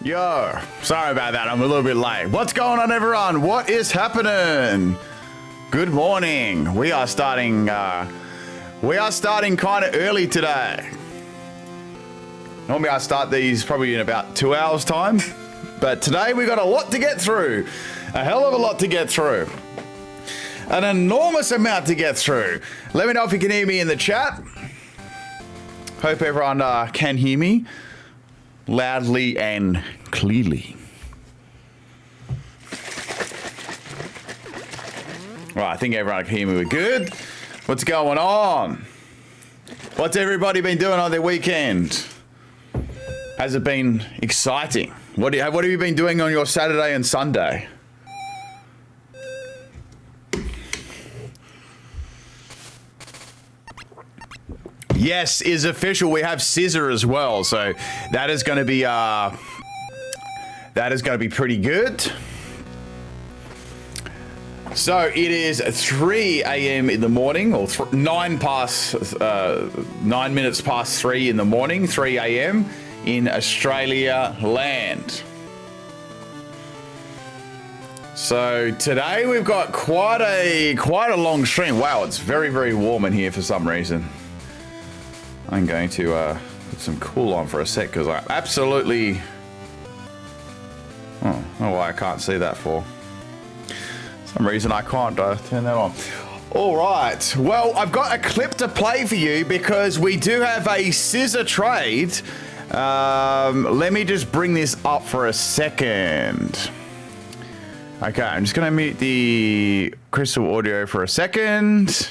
Yo, sorry about that. I'm a little bit late. What's going on, everyone? What is happening? Good morning. We are starting kind of early today. Normally I start these probably in about 2 hours time, but today we got a lot to get through. A hell of a lot to get through. An enormous amount to get through. Let me know if you can hear me in the chat. Hope everyone can hear me loudly and clearly. Right, I think everyone can hear me. We're good. What's going on? What's everybody been doing on their weekend? Has it been exciting? What have you been doing on your Saturday and Sunday? Yes, is official. We have Scizor as well, so that is going to be pretty good. So it is 3 a.m. in the morning, or 9 minutes past 3 in the morning, 3 a.m. in Australia land. So today we've got quite a long stream. Wow, it's very, very warm in here for some reason. I'm going to put some cool on for a sec because I absolutely... Oh, why I can't see that for some reason. I can't turn that on. All right. Well, I've got a clip to play for you because we do have a Scizor trade. Let me just bring this up for a second. Okay, I'm just going to mute the crystal audio for a second.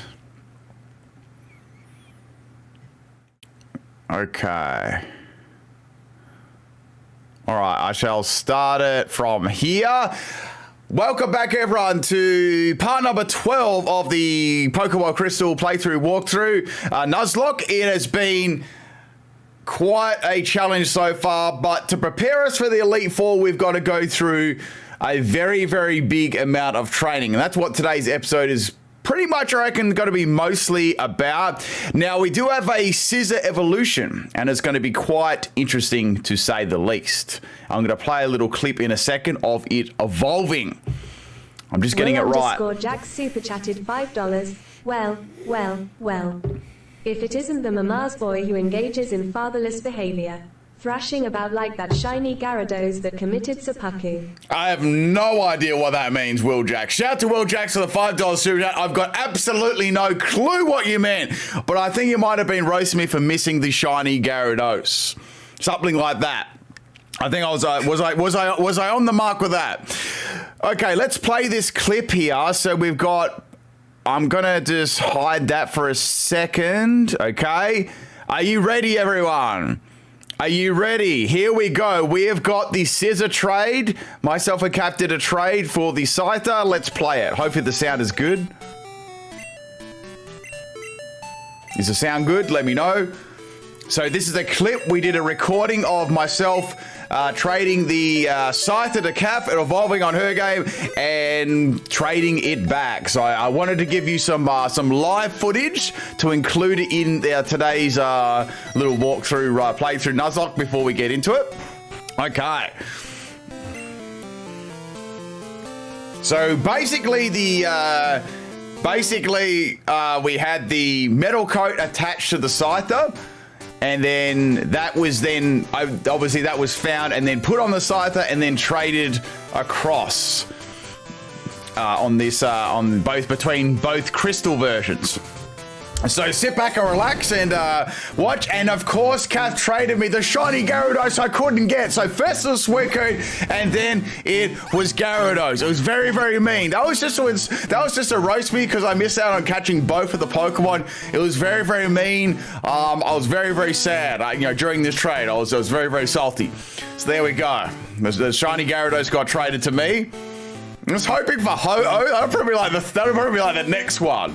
Okay. All right, I shall start it from here. Welcome back, everyone, to part number 12 of the Pokemon Crystal playthrough walkthrough. Nuzlocke, it has been quite a challenge so far, but to prepare us for the Elite Four, we've got to go through a very, very big amount of training. And that's what today's episode is pretty much, I reckon, going to be mostly about. Now, we do have a Scizor evolution, and it's going to be quite interesting to say the least. I'm going to play a little clip in a second of it evolving. I'm just getting it right. Jack super chatted $5. Well. If it isn't the mama's boy who engages in fatherless behavior, thrashing about like that shiny Gyarados that committed seppuku. I have no idea what that means, Will Jack. Shout out to Will Jack for the $5 super chat. I've got absolutely no clue what you meant, but I think you might have been roasting me for missing the shiny Gyarados. Something like that. I think I was I on the mark with that? Okay, let's play this clip here. So we've got, I'm gonna just hide that for a second, okay? Are you ready, everyone? Are you ready? Here we go. We have got the Scizor trade. Myself and Cap did a trade for the Scyther. Let's play it. Hopefully the sound is good. Is the sound good? Let me know. So this is a clip. We did a recording of myself trading the Scyther to Cap and evolving on her game and trading it back. So I wanted to give you some live footage to include in today's little walkthrough playthrough Nuzlocke before we get into it. Okay. So basically we had the metal coat attached to the Scyther. And then that was obviously that was found and then put on the Scyther and then traded across on between both crystal versions. So sit back and relax and watch. And of course, Kath traded me the shiny Gyarados I couldn't get. So first it was Suicune, and then it was Gyarados. It was very, very mean. That was just a roast me because I missed out on catching both of the Pokemon. It was very, very mean. I was very, very sad. During this trade, I was very, very salty. So there we go. The shiny Gyarados got traded to me. I was hoping for that'll probably be like the next one.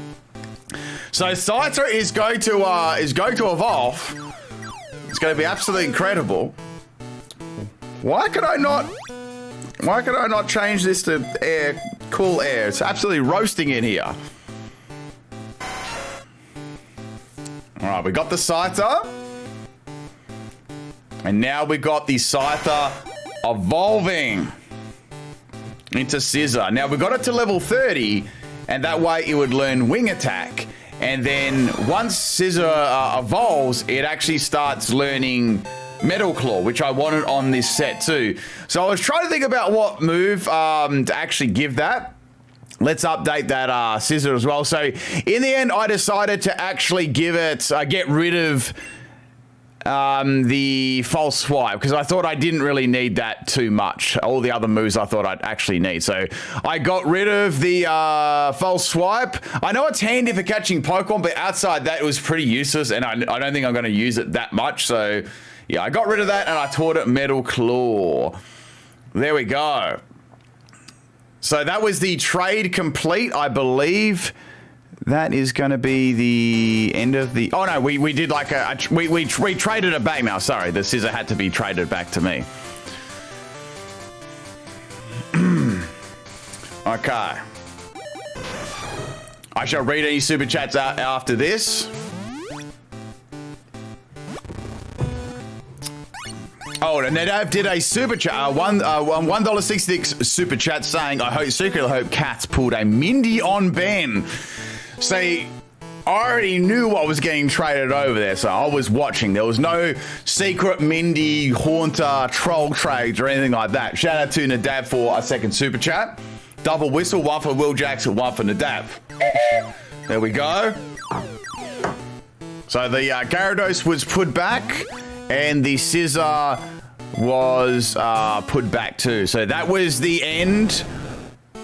So Scizor is going to evolve. It's going to be absolutely incredible. Why could I not change this to air, cool air? It's absolutely roasting in here. All right, we got the Scizor, and now we got the Scyther evolving into Scizor. Now, we got it to level 30, and that way it would learn Wing Attack. And then once Scizor evolves, it actually starts learning Metal Claw, which I wanted on this set too. So I was trying to think about what move to actually give that. Let's update that Scizor as well. So in the end, I decided to actually give it, get rid of the false swipe, because I thought I didn't really need that too much. All the other moves I thought I'd actually need. So I got rid of the false swipe. I know it's handy for catching Pokemon, but outside that, it was pretty useless, and I don't think I'm going to use it that much. So yeah, I got rid of that, and I taught it Metal Claw. There we go. So that was the trade complete, I believe. That is going to be the end of the... Oh, no, we did like we traded it back now. Sorry, the Scizor had to be traded back to me. Okay. I shall read any super chats out after this. Oh, and Nadav did a super chat, $1.66 super chat saying, I secretly hope Cats pulled a Mindy on Ben. See, I already knew what was getting traded over there, so I was watching. There was no secret Mindy, Haunter, Troll trades or anything like that. Shout out to Nadav for a second super chat. Double whistle, one for Will Jackson, one for Nadav. There we go. So the Gyarados was put back, and the Scizor was put back too. So that was the end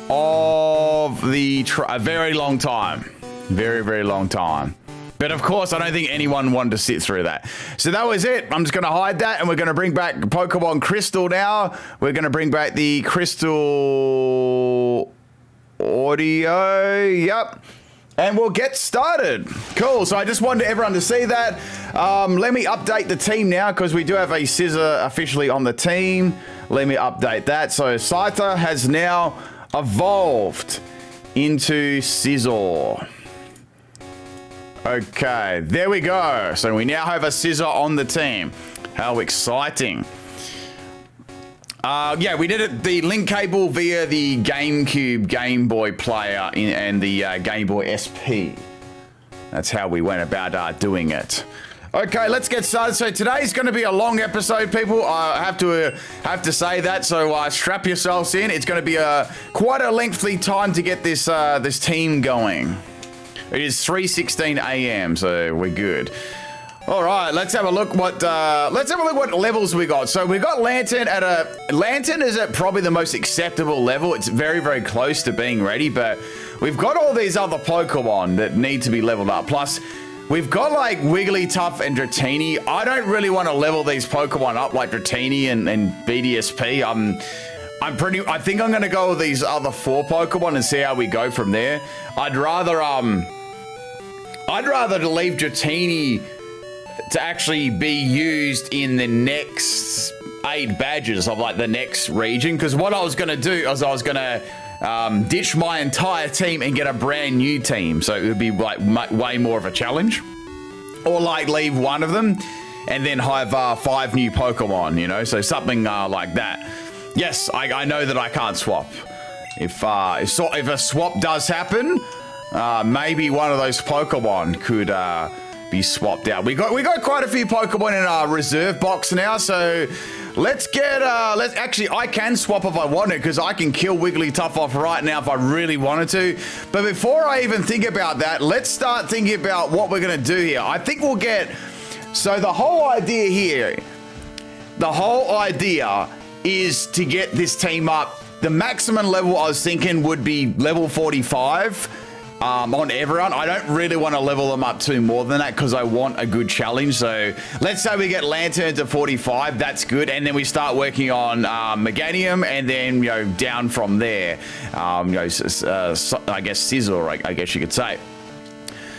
of a very long time. Very, very long time. But of course, I don't think anyone wanted to sit through that. So that was it. I'm just going to hide that, and we're going to bring back Pokemon Crystal now. We're going to bring back the Crystal audio. Yep. And we'll get started. Cool. So I just wanted everyone to see that. Let me update the team now, because we do have a Scizor officially on the team. Let me update that. So Scizor has now evolved into Scizor. Okay, there we go. So we now have a Scizor on the team. How exciting. Yeah, we did it the link cable via the GameCube Game Boy player and the Game Boy SP. That's how we went about doing it. Okay, let's get started. So today's going to be a long episode, people. I have to say that. So strap yourselves in. It's going to be quite a lengthy time to get this this team going. It is 3:16 a.m. So we're good. All right, let's have a look what levels we got. So we got Lantern Lantern is at probably the most acceptable level. It's very, very close to being ready, but we've got all these other Pokemon that need to be leveled up. Plus, we've got like Wigglytuff and Dratini. I don't really want to level these Pokemon up like Dratini and BDSP. I think I'm gonna go with these other 4 Pokemon and see how we go from there. I'd rather leave Dratini to actually be used in the next 8 badges of like the next region, because what I was going to do is I was going to ditch my entire team and get a brand new team, so it would be like way more of a challenge, or like leave one of them and then have 5 new Pokemon, you know, so something like that. Yes, I know that I can't swap. If a swap does happen, maybe one of those Pokemon could be swapped out. We got quite a few Pokemon in our reserve box now, so let's actually, I can swap if I wanted, because I can kill Wigglytuff off right now if I really wanted to. But before I even think about that, let's start thinking about what we're gonna do here. I think we'll get, so the whole idea is to get this team up. The maximum level I was thinking would be level 45. On everyone. I don't really want to level them up to more than that, because I want a good challenge. So let's say we get Lantern to 45. That's good. And then we start working on Meganium, and then, you know, down from there. I guess Scizor, I guess you could say.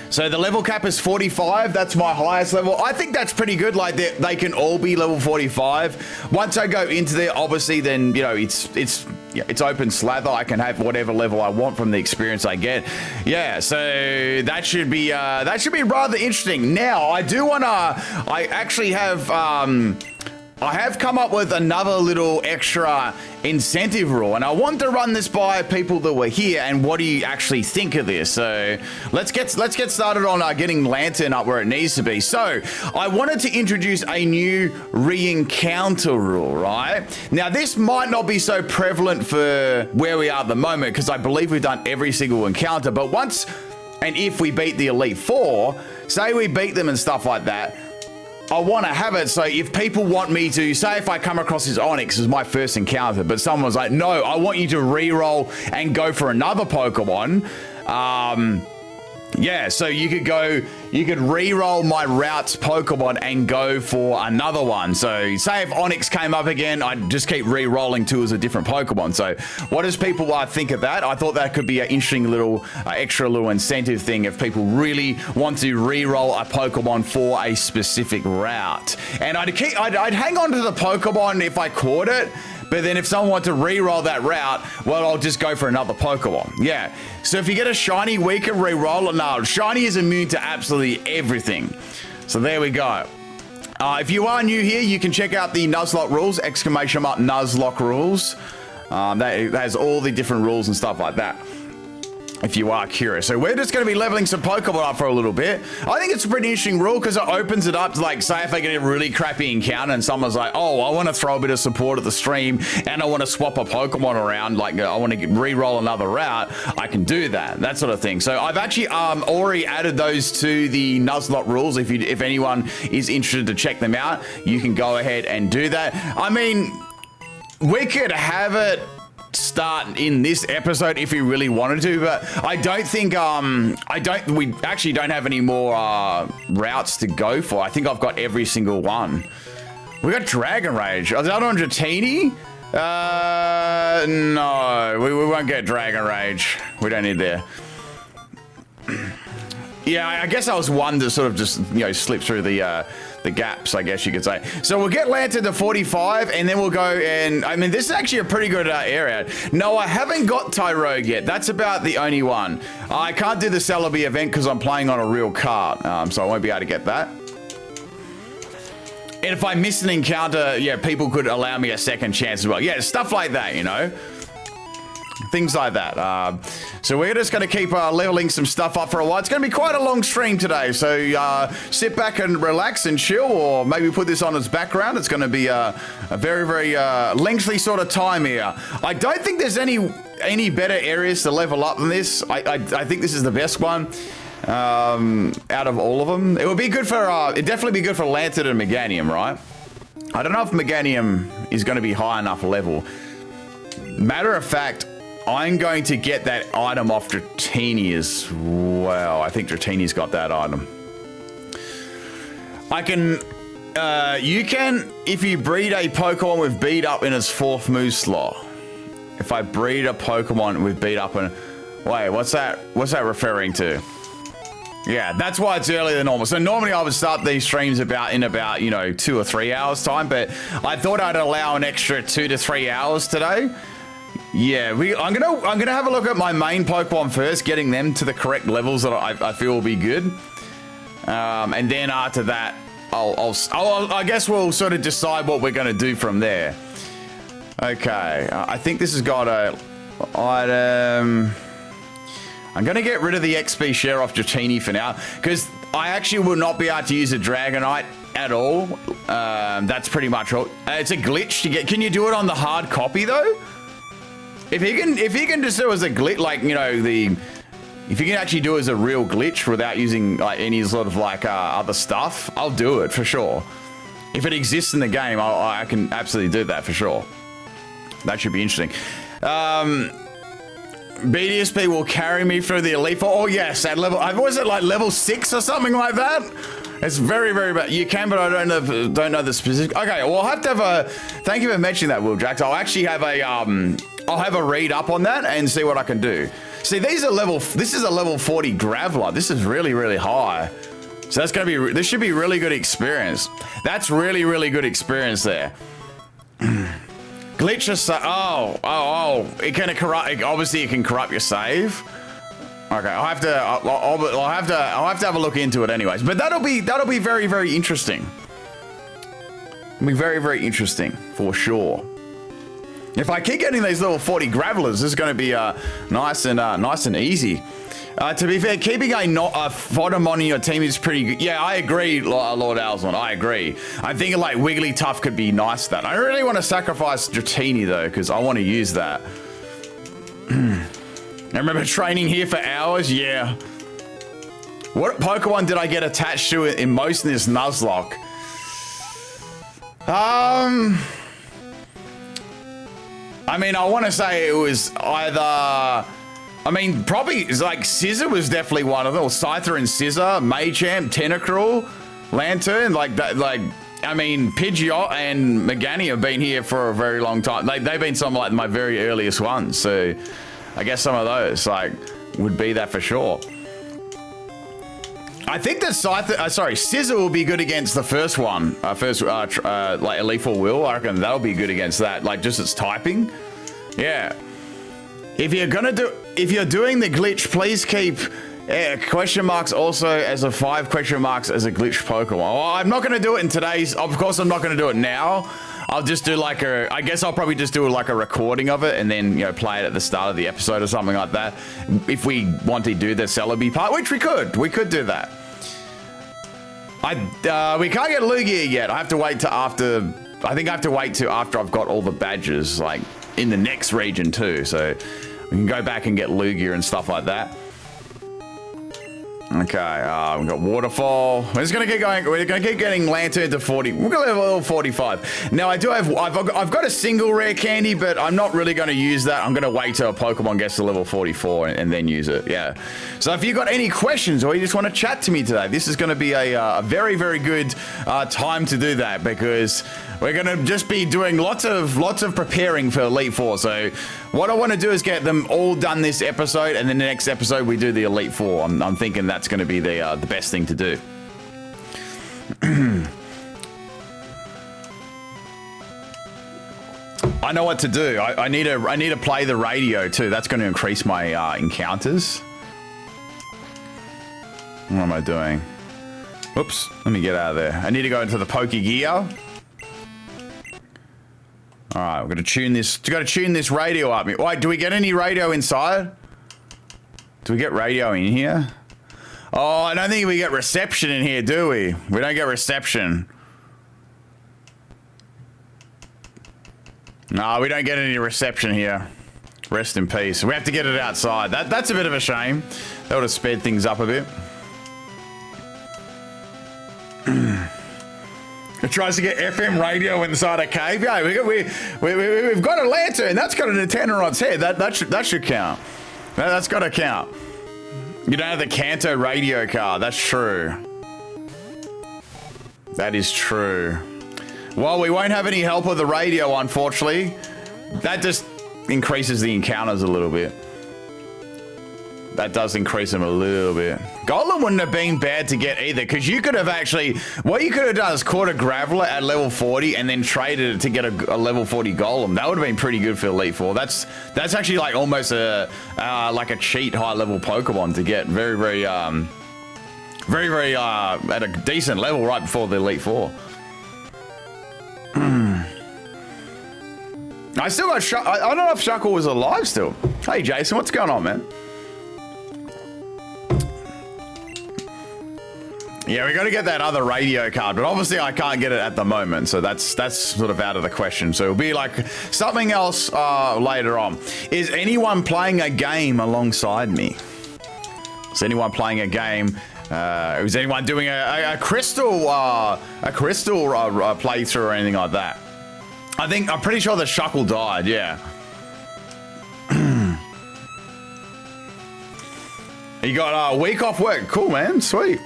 So the level cap is 45. That's my highest level. I think that's pretty good. Like they can all be level 45. Once I go into there, obviously, then, you know, it's open slather. I can have whatever level I want from the experience I get. Yeah, so that should be rather interesting. Now, I actually have I have come up with another little extra incentive rule, and I want to run this by people that were here. And what do you actually think of this? So let's get started on getting Lantern up where it needs to be. So I wanted to introduce a new re-encounter rule, right? Now this might not be so prevalent for where we are at the moment because I believe we've done every single encounter. But once and if we beat the Elite Four, say we beat them and stuff like that, I want to have it so if people want me to, say if I come across this Onix as my first encounter, but someone's like, no, I want you to re-roll and go for another Pokemon. Yeah, so you could re-roll my routes Pokemon and go for another one. So say if Onix came up again, I'd just keep re-rolling two as a different Pokemon. So what does people think of that? I thought that could be an interesting little extra little incentive thing if people really want to re-roll a Pokemon for a specific route. And I'd hang on to the Pokemon if I caught it. But then if someone wants to re-roll that route, well, I'll just go for another Pokemon. Yeah. So if you get a shiny, we can re-roll it. No, shiny is immune to absolutely everything. So there we go. If you are new here, you can check out the Nuzlocke rules, ! Nuzlocke rules. That has all the different rules and stuff like that, if you are curious. So we're just going to be leveling some Pokemon up for a little bit. I think it's a pretty interesting rule because it opens it up to, like, say if I get a really crappy encounter and someone's like, oh, I want to throw a bit of support at the stream and I want to swap a Pokemon around, like I want to re-roll another route, I can do that sort of thing. So I've actually already added those to the Nuzlocke rules. If anyone is interested to check them out, you can go ahead and do that. I mean, we could have it start in this episode if we really wanted to, but I don't think we actually don't have any more routes to go for. I think I've got every single one. We got Dragon Rage. Is that on Dratini? No, we won't get Dragon Rage. We don't need there. Yeah, I guess I was one to sort of just, slip through the gaps, I guess you could say. So we'll get Lantern to 45, and then we'll go and, I mean, this is actually a pretty good area. No, I haven't got Tyrogue yet. That's about the only one. I can't do the Celebi event because I'm playing on a real card, so I won't be able to get that. And if I miss an encounter, yeah, people could allow me a second chance as well. Yeah, stuff like that, Things like that. So we're just going to keep leveling some stuff up for a while. It's going to be quite a long stream today. So sit back and relax and chill, or maybe put this on as background. It's going to be a very, very lengthy sort of time here. I don't think there's any better areas to level up than this. I think this is the best one out of all of them. It would be good for, it'd definitely be good for Lantern and Meganium, right? I don't know if Meganium is going to be high enough level. Matter of fact, I'm going to get that item off Dratini as well. I think Dratini's got that item. You can, if you breed a Pokemon with beat up in its 4th move slot. If I breed a Pokemon with beat up in, wait, what's that referring to? Yeah, that's why it's earlier than normal. So normally I would start these streams in about 2 or 3 hours time, but I thought I'd allow an extra 2 to 3 hours today. Yeah, I'm gonna have a look at my main Pokemon first, getting them to the correct levels that I feel will be good, and then after that, I guess we'll sort of decide what we're gonna do from there. Okay, I think this has got a item. I'm gonna get rid of the XP share off Dratini for now because I actually will not be able to use a Dragonite at all. That's pretty much all. It's a glitch to get. Can you do it on the hard copy though? If he can just do it as a glitch, like, if you can actually do it as a real glitch without using like any sort of other stuff, I'll do it for sure. If it exists in the game, I can absolutely do that for sure. That should be interesting. BDSP will carry me through the Elite Four. Oh yes, at level, was it like level 6 or something like that? It's very, very bad. You can, but I don't know the specific. Okay, well, I'll have to have a. Thank you for mentioning that, Will Jax. I'll actually have a I'll have a read up on that and see what I can do. See, these are level. This is a level 40 Graveler. This is really, really high. So that's gonna be. This should be really good experience. That's really, really good experience there. Glitch a save. Oh! It can corrupt. Obviously, it can corrupt your save. Okay, I'll have to have a look into it, anyways. But that'll be very, very interesting. It'll be very, very interesting for sure. If I keep getting these level 40 Gravelers, this is going to be nice and easy. To be fair, keeping a Photomon on your team is pretty good. Yeah, I agree, Lord Alzon. I agree. I'm thinking like Wigglytuff could be nice. That I really want to sacrifice Dratini though, because I want to use that. I remember training here for hours. Yeah. What Pokemon did I get attached to in most in this Nuzlocke? I mean, I want to say it was either... I mean, probably it's like Scizor was definitely one of them. Or Scyther and Scizor, Machamp, Tentacruel, Lantern, like that. Like, I mean, Pidgeot and Megani have been here for a very long time. They've been some like my very earliest ones. So, I guess some of those like would be that for sure. I think that Scizor will be good against the first one. Like Elite Four will. I reckon that'll be good against that. Like just its typing. Yeah. If you're doing the glitch, please keep question marks also as a 5 question marks as a glitch Pokemon. Well, I'm not going to do it in today's. Of course, I'm not going to do it now. I'll just do like I guess I'll probably just do like a recording of it and then, you know, play it at the start of the episode or something like that. If we want to do the Celebi part, which we could do that. We can't get Lugia yet. I have to wait till after. I think I have to wait till after I've got all the badges, like in the next region too. So we can go back and get Lugia and stuff like that. Okay, we've got Waterfall. We're just gonna keep going. We're gonna keep getting Lantern to 40. We're gonna level 45. Now I do have. I've got a single rare candy, but I'm not really gonna use that. I'm gonna wait till a Pokemon gets to level 44 and then use it. Yeah. So if you've got any questions or you just want to chat to me today, this is gonna be a very, very good time to do that because we're gonna just be doing lots of preparing for Elite Four. So what I want to do is get them all done this episode, and then the next episode we do the Elite Four. I'm thinking that's going to be the best thing to do. I know what to do. I need to play the radio too. That's going to increase my encounters. What am I doing? Oops. Let me get out of there. I need to go into the Pokegear. All right, we're gonna tune this. Got to tune this radio up. Wait, do we get any radio inside? Do we get radio in here? Oh, I don't think we get reception in here, do we? We don't get reception. No, we don't get any reception here. Rest in peace. We have to get it outside. That's a bit of a shame. That would have sped things up a bit. It tries to get FM radio inside a cave. Yeah, we've got a lantern. That's got an antenna on its head. That should count. That's got to count. You don't have the Kanto radio card. That's true. That is true. Well, we won't have any help with the radio, unfortunately. That just increases the encounters a little bit. That does increase them a little bit. Golem wouldn't have been bad to get either, because you could have actually... What you could have done is caught a Graveler at level 40 and then traded it to get a level 40 Golem. That would have been pretty good for Elite Four. That's actually like almost like a cheat high-level Pokemon to get very at a decent level right before the Elite Four. I still got I don't know if Shuckle was alive still. Hey, Jason, what's going on, man? Yeah, we got to get that other radio card, but obviously I can't get it at the moment, so that's sort of out of the question. So it'll be like something else later on. Is anyone playing a game alongside me? Is anyone playing a game? Is anyone doing a crystal playthrough or anything like that? I'm pretty sure the Shuckle died. Yeah. You got a week off work. Cool, man. Sweet.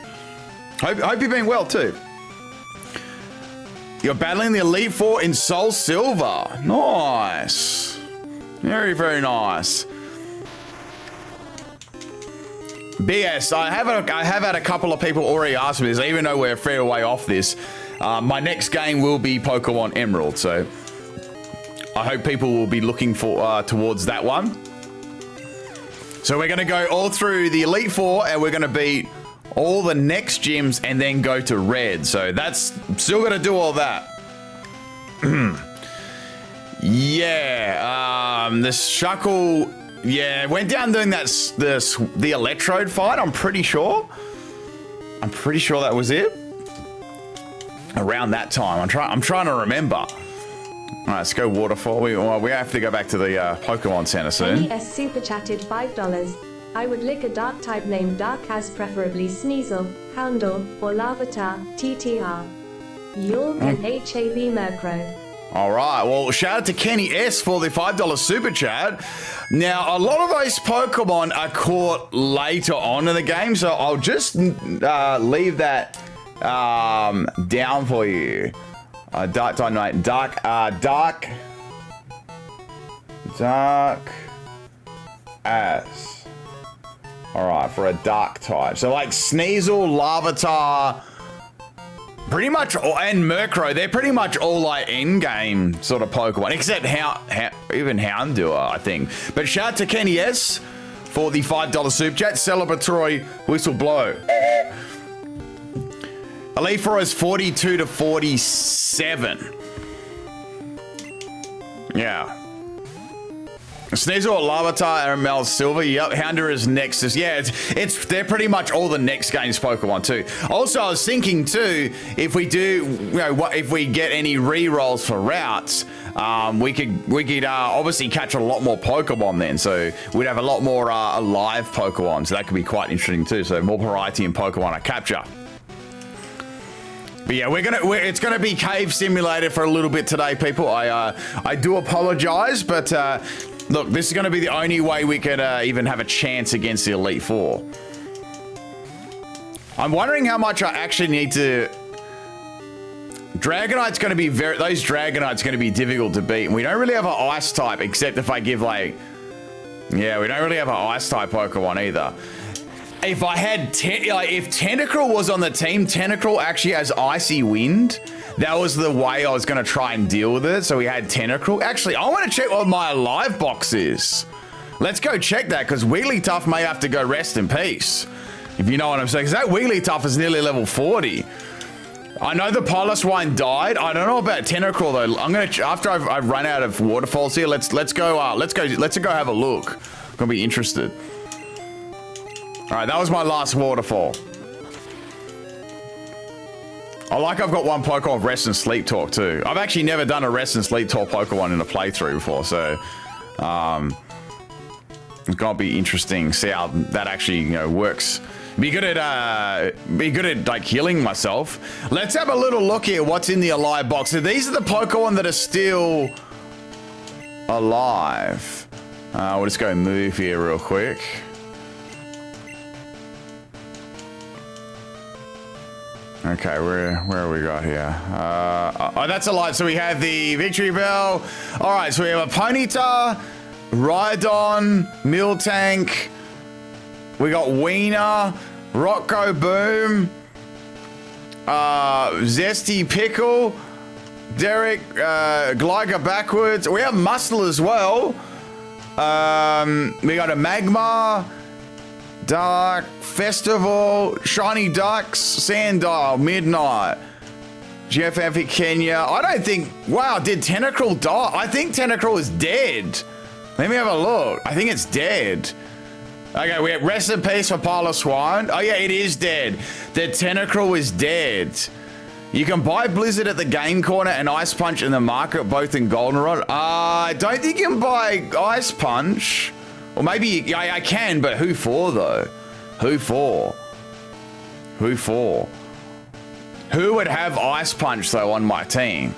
Hope you've been well too. You're battling the Elite Four in Soul Silver. Nice. Very, very nice. BS, I have had a couple of people already ask me this, even though we're a fair way off this. My next game will be Pokemon Emerald, so I hope people will be looking for towards that one. So we're going to go all through the Elite Four, and we're going to beat all the next gyms and then go to Red. So that's still got to do all that. Yeah, the Shuckle, yeah, went down doing that the electrode fight. I'm pretty sure that was it. Around that time, I'm trying to remember. All right, let's go waterfall. We have to go back to the Pokemon Center soon. NES super chatted $5. I would lick a dark type named Darkaz, preferably Sneasel, Houndour, or Larvitar, TTR. You'll get HAV Murkrow. All right, well, shout out to Kenny S for the $5 super chat. Now, a lot of those Pokemon are caught later on in the game, so I'll just leave that down for you. Dark as. All right, for a dark type. So like Sneasel, Larvitar, pretty much, and Murkrow, they're pretty much all like in-game sort of Pokemon, except even Houndour, I think. But shout out to Kenny S for the $5 super chat. Celebratory whistle blow. Alifra is 42 to 47. Yeah. Sneasel, Larvitar, Aramel, Silver. Yep, Houndour is next. Yeah, they're pretty much all the next game's Pokemon too. Also, I was thinking too, if we do, if we get any re-rolls for routes, we could obviously catch a lot more Pokemon then. So we'd have a lot more live Pokemon. So that could be quite interesting too. So more variety in Pokemon I capture. But yeah, it's gonna be Cave Simulator for a little bit today, people. I do apologize, but look, this is gonna be the only way we could even have a chance against the Elite Four. I'm wondering how much I actually need to. Dragonite's gonna be those Dragonite's gonna be difficult to beat, and we don't really have an Ice type, except if I give like, yeah, we don't really have an Ice type Pokemon either. If I had, if Tentacruel was on the team, Tentacruel actually has Icy Wind. That was the way I was going to try and deal with it. So we had Tentacruel. Actually, I want to check what my live box is. Let's go check that, because Wigglytuff may have to go rest in peace. If you know what I'm saying. Because that Wigglytuff is nearly level 40. I know the Piloswine died. I don't know about Tentacruel though. I'm going to, after I've run out of waterfalls here, let's go have a look. I'm going to be interested. All right, that was my last waterfall. I've got one Pokemon of Rest and Sleep Talk too. I've actually never done a Rest and Sleep Talk Pokemon in a playthrough before, so it's gonna be interesting. See how that actually works. Be good at like healing myself. Let's have a little look here. What's in the alive box? So these are the Pokemon that are still alive. We'll just go move here real quick. Okay, where we got here? Oh, that's a lot. So we have the Victory Bell. All right, so we have a Ponyta, Rhydon, Miltank. We got Wiener, Rocco Boom, Zesty Pickle, Derek, Gliga backwards. We have Muscle as well. We got a Magmar, Dark, Festival, Shiny Ducks, Sandile, Midnight, Jeff Epic Kenya. I don't think, wow, did Tentacruel die? I think Tentacruel is dead. Let me have a look. I think it's dead. Okay, we have rest in peace for Piloswine. Oh yeah, it is dead. The Tentacruel is dead. You can buy Blizzard at the Game Corner and Ice Punch in the market, both in Goldenrod. I don't think you can buy Ice Punch. Or maybe I can, but who for though? Who for? Who for? Who would have Ice Punch though on my team?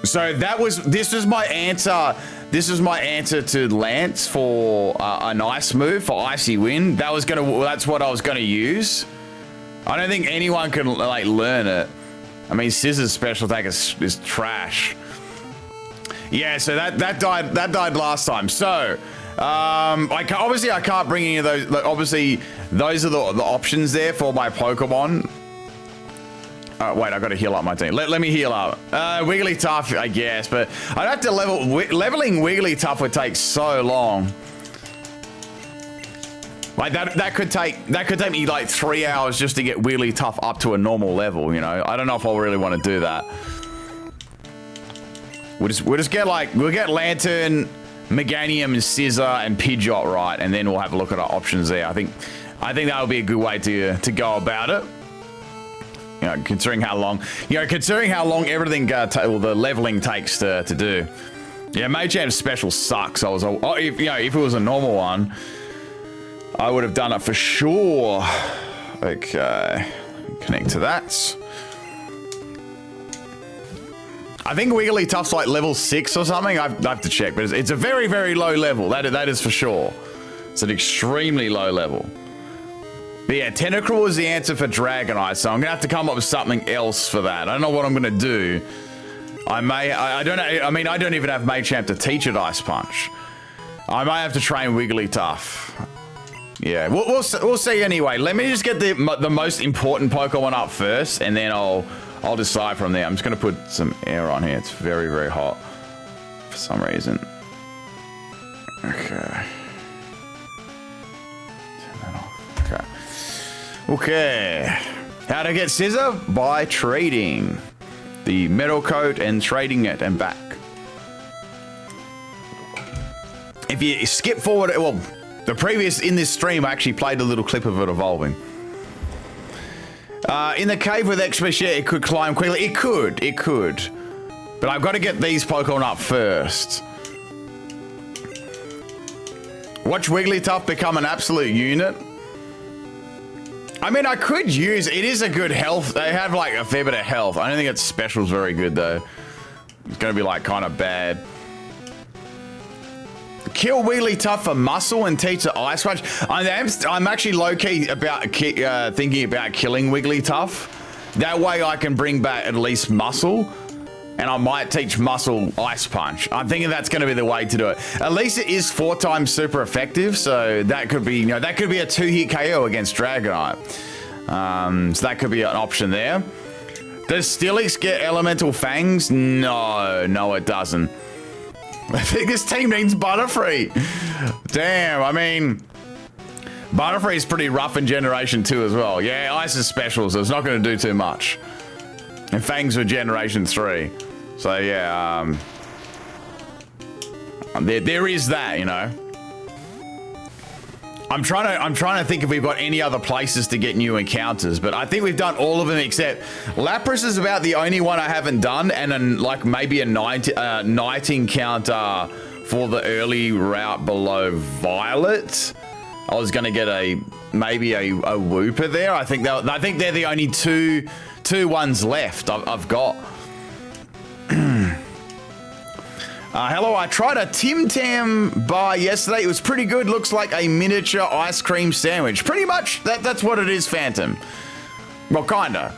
So this was my answer. This was my answer to Lance for a nice move for Icy Wind. That's what I was gonna use. I don't think anyone can like learn it. I mean, Scizor's special attack is trash. Yeah, so that died last time. So obviously I can't bring any of those. Like, obviously those are the options there for my Pokemon. Wait, I got to heal up my team. Let me heal up. Wigglytuff, I guess, but I'd have to leveling Wigglytuff would take so long. Like that could take me like 3 hours just to get Wigglytuff up to a normal level, you know. I don't know if I really want to do that. We'll just get we'll get Lantern, Meganium, and Scizor and Pidgeot right, and then we'll have a look at our options there. I think that would be a good way to go about it. You know, considering how long everything the leveling takes to do. Yeah, Machamp's special sucks. If it was a normal one, I would have done it for sure. Okay, connect to that. I think Wigglytuff's like level 6 or something. I have to check, but it's a very, very low level. That is for sure. It's an extremely low level. But yeah, Tentacruel is the answer for Dragonite, so I'm gonna have to come up with something else for that. I don't know what I'm gonna do. I don't know. I mean, I don't even have Machamp to teach it Ice Punch. I might have to train Wigglytuff. Yeah, we'll see anyway. Let me just get the most important Pokemon up first, and then I'll decide from there. I'm just gonna put some air on here. It's very, very hot for some reason. Okay. Turn that off. Okay. Okay. How to get Scizor? By trading the metal coat and trading it and back. If you skip forward, well, in this stream, I actually played a little clip of it evolving. In the cave with X-Fish, yeah, it could climb quickly. It could. But I've got to get these Pokemon up first. Watch Wigglytuff become an absolute unit. I mean, I could use... It is a good health. They have, like, a fair bit of health. I don't think its special's very good, though. It's going to be, like, kind of bad. Kill Wigglytuff for muscle and teach the Ice Punch. I'm actually low-key thinking about killing Wigglytuff. That way I can bring back at least muscle. And I might teach muscle Ice Punch. I'm thinking that's going to be the way to do it. At least it is 4 times super effective, so that could be, that could be a 2-hit KO against Dragonite. So that could be an option there. Does Steelix get Elemental Fangs? No, it doesn't. I think this team needs Butterfree. Damn, I mean, Butterfree is pretty rough in Generation 2 as well. Yeah, Ice is special, so it's not going to do too much. And Fangs were Generation 3. So yeah, there is that, you know. I'm trying to think if we've got any other places to get new encounters, but I think we've done all of them except Lapras is about the only one I haven't done, and then like maybe a night encounter for the early route below Violet. I was gonna get maybe a Wooper there. I think they're the only two ones left I've got. Hello, I tried a Tim Tam bar yesterday. It was pretty good. Looks like a miniature ice cream sandwich. Pretty much, that's what it is, Phantom. Well, kinda.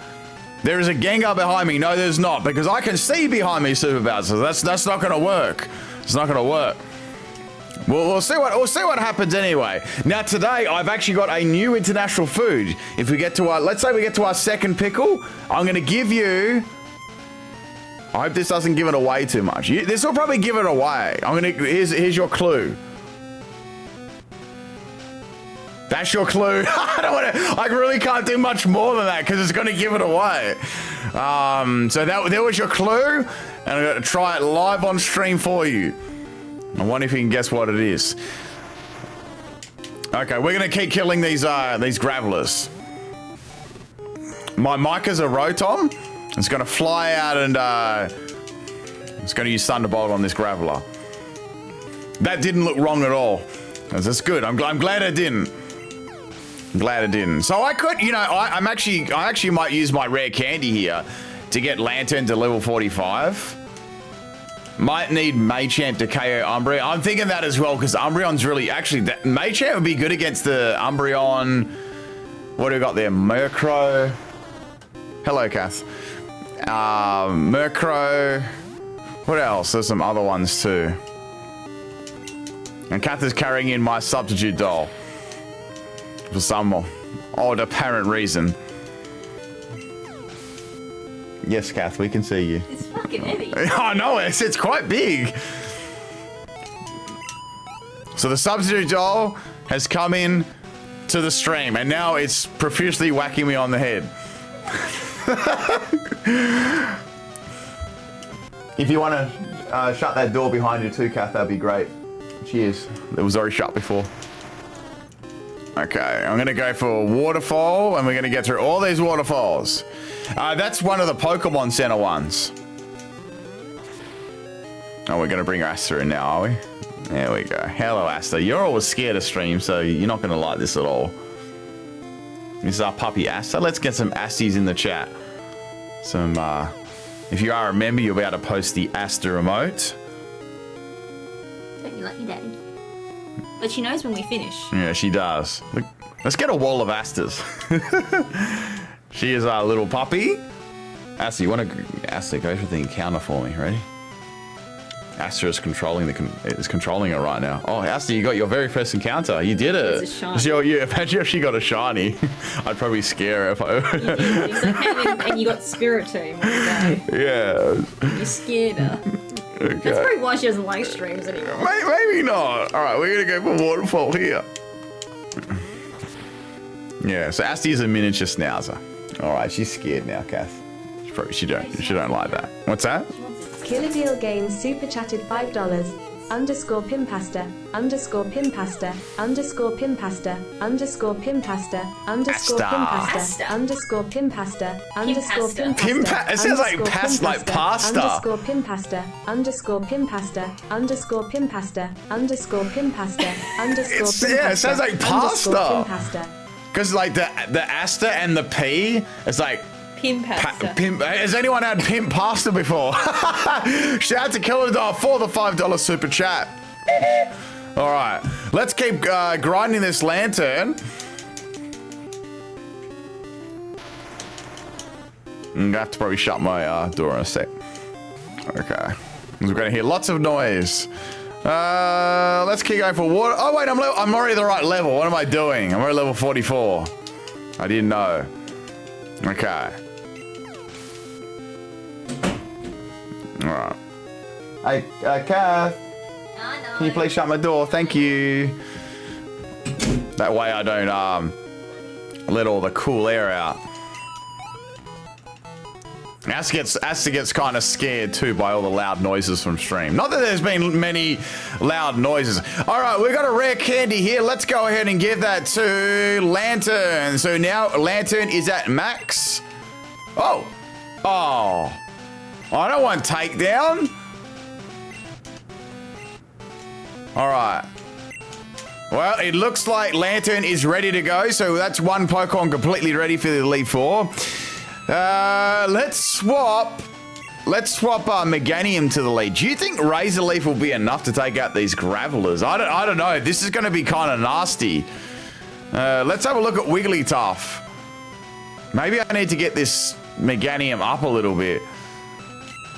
There is a Gengar behind me. No, there's not, because I can see behind me, Super Bowser. That's not gonna work. It's not gonna work. We'll see what happens anyway. Now today, I've actually got a new international food. If we get to let's say we get to our second pickle, I'm gonna give you. I hope this doesn't give it away too much. This will probably give it away. Here's your clue. That's your clue. I really can't do much more than that because it's going to give it away. So there was your clue, and I'm going to try it live on stream for you. I wonder if you can guess what it is. Okay, we're going to keep killing these Gravelers. My Micah's a Rotom. It's going to fly out and it's going to use Thunderbolt on this Graveler. That didn't look wrong at all. That's good. I'm glad it didn't. I'm glad it didn't. So I could, I actually might use my rare candy here to get Lantern to level 45. Might need Machamp to KO Umbreon. I'm thinking that as well because Umbreon's really Machamp would be good against the Umbreon. What do we got there? Murkrow. Hello, Kath. Murkrow. What else? There's some other ones too. And Kath is carrying in my substitute doll. For some odd apparent reason. Yes, Kath, we can see you. It's fucking heavy. I know, it's quite big. So the substitute doll has come in to the stream, and now it's profusely whacking me on the head. If you want to shut that door behind you too, Kath, that'd be great. Cheers. It was already shut before. Okay, I'm going to go for a waterfall, and we're going to get through all these waterfalls. That's one of the Pokemon Center ones. Oh, we're going to bring Asta in now, are we? There we go. Hello, Asta. You're always scared of stream, so you're not going to like this at all. This is our puppy, Asta. Let's get some Asties in the chat. Some, if you are a member, you'll be able to post the Asta emote. Don't you like your daddy? But she knows when we finish. Yeah, she does. Look, let's get a wall of Astas. She is our little puppy. Asta, you want to... Asta, go for the encounter for me. Ready? Asta is controlling controlling it right now. Oh, Asta, you got your very first encounter. You did it. It's a shiny. Imagine if she got a shiny. I'd probably scare her if I... You did. It's okay, and you got Spirit Team on the day. Yeah. You scared her. Okay. That's probably why she doesn't like streams anymore. Maybe not. All right, we're going to go for waterfall here. Yeah, so Asti's a miniature schnauzer. All right, she's scared now, Kath. She don't like that. What's that? Killer Deal Games super chatted $5. Underscore Pimpasta, underscore Pimpasta, underscore Pimpasta, underscore Pimpasta, underscore Pimpasta, underscore Pimpasta, underscore Pimpasta. It sounds like pasta. Underscore Pimpasta, underscore Pimpasta, underscore Pimpasta, underscore Pimpasta, underscore Pimpasta. Yeah, it sounds like pasta. Because like the Asta and the P, it's like Pimpasta. Has anyone had pimp pasta before? Shout out to Killer Dog for the $5 super chat. All right, let's keep grinding this lantern. I'm gonna have to probably shut my door in a sec. Okay, we're gonna hear lots of noise. Let's keep going for water. Oh wait, I'm already the right level. What am I doing? I'm already level 44. I didn't know. Okay. All right. Hey, Kath. Can you please shut my door? Thank you. That way I don't let all the cool air out. Asta gets kind of scared too by all the loud noises from stream. Not that there's been many loud noises. All right, we got a rare candy here. Let's go ahead and give that to Lantern. So now Lantern is at max. Oh. I don't want takedown. All right. Well, it looks like Lantern is ready to go. So that's one Pokemon completely ready for the Elite Four. Let's swap Meganium to the lead. Do you think Razor Leaf will be enough to take out these Gravelers? I don't know. This is going to be kind of nasty. Let's have a look at Wigglytuff. Maybe I need to get this Meganium up a little bit.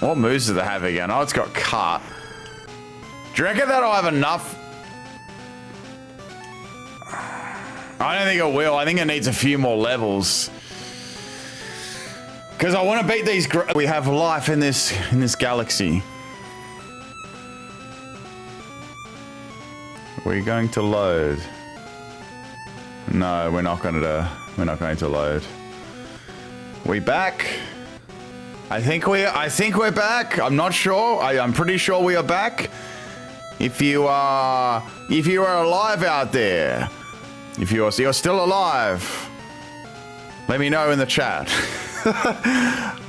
What moves does it have again? Oh, it's got Cut. Do you reckon that'll have enough? I don't think it will. I think it needs a few more levels. Because I want to beat these. We have life in this galaxy. We're going to load. No, we're not going to load. We back? I think we're back. I'm not sure. I'm pretty sure we are back. If you are alive out there, if you're still alive, let me know in the chat.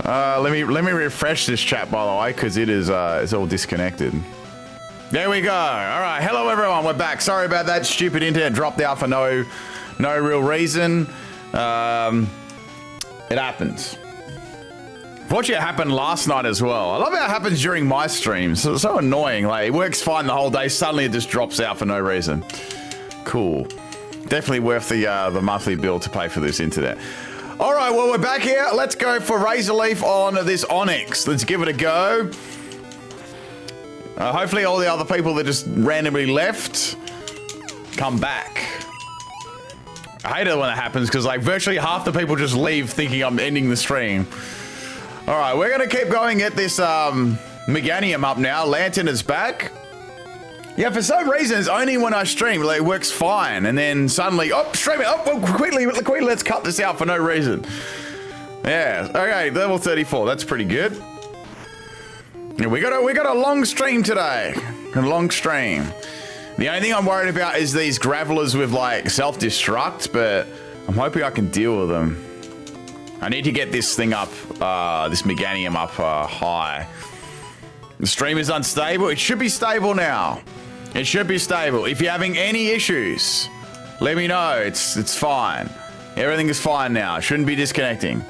Let me refresh this chat, by the way, because it's all disconnected. There we go. All right, hello everyone, we're back. Sorry about that. Stupid internet dropped out for no real reason. It happens. Fortunately, it happened last night as well. I love how it happens during my streams. It's so annoying. Like, it works fine the whole day. Suddenly, it just drops out for no reason. Cool. Definitely worth the monthly bill to pay for this internet. All right, well, we're back here. Let's go for Razor Leaf on this Onyx. Let's give it a go. Hopefully, all the other people that just randomly left come back. I hate it when that happens because, like, virtually half the people just leave thinking I'm ending the stream. All right, we're going to keep going at this Meganium up now. Lantern is back. Yeah, for some reason, it's only when I stream, like, it works fine. And then suddenly, oh, stream it. Oh, quickly, let's cut this out for no reason. Yeah, okay, level 34. That's pretty good. Yeah, we got a long stream today. A long stream. The only thing I'm worried about is these gravelers with, like, self-destruct, but I'm hoping I can deal with them. I need to get this thing up, this Meganium up high. The stream is unstable. It should be stable now. It should be stable. If you're having any issues, let me know. It's fine. Everything is fine now. Shouldn't be disconnecting.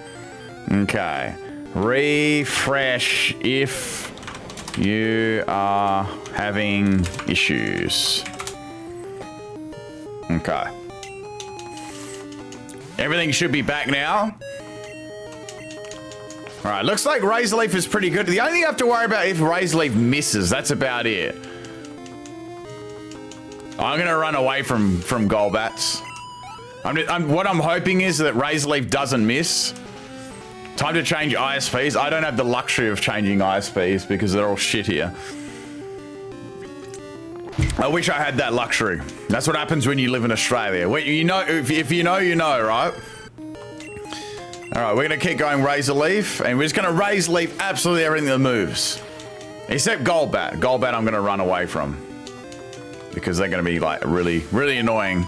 Okay. Refresh if you are having issues. Okay. Everything should be back now. All right, looks like Razorleaf is pretty good. The only thing you have to worry about if Razorleaf misses, that's about it. I'm gonna run away from Golbats. What I'm hoping is that Razorleaf doesn't miss. Time to change ISPs. I don't have the luxury of changing ISPs because they're all shit here. I wish I had that luxury. That's what happens when you live in Australia. You know, if you know, you know, right? All right, we're gonna keep going Razorleaf, and we're just gonna Razorleaf absolutely everything that moves, except Golbat. Golbat, I'm gonna run away from because they're gonna be like really, really annoying.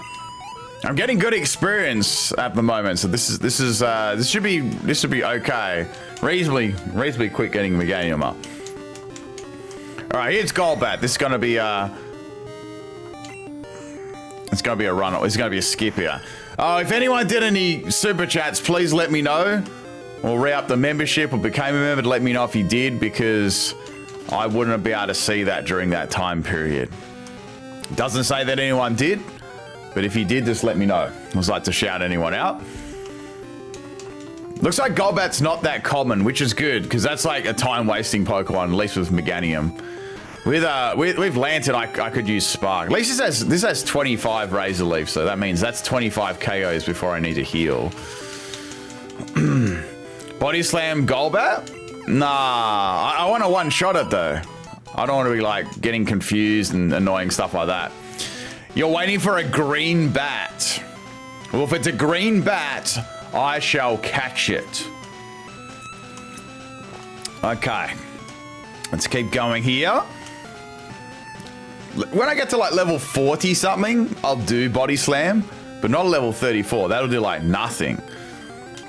I'm getting good experience at the moment, so this should be okay. Reasonably quick getting Meganium up. All right, here's Golbat. This is gonna be it's gonna be a run. It's gonna be a skip here. Oh, if anyone did any super chats, please let me know. Or re-up the membership or became a member to let me know if you did, because I wouldn't be able to see that during that time period. Doesn't say that anyone did, but if you did, just let me know. I would like to shout anyone out. Looks like Golbat's not that common, which is good, because that's like a time-wasting Pokemon, at least with Meganium. With Lantern, I could use Spark. At least this has 25 Razorleaf, so that means that's 25 KOs before I need to heal. Body Slam Golbat? Nah, I want to one-shot it though. I don't want to be like getting confused and annoying stuff like that. You're waiting for a green bat. Well, if it's a green bat, I shall catch it. Okay. Let's keep going here. When I get to like level 40 something, I'll do Body Slam, but not a level 34. That'll do like nothing.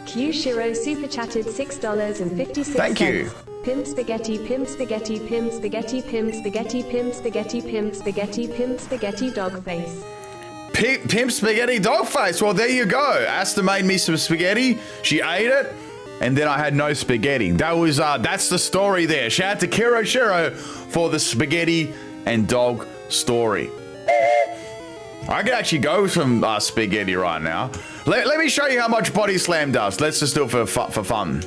Q Shiro super chatted $6.56. Thank you. Pim spaghetti, pim spaghetti, pim spaghetti, pim spaghetti, pim spaghetti, pim spaghetti, pim spaghetti, dog face. Pimp spaghetti dog face. Well, there you go. Asta made me some spaghetti. She ate it, and then I had no spaghetti. That was that's the story there. Shout out to Kiro Shiro for the spaghetti and dog story. I could actually go with some spaghetti right now. Let me show you how much Body Slam does. Let's just do it for fun.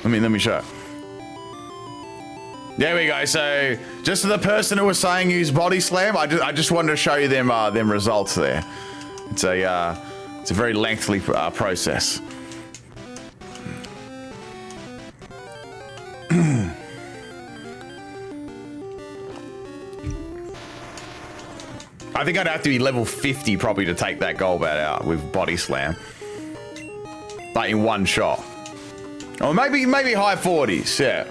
Let me show. There we go. So just to the person who was saying use Body Slam, I just wanted to show you them results there. It's a very lengthy process. I think I'd have to be level 50 probably to take that Golbat out with Body Slam. Like in one shot. Or maybe high 40s, yeah.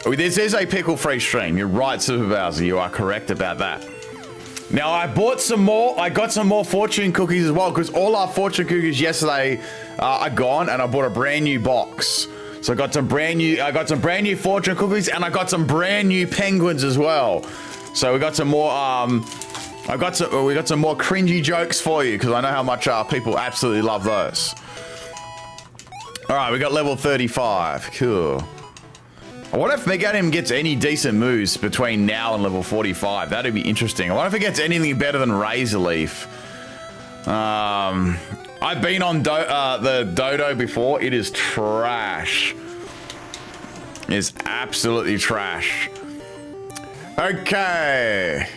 This is a pickle-free stream. You're right, Super Bowser. You are correct about that. Now, I bought some more. I got some more fortune cookies as well, because all our fortune cookies yesterday are gone, and I bought a brand new box. So I got some brand new fortune cookies, and I got some brand new penguins as well. So we got some more. We got some more cringy jokes for you, because I know how much people absolutely love those. All right, we got level 35. Cool. I wonder if Meganium gets any decent moves between now and level 45. That'd be interesting. I wonder if it gets anything better than Razorleaf. I've been on the Dodo before. It is trash. It's absolutely trash. Okay.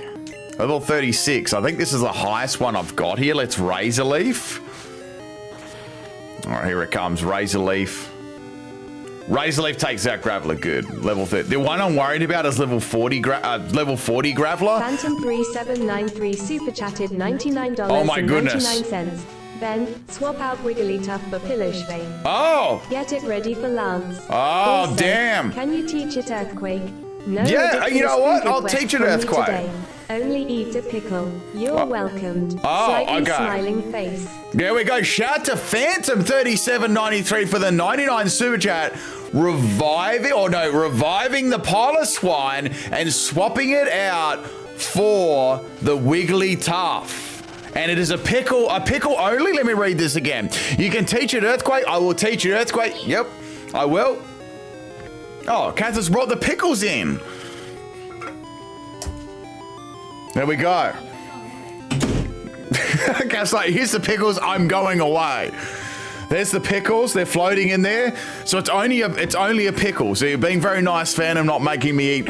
Level 36. I think this is the highest one I've got here. Let's Razorleaf. All right, here it comes. Razorleaf. Razor Leaf takes out Graveler. Good. Level 30. The one I'm worried about is level 40 Graveler. Phantom 3793 super chatted $99 Oh my and goodness. 99 cents. Then, swap out Wigglytuff for Piloswine. Oh! Get it ready for Lance. Oh, Also, damn. Can you teach it Earthquake? No Yeah, you know what? I'll teach it from me Earthquake. today. Only eat a pickle. You're welcomed. Oh, Slightly okay. Smiling face. There we go. Shout to Phantom 3793 for the 99 super chat. Reviving the Piloswine and swapping it out for the Wigglytuff. And it is a pickle only. Let me read this again. You can teach it Earthquake. I will teach it Earthquake. Yep, I will. Oh, Kath brought the pickles in. There we go. Kath's like, here's the pickles. I'm going away. There's the pickles. They're floating in there. So it's only a pickle. So you're being very nice, Phantom, not making me eat,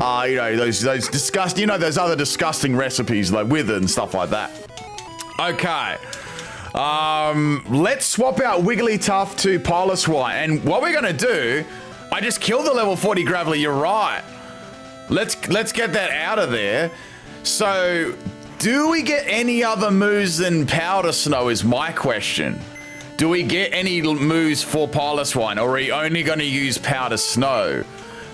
those disgusting, those other disgusting recipes like with it and stuff like that. Okay. Let's swap out Wigglytuff to Piloswine. And what we're gonna do, I just killed the level 40 Graveler. You're right. Let's get that out of there. So, do we get any other moves than Powder Snow is my question. Do we get any moves for Piloswine, or are we only going to use Powder Snow?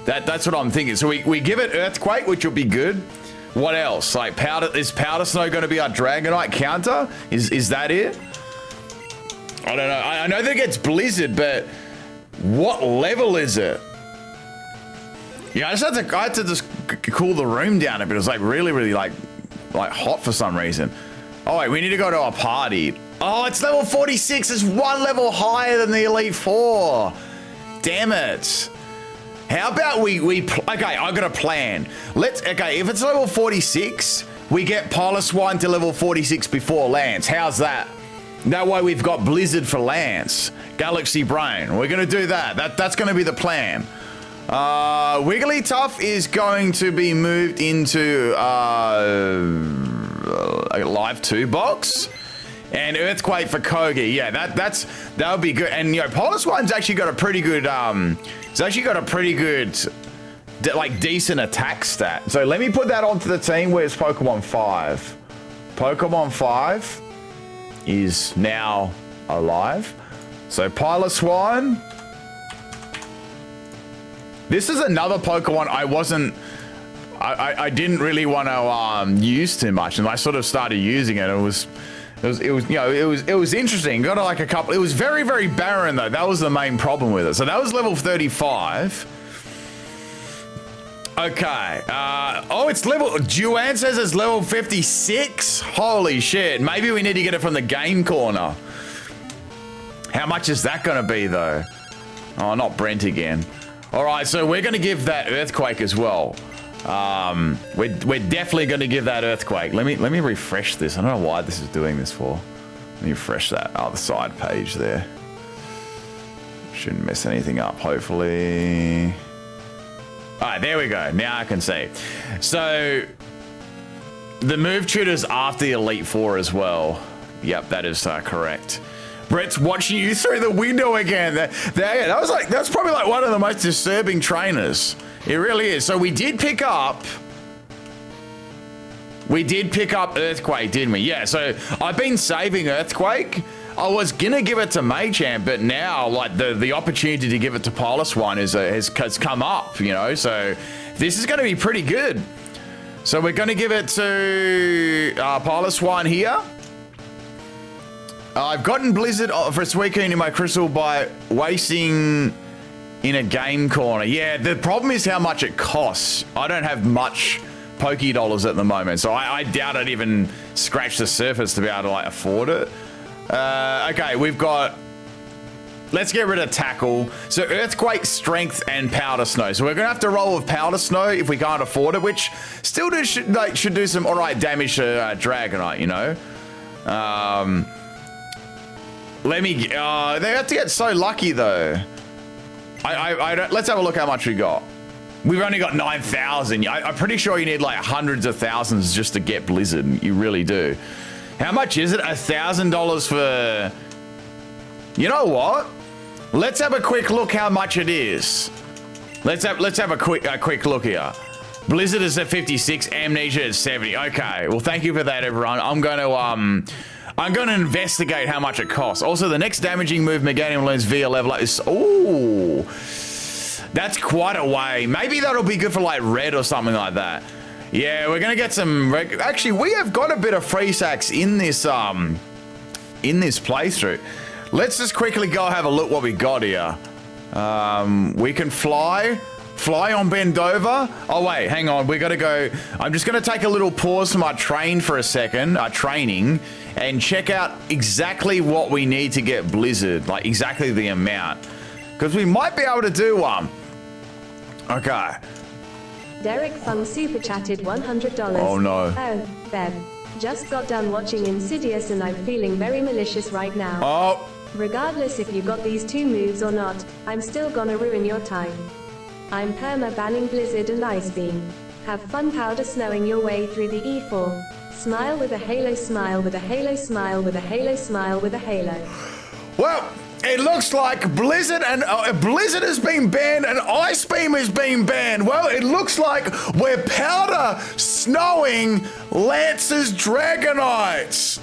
That's what I'm thinking. So we give it Earthquake, which will be good. What else? Like is Powder Snow going to be our Dragonite counter? Is that it? I don't know. I know that it gets Blizzard, but what level is it? Yeah, I had to just cool the room down a bit. It was like really like hot for some reason. Oh wait, we need to go to a party. Oh, it's level 46. It's one level higher than the Elite Four. Damn it. How about okay, I got a plan. If it's level 46, we get Piloswine to level 46 before Lance. How's that? That way we've got Blizzard for Lance. Galaxy Brain. We're going to do that. That's going to be the plan. Wigglytuff is going to be moved into a Live 2 box. And Earthquake for Kogi. Yeah, that would be good. And Piloswine's actually got a pretty good decent attack stat. So let me put that onto the team. Where's Pokemon 5? Pokemon 5 is now alive. So Piloswine. This is another Pokemon I didn't really want to use too much, and I sort of started using it. It was interesting. Got like a couple. It was very, very barren though. That was the main problem with it. So that was level 35. Okay. It's level. Juan says it's level 56. Holy shit. Maybe we need to get it from the game corner. How much is that going to be though? Oh, not Brent again. All right. So we're going to give that Earthquake as well. We're definitely going to give that Earthquake. Let me refresh this. I don't know why this is doing this for. Let me refresh that. Oh, the side page there. Shouldn't mess anything up, hopefully. All right, there we go. Now I can see. So the move tutor's after the Elite Four as well. Yep, that is correct. Brett's watching you through the window again. That's probably like one of the most disturbing trainers. It really is. So we did pick up Earthquake, didn't we? Yeah, so I've been saving Earthquake. I was gonna give it to Machamp, but now like the opportunity to give it to Piloswine has come up, so this is gonna be pretty good. So we're gonna give it to Piloswine here. I've gotten Blizzard for Suicune in my crystal by wasting in a game corner. Yeah, the problem is how much it costs. I don't have much Poké dollars at the moment, so I doubt I'd even scratch the surface to be able to like afford it. Okay, we've got. Let's get rid of Tackle. So Earthquake, Strength, and Powder Snow. So we're gonna have to roll with Powder Snow if we can't afford it, which still should do some alright damage to Dragonite. Let me. They have to get so lucky though. Let's have a look how much we got. We've only got 9,000. I'm pretty sure you need like hundreds of thousands just to get Blizzard. You really do. How much is it? $1,000 for... You know what? Let's have a quick look how much it is. Let's have a quick look here. Blizzard is at 56, Amnesia at 70. Okay, well, thank you for that, everyone. I'm going to investigate how much it costs. Also, the next damaging move Meganium learns via level up is... Ooh, that's quite a way. Maybe that'll be good for, like, red or something like that. Yeah, we're going to get some... Actually, we have got a bit of free sacks in this playthrough. Let's just quickly go have a look what we got here. We can fly on bend over. Oh wait, hang on, we gotta go. I'm just gonna take a little pause from our training, and check out exactly what we need to get Blizzard, like exactly the amount, because we might be able to do one. Okay. Derek Fung super chatted $100. Oh no. Oh, Bev. Just got done watching Insidious and I'm feeling very malicious right now. Oh. Regardless if you got these 2 moves or not, I'm still gonna ruin your time. I'm perma-banning Blizzard and Ice Beam. Have fun powder snowing your way through the E4. Smile with a halo, smile with a halo, smile with a halo, smile with a halo. Well, it looks like Blizzard has been banned and Ice Beam has been banned. Well, it looks like we're powder snowing Lance's Dragonites.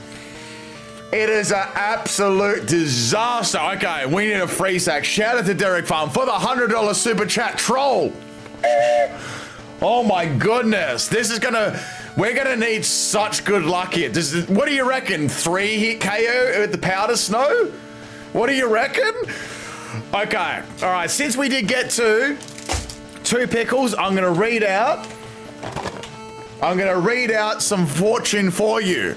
It is an absolute disaster. Okay, we need a free sack. Shout out to Derek Farm for the $100 super chat troll. Oh my goodness. We're gonna need such good luck here. What do you reckon? 3 hit KO with the powder snow? What do you reckon? Okay, all right, since we did get two pickles, I'm gonna read out some fortune for you.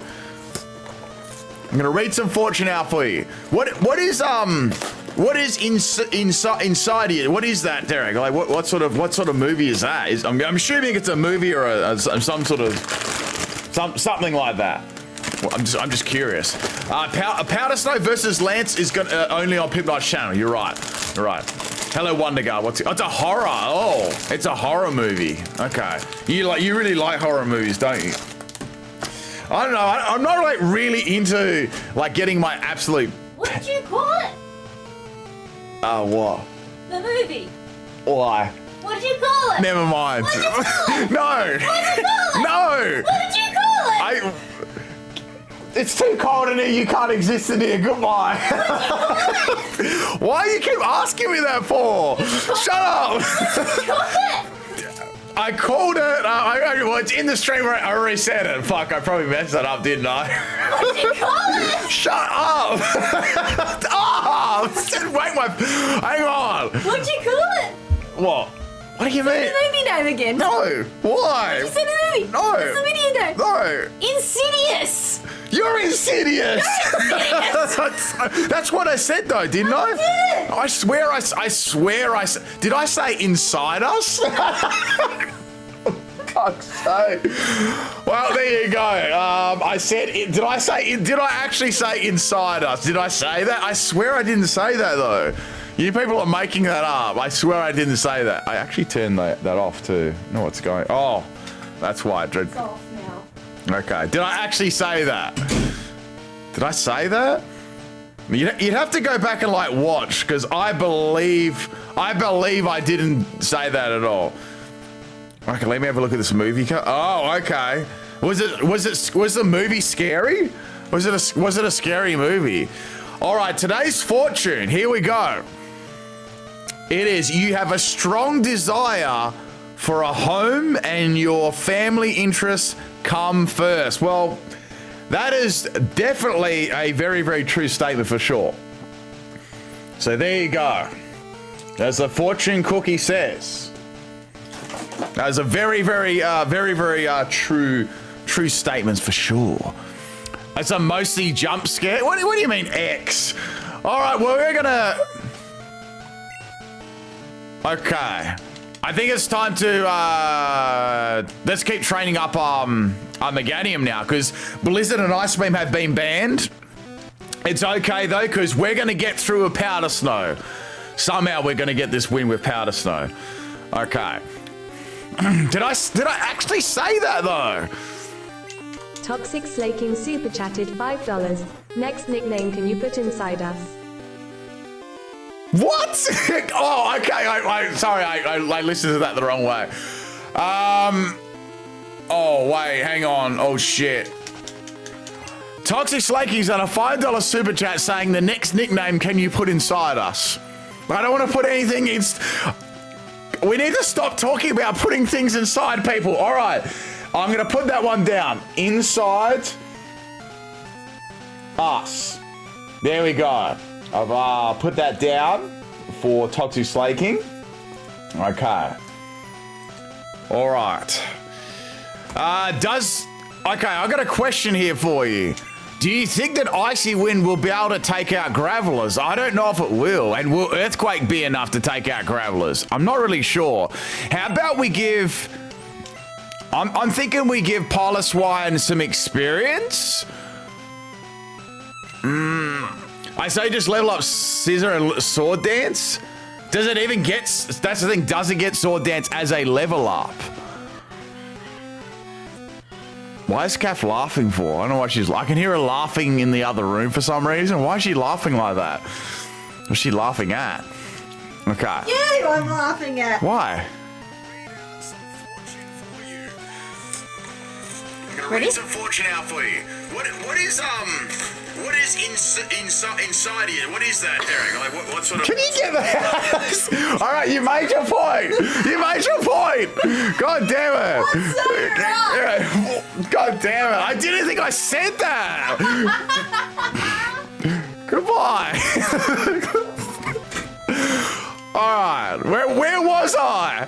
I'm gonna read some fortune out for you. What is inside here? What is that, Derek? Like what sort of movie is that? I'm assuming it's a movie or some sort of something like that. Well, I'm just curious. Powder Snow versus Lance is only on Pimpnite's channel. You're right. Hello, Wonder Guard. It's a horror. Oh, it's a horror movie. Okay. You really like horror movies, don't you? I don't know. I'm not like really into like getting my absolute. What did you call it? What? The movie. Why? What did you call it? Never mind. What did you call it? No. What did you call it? No. What did you call it? It's too cold in here. You can't exist in here. Goodbye. Why do you keep asking me that for? Shut up. What did you call it? I called it. Well, it's in the stream where I already said it. Fuck, I probably messed that up, didn't I? What did you call it? Shut up. Oh, wait, hang on. What did you call it? What? What do you mean? The movie name again. No. Why? You said the movie. No. What's the video name? No. Insidious. You're insidious. That's what I said though, didn't I? Did. I swear I did I say inside us? Fuck's sake. Well, there you go. I said, did I actually say inside us? Did I say that? I swear I didn't say that though. You people are making that up. I swear I didn't say that. I actually turned that off too. Know what's going on? Oh, that's why I did. It's off now. Okay. Did I actually say that? Did I say that? You'd have to go back and like watch because I believe I didn't say that at all. Okay, let me have a look at this movie. Oh, okay. Was the movie scary? Was it a scary movie? All right, today's fortune. Here we go. It is you have a strong desire for a home and your family interests come first. Well, that is definitely a very, very true statement for sure. So there you go. As the fortune cookie says. That's a very, very true statements for sure. It's a mostly jump scare. What do you mean X? All right, well, we're gonna... Okay. I think it's time to, let's keep training up, our Meganium now, because Blizzard and Ice Beam have been banned. It's okay, though, because we're gonna get through a Powder Snow. Somehow we're gonna get this win with Powder Snow. Okay. Did I actually say that, though? Toxic Slaking super chatted $5. Next nickname can you put inside us? What? Oh, okay. Sorry, I listened to that the wrong way. Oh, wait, hang on. Oh, shit. Toxic Slakey's on a $5 super chat saying the next nickname can you put inside us? I don't want to put anything in. We need to stop talking about putting things inside people. All right. I'm going to put that one down. Inside us. There we go. I've put that down for Toxic Slaking. Okay. All right. Okay, I got a question here for you. Do you think that Icy Wind will be able to take out Gravelers? I don't know if it will. And will Earthquake be enough to take out Gravelers? I'm not really sure. How about we give... I'm thinking we give Piloswine some experience. I say just level up Scizor and Sword Dance. Does it even get... That's the thing. Does it get Sword Dance as a level up? Why is Kath laughing for? I don't know why she's... I can hear her laughing in the other room for some reason. Why is she laughing like that? What's she laughing at? Okay. You I'm laughing at. Why? I'm gonna read some fortune out for you. What is inside of you? What is that, Derek? Like, what sort of... Can you get that? All right, you made your point. You made your point. God damn it. What's so wrong? God damn it. I didn't think I said that. Goodbye. All right, where was I?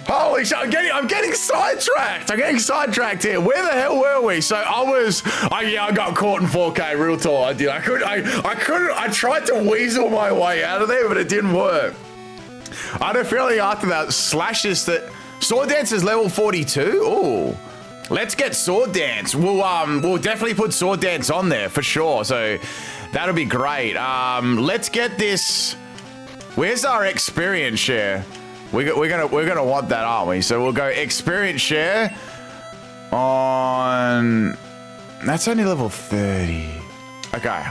Holy shit, I'm getting sidetracked. I'm getting sidetracked here. Where the hell were we? So I got caught in 4K, real talk. I did. I tried to weasel my way out of there, but it didn't work. I had a feeling after that, Slashes that Sword Dance is level 42. Ooh. Let's get Sword Dance. We'll definitely put Sword Dance on there for sure. So that'll be great. Let's get this. Where's our experience share? We're gonna want that, aren't we? So we'll go experience share on. That's only level 30. Okay.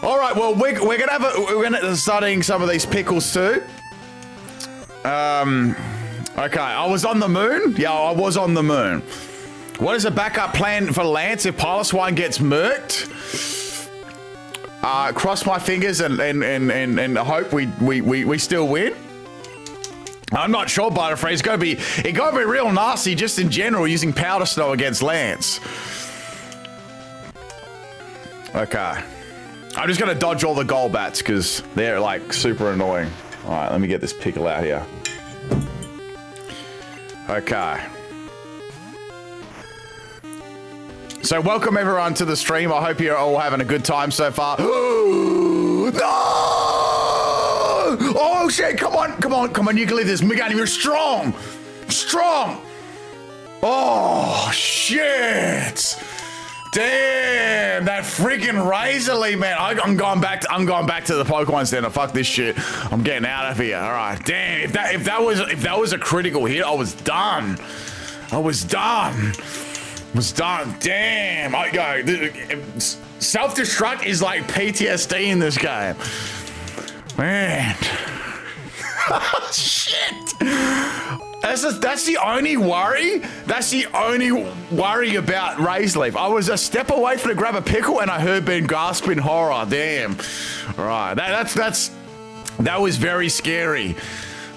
All right. Well, we're gonna starting some of these pickles too. Okay. I was on the moon. Yeah, I was on the moon. What is a backup plan for Lance if Piloswine gets murked? Cross my fingers and hope we still win. I'm not sure, Butterfree. It gotta be real nasty just in general using Powder Snow against Lance. Okay. I'm just gonna dodge all the Golbats because they're like super annoying. All right, let me get this pickle out here. Okay. So welcome everyone to the stream. I hope you're all having a good time so far. No! Oh shit, come on, you can leave this. Megane, you're strong. Oh shit. Damn, that freaking Razorly, man. I'm going back to the Pokemon Center. Fuck this shit. I'm getting out of here. All right. Damn, if that was a critical hit, I was done. Damn. Self-destruct is like PTSD in this game. Man. Shit. That's the only worry. That's the only worry about Razorleaf. I was a step away from to grab a pickle and I heard Ben gasp in horror. Damn. All right. That was very scary.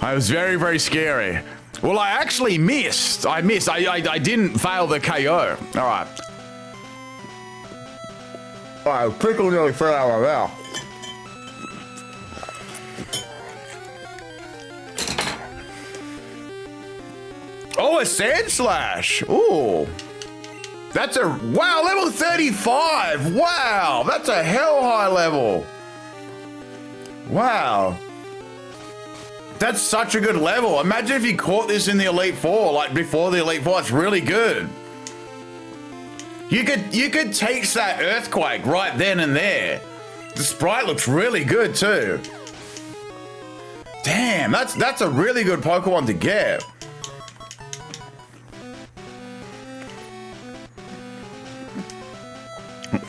I was very, very scary. Well, I actually missed. I didn't fail the KO. All right. All right, pickle nearly fell out of my mouth. Oh, a Sand Slash. Ooh. That's a... Wow, level 35. Wow, that's a hell high level. Wow. That's such a good level. Imagine if you caught this in the Elite Four, like before the Elite Four. It's really good. You could teach that Earthquake right then and there. The sprite looks really good too. Damn, that's a really good Pokemon to get.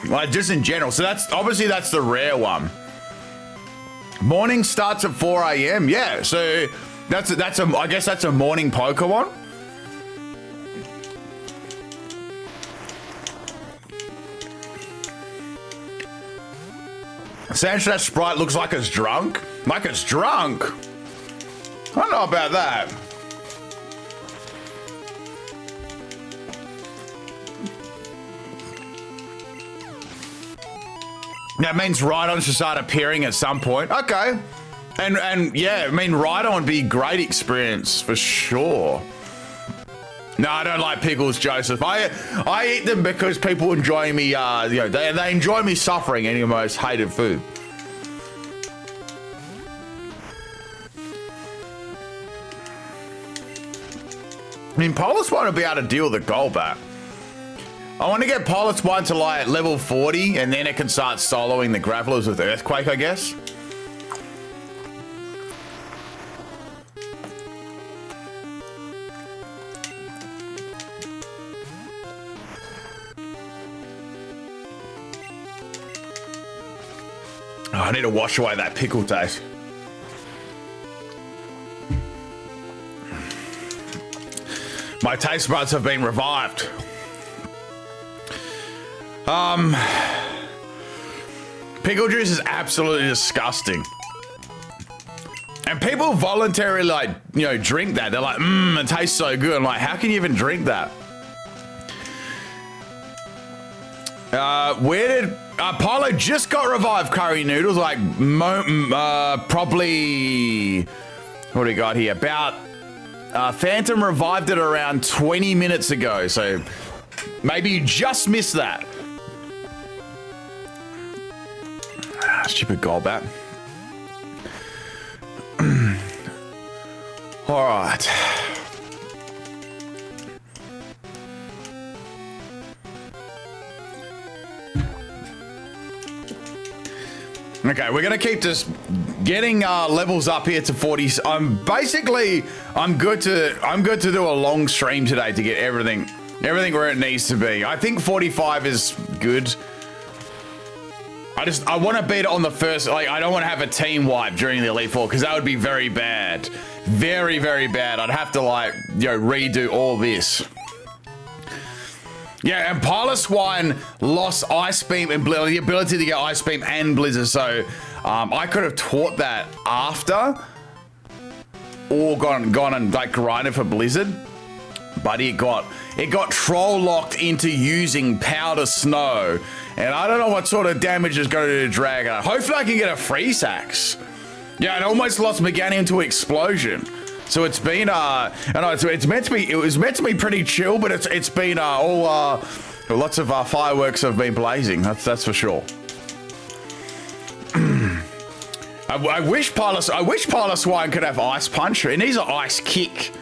Like just in general. So that's obviously the rare one. Morning starts at 4 a.m. Yeah, so I guess that's a morning Pokemon. Sandslash Sprite looks like it's drunk. Like it's drunk. I don't know about that. That means Rhydon should start appearing at some point. Okay. And yeah, I mean, Rhydon would be a great experience for sure. No, I don't like pickles, Joseph. I eat them because people enjoy me, they enjoy me suffering, any of my most hated food. I mean, Piloswine will be able to deal with the Golbat. I want to get Piloswine to like level 40 and then it can start soloing the Gravelers with Earthquake, I guess. Oh, I need to wash away that pickle taste. My taste buds have been revived. Pickle juice is absolutely disgusting. And people voluntarily drink that. They're like, it tastes so good. I'm like, how can you even drink that? Where did Apollo just got revived curry noodles? Like, probably, what do we got here? About, Phantom revived it around 20 minutes ago. So maybe you just missed that. Stupid Golbat. All right. Okay, we're gonna keep just getting levels up here to 40. I'm good to do a long stream today to get everything where it needs to be. I think 45 is good. I want to beat it on the first, I don't want to have a team wipe during the Elite Four because that would be very bad. Very, very bad. I'd have to redo all this. Yeah, and Piloswine lost Ice Beam and the ability to get Ice Beam and Blizzard, so I could have taught that after or gone and grinded for Blizzard, but it got troll locked into using Powder Snow, and I don't know what sort of damage is going to do to Dragon. Hopefully I can get a Freeze Axe. Yeah, it almost lost Meganium to Explosion. So it's been I know it was meant to be pretty chill, but it's been lots of fireworks have been blazing. That's for sure. I wish Piloswine could have Ice Punch. It needs an Ice Kick.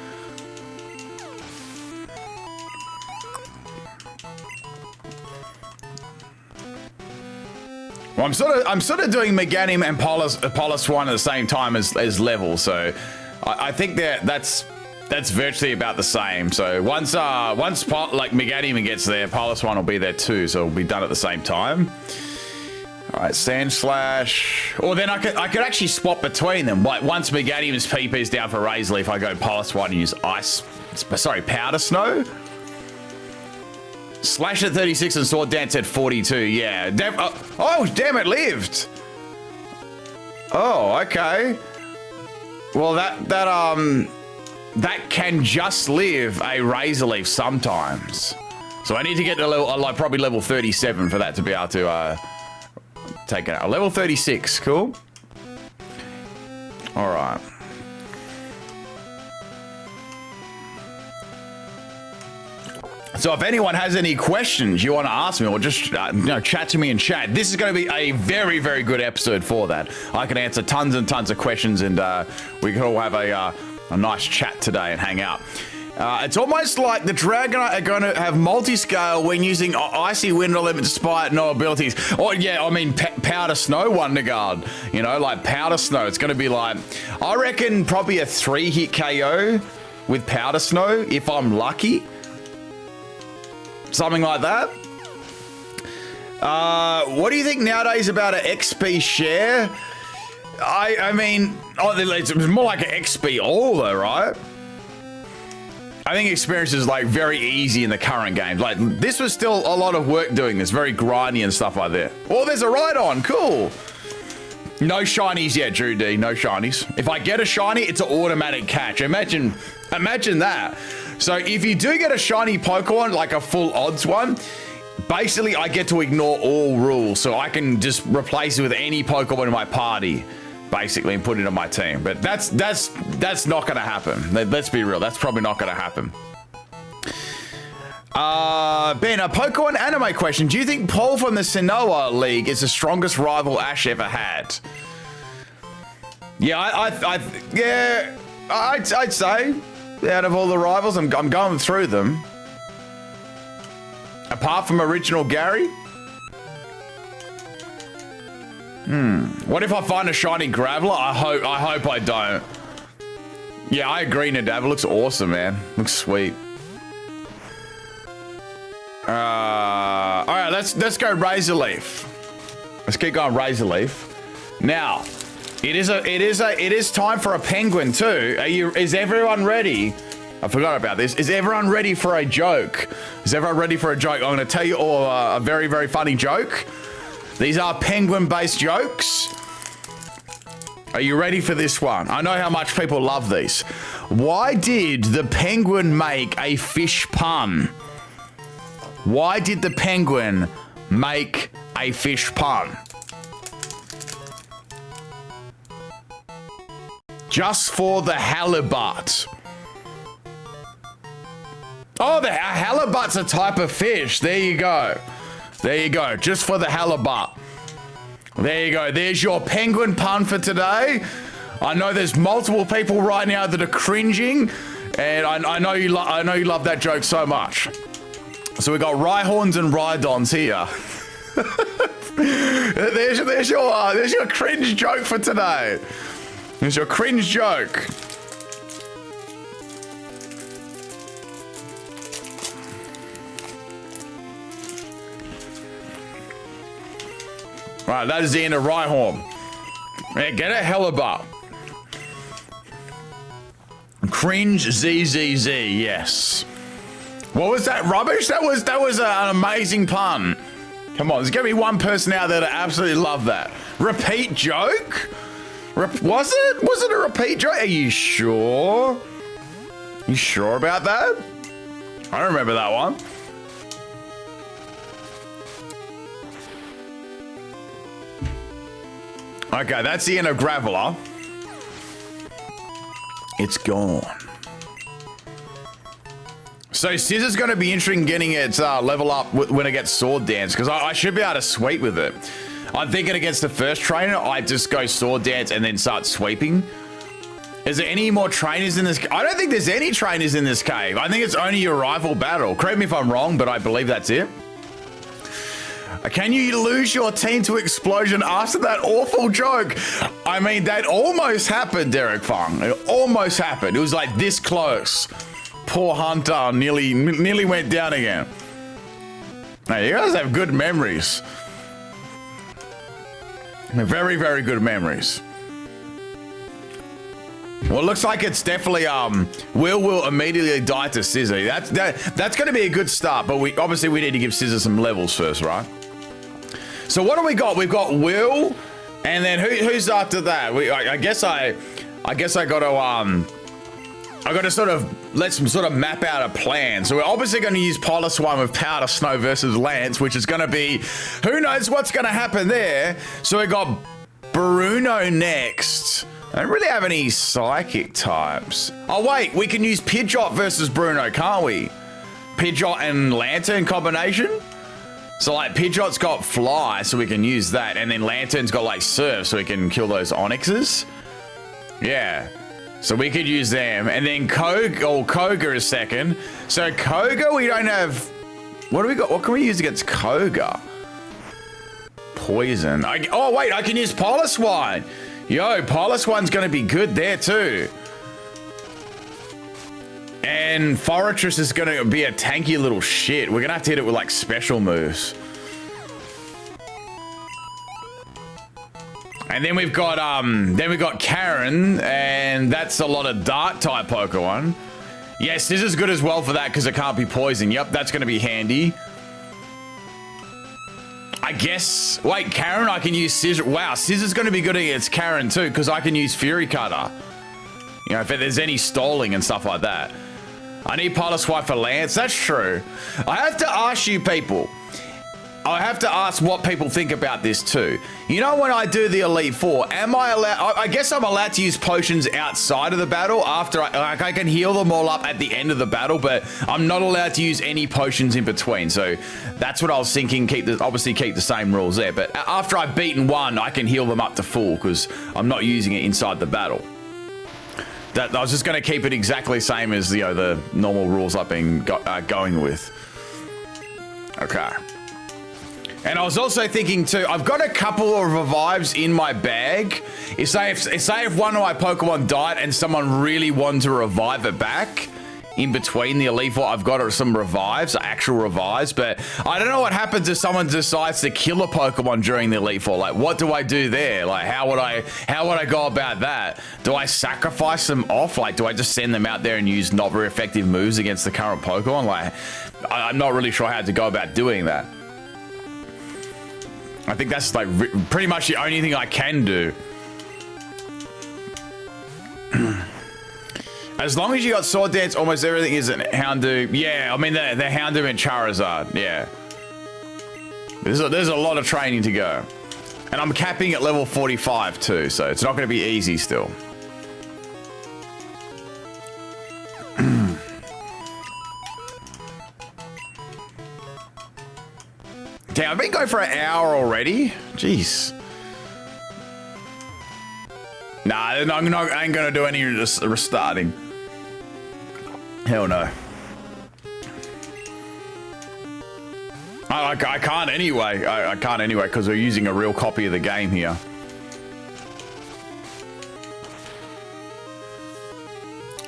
Well, I'm sort of doing Meganium and Piloswine at the same time as level, so I think that's virtually about the same. So once Meganium gets there, Piloswine will be there too, so it'll be done at the same time. All right, Sandslash. Or then I could actually swap between them. Like once Meganium's PP is down for Razor Leaf, I go Piloswine and use Powder Snow. Slash at 36 and Sword Dance at 42. Yeah. Oh, damn, it lived. Oh, okay. Well, that can just live a Razor Leaf sometimes. So I need to get to probably level 37 for that to be able to take it out. Level 36, cool. All right. So if anyone has any questions you want to ask me or just chat to me in chat, this is going to be a very, very good episode for that. I can answer tons and tons of questions and we can all have a nice chat today and hang out. It's almost like the Dragonite are going to have multi-scale when using Icy Wind Element despite no abilities. Oh yeah, I mean Powder Snow Wonder Guard. Like Powder Snow. It's going to be like, I reckon probably a 3-hit KO with Powder Snow if I'm lucky. Something like that. What do you think nowadays about an XP share? I mean, it's more like an XP all though, right? I think experience is like very easy in the current games. Like this was still a lot of work doing this, very grindy and stuff like that. Oh, there's a ride-on, cool. No shinies yet, Drew D, no shinies. If I get a shiny, it's an automatic catch. Imagine that. So if you do get a shiny Pokemon, like a full odds one, basically I get to ignore all rules. So I can just replace it with any Pokemon in my party, basically, and put it on my team. But that's not gonna happen. Let's be real, that's probably not gonna happen. Ben, a Pokemon anime question. Do you think Paul from the Sinnoh League is the strongest rival Ash ever had? Yeah, I'd say out of all the rivals, I'm going through them. Apart from original Gary. What if I find a shiny Graveler? I hope I don't. Yeah, I agree, Nadav. It looks awesome, man. Looks sweet. All right, let's go Razor Leaf. Let's keep going Razor Leaf. Now, it is time for a penguin too. Is everyone ready? I forgot about this. Is everyone ready for a joke? Is everyone ready for a joke? I'm going to tell you all a very, very funny joke. These are penguin-based jokes. Are you ready for this one? I know how much people love these. Why did the penguin make a fish pun? Why did the penguin make a fish pun? Just for the halibut. Oh, a halibut's a type of fish. There you go. There you go. Just for the halibut. There you go. There's your penguin pun for today. I know there's multiple people right now that are cringing, and I know you love that joke so much. So we got Rhyhorns and Rhydons here. there's your cringe joke for today. There's your cringe joke. Right, that is the end of Rhyhorn. Yeah, get a halibut. Cringe ZZZ, yes. What was that rubbish? That was an amazing pun. Come on, there's gonna be one person out there that absolutely love that. Repeat joke? Was it a repeat joke? Are you sure? You sure about that? I don't remember that one. Okay, that's the end of Graveler. It's gone. So Scizor's going to be interesting in getting its level up when it gets Sword Dance, because I should be able to sweep with it. I'm thinking against the first trainer, I just go Sword Dance and then start sweeping. Is there any more trainers in this? I don't think there's any trainers in this cave. I think it's only your rival battle. Correct me if I'm wrong, but I believe that's it. Can you lose your team to Explosion after that awful joke? I mean, that almost happened, Derek Fung. It almost happened. It was like this close. Poor Hunter nearly went down again. Now, you guys have good memories. Very, very good memories. Well, it looks like it's definitely will immediately die to Scizor. That's going to be a good start, but we need to give Scizor some levels first, right? So what do we got? We've got Will, and then who's after that? I guess I got to sort of map out a plan. So we're obviously going to use Piloswine with Powder Snow versus Lance, which is going to be, who knows what's going to happen there. So we got Bruno next. I don't really have any psychic types. Oh wait, we can use Pidgeot versus Bruno, can't we? Pidgeot and Lantern combination? So like Pidgeot's got Fly, so we can use that, and then Lantern's got like Surf, so we can kill those Onyxes. Yeah. So we could use them, and then Koga is second. So Koga, we don't have. What do we got? What can we use against Koga? Poison. Oh wait, I can use Piloswine. Yo, Piloswine's gonna be good there too. And Forretress is gonna be a tanky little shit. We're gonna have to hit it with like special moves. And then we've got Karen, and that's a lot of dark type Pokemon. Yeah, Scizor's good as well for that because it can't be poison. Yep, that's going to be handy. I guess. Wait, Karen, I can use Scizor. Wow, Scizor's going to be good against Karen too because I can use Fury Cutter. You know, if there's any stalling and stuff like that. I need Piloswine for Lance. That's true. I have to ask you people. I have to ask what people think about this too. You know, when I do the Elite Four, am I allowed? I guess I'm allowed to use potions outside of the battle after I can heal them all up at the end of the battle, but I'm not allowed to use any potions in between. So that's what I was thinking. Obviously keep the same rules there, but after I've beaten one, I can heal them up to full because I'm not using it inside the battle. I was just going to keep it exactly the same as the normal rules I've been going with. Okay. And I was also thinking too, I've got a couple of revives in my bag. Say if one of my Pokemon died and someone really wanted to revive it back, in between the Elite Four, I've got some revives, actual revives, but I don't know what happens if someone decides to kill a Pokemon during the Elite Four. Like, what do I do there? Like, how would I go about that? Do I sacrifice them off? Like, do I just send them out there and use not very effective moves against the current Pokemon? Like, I'm not really sure how to go about doing that. I think that's like pretty much the only thing I can do. As long as you got Sword Dance, almost everything is an Houndoom. Yeah, I mean, the Houndoom and Charizard, yeah. There's a lot of training to go. And I'm capping at level 45 too, so it's not going to be easy still. Damn, I've been going for an hour already. Jeez. Nah, I ain't gonna do any restarting. Hell no. I can't anyway. I can't anyway because we're using a real copy of the game here.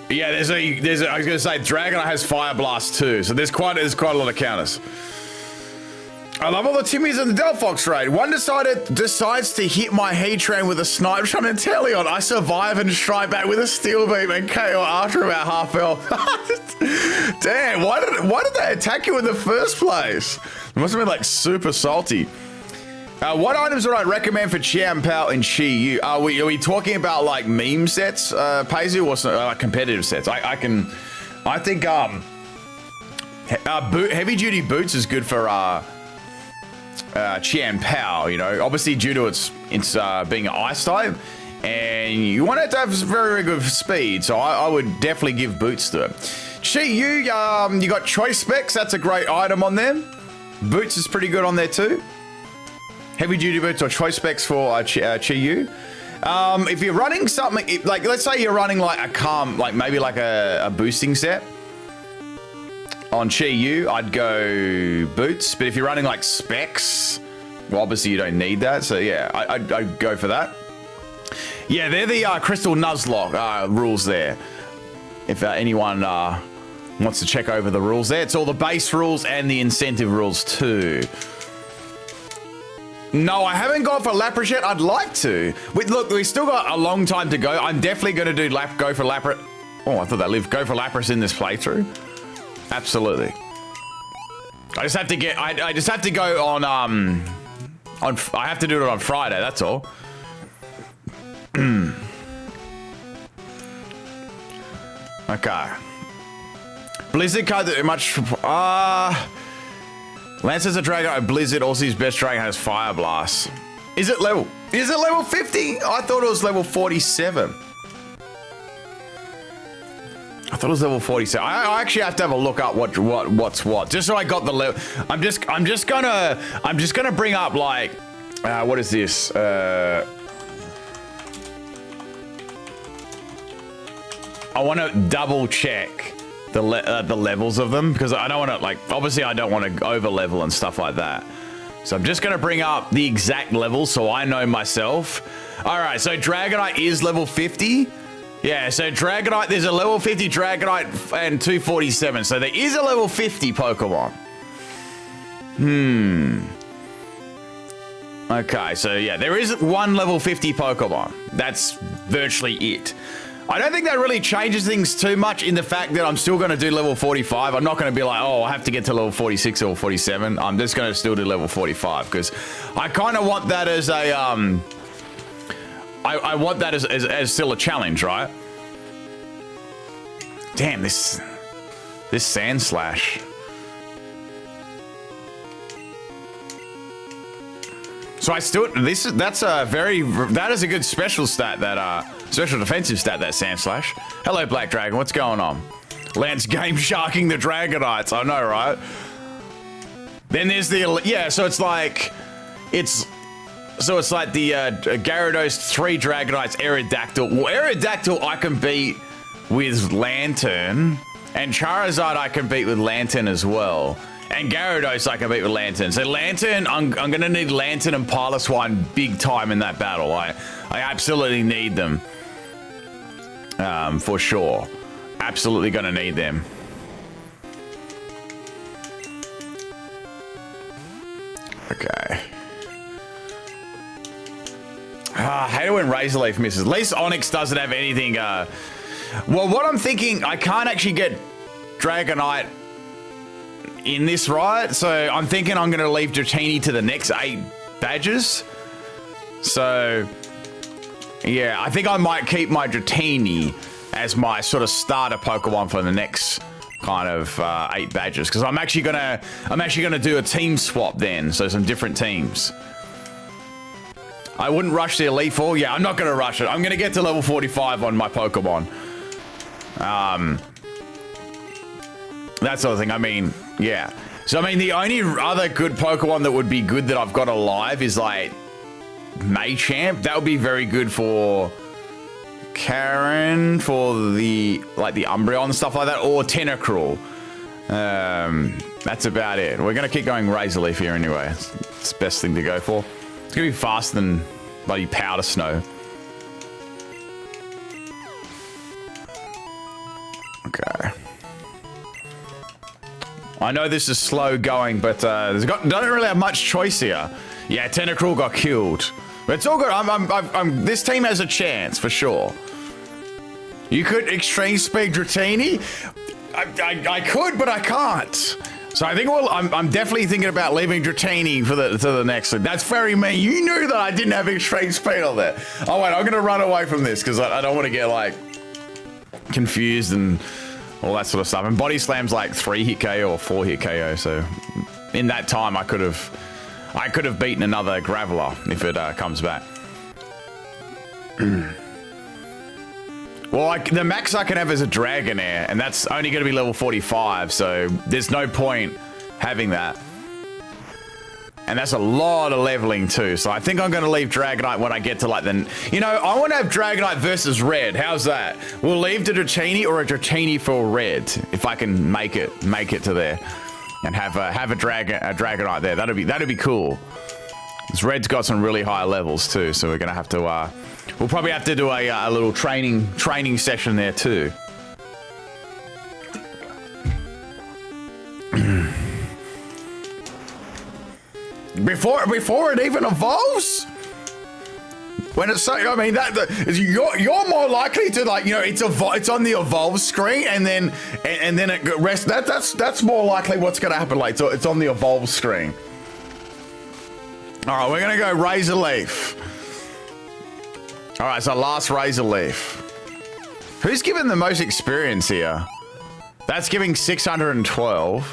Yeah, there's a. I was gonna say Dragonite has Fire Blast too, so there's quite a lot of counters. I love all the Timmies in the Delphox raid. One decides to hit my Heatran with a Snipe Shot and Teleon. I survive and strike back with a Steel Beam and KO after about half health. Damn, why did they attack you in the first place? It must have been like super salty. What items would I recommend for Chiampao and Chi-Yu? Are we talking about like meme sets, Paisley, or like competitive sets? I think heavy duty boots is good for Chiampao, you know, obviously due to its being an ice type, and you want it to have very, very good speed, so I would definitely give boots to it. Chi-Yu, you got Choice Specs, that's a great item on them. Boots is pretty good on there too. Heavy duty boots or Choice Specs for Chi-Yu. If you're running something, like let's say you're running like a calm, like maybe like a boosting set, on Chi-Yu, I'd go boots, but if you're running like specs, well, obviously you don't need that, so yeah, I'd go for that. Yeah, they're the Crystal Nuzlocke rules there. If anyone wants to check over the rules there, it's all the base rules and the incentive rules too. No, I haven't gone for Lapras yet. I'd like to. Look, we still got a long time to go. I'm definitely going to do go for Lapras. Oh, I thought that lived. Go for Lapras in this playthrough. Absolutely. I just have to get. I just have to go on. I have to do it on Friday. That's all. Okay. Blizzard card that much. Lance has a Dragonite. Blizzard also his best Dragon has Fire Blast. Is it level 50? I thought it was level 47. I thought it was level 47. I actually have to have a look up what's what, just so I got the level. I'm just gonna bring up like, what is this? I want to double check the levels of them because I don't want to like. Obviously, I don't want to over level and stuff like that. So I'm just gonna bring up the exact levels so I know myself. All right, so Dragonite is level 50. Yeah, so Dragonite, there's a level 50 Dragonite and 247. So there is a level 50 Pokemon. Okay, so yeah, there is one level 50 Pokemon. That's virtually it. I don't think that really changes things too much in the fact that I'm still going to do level 45. I'm not going to be like, oh, I have to get to level 46 or 47. I'm just going to still do level 45 because I kind of want that as a, I want that as still a challenge, right? Damn, this Sand Slash. So I still, that is a good special stat, that, special defensive stat, that Sand Slash. Hello, Black Dragon, what's going on? Lance game sharking the Dragonites, I know, right? Then there's the, yeah, so it's like the Gyarados, 3 Dragonites, Aerodactyl. Well, Aerodactyl I can beat with Lantern, and Charizard I can beat with Lantern as well. And Gyarados I can beat with Lantern. So Lantern, I'm going to need Lantern and Piloswine big time in that battle. I absolutely need them. For sure. Absolutely going to need them. Okay. I hate it when Razor Leaf misses. At least Onix doesn't have anything. Well, what I'm thinking, I can't actually get Dragonite in this, right? So I'm thinking I'm going to leave Dratini to the next 8 badges. So, yeah, I think I might keep my Dratini as my sort of starter Pokemon for the next kind of 8 badges, because I'm actually gonna do a team swap then, so some different teams. I wouldn't rush the Elite Four. Yeah, I'm not gonna rush it. I'm gonna get to level 45 on my Pokemon. That sort of thing. I mean, yeah. So, I mean, the only other good Pokemon that would be good that I've got alive is, like, Machamp. That would be very good for Karen, for the, like, the Umbreon and stuff like that, or Tentacruel. That's about it. We're going to keep going Razor Leaf here anyway. It's the best thing to go for. It's going to be faster than bloody Powder Snow. Okay. I know this is slow going, but don't really have much choice here. Yeah, Tentacruel got killed. But it's all good. This team has a chance, for sure. You could Extreme Speed Dratini? I could, but I can't. So I think I'm definitely thinking about leaving Dratini to the next one. That's very mean. You knew that I didn't have Extreme Speed on there. Oh, wait, I'm going to run away from this because I don't want to get, like, confused and all that sort of stuff. And Body Slam's like 3-hit KO or 4-hit KO, so in that time I could have beaten another Graveler if it comes back. Well, the max I can have is a Dragonair, and that's only going to be level 45, so there's no point having that. And that's a lot of leveling too, so I think I'm going to leave Dragonite when I get to, like, the... You know, I want to have Dragonite versus Red. How's that? We'll leave the Dratini or a Dratini for Red, if I can make it to there. And have a Dragonite there. That'd be cool. Because Red's got some really high levels too, so we're going to have to... we'll probably have to do a little training session there too. Before it even evolves? When it's so, I mean, you're more likely to, like, you know, it's on the evolve screen, and then it rests. That's more likely what's going to happen. Like, so it's on the evolve screen. All right, we're gonna go Razor Leaf. All right, so last Razor Leaf. Who's given the most experience here? That's giving 612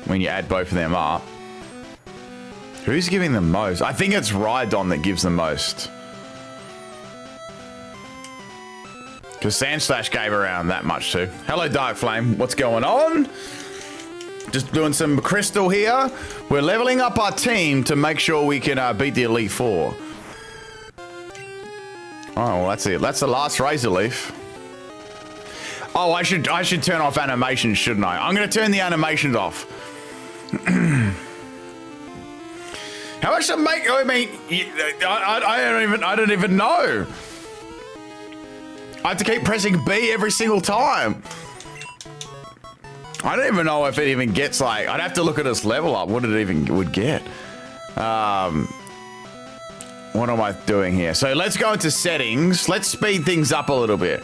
when you add both of them up. Who's giving the most? I think it's Rhydon that gives the most. Because Sandslash gave around that much too. Hello, Dark Flame. What's going on? Just doing some Crystal here. We're leveling up our team to make sure we can beat the Elite Four. Oh, well, that's it. That's the last Razor Leaf. Oh, I should turn off animations, shouldn't I? I'm going to turn the animations off. How much to make? I mean, I don't even know. I have to keep pressing B every single time. I don't even know if it even gets, like, I'd have to look at its level up, what it even would get. What am I doing here? So let's go into settings. Let's speed things up a little bit.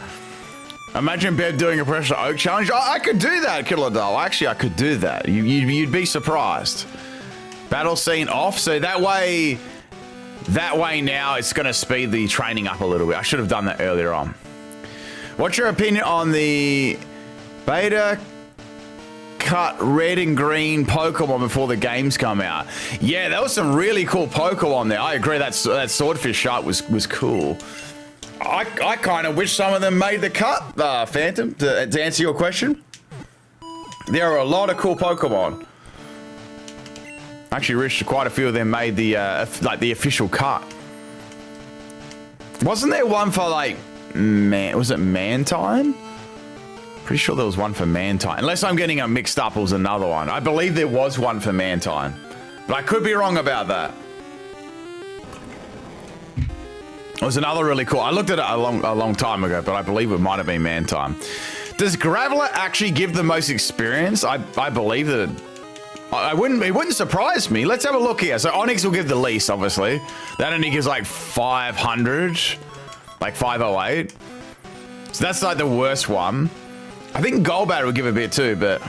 Imagine Bev doing a pressure oak challenge. I could do that, Killer Doll. Actually, I could do that. You'd be surprised. Battle scene off. So that way now it's going to speed the training up a little bit. I should have done that earlier on. What's your opinion on the beta cut red and green Pokemon before the games come out? Yeah, there was some really cool Pokemon there. I agree that Swordfish shark was cool. I kind of wish some of them made the cut, Phantom, to answer your question. There are a lot of cool Pokemon. I actually wish quite a few of them made the the official cut. Wasn't there one for like was it Mantine? Pretty sure there was one for Mantine. Unless I'm getting it mixed up, it was another one. I believe there was one for Mantine, but I could be wrong about that. It was another really cool. I looked at it a long time ago, but I believe it might have been Mantine. Does Graveler actually give the most experience? I believe that it wouldn't surprise me. Let's have a look here. So Onyx will give the least, obviously. That only gives like 500, like 508. So that's like the worst one. I think Golbat will give a bit too, but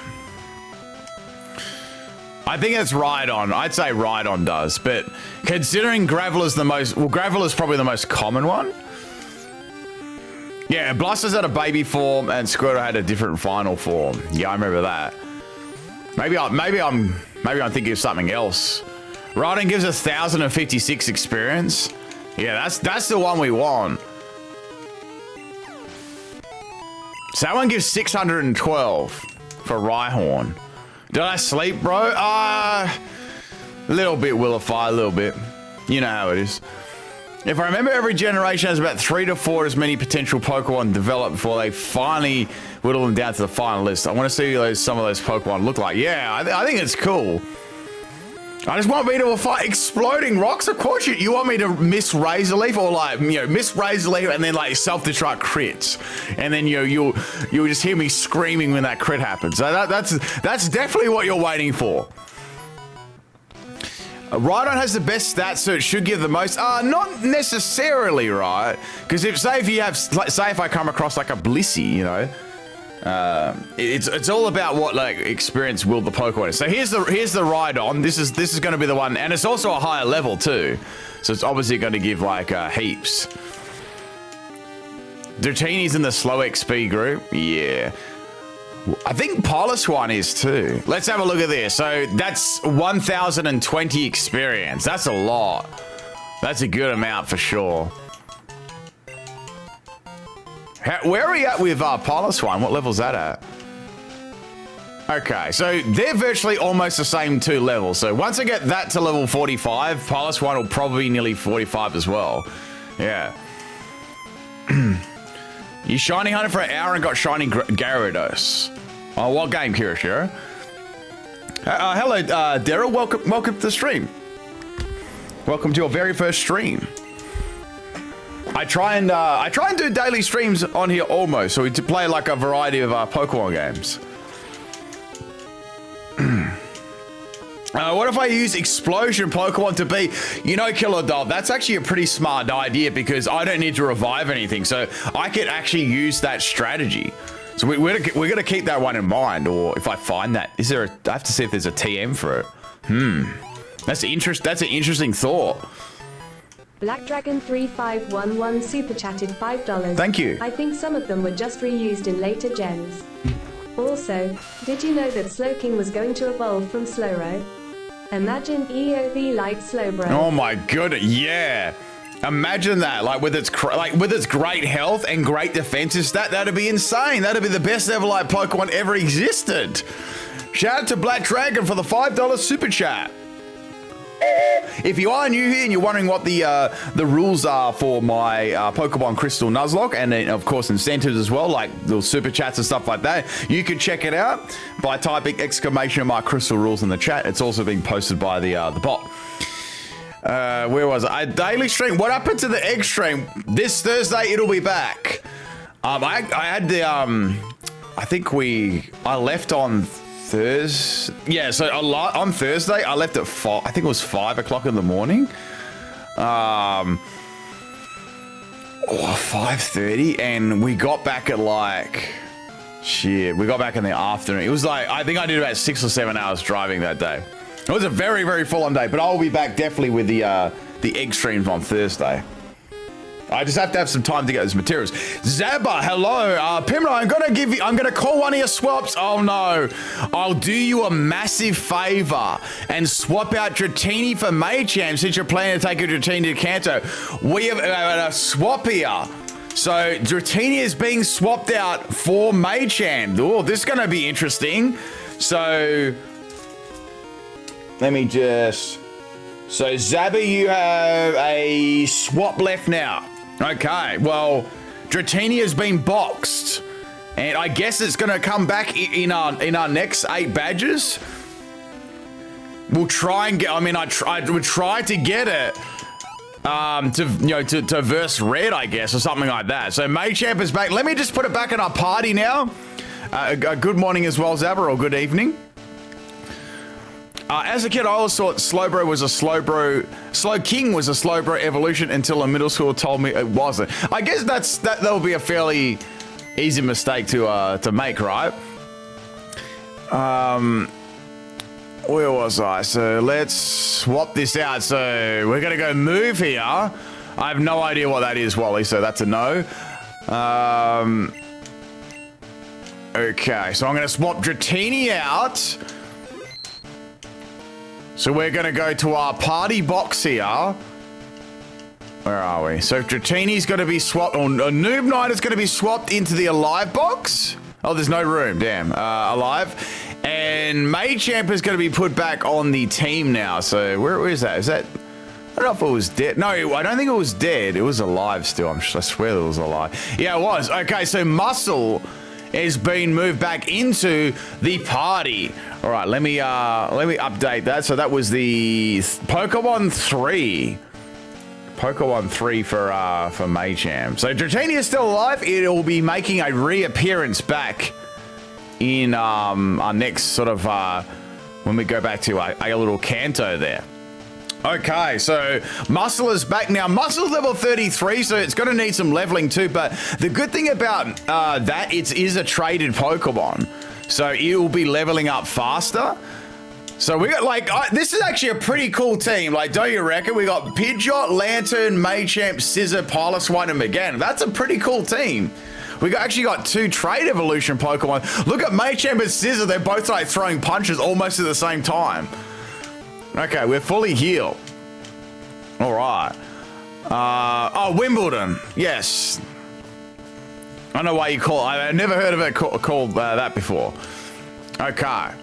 I think it's Rhydon. I'd say Rhydon does, but considering Graveler's the most, well, Graveler's probably the most common one. Yeah, Blaster's had a baby form and Squirtle had a different final form. Yeah, I remember that. Maybe I'm thinking of something else. Rhydon gives 1,056 experience. Yeah, that's the one we want. So that one gives 612 for Rhyhorn. Did I sleep, bro? A little bit, Willify, a little bit. You know how it is. If I remember, every generation has about 3 to 4 as many potential Pokemon developed before they finally whittle them down to the final list. I want to see some of those Pokemon look like. Yeah, I think it's cool. I just want me to fight exploding rocks. Of course, you want me to miss Razor Leaf or miss Razor Leaf and then like self-destruct crits, and then you'll just hear me screaming when that crit happens. So that's definitely what you're waiting for. Rhydon has the best stats, so it should give the most. Not necessarily, right? Because if I come across like a Blissey, it's all about what like experience will the Pokemon is. So here's the Rhydon. This is going to be the one, and it's also a higher level too. So it's obviously going to give like heaps. Dratini's in the slow XP group. Yeah. I think Piloswine is too. Let's have a look at this. So that's 1,020 experience. That's a lot. That's a good amount for sure. Where are we at with Piloswine? What level's that at? Okay, so they're virtually almost the same 2 levels. So once I get that to level 45, Piloswine will probably be nearly 45 as well. Yeah. You shiny hunted for an hour and got shiny Gyarados. Oh, what game, Kirishiro? Hello, Daryl. Welcome to the stream. Welcome to your very first stream. I try and do daily streams on here almost, so we play like a variety of Pokemon games. What if I use Explosion Pokemon to beat? Killer Doll, that's actually a pretty smart idea because I don't need to revive anything, so I could actually use that strategy. So we're gonna keep that one in mind, or if I find that, I have to see if there's a TM for it. That's an interesting thought. Black Dragon 3511 super chatted $5. Thank you. I think some of them were just reused in later gens. Also, did you know that Slowking was going to evolve from Slowro? Imagine EOV like Slowbro. Oh my goodness, yeah. Imagine that, like with its great health and great defensive stat, that'd be insane. That'd be the best Everlight Pokemon ever existed. Shout out to Black Dragon for the $5 super chat. If you are new here and you're wondering what the rules are for my Pokemon Crystal Nuzlocke, and then of course incentives as well, like little super chats and stuff like that, you can check it out by typing !mark Crystal rules in the chat. It's also being posted by the bot. Where was I? Daily stream. What happened to the egg stream? This Thursday it'll be back. I had the I left on Thursday. Yeah, so on Thursday, I left at 5. I think it was 5 o'clock in the morning. 5:30, and we got back at like, shit, we got back in the afternoon. It was like, I think I did about 6 or 7 hours driving that day. It was a very, very full-on day, but I'll be back definitely with the egg streams on Thursday. I just have to have some time to get those materials. Zabba, hello. Pimpnite, I'm gonna call one of your swaps. Oh no. I'll do you a massive favor and swap out Dratini for Machamp since you're planning to take a Dratini to Kanto. We have a swap here. So Dratini is being swapped out for Machamp. Oh, this is gonna be interesting. So let me just... So Zabba, you have a swap left now. Okay, well, Dratini has been boxed, and I guess it's going to come back in our next 8 badges. We'll try and get. I mean, I would try to get it to verse red, I guess, or something like that. So Machamp is back. Let me just put it back in our party now. Good morning as well, Zabba, or good evening. As a kid, I always thought Slowbro was a Slowking was a Slowbro evolution until a middle school told me it wasn't. I guess that will be a fairly easy mistake to make, right? Where was I? So let's swap this out. So we're gonna go move here. I have no idea what that is, Wally. So that's a no. Okay, so I'm gonna swap Dratini out. So we're going to go to our party box here. Where are we? So Dratini's going to be swapped, or Noob Knight is going to be swapped into the Alive box. Oh, there's no room. Damn. Alive. And Machamp is going to be put back on the team now. So where is that? Is that... I don't know if it was dead. No, I don't think it was dead. It was alive still. I swear it was alive. Yeah, it was. Okay, so Muscle is being moved back into the party. All right, let me update that. So that was the Pokemon 3. Pokemon 3 for Machamp. So Dratini is still alive. It'll be making a reappearance back in our next sort of when we go back to a little Kanto there. Okay, so Muscle is back now. Muscle's level 33, so it's going to need some leveling too. But the good thing about that, it is a traded Pokemon. So it will be leveling up faster. So we got like, this is actually a pretty cool team. Like, don't you reckon? We got Pidgeot, Lantern, Machamp, Scizor, Piloswine, and Megan. That's a pretty cool team. We actually got 2 trade evolution Pokemon. Look at Machamp and Scizor. They're both like throwing punches almost at the same time. Okay, we're fully healed. All right. Oh, Wimbledon. Yes. I don't know why you call it. I've never heard of it called that before. Okay. All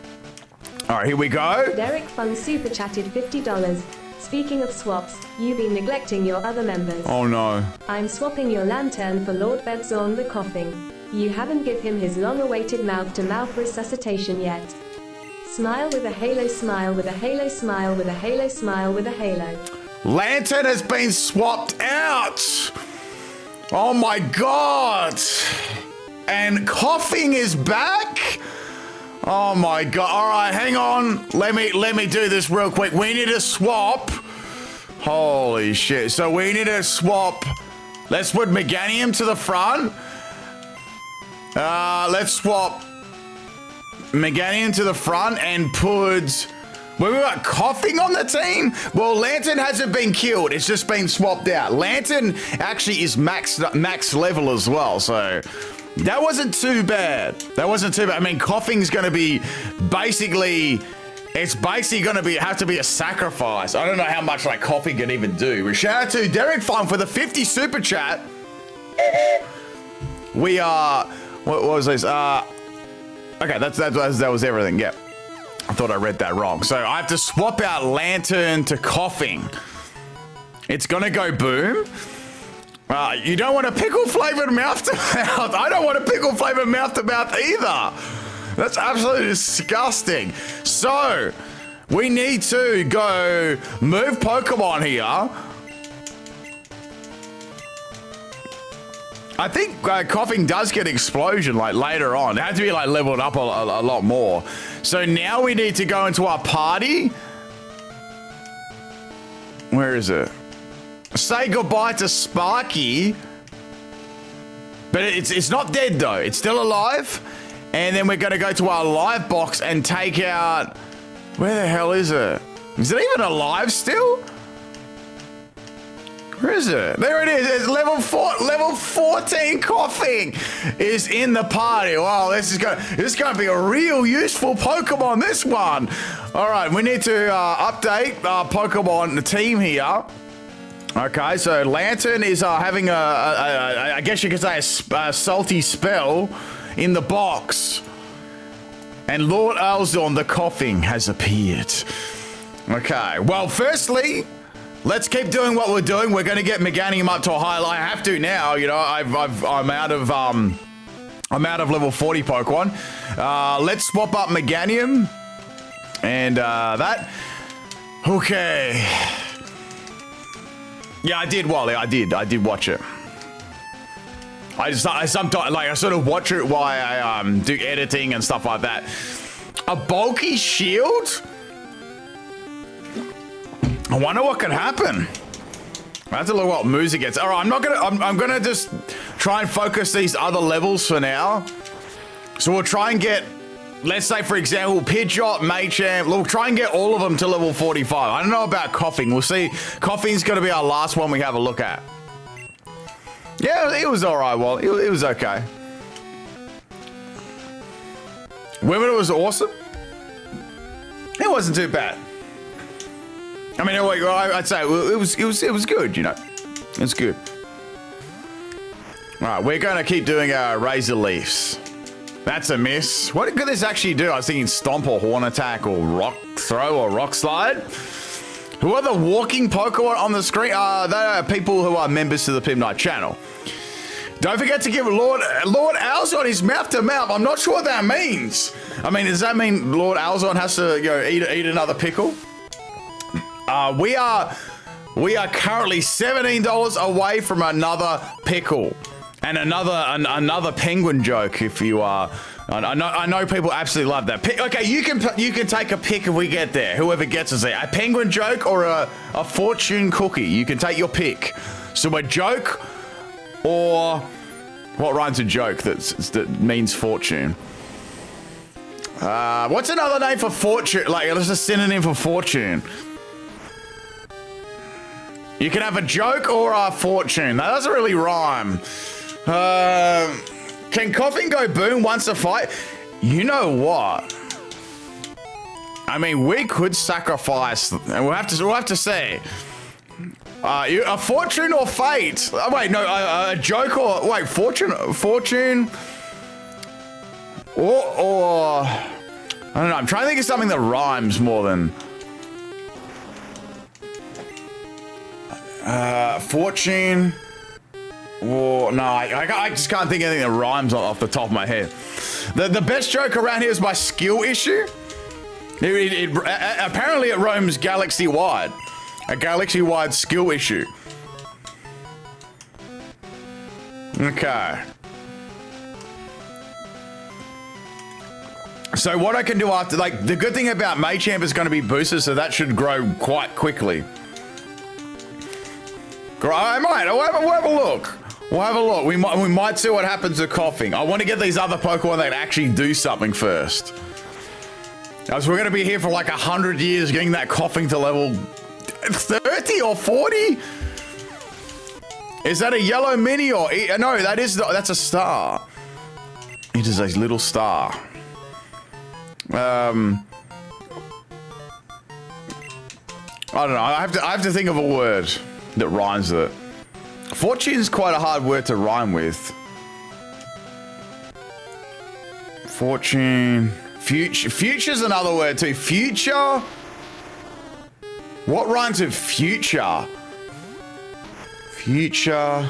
right, here we go. Derek Fun super chatted $50. Speaking of swaps, you've been neglecting your other members. Oh no. I'm swapping your Lantern for Lord Bedzorn the Coughing. You haven't given him his long-awaited mouth-to-mouth resuscitation yet. Smile with a halo, smile with a halo, smile with a halo, smile with a halo. Lantern has been swapped out. Oh my god. And Coughing is back. Oh my god. All right, hang on. Let me do this real quick. We need to swap. Holy shit. So we need to swap. Let's put Meganium to the front. Let's swap Meganium to the front and put... When we got Coughing on the team, well, Lantern hasn't been killed. It's just been swapped out. Lantern actually is max level as well, so that wasn't too bad. That wasn't too bad. I mean, Coughing's going to be basically... It's basically going to have to be a sacrifice. I don't know how much like Coughing can even do. Shout out to Derek Fun for the 50 super chat. We are... What was this? Okay, that was everything. Yep. I thought I read that wrong. So I have to swap out Lantern to Coughing. It's gonna go boom. You don't want a pickle flavored mouth to mouth. I don't want a pickle flavored mouth to mouth either. That's absolutely disgusting. So we need to go move Pokemon here. I think Coughing does get Explosion like later on. It had to be like leveled up a lot more. So now we need to go into our party. Where is it? Say goodbye to Sparky. But it's not dead though. It's still alive. And then we're going to go to our live box and take out... Where the hell is it? Is it even alive still? Where is it? There it is. It's level 14 coughing is in the party. Wow, this is going to be a real useful Pokemon, this one. All right, we need to update our Pokemon team here. Okay, so Lantern is having I guess you could say a salty spell in the box. And Lord Alzon, the coughing, has appeared. Okay, well, firstly, let's keep doing what we're doing. We're going to get Meganium up to a high level. I have to now. You know, I'm out of level 40 Pokemon. Let's swap up Meganium and that. Okay. Yeah, I did, Wally. I did watch it. I sometimes I sort of watch it while I do editing and stuff like that. A bulky shield? I wonder what could happen. I have to look what moves it gets. All right, I'm gonna just try and focus these other levels for now. So we'll try and get, let's say for example, Pidgeot, Machamp. We'll try and get all of them to level 45. I don't know about Coughing. We'll see. Coughing's gonna be our last one we have a look at. Yeah, it was all right. Well, it was okay. Women was awesome. It wasn't too bad. I mean, I'd say it was good. You know, it was good. All right, we're gonna keep doing our Razor Leafs. That's a miss. What could this actually do? I was thinking Stomp or Horn Attack or Rock Throw or Rock Slide. Who are the walking Pokemon on the screen? They are people who are members to the Pimpnite channel. Don't forget to give Lord Alzon his mouth to mouth. I'm not sure what that means. I mean, does that mean Lord Alzon has to eat another pickle? We are currently $17 away from another pickle and another penguin joke. If you are, I know people absolutely love that. Okay, you can take a pick if we get there. Whoever gets us there, a penguin joke or a fortune cookie. You can take your pick. So a joke or what rhymes with joke that means fortune. What's another name for fortune? Like, let's just synonym for fortune. You can have a joke or a fortune. That doesn't really rhyme. Can Coughing go boom once a fight? You know what? I mean, we could sacrifice, and we'll have to see. A fortune or fate? Oh, wait, no, a joke or wait, fortune, or I don't know. I'm trying to think of something that rhymes more than fortune. Or no, I just can't think of anything that rhymes off the top of my head. The best joke around here is my skill issue. Apparently it roams galaxy-wide. A galaxy-wide skill issue. Okay. So what I can do after, like, the good thing about Machamp is going to be boosted, so that should grow quite quickly. We'll have a look. We'll have a look. We might see what happens to Coughing. I want to get these other Pokemon that actually do something first. So we're going to be here for like 100 years getting that Coughing to level 30 or 40? Is that a yellow mini or... No, that's a star. It is a little star. I don't know. I have to think of a word that rhymes with it. Fortune is quite a hard word to rhyme with. Fortune. Future's another word too. Future? What rhymes with future? Future.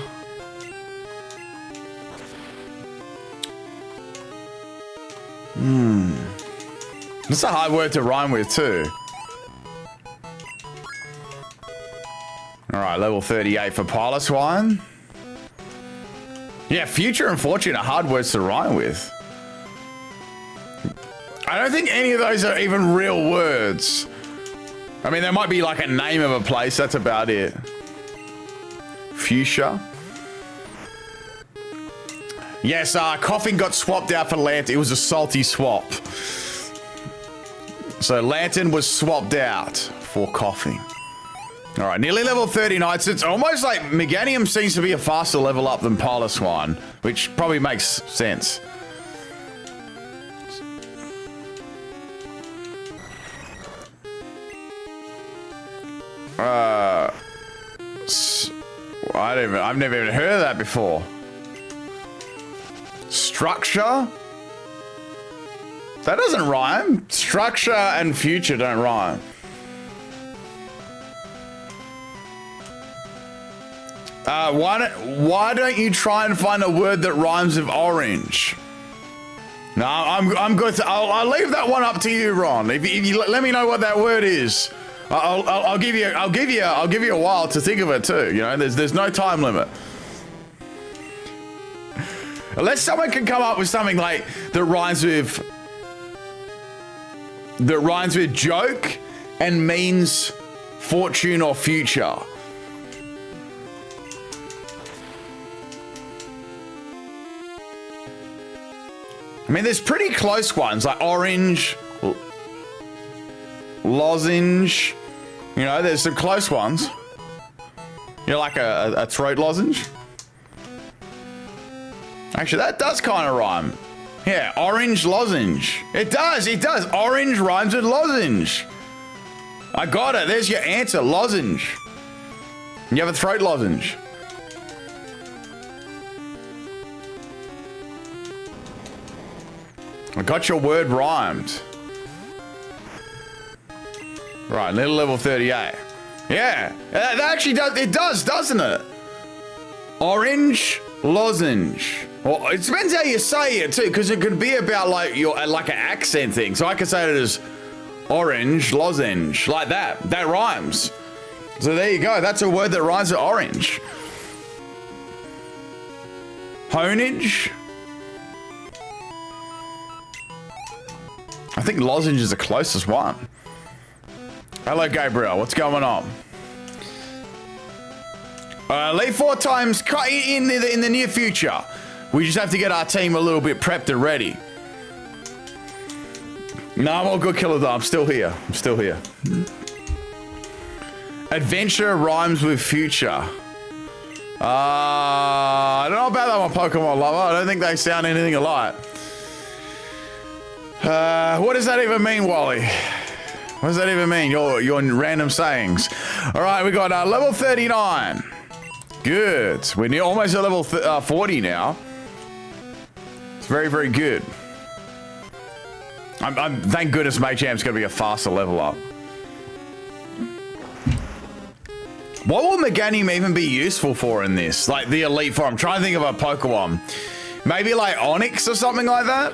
That's a hard word to rhyme with too. All right, level 38 for Piloswine. Yeah, future and fortune are hard words to rhyme with. I don't think any of those are even real words. I mean, there might be like a name of a place. That's about it. Fuchsia. Yes, coughing got swapped out for lantern. It was a salty swap. So lantern was swapped out for coughing. All right, nearly level 39. So it's almost like Meganium seems to be a faster level up than Piloswine, which probably makes sense. I've never even heard of that before. Structure? That doesn't rhyme. Structure and future don't rhyme. Why don't you try and find a word that rhymes with orange? No, I'm good. I'll leave that one up to you, Ron. If you let me know what that word is, I'll give you a while to think of it too. You know, there's no time limit. Unless someone can come up with something like that rhymes with joke and means fortune or future. I mean, there's pretty close ones like orange, lozenge. You know, there's some close ones. You know, like a throat lozenge. Actually, that does kind of rhyme. Yeah, orange lozenge. It does. Orange rhymes with lozenge. I got it. There's your answer, lozenge. You have a throat lozenge. I got your word rhymed. Right, little level 38. Yeah, that actually does. It does, doesn't it? Orange lozenge. Well, it depends how you say it too, because it could be about like an accent thing. So I could say it as orange lozenge, like that. That rhymes. So there you go. That's a word that rhymes with orange. Honage. I think lozenge is the closest one. Hello, Gabriel. What's going on? Leave 4 times in the near future. We just have to get our team a little bit prepped and ready. No, I'm all good, Killer Dog. I'm still here. Adventure rhymes with future. I don't know about that one, Pokemon lover. I don't think they sound anything alike. What does that even mean, Wally? What does that even mean? Your random sayings. All right, we got level 39. Good. We're almost at level 40 now. It's very, very good. Thank goodness Macham's going to be a faster level up. What will Meganium even be useful for in this? Like the Elite Four. I'm trying to think of a Pokemon. Maybe like Onix or something like that?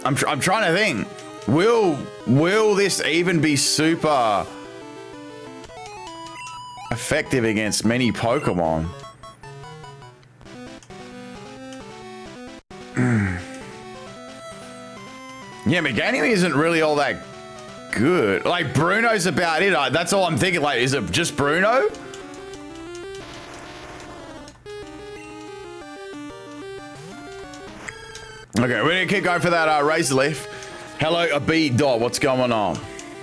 I'm trying to think. Will this even be super effective against many Pokemon? Yeah, Meganium isn't really all that good. Like Bruno's about it. That's all I'm thinking. Like, is it just Bruno? Okay, we're gonna keep going for that Razor Leaf. Hello, a B dot. What's going on?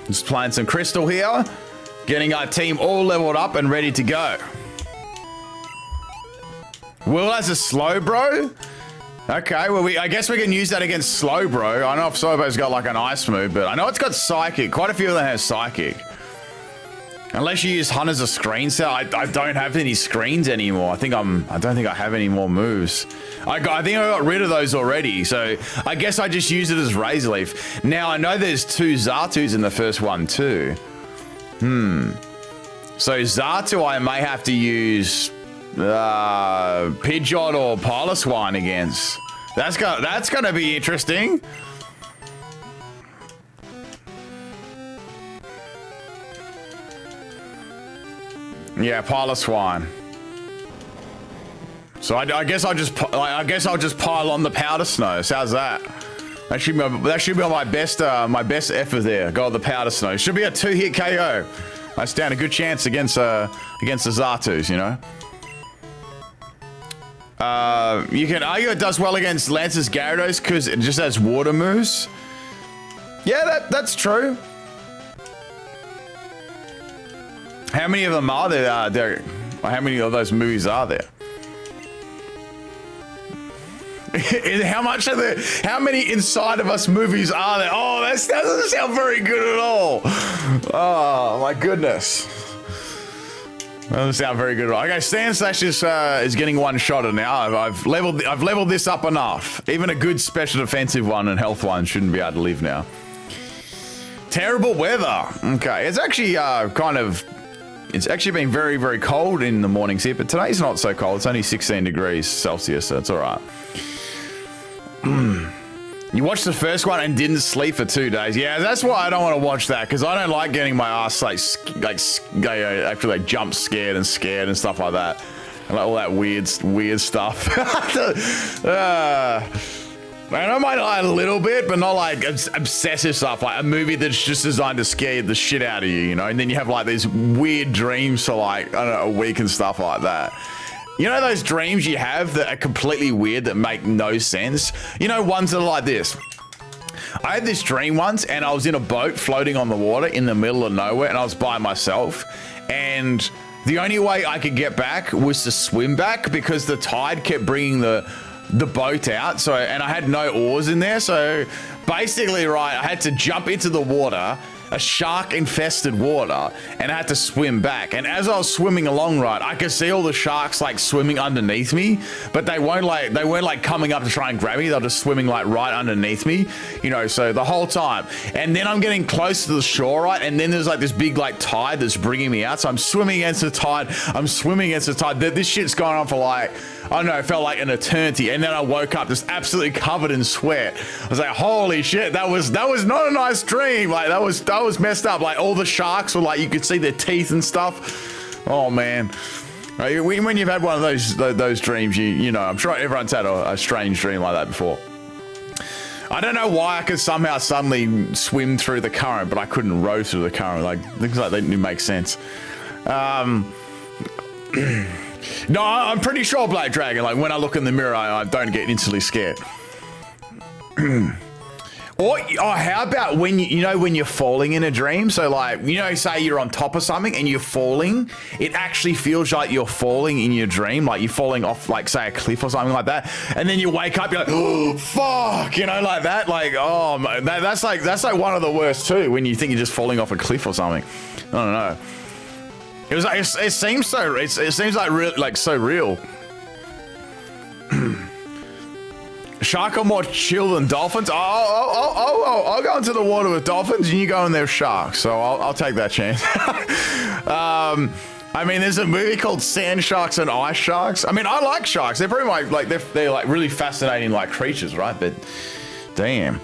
Just playing some Crystal here, getting our team all leveled up and ready to go. Will has a Slowbro. Okay, well, I guess we can use that against Slowbro. I know if Slowbro's got like an ice move, but I know it's got Psychic. Quite a few of them have Psychic. Unless you use Hunt as a screen set, I don't have any screens anymore. I don't think I have any more moves. I think I got rid of those already, so I guess I just use it as Razor Leaf. Now I know there's 2 Zartus in the first one too. So Zartu I may have to use Pidgeot or Piloswine against. That's gonna be interesting. Yeah, Piloswine. So I guess I'll just pile on the Powder Snows. How's that? That should be my best effort there. Got the powder snow. Should be a 2-hit KO. I stand a good chance against the Zartus, you know. You can argue it does well against Lance's Gyarados because it just has water moves. Yeah, that's true. How many of them are there? How many of those movies are there? How many Inside of Us movies are there? Oh, that doesn't sound very good at all. Oh my goodness. That doesn't sound very good at all. Okay, Sand Slash is getting one-shotted now. I've leveled this up enough. Even a good special defensive one and health one shouldn't be able to live now. Terrible weather. Okay, it's actually it's actually been very, very cold in the mornings here, but today's not so cold. It's only 16 degrees Celsius, so it's all right. You watched the first one and didn't sleep for 2 days. Yeah, that's why I don't want to watch that, because I don't like getting my ass actually jump scared and stuff like that. And like all that weird stuff. Man, I might lie a little bit, but not like obsessive stuff, like a movie that's just designed to scare the shit out of you, you know? And then you have like these weird dreams for like, I don't know, a week and stuff like that. You know those dreams you have that are completely weird, that make no sense? You know, ones that are like this. I had this dream once, and I was in a boat floating on the water in the middle of nowhere, and I was by myself. And the only way I could get back was to swim back, because the tide kept bringing the boat out. So, and I had no oars in there. So basically, right, I had to jump into the water, a shark infested water, and I had to swim back. And as I was swimming along, right, I could see all the sharks like swimming underneath me, but they weren't like coming up to try and grab me. They're just swimming like right underneath me, you know, so the whole time. And then I'm getting close to the shore, right, and then there's like this big like tide that's bringing me out. So I'm swimming against the tide. This shit's going on for like, I don't know, it felt like an eternity. And then I woke up just absolutely covered in sweat. I was like, holy shit, that was not a nice dream. Like that was messed up. Like all the sharks were like, you could see their teeth and stuff. Oh man. When you've had one of those dreams, you know, I'm sure everyone's had a strange dream like that before. I don't know why I could somehow suddenly swim through the current, but I couldn't row through the current. Like things like that didn't make sense. No, I'm pretty sure Black Dragon, like when I look in the mirror, I don't get instantly scared. Or how about when when you're falling in a dream? So like, you know, say you're on top of something and you're falling, it actually feels like you're falling in your dream, like you're falling off, like say a cliff or something like that. And then you wake up, you're like, oh fuck, you know, like that. Like, oh, that's like one of the worst too, when you think you're just falling off a cliff or something. I don't know. It seems like real, like so real. Shark are more chill than dolphins. I'll go into the water with dolphins, and you go in there with sharks. So I'll take that chance. I mean, there's a movie called Sand Sharks and Ice Sharks. I mean, I like sharks. They're pretty much like they're like really fascinating like creatures, right? But damn.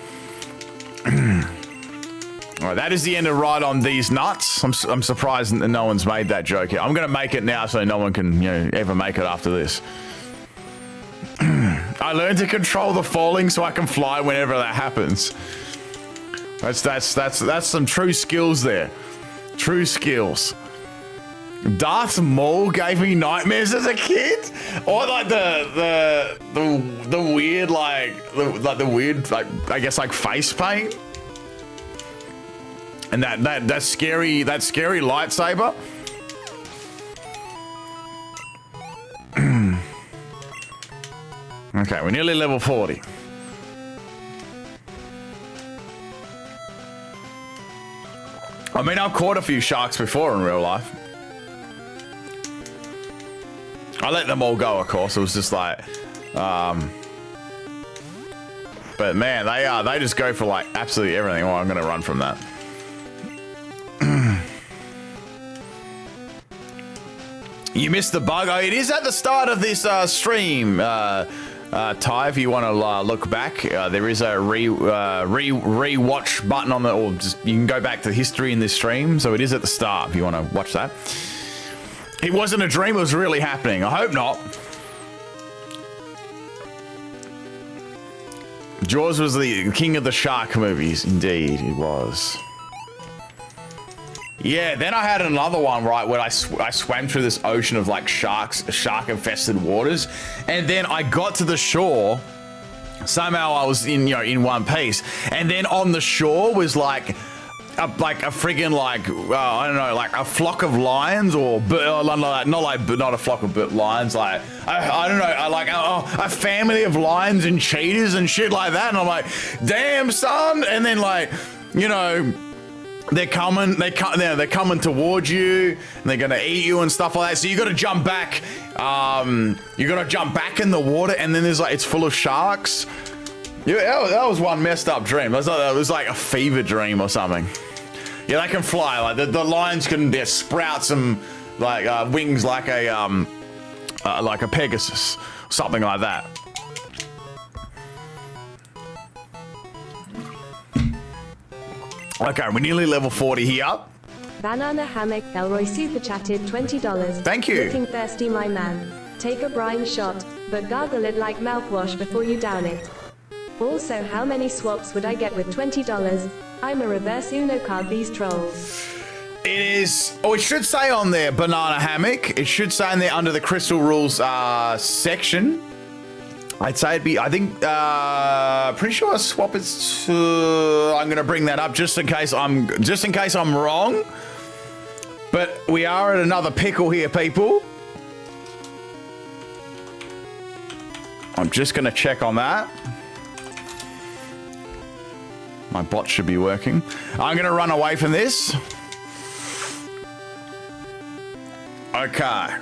All right, that is the end of Ride on These Nuts. I'm surprised that no one's made that joke yet. I'm going to make it now so no one can, you know, ever make it after this. I learned to control the falling so I can fly whenever that happens. That's some true skills there. True skills. Darth Maul gave me nightmares as a kid, or like the weird the weird I guess like face paint. And that scary lightsaber. Okay, we're nearly level 40. I mean, I've caught a few sharks before in real life. I let them all go, of course. It was just like, but man, they just go for like absolutely everything. Oh, I'm gonna run from that. You missed the bug. Oh, it is at the start of this stream. Ty, if you want to look back, there is a rewatch button on the, or just you can go back to history in this stream. So it is at the start if you want to watch that. It wasn't a dream; it was really happening. I hope not. Jaws was the king of the shark movies. Indeed, it was. Yeah, then I had another one, right, where I swam through this ocean of like shark-infested waters, and then I got to the shore. Somehow I was in one piece, and then on the shore was like a friggin' I don't know, like a flock of lions or not a flock of lions, like I don't know, like a family of lions and cheetahs and shit like that, and I'm like, damn son, and then like, you know, they're coming towards you, and they're gonna eat you and stuff like that. So you got to jump back. You got to jump back in the water, and then there's like it's full of sharks. Yeah, that was one messed up dream. It was like a fever dream or something. Yeah, they can fly. Like the lions can sprout some like wings like a Pegasus, something like that. Okay, we're nearly level 40 here. Banana Hammock Elroy super chatted $20. Thank you. Looking thirsty, my man. Take a brine shot, but gargle it like mouthwash before you down it. Also, how many swaps would I get with $20? I'm a reverse Uno card these trolls. It is. Oh, it should say on there, Banana Hammock. It should say in there under the Crystal Rules section. I'd say it'd be. I think. Pretty sure I swap it to. I'm gonna bring that up just in case I'm wrong. But we are at another pickle here, people. I'm just gonna check on that. My bot should be working. I'm gonna run away from this. Okay.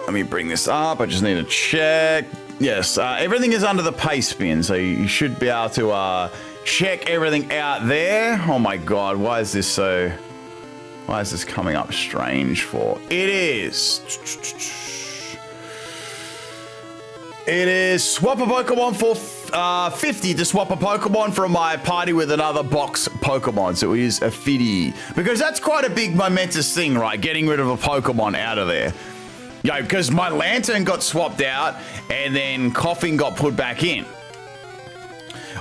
Let me bring this up. I just need to check. Yes, everything is under the paste bin, so you should be able to check everything out there. Oh my god, why is this coming up strange for? It is swap a Pokemon for 50 to swap a Pokemon from my party with another box Pokemon. So it is a 50. Because that's quite a big momentous thing, right? Getting rid of a Pokemon out of there. Yeah, because my Lantern got swapped out and then Coughing got put back in.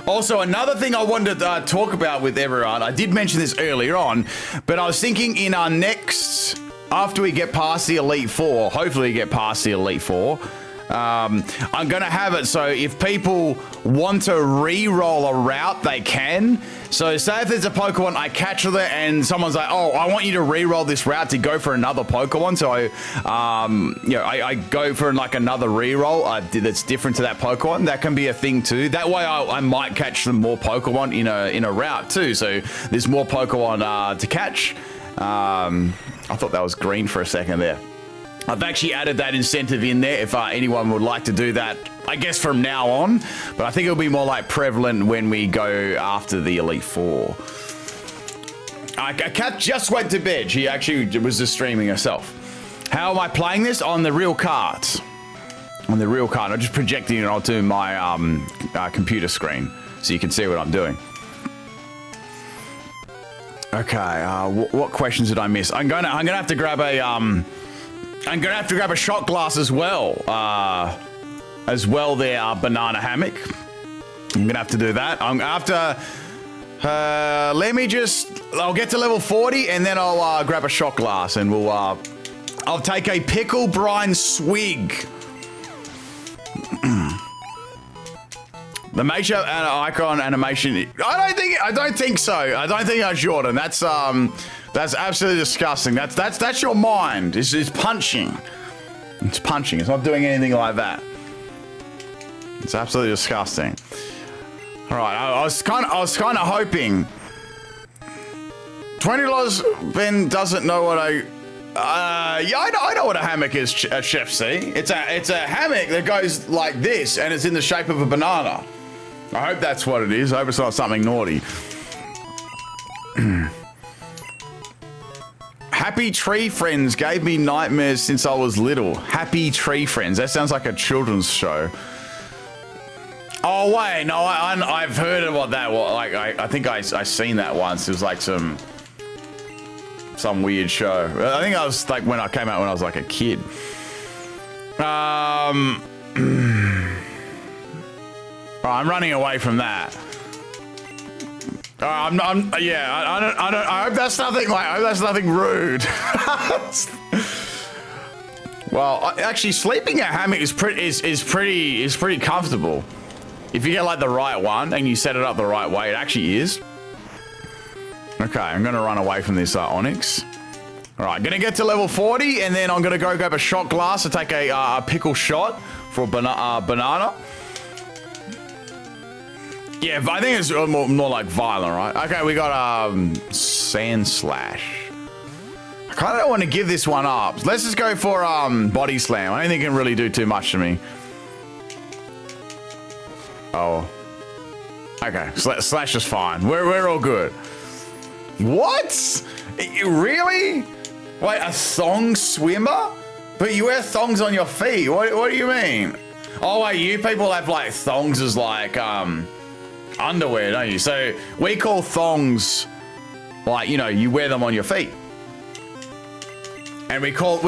Also, another thing I wanted to talk about with everyone, I did mention this earlier on, but I was thinking in our next, after we get past the Elite Four, hopefully we get past the Elite Four, I'm going to have it so if people want to re-roll a route, they can. So say if there's a Pokemon, I catch it and someone's like, oh, I want you to re-roll this route to go for another Pokemon. So, I go for like another re-roll that's different to that Pokemon. That can be a thing too. That way I might catch some more Pokemon in a route too. So there's more Pokemon to catch. I thought that was green for a second there. I've actually added that incentive in there if anyone would like to do that, I guess from now on. But I think it'll be more like prevalent when we go after the Elite Four. Kat just went to bed. She actually was just streaming herself. How am I playing this? On the real cards. On the real card. I'm just projecting it onto my computer screen so you can see what I'm doing. Okay, what questions did I miss? I'm gonna have to grab a shot glass as well. There, Banana Hammock. I'm gonna have to do that. I'm gonna have to. I'll get to level 40 and then I'll grab a shot glass and I'll take a pickle brine swig. The major icon animation. I don't think so. I don't think that's Jordan. That's absolutely disgusting. That's your mind. It's punching. It's punching. It's not doing anything like that. It's absolutely disgusting. All right. I was kind of hoping. $20. Ben doesn't know what I know what a hammock is, Chef C. It's a hammock that goes like this, and it's in the shape of a banana. I hope that's what it is. I hope it's not something naughty. Happy Tree Friends gave me nightmares since I was little. Happy Tree Friends. That sounds like a children's show. Oh wait, no, I've heard of what that was. Like I think I seen that once. It was like some weird show. I think I was like when I came out when I was like a kid. I'm running away from that. I hope that's nothing like. I hope that's nothing rude. Well, actually, sleeping at hammock is pretty comfortable. If you get like the right one and you set it up the right way, it actually is. Okay, I'm gonna run away from this Onyx. All right, gonna get to level 40, and then I'm gonna go grab a shot glass to take a pickle shot for a banana. Yeah, I think it's more like violent, right? Okay, we got Sand Slash. I kind of don't want to give this one up. Let's just go for Body Slam. I don't think it can really do too much to me. Oh. Okay, Slash is fine. We're all good. What? Really? Wait, a thong swimmer? But you wear thongs on your feet. What do you mean? Oh wait, you people have like thongs as like underwear, don't you? So we call thongs like, you know, you wear them on your feet. And we'd call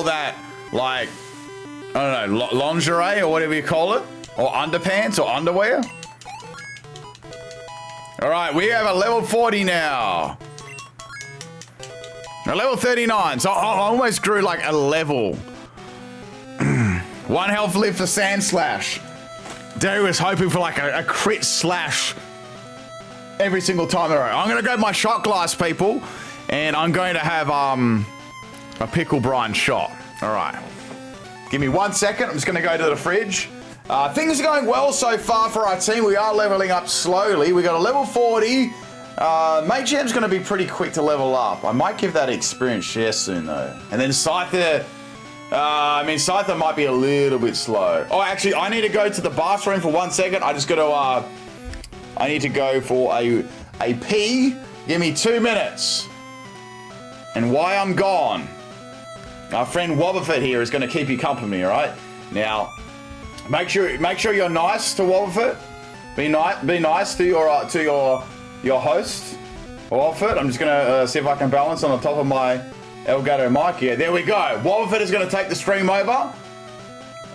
that like, I don't know, lingerie or whatever you call it, or underpants or underwear. All right, we have a level 40 now. A level 39, so I almost grew like a level. 1 health lift for Sand Slash. Derry was hoping for like a crit slash every single time in a row. I'm gonna grab my shot glass, people, and I'm going to have a pickle brine shot. All right, give me 1 second. I'm just gonna go to the fridge. Things are going well so far for our team. We are leveling up slowly. We got a level 40. Mage Gem's gonna be pretty quick to level up. I might give that experience share soon though. And then Scyther, Scyther might be a little bit slow. Oh, actually, I need to go to the bathroom for 1 second. I just gotta, I need to go for a pee. Give me 2 minutes. And while I'm gone, our friend Wobbuffet here is gonna keep you company, all right? Now, make sure you're nice to Wobbuffet. Be nice to your host, Wobbuffet. I'm just gonna see if I can balance on the top of my Elgato mic here. There we go. Wobbuffet is gonna take the stream over.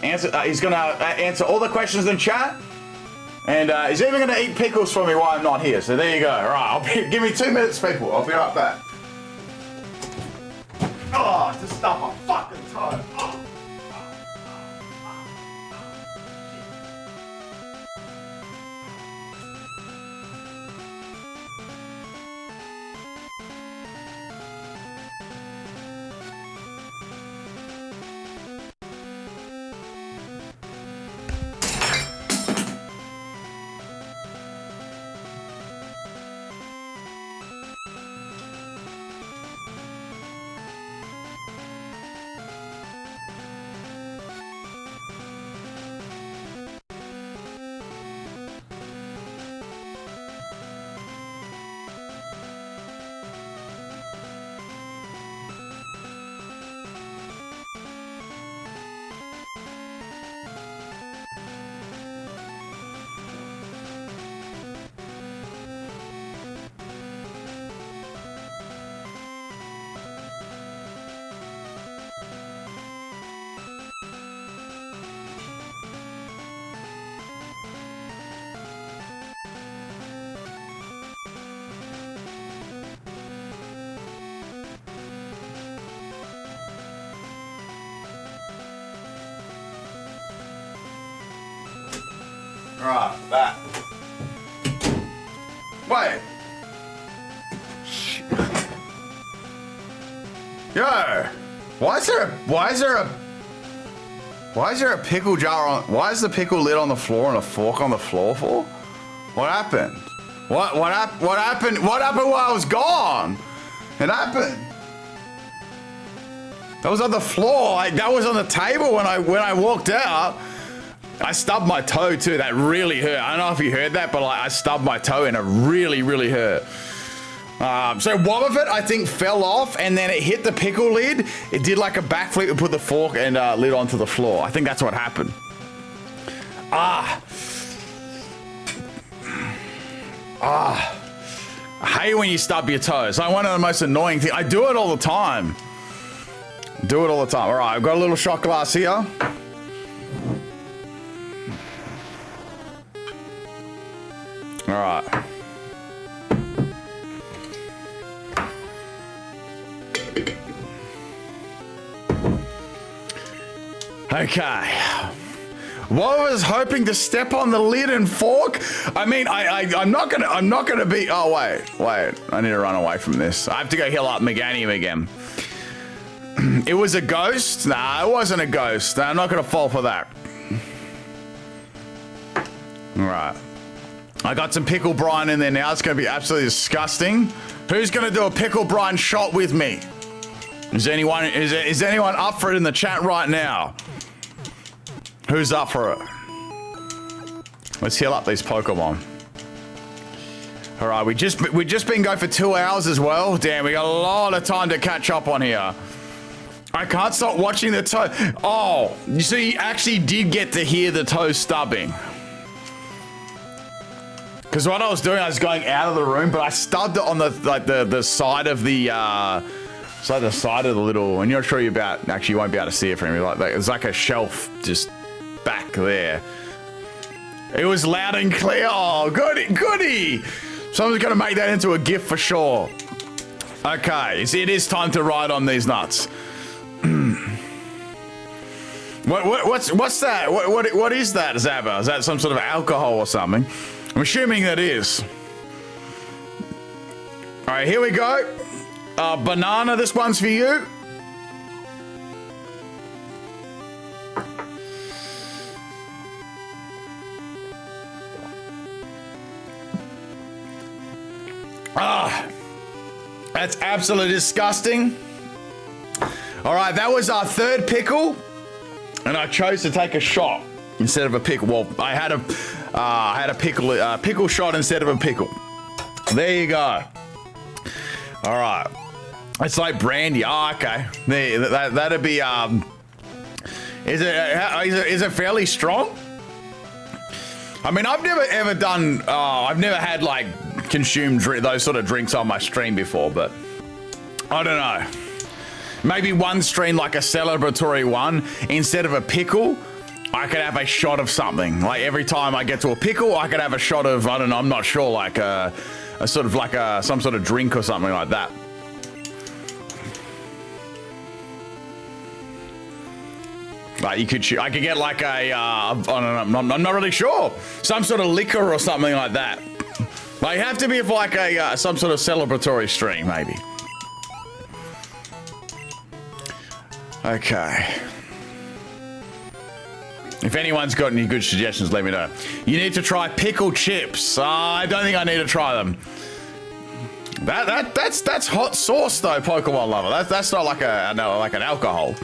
He's gonna answer all the questions in chat, and he's even gonna eat pickles for me while I'm not here. So there you go. All right, give me 2 minutes, people. I'll be right back. Oh, just stuff my fucking toe. Oh. Right, back. Wait. Yo, why is there a pickle jar on? Why is the pickle lid on the floor and a fork on the floor for? What happened? What happened? What happened while I was gone? It happened. That was on the floor. That was on the table when I walked out. I stubbed my toe too. That really hurt. I don't know if you heard that, but like I stubbed my toe and it really, really hurt. So Wobbuffet, I think, fell off and then it hit the pickle lid. It did like a backflip and put the fork and lid onto the floor. I think that's what happened. I hate when you stub your toes. Like one of the most annoying things. I do it all the time. All right, I've got a little shot glass here. Okay. Well, I was hoping to step on the lid and fork. I mean, I'm not gonna be. Oh wait. I need to run away from this. I have to go heal up Meganium again. It was a ghost? Nah, it wasn't a ghost. Nah, I'm not gonna fall for that. All right. I got some pickle brine in there now. It's gonna be absolutely disgusting. Who's gonna do a pickle brine shot with me? Is anyone up for it in the chat right now? Who's up for it? Let's heal up these Pokemon. All right, we just been going for 2 hours as well. Damn, we got a lot of time to catch up on here. I can't stop watching the toe. Oh, so you actually did get to hear the toe stubbing. Because what I was doing, I was going out of the room, but I stubbed it on the side of the side of the little. And you're not sure you won't be able to see it from me. Like it's like a shelf just back there. It was loud and clear. Oh, goody. Someone's gonna make that into a GIF for sure. Okay, it is time to ride on these nuts. What's that? What is that, Zabba? Is that some sort of alcohol or something? I'm assuming that is. All right, here we go. Banana, this one's for you. That's absolutely disgusting. All right, that was our third pickle, and I chose to take a shot instead of a pickle. Well, I had a pickle shot instead of a pickle. There you go. All right, it's like brandy. Oh, okay. That'd be. Is it fairly strong? I mean, I've never ever done. I've never had like consumed those sort of drinks on my stream before, but I don't know. Maybe one stream, like a celebratory one, instead of a pickle, I could have a shot of something. Like every time I get to a pickle, I could have a shot of, I don't know, I'm not sure, like a sort of like some sort of drink or something like that. Like you could, I could get like a, I don't know, I'm not really sure, some sort of liquor or something like that. Like have to be for like a some sort of celebratory stream, maybe. Okay. If anyone's got any good suggestions, let me know. You need to try pickle chips. I don't think I need to try them. That's hot sauce though, Pokemon lover. That's not like like an alcohol.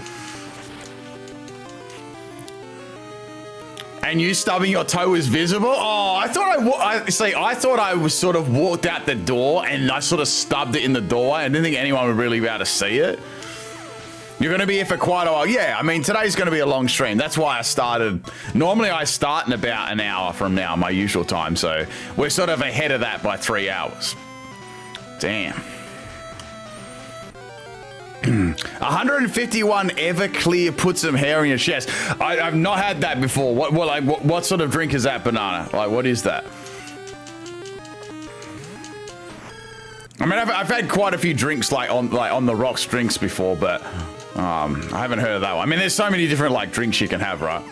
And you stubbing your toe is visible? Oh, I thought I was sort of walked out the door and I sort of stubbed it in the door. I didn't think anyone would really be able to see it. You're going to be here for quite a while. Yeah, I mean, today's going to be a long stream. That's why I started. Normally, I start in about an hour from now, my usual time. So we're sort of ahead of that by 3 hours. Damn. 151 Everclear put some hair in your chest. I've not had that before. What sort of drink is that, Banana? Like, what is that? I mean, I've had quite a few drinks like on the rocks drinks before, but I haven't heard of that one. I mean, there's so many different like drinks you can have, right?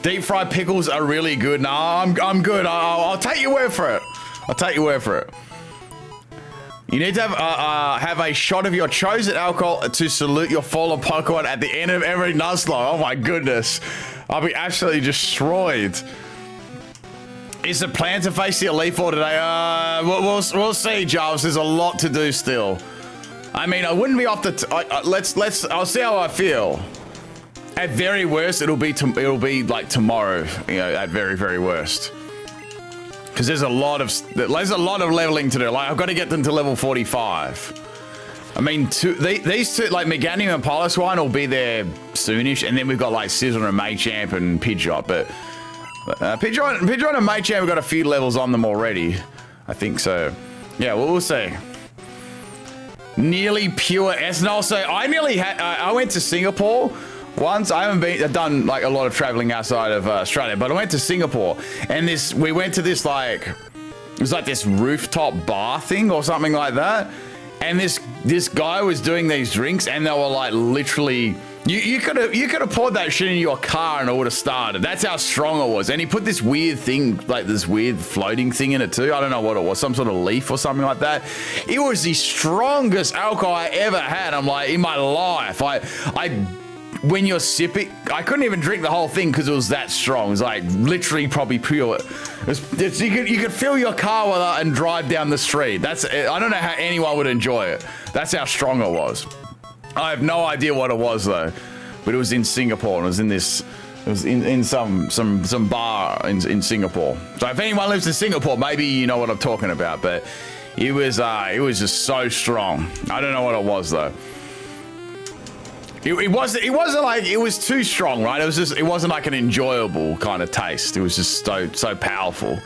Deep fried pickles are really good. No, I'm good. I'll take your word for it. I'll take your word for it. You need to have a shot of your chosen alcohol to salute your fallen Pokemon at the end of every Nuzlocke. Oh my goodness. I'll be absolutely destroyed. Is the plan to face the Elite Four today? We'll see, Jarvis. There's a lot to do still. I mean, I wouldn't be off the. I'll see how I feel. At very worst, it'll be like tomorrow. You know, at very, very worst. Because there's a lot of leveling to do. Like I've got to get them to level 45. I mean, these two, like Meganium and Piloswine, will be there soonish, and then we've got like Scizor and Machamp and Pidgeot, but. Pidgeot and Machamp have got a few levels on them already. I think so. Yeah, we'll see. Nearly pure ethanol. So I went to Singapore once. I haven't done like a lot of traveling outside of Australia, but I went to Singapore and we went to this like, it was like this rooftop bar thing or something like that. And this guy was doing these drinks and they were like literally You could have poured that shit in your car and it would have started. That's how strong it was. And he put this weird thing, like this weird floating thing in it too. I don't know what it was, some sort of leaf or something like that. It was the strongest alcohol I ever had. I'm like, in my life. When you're sipping, I couldn't even drink the whole thing because it was that strong. It was like literally probably pure. You could fill your car with it and drive down the street. I don't know how anyone would enjoy it. That's how strong it was. I have no idea what it was though, but it was in Singapore and it was in some bar in Singapore. So if anyone lives in Singapore, maybe you know what I'm talking about. But it was just so strong. I don't know what it was though. It wasn't like it was too strong, right? It wasn't like an enjoyable kind of taste. It was just so powerful.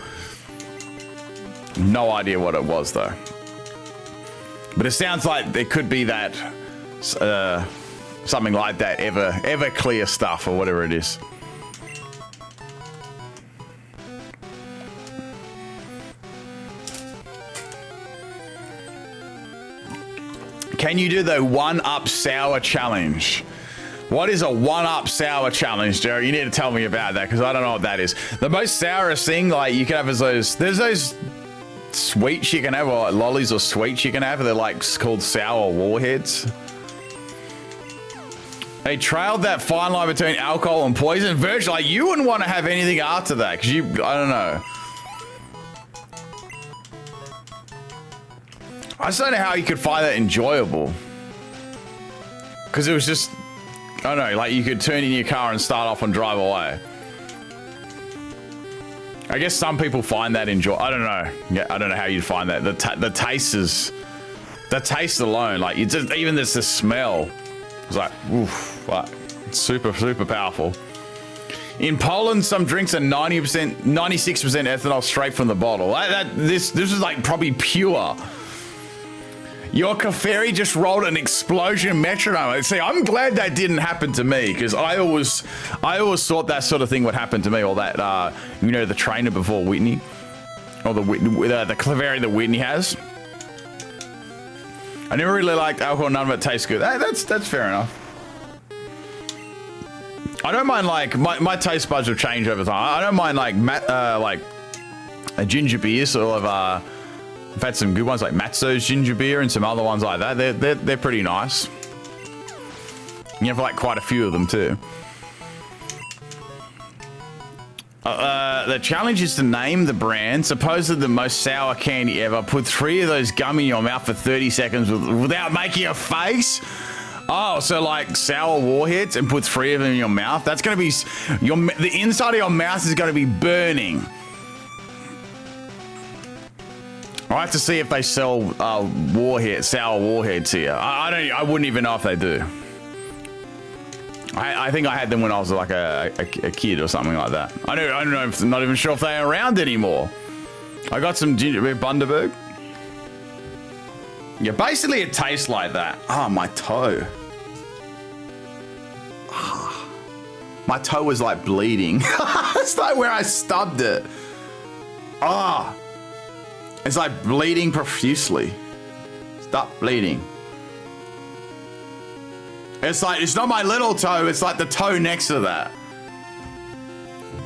No idea what it was though. But it sounds like there could be that. Something like that, ever clear stuff or whatever it is. Can you do the 1-up sour challenge? What is a 1-up sour challenge, Jerry? You need to tell me about that because I don't know what that is. The most sourest thing like you can have is there's those sweets you can have, or like lollies or sweets you can have. They're like called sour warheads. They trailed that fine line between alcohol and poison. Virtually, like, you wouldn't want to have anything after that because I don't know. I just don't know how you could find that enjoyable. Because it was just, I don't know, like you could turn in your car and start off and drive away. I guess some people find that I don't know. Yeah, I don't know how you'd find that. The taste alone, like even just the smell. It's like, oof, like, super powerful. In Poland, some drinks are 96% ethanol straight from the bottle. This is like probably pure. Your Keferi just rolled an explosion metronome. See, I'm glad that didn't happen to me because I always thought that sort of thing would happen to me, or that the trainer before Whitney, or the Keferi that Whitney has. I never really liked alcohol. None of it tastes good. That's fair enough. I don't mind like my taste buds have changed over time. I don't mind like a ginger beer. Sort of. I've had some good ones like Matzo's ginger beer and some other ones like that. They're pretty nice. You have like quite a few of them too. The challenge is to name the brand. Supposedly the most sour candy ever. Put 3 of those gum in your mouth for 30 seconds without making a face. Oh, so like sour warheads and put 3 of them in your mouth. That's going to be the inside of your mouth is going to be burning. I'll have to see if they sell sour warheads here. I wouldn't even know if they do. I think I had them when I was like a kid or something like that. I don't know. I'm not even sure if they're around anymore. I got some ginger beer Bundaberg. Yeah, basically it tastes like that. Oh, my toe. My toe was like bleeding. It's like where I stubbed it. Ah. It's like bleeding profusely. Stop bleeding. It's like, it's not my little toe, it's like the toe next to that.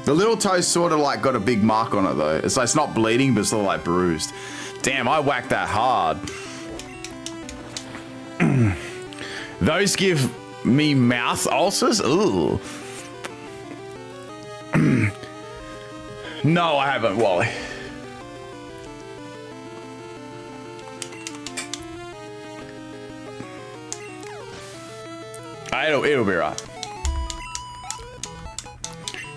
The little toe's sort of like got a big mark on it though. It's like, it's not bleeding, but it's sort of like bruised. Damn, I whacked that hard. Those give me mouth ulcers? Ooh. No, I haven't, Wally. It'll be right.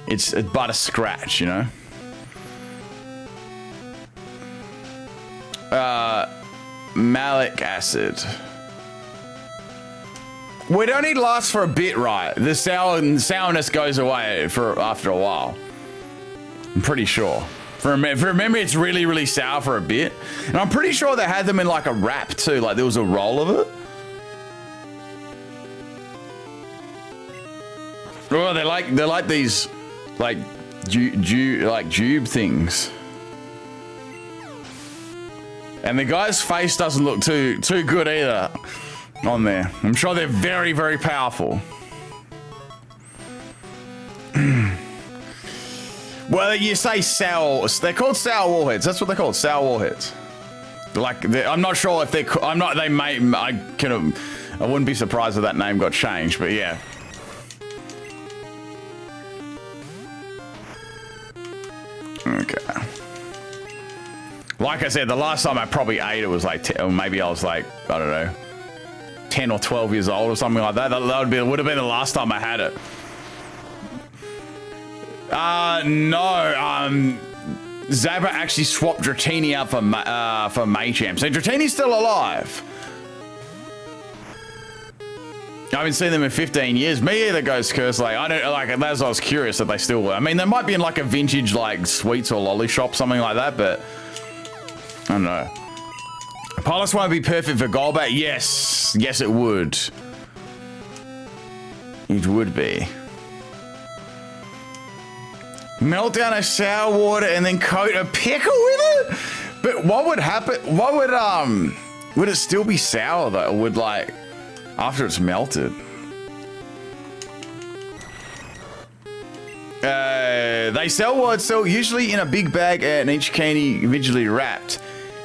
It's but a scratch, you know. Malic acid. Well, it only lasts for a bit, right? The sourness goes away after a while. I'm pretty sure. Remember, it's really, really sour for a bit. And I'm pretty sure they had them in like a wrap too. Like there was a roll of it. Oh, they're like these, like tube things. And the guy's face doesn't look too good either on there. I'm sure they're very, very powerful. Well, you say sour. They're called sour warheads. That's what they're called, sour warheads. Like, I'm not sure if they're. I'm not. They may. I wouldn't be surprised if that name got changed, but yeah. Okay. Like I said, the last time I probably ate it was like, or maybe I was like, I don't know, 10 or 12 years old or something like that. That would have been the last time I had it. No. Zabra actually swapped Dratini out for Machamp. So Dratini's still alive. I haven't seen them in 15 years. Me either, Ghost Curse. Like, I don't like. As I was curious that they still were. I mean, they might be in like a vintage like sweets or lolly shop, something like that. But I don't know. Piloswine would be perfect for Golbat. Yes, yes, it would. It would be. Melt down a sour water and then coat a pickle with it. But what would happen? What would it still be sour though? Or would like after it's melted? They sell usually in a big bag and each candy individually wrapped.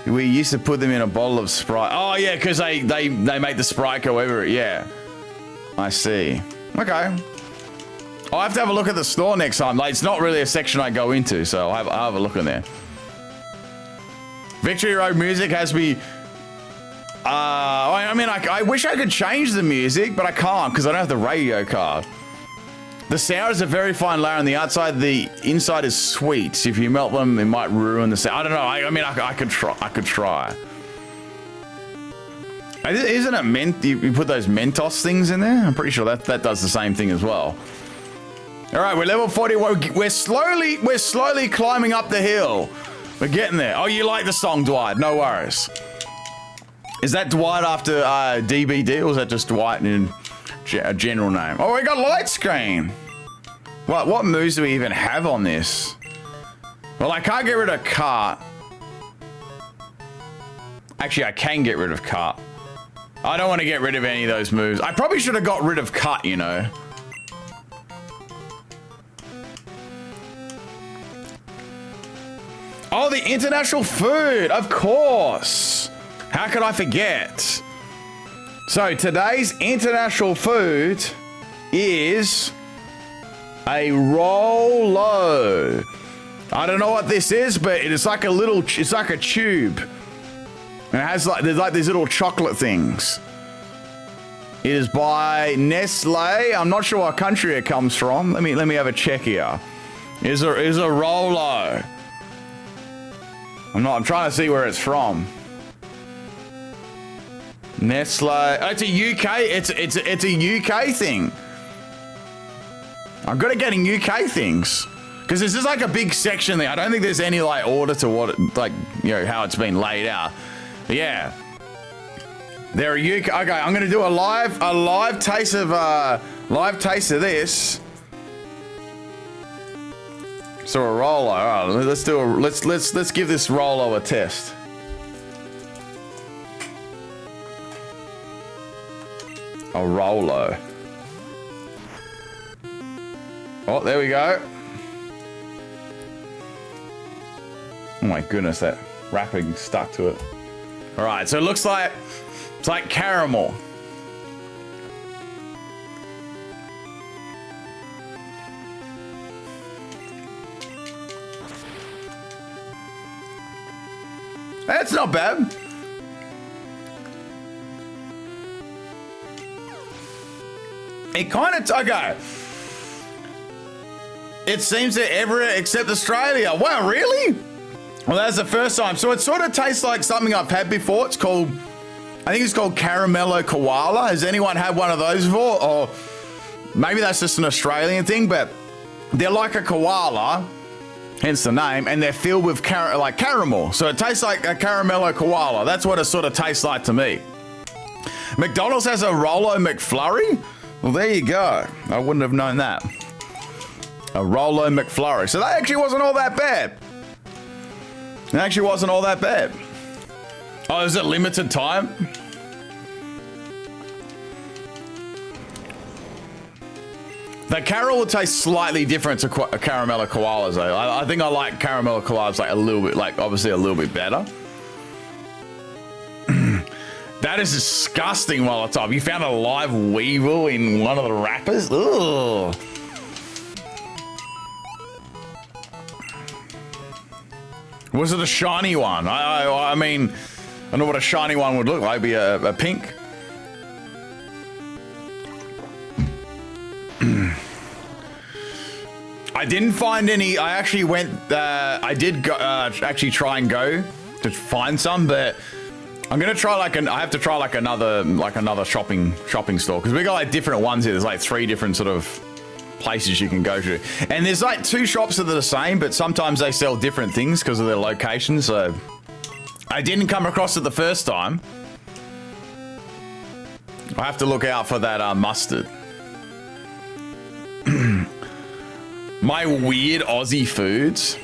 We used to put them in a bottle of Sprite. Oh yeah, because they make the Sprite go over it. Yeah, I see. Okay. I'll have to have a look at the store next time. Like, it's not really a section I go into, so I'll have a look in there. Victory Road music has me. I mean, I wish I could change the music, but I can't because I don't have the radio card. The sour is a very fine layer on the outside. The inside is sweet. So if you melt them, it might ruin the sour. I don't know. I mean, I could try. I could try. Isn't it meant you put those Mentos things in there? I'm pretty sure that does the same thing as well. All right, we're level 40. We're slowly climbing up the hill. We're getting there. Oh, you like the song, Dwight? No worries. Is that Dwight after DBD, or is that just Dwight in a general name? Oh, we got light screen. What moves do we even have on this? Well, I can't get rid of cart. Actually, I can get rid of cart. I don't want to get rid of any of those moves. I probably should have got rid of cut, you know. Oh, the international food, of course. How could I forget? So today's international food is a Rolo. I don't know what this is, but it's like a little, it's like a tube. And it has like, there's like these little chocolate things. It is by Nestle. I'm not sure what country it comes from. Let me have a check here. Is a Rolo. I'm trying to see where it's from. Nestle. Oh, it's a UK. It's a UK thing. I'm good at getting UK things because this is like a big section there. I don't think there's any like order to what it, like, you know, how it's been laid out. But yeah, they're a UK. Okay, I'm gonna do a live taste of this. So a Rolo. All right, let's give this Rolo a test. A Rolo. Oh, there we go. Oh my goodness, that wrapping stuck to it. All right, so it looks like it's like caramel. That's not bad. It kind of, okay. It seems that everywhere except Australia. Wow, really? Well, that's the first time. So it sort of tastes like something I've had before. It's called, I think it's called Caramello Koala. Has anyone had one of those before? Or maybe that's just an Australian thing, but they're like a koala, hence the name, and they're filled with like caramel. So it tastes like a Caramello Koala. That's what it sort of tastes like to me. McDonald's has a Rolo McFlurry? Well, there you go. I wouldn't have known that. A Rolo McFlurry. So that actually wasn't all that bad. It actually wasn't all that bad. Oh, is it limited time? The Carol will taste slightly different to Caramella Koalas though. I think I like Caramella Koalas like a little bit, like obviously a little bit better. That is disgusting, Molotov. You found a live weevil in one of the wrappers? Ugh. Was it a shiny one? I mean, I don't know what a shiny one would look like. Be a pink. I didn't find any. I actually went. I did go, actually try and go to find some, but I'm gonna try like I have to try like another shopping store because we got like different ones here. There's like 3 different sort of places you can go to, and there's like 2 shops that are the same, but sometimes they sell different things because of their location. So I didn't come across it the first time. I have to look out for that mustard. My weird Aussie foods.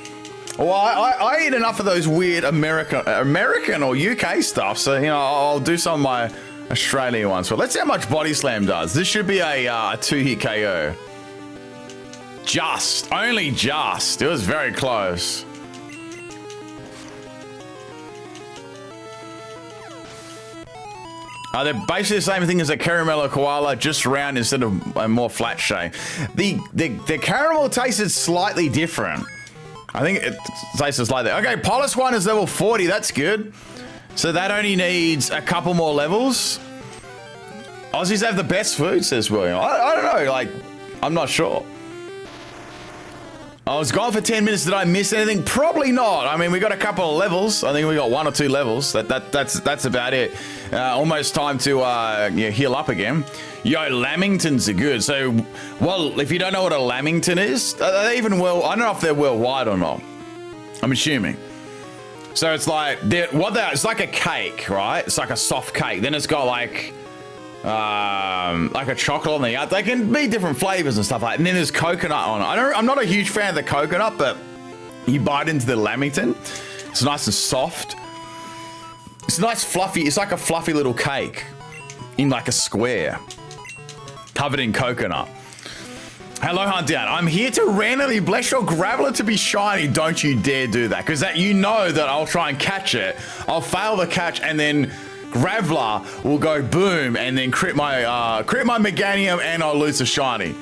Well, I eat enough of those weird American or UK stuff, so you know I'll do some of my Australian ones. So let's see how much Body Slam does. This should be a 2-hit KO. Only just. It was very close. They're basically the same thing as a Caramella Koala, just round instead of a more flat shape. The caramel tasted slightly different. I think it tastes slightly. Okay, Piloswine is level 40. That's good. So that only needs a couple more levels. Aussies have the best food, says William. I don't know. Like, I'm not sure. I was gone for 10 minutes. Did I miss anything? Probably not. I mean, we got a couple of levels. I think we got 1 or 2 levels. That's about it. Almost time to heal up again. Yo, Lamingtons are good. So, well, if you don't know what a Lamington is, are they even I don't know if they're worldwide or not. I'm assuming. So it's like it's like a cake, right? It's like a soft cake. Then it's got like a chocolate on the outside. They can be different flavors and stuff like that. And then there's coconut on it. I'm not a huge fan of the coconut, but you bite into the Lamington. It's nice and soft. It's nice fluffy. It's like a fluffy little cake in like a square covered in coconut. Hello, Hunt Down. I'm here to randomly bless your Graveler to be shiny. Don't you dare do that, because that you know that I'll try and catch it. I'll fail the catch, and then Graveler will go boom, and then crit my Meganium, and I'll lose the shiny.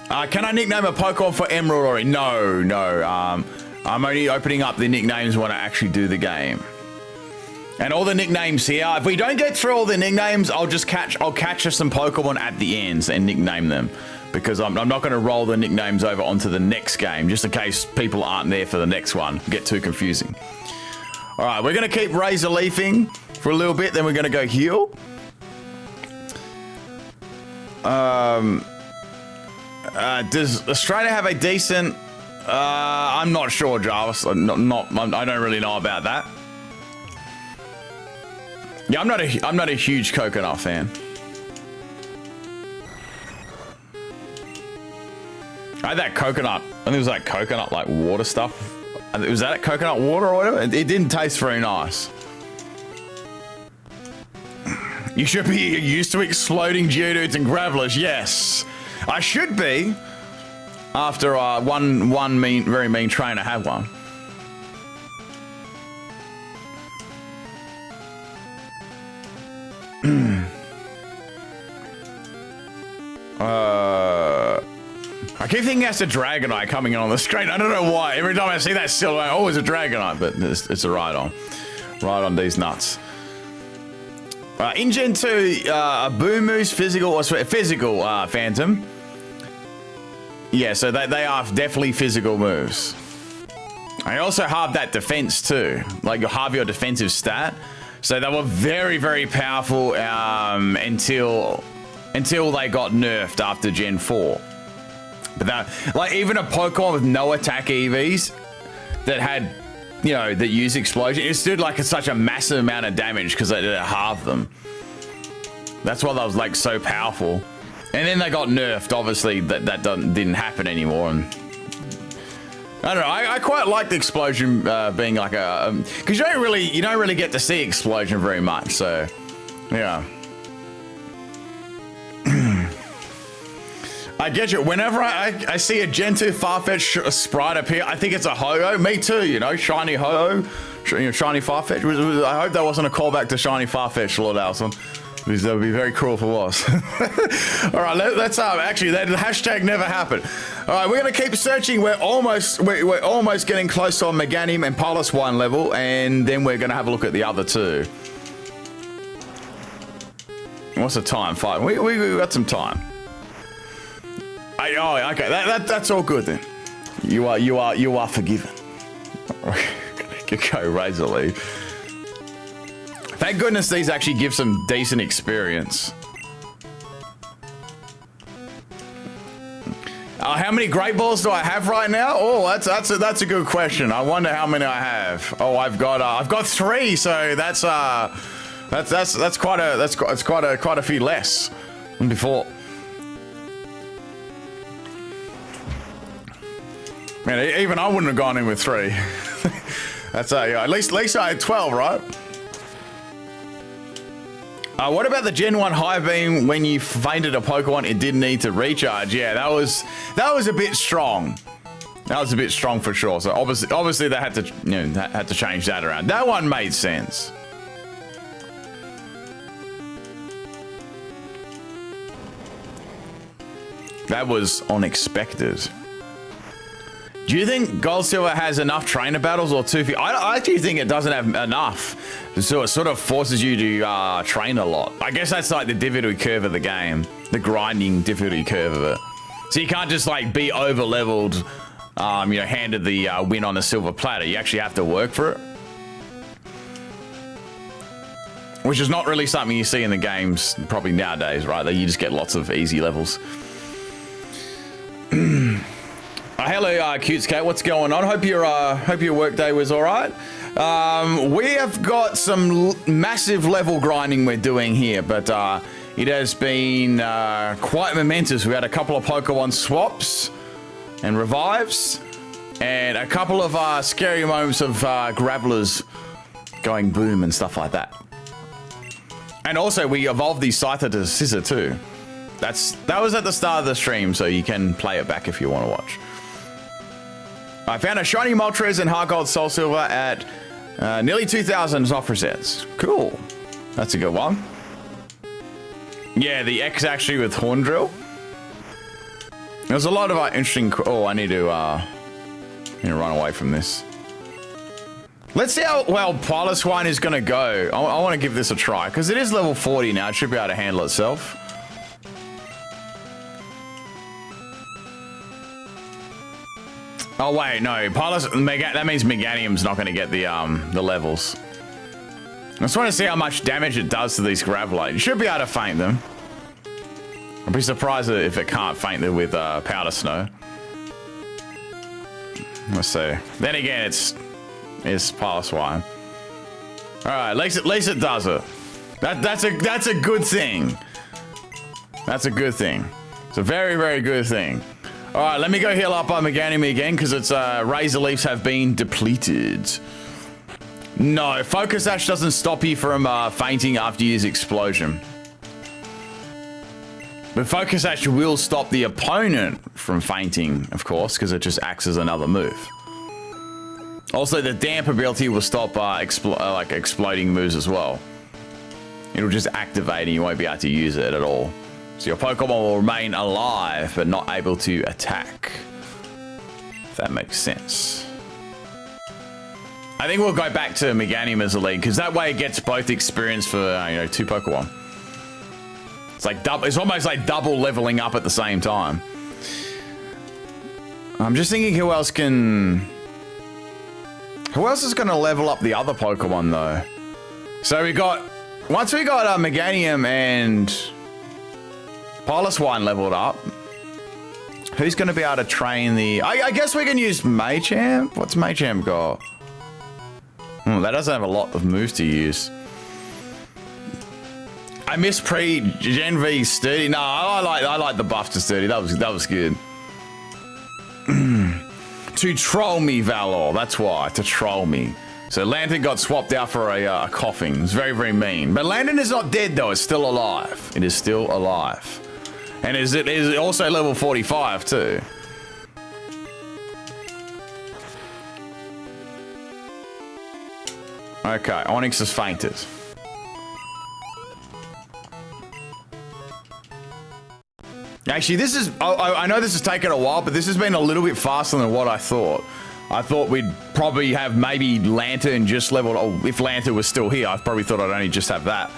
Can I nickname a Pokemon for Emerald already? No. I'm only opening up the nicknames when I actually do the game. And all the nicknames here, if we don't get through all the nicknames, I'll catch us some Pokemon at the ends and nickname them, because I'm not going to roll the nicknames over onto the next game, just in case people aren't there for the next one. Get too confusing. All right, we're going to keep Razor Leafing for a little bit, then we're going to go heal. Does Australia have a decent... I'm not sure, Jarvis. I don't really know about that. Yeah, I'm not a huge coconut fan. I had that coconut. I think it was like coconut, like water stuff. Was that coconut water or whatever? It didn't taste very nice. You should be used to exploding Geodudes and Gravelers. Yes, I should be. After one very mean trainer had one. I keep thinking that's a Dragonite coming in on the screen. I don't know why. Every time I see that silhouette, oh, it's a Dragonite, but it's a Rhydon. Right on these nuts. In Gen 2, a Boomoose physical Phantom. Yeah, so they are definitely physical moves. I also halved that defense too. Like, you halve your defensive stat. So they were very, very powerful until they got nerfed after Gen 4. But that, like, even a Pokemon with no attack EVs that had, you know, that use explosion, it stood like such a massive amount of damage because they halved them. That's why that was like so powerful. And then they got nerfed. Obviously, that didn't happen anymore. And I don't know. I quite like the explosion being like a because you don't really get to see explosion very much. So yeah. I get you. Whenever I see a Gen 2 Farfetch sprite appear, I think it's a Ho-Oh. Me too, you know, shiny Ho-Oh, shiny Farfetch. I hope that wasn't a callback to shiny Farfetch, Lord Alson, because that would be very cruel if it was. All right, let's actually, the hashtag never happened. All right, we're gonna keep searching. We're almost getting close to a Meganium and Piloswine level, and then we're gonna have a look at the other two. What's the time? 5. We got some time. Oh, okay. That's all good then. You are forgiven. Go Razor Leaf. Thank goodness these actually give some decent experience. How many Great Balls do I have right now? Oh, that's a good question. I wonder how many I have. Oh, I've got 3. So that's quite a few less than before. Man, even I wouldn't have gone in with 3. That's yeah, at least I had 12, right? What about the Gen 1 High Beam when you fainted a Pokemon it didn't need to recharge? Yeah, that was a bit strong. That was a bit strong for sure. So obviously they had to change that around. That one made sense. That was unexpected. Do you think Gold Silver has enough trainer battles or too few? I actually think it doesn't have enough. So it sort of forces you to train a lot. I guess that's like the difficulty curve of the game. The grinding difficulty curve of it. So you can't just like be over leveled, handed the win on a silver platter. You actually have to work for it. Which is not really something you see in the games probably nowadays, right? That you just get lots of easy levels. Hello, Cutes Cat. What's going on? Hope your work day was all right. We have got some massive level grinding we're doing here, but it has been quite momentous. We had a couple of Pokemon swaps and revives, and a couple of scary moments of Gravelers going boom and stuff like that. And also, we evolved the Scizor to Scizor too. That was at the start of the stream, so you can play it back if you want to watch. I found a shiny Moltres and Hard Gold Soul Silver at nearly 2,000 off resets. Cool. That's a good one. Yeah, the X actually with Horn Drill. There's a lot of interesting... Oh, I need to run away from this. Let's see how well Piloswine is going to go. I want to give this a try, because it is level 40 now. It should be able to handle itself. Oh wait, no, that means Meganium's not going to get the levels. I just want to see how much damage it does to these Gravelite. You should be able to feint them. I'd be surprised if it can't feint them with Powder Snow. Let's see. Then again, it's Piloswine. All right, at least it does it. That's a good thing. That's a good thing. It's a very, very good thing. All right, let me go heal up on Meganium again, because its Razor Leafs have been depleted. No, Focus Sash doesn't stop you from fainting after you use Explosion. But Focus Sash will stop the opponent from fainting, of course, because it just acts as another move. Also, the Damp ability will stop exploding moves as well. It'll just activate and you won't be able to use it at all. So your Pokemon will remain alive, but not able to attack. If that makes sense. I think we'll go back to Meganium as a lead, because that way it gets both experience for, 2 Pokemon. It's like it's almost like double leveling up at the same time. I'm just thinking who else is going to level up the other Pokemon, though? So once we got Meganium and Piloswine leveled up, who's going to be able to train the... I guess we can use Machamp. What's Machamp got? That doesn't have a lot of moves to use. I miss pre-Gen V Sturdy. No, I like the buff to Sturdy. That was good. To troll me, Valor. That's why. To troll me. So Lantern got swapped out for a coughing. It's very, very mean. But Lantern is not dead, though. It's still alive. It is still alive. And is it also level 45 too? Okay, Onyx has fainted. Actually, this is... I know this has taken a while, but this has been a little bit faster than what I thought. I thought we'd probably have maybe Lantern just leveled... Oh, if Lantern was still here, I probably thought I'd only just have that.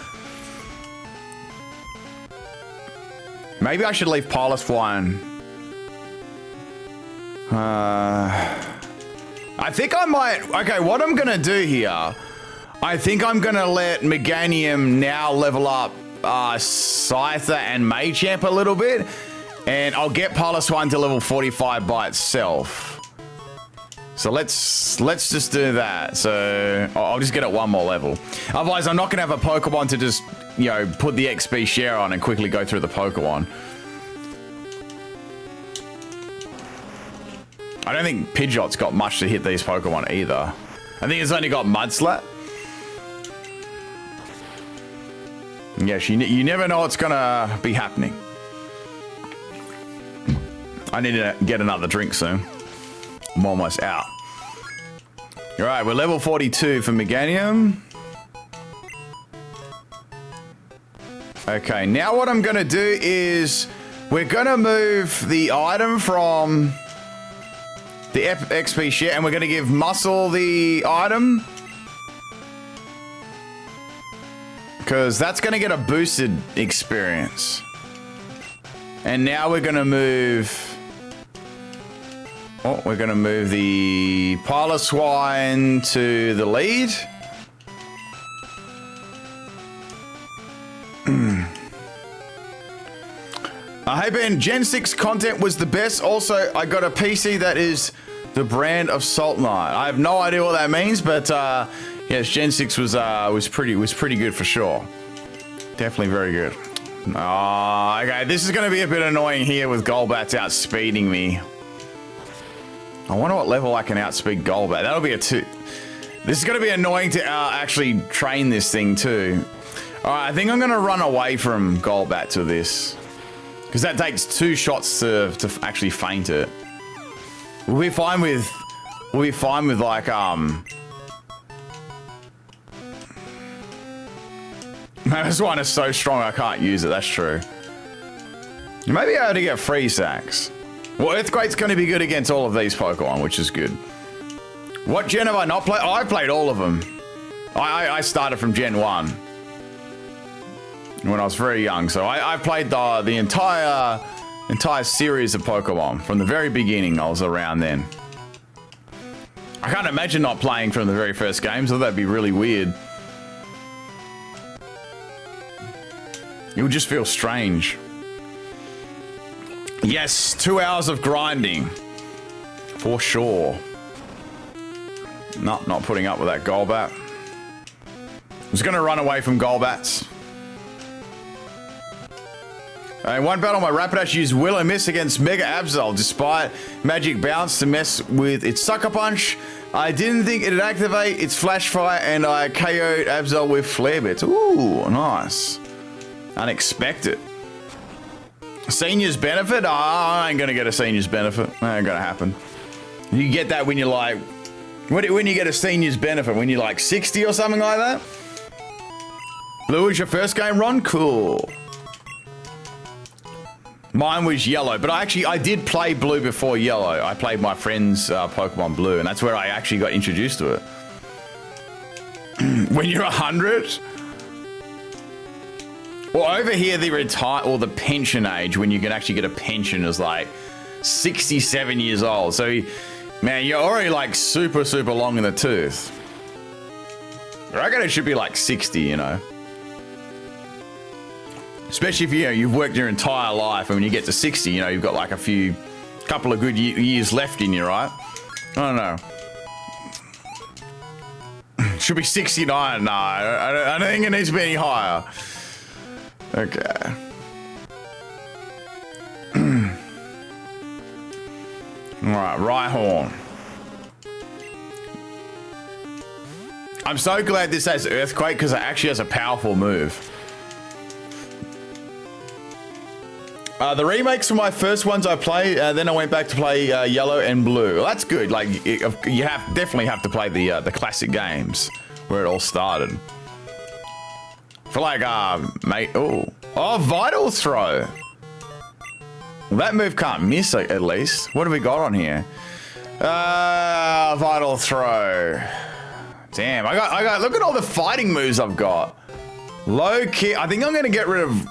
Maybe I should leave Piloswine. I think I might... Okay, what I'm going to do here... I think I'm going to let Meganium now level up Scyther and Machamp a little bit. And I'll get Piloswine to level 45 by itself. So let's just do that. So I'll just get it one more level. Otherwise, I'm not going to have a Pokemon to just, you know, put the XP share on and quickly go through the Pokemon. I don't think Pidgeot's got much to hit these Pokemon either. I think it's only got Mudslap. Yes, you never know what's gonna be happening. I need to get another drink soon. I'm almost out. All right, we're level 42 for Meganium. Okay, now what I'm gonna do is we're gonna move the item from the XP share and we're gonna give Muscle the item. Because that's going to get a boosted experience. And now we're going to move... Oh, we're going to move the Piloswine to the lead. Hey Ben, Gen 6 content was the best. Also, I got a PC that is the brand of Salt Knight. I have no idea what that means, but... yes, Gen 6 was pretty good for sure. Definitely very good. Oh, okay, this is going to be a bit annoying here with Golbat's outspeeding me. I wonder what level I can outspeed Golbat. That'll be a 2. This is going to be annoying to actually train this thing too. All right, I think I'm going to run away from Golbat to this. Because that takes 2 shots to actually faint it. We'll be fine with like, this one is so strong I can't use it, that's true. You may be able to get free sacks. Well, Earthquake's going to be good against all of these Pokemon, which is good. What gen have I not played? Oh, I've played all of them. I started from Gen 1. When I was very young, so I've played the entire series of Pokemon. From the very beginning, I was around then. I can't imagine not playing from the very first game, so that'd be really weird. It would just feel strange. Yes, 2 hours of grinding. For sure. Not putting up with that Golbat. I was going to run away from Golbats. In one battle, my Rapidash used Will and Miss against Mega Absol. Despite Magic Bounce to mess with its Sucker Punch, I didn't think it'd activate its Flash Fire, and I KO'd Absol with Flare Bits. Ooh, nice. Unexpected. Senior's benefit? Oh, I ain't gonna get a senior's benefit. That ain't gonna happen. You get that when you're like... When you get a senior's benefit? When you're like 60 or something like that? Blue was your first game, Ron? Cool. Mine was yellow, but I did play blue before yellow. I played my friend's Pokemon Blue, and that's where I actually got introduced to it. When you're 100? Well, over here, the pension age, when you can actually get a pension, is like 67 years old. So, man, you're already like super, super long in the tooth. I reckon it should be like 60, you know. Especially if you've worked your entire life, and when you get to 60, you know, you've got like a couple of good years left in you, right? I don't know. Should be 69. No, I don't think it needs to be any higher. Okay. Alright, Rhyhorn. I'm so glad this has Earthquake, because it actually has a powerful move. The remakes were my first ones I played. Then I went back to play Yellow and Blue. Well, that's good. Like you definitely have to play the classic games where it all started. For like mate. Oh, Vital Throw. Well, that move can't miss at least. What have we got on here? Vital Throw. Damn, I got. Look at all the fighting moves I've got. Low kick. I think I'm gonna get rid of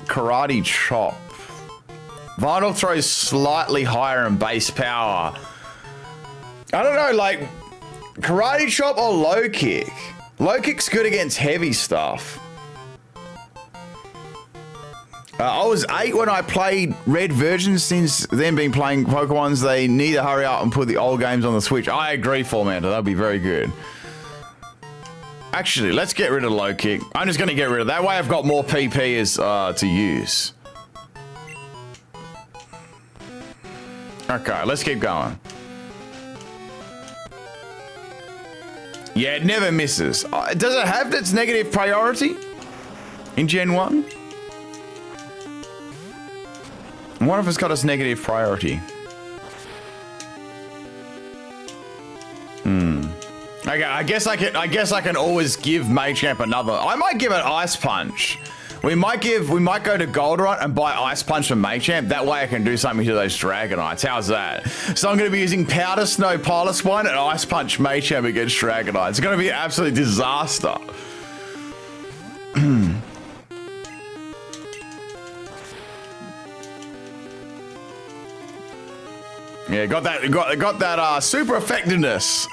Karate Chop. Vital Throw is slightly higher in base power. I don't know, like Karate Chop or Low Kick. Low Kick's good against heavy stuff. I was 8 when I played Red versions. Since then, been playing Pokemons. They need to hurry up and put the old games on the Switch. I agree, Formanta. That'd be very good. Actually, let's get rid of Low Kick. I'm just going to get rid of that. Way I've got more PP to use. Okay, let's keep going. Yeah, it never misses. Does it have its negative priority in Gen 1? What if it's got its negative priority? Okay, I guess I can always give Machamp another. I might give it Ice Punch. We might go to Gold Run and buy Ice Punch from Machamp. That way I can do something to those Dragonites. How's that? So I'm going to be using Powder Snow Piloswine and Ice Punch Machamp against Dragonite. It's going to be an absolute disaster. Yeah, got that super effectiveness.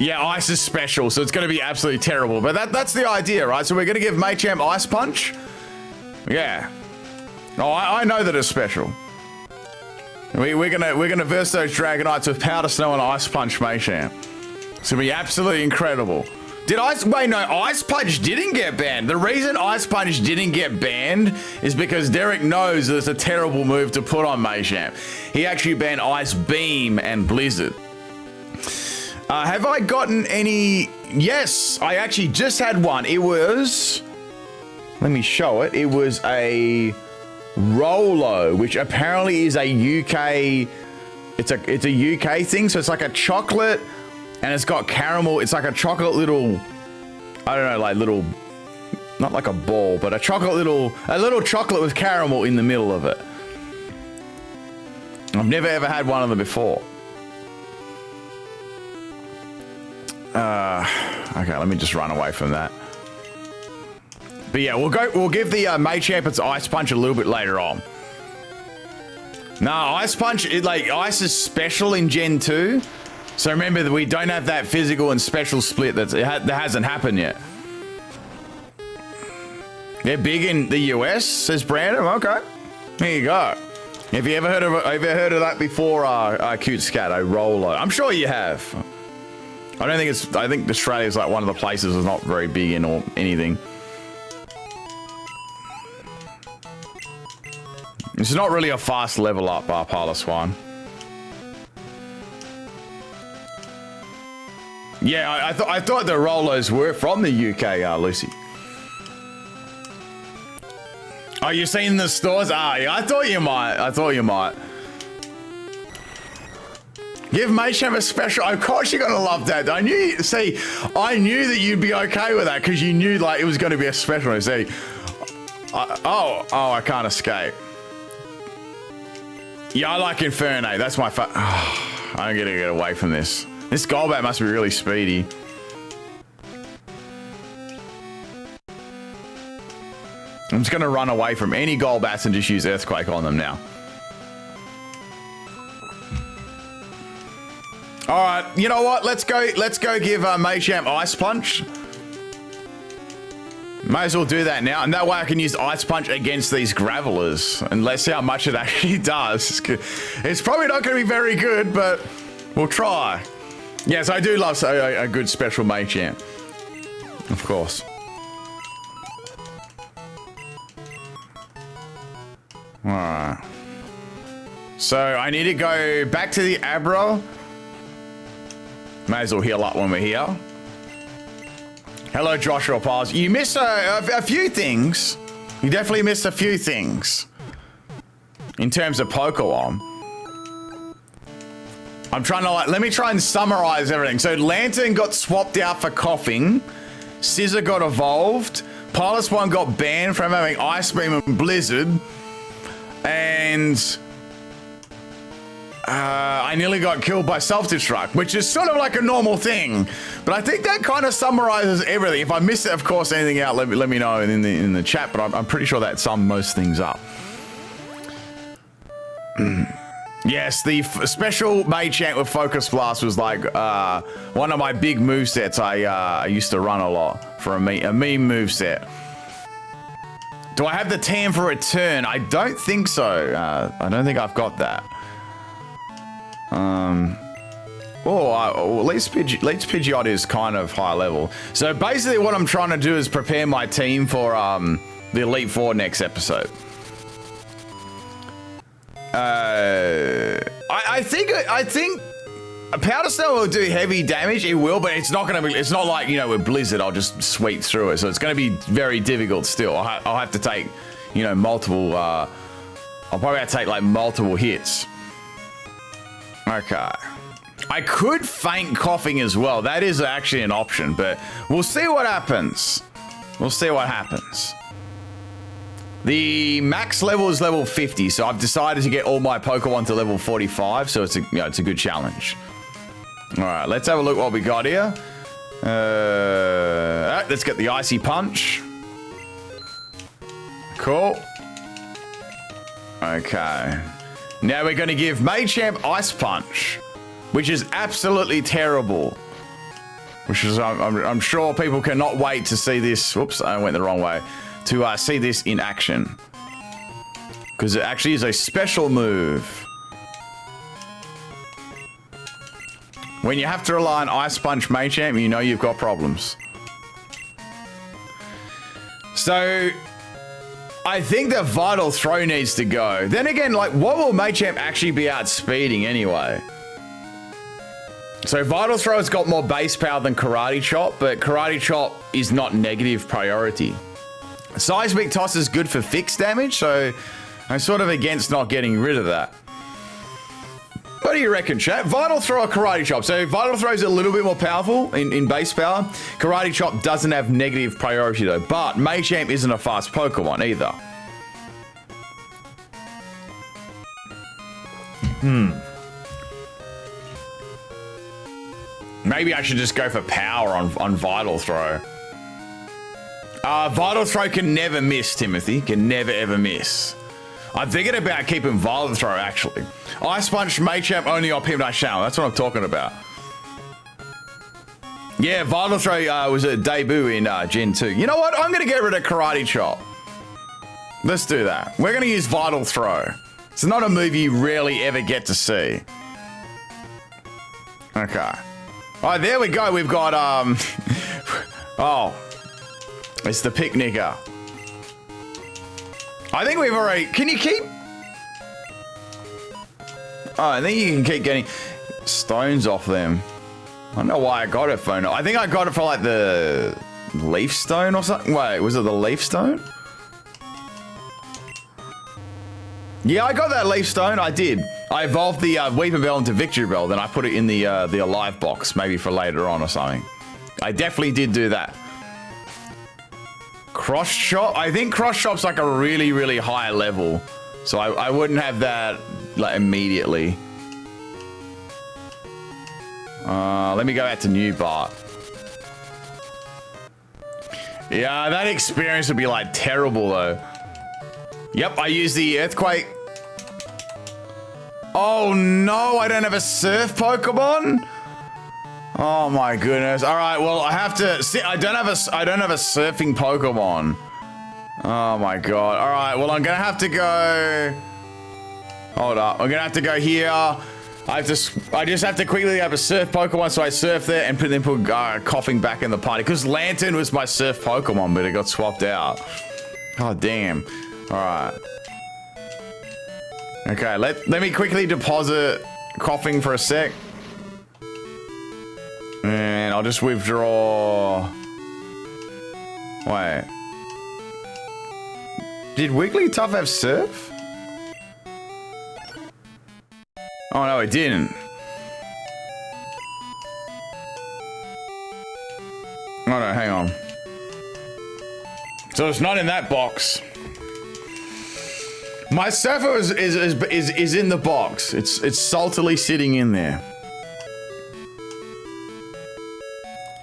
Yeah, Ice is special, so it's going to be absolutely terrible. But that's the idea, right? So we're going to give Machamp Ice Punch. Yeah. Oh, I know that it's special. We're gonna verse those Dragonites with Powder Snow and Ice Punch Machamp. It's gonna be absolutely incredible. Wait, no, Ice Punch didn't get banned. The reason Ice Punch didn't get banned is because Derek knows that it's a terrible move to put on Machamp. He actually banned Ice Beam and Blizzard. Have I gotten any? Yes, I actually just had one. It was, let me show it. It was a Rolo, which apparently is a UK, it's a UK thing. So it's like a chocolate and it's got caramel. It's like a chocolate little, I don't know, like little, not like a ball, but a little chocolate with caramel in the middle of it. I've never ever had one of them before. Okay, let me just run away from that. But yeah, we'll give the Machamp its Ice Punch a little bit later on. No, Ice Punch, Ice is special in Gen 2. So remember that we don't have that physical and special split that hasn't happened yet. They're big in the US, says Brandon. Okay, there you go. Have you ever heard of that before, Cute Scat, a Rolo? I'm sure you have. I think Australia's like one of the places that's not very big in or anything. It's not really a fast level up, Piloswine. Yeah, I thought the Rolos were from the UK, Lucy. Oh, you've seen the stores? Yeah, I thought you might. Give Machamp a special. Of course you're gonna love that. I knew that you'd be okay with that because you knew like it was gonna be a special. See, I can't escape. Yeah, I like Infernape. That's my I'm gonna get away from this. This Golbat must be really speedy. I'm just gonna run away from any Golbats and just use Earthquake on them now. All right, you know what? Let's go give Machamp Ice Punch. May as well do that now, and that way I can use Ice Punch against these Gravelers, and let's see how much it actually does. It's probably not going to be very good, but we'll try. Yes, I do love a good special Machamp, of course. All right. So I need to go back to the Abra. May as well heal up when we're here. Hello, Joshua Piles. You missed a few things. You definitely missed a few things. in terms of Pokemon. I'm trying to let me try and summarize everything. So Lantern got swapped out for Coughing. Scizor got evolved. Piloswine got banned from having Ice Beam and Blizzard. And I nearly got killed by Self-Destruct, which is sort of like a normal thing. But I think that kind of summarizes everything. If I miss it, of course, anything out, let me know in the chat. But I'm pretty sure that summed most things up. Yes, the special Machamp with Focus Blast was like one of my big movesets I used to run a lot for a meme moveset. Do I have the TM for Return? I don't think so. I don't think I've got that. At least Pidgeot is kind of high level. So basically what I'm trying to do is prepare my team for the Elite Four next episode. I think a Powder Snow will do heavy damage. It will, but it's not gonna be. It's not like, you know, with Blizzard, I'll just sweep through it. So it's gonna be very difficult still. I'll have to take, you know, multiple. I'll probably have to take like multiple hits. Okay. I could feint Coughing as well. That is actually an option, but we'll see what happens. We'll see what happens. The max level is level 50, so I've decided to get all my Pokemon to level 45, so it's a, you know, it's a good challenge. All right, let's have a look what we got here. Let's get the Icy Punch. Cool. Okay. Now we're going to give Machamp Ice Punch, which is absolutely terrible. Which is, I'm sure people cannot wait to see this. Whoops, I went the wrong way. To see this in action. Because it actually is a special move. When you have to rely on Ice Punch Machamp, you know you've got problems. So, I think the Vital Throw needs to go. Then again, like, what will Machamp actually be outspeeding anyway? So Vital Throw's got more base power than Karate Chop, but Karate Chop is not negative priority. Seismic Toss is good for fixed damage, so I'm sort of against not getting rid of that. What do you reckon, chat? Vital Throw or Karate Chop? So Vital Throw is a little bit more powerful in base power. Karate Chop doesn't have negative priority though, but Machamp isn't a fast Pokemon either. Maybe I should just go for power on Vital Throw. Vital Throw can never miss, Timothy. Can never ever miss. I'm thinking about keeping Vital Throw, actually. Ice Punch Machamp only on Pimpnite channel. That's what I'm talking about. Yeah, Vital Throw was a debut in Gen 2. You know what? I'm going to get rid of Karate Chop. Let's do that. We're going to use Vital Throw. It's not a move you rarely ever get to see. Okay. All right, there we go. We've got, oh. It's the Picnicker. I think we've already... Can you keep... Oh, I think you can keep getting stones off them. I don't know why I got it for... I think I got it for, like, the Leaf Stone or something. Wait, was it the Leaf Stone? Yeah, I got that Leaf Stone. I did. I evolved the Weeping Bell into Victory Bell. Then I put it in the Alive box, maybe for later on or something. I definitely did do that. Cross Chop? I think Cross Chop's like a really, really high level. So I wouldn't have that like immediately. Let me go back to New Bart. Yeah, that experience would be like terrible though. Yep, I use the Earthquake. Oh no, I don't have a Surf Pokemon? Oh my goodness. All right, well, I have to see. I don't have a surfing Pokemon. Oh my god. All right, well, I'm gonna have to go. Hold up. I'm gonna have to go here. I just have to quickly have a surf Pokemon, so I surf there and then put Coughing back in the party because Lantern was my surf Pokemon, but it got swapped out. Oh damn. All right. Okay, let me quickly deposit Coughing for a sec. And I'll just withdraw. Wait. Did Wigglytuff have Surf? Oh, no, it didn't. Oh, no, hang on. So it's not in that box. My surfer is in the box. It's saltily sitting in there.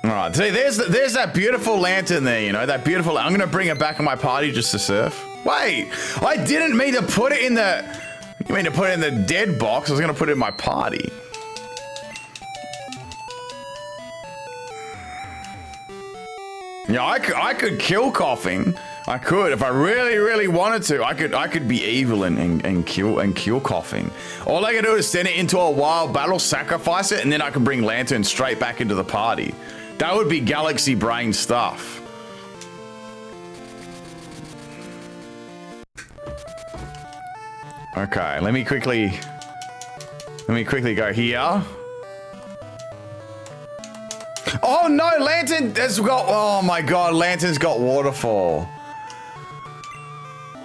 All right, see, there's that beautiful lantern there, you know, that beautiful. I'm gonna bring it back in my party just to surf. Wait, I didn't mean to put it in the. You mean to put it in the dead box? I was gonna put it in my party. Yeah, I could kill coughing. I could if I really wanted to. I could be evil and kill coughing. All I can do is send it into a wild battle, sacrifice it, and then I can bring Lantern straight back into the party. That would be galaxy brain stuff. Okay, let me quickly go here. Oh no, Lantern has got, oh my god, Lantern's got waterfall.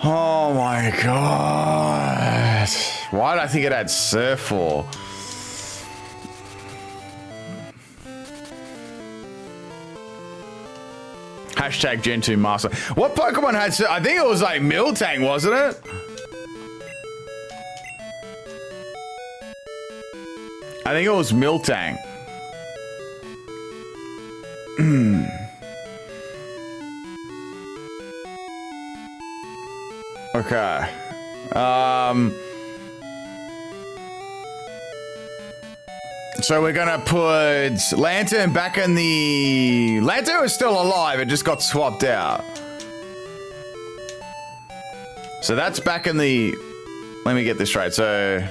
Oh my god. Why did I think it had surf for? Hashtag Gen 2 Master. What Pokemon had surf? I think it was like Miltank, wasn't it? I think it was Miltank. Okay. So we're gonna put Lantern back in the... Lantern was still alive, it just got swapped out. So that's back in the... Let me get this right, so...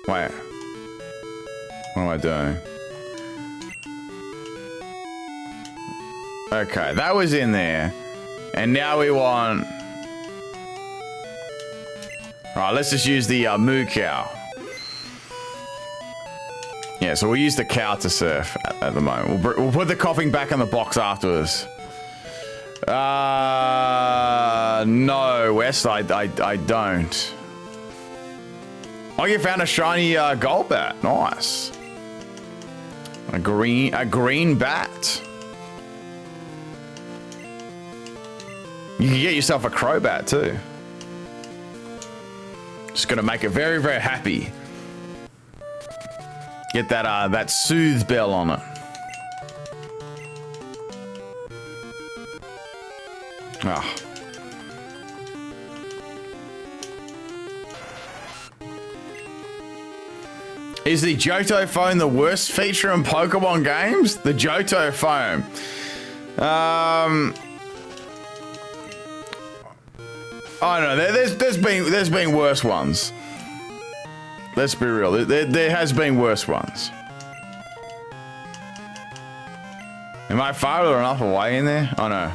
Wait. What am I doing? Okay, that was in there. And now we want... Alright, let's just use the moo cow. Yeah, so we'll use the cow to surf at the moment. We'll put the coughing back in the box afterwards. No, West, I don't. Oh, you found a shiny Golbat. Nice. A green bat. You can get yourself a Crobat too. Just gonna make it very, very happy. Get that that soothe bell on it. Ah. Is the Johto phone the worst feature in Pokemon games? The Johto phone. I don't know. There's been worse ones. Let's be real. There has been worse ones. Am I farther enough away in there? Oh no.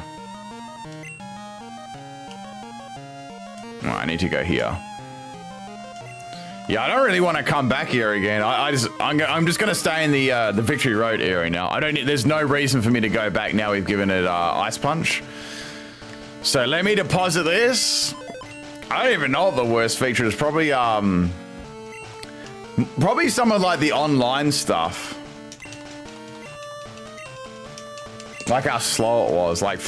Oh, I need to go here. Yeah, I don't really want to come back here again. I'm just gonna stay in the Victory Road area now. There's no reason for me to go back now. We've given it Ice Punch. So let me deposit this. I don't even know what the worst feature is. Probably some of like the online stuff. Like how slow it was. Like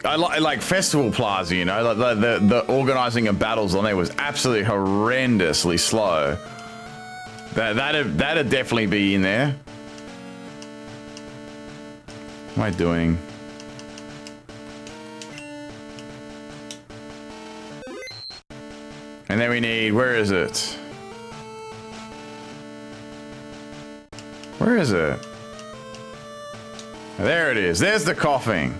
like Festival Plaza, you know, like the organizing of battles on there was absolutely horrendously slow. That'd definitely be in there. What am I doing? And then we need, where is it? Where is it? There it is. There's the coughing.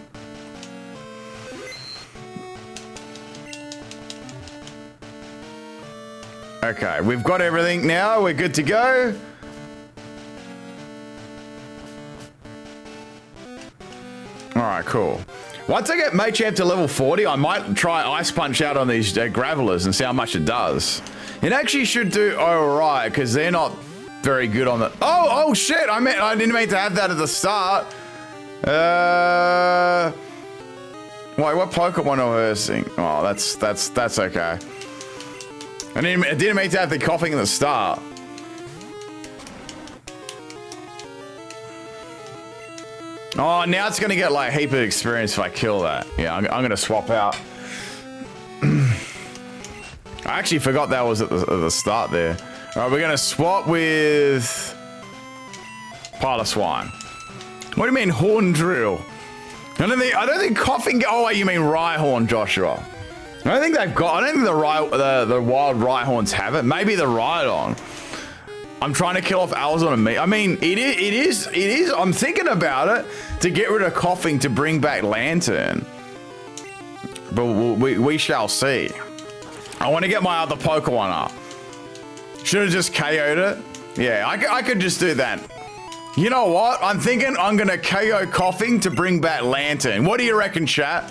Okay, we've got everything now. We're good to go. All right, cool. Once I get Machamp to level 40, I might try Ice Punch out on these Gravelers and see how much it does. It actually should do alright, because they're not very good on the... Oh shit! I didn't mean to have that at the start. Wait, what Pokemon are rehearsing? Oh, that's okay. I didn't mean to have the coughing at the start. Oh, now it's gonna get like a heap of experience if I kill that. Yeah, I'm gonna swap out. I actually forgot that was at the start there. All right, we're gonna swap with Piloswine. What do you mean horn drill? I don't think coughing. Oh wait, you mean Rhyhorn, Joshua? I don't think they've got. I don't think the wild Rhyhorns have it. Maybe the Rhydon. I'm trying to kill off Alzon and me. I mean, it is. I'm thinking about it to get rid of coughing to bring back Lantern. But we shall see. I want to get my other Pokemon up. Should have just KO'd it. Yeah, I could just do that. You know what? I'm thinking I'm going to KO coughing to bring back Lantern. What do you reckon, chat?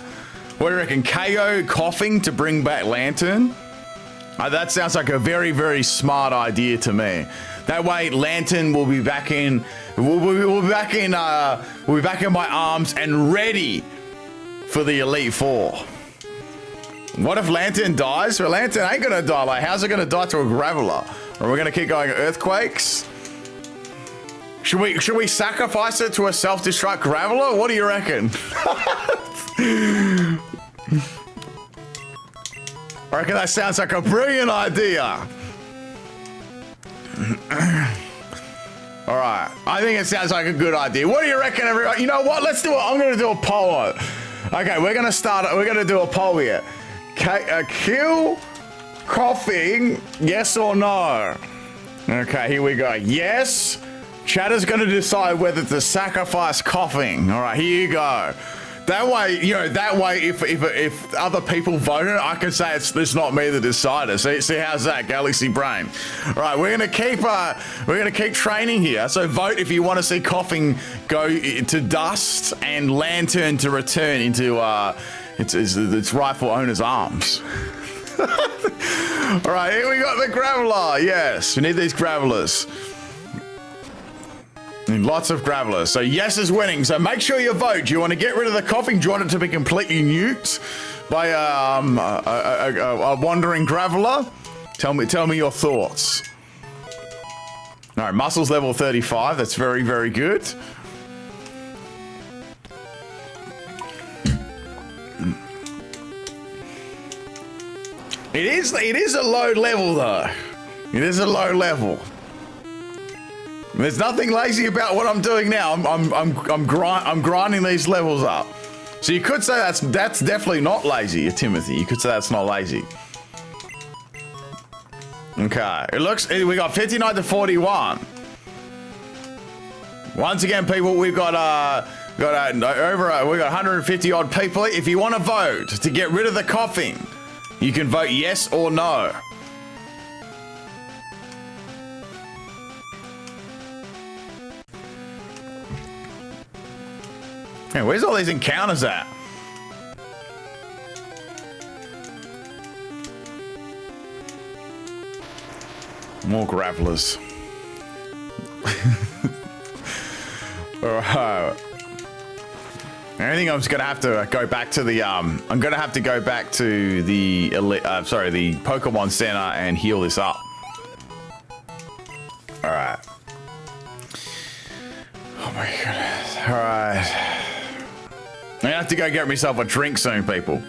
What do you reckon? KO coughing to bring back Lantern? That sounds like a very, very smart idea to me. That way, Lantern will be back in. We'll be back in my arms and ready for the Elite Four. What if Lantern dies? Well, Lantern ain't gonna die. Like, how's it gonna die to a Graveler? Are we gonna keep going Earthquakes? Should we sacrifice it to a self-destruct Graveler? What do you reckon? I reckon that sounds like a brilliant idea. All right, I think it sounds like a good idea. What do you reckon, everyone? You know what? Let's do it. I'm gonna do a poll on it. Okay, we're gonna do a poll here. Kill coughing, yes or no? Okay, here we go. Yes. Chatter's gonna decide whether to sacrifice coughing. All right, here you go. That way, if other people vote it, I can say it's not me the decider. See how's that, Galaxy Brain? All right, we're gonna keep training here. So vote if you want to see coughing go to dust and Lantern to return into its rightful owner's arms. All right, here we got the Graveler. Yes, we need these Gravelers. And lots of Gravelers. So yes is winning. So make sure you vote. Do you want to get rid of the coughing? Do you want it to be completely nuked by a wandering Graveler? Tell me your thoughts. All right, muscles level 35. That's very, very good. It is a low level though. It is a low level. There's nothing lazy about what I'm doing now. I'm grinding these levels up. So you could say that's definitely not lazy, Timothy. You could say that's not lazy. Okay, we got 59 to 41. Once again, people, we've got 150 odd people. If you want to vote to get rid of the coughing, you can vote yes or no. Hey, where's all these encounters at? More Gravelers. Alright. I think I'm just gonna have to go back to the I'm gonna have to go back to the the Pokemon Center and heal this up. Alright. Oh my goodness. Alright. I have to go get myself a drink soon, people.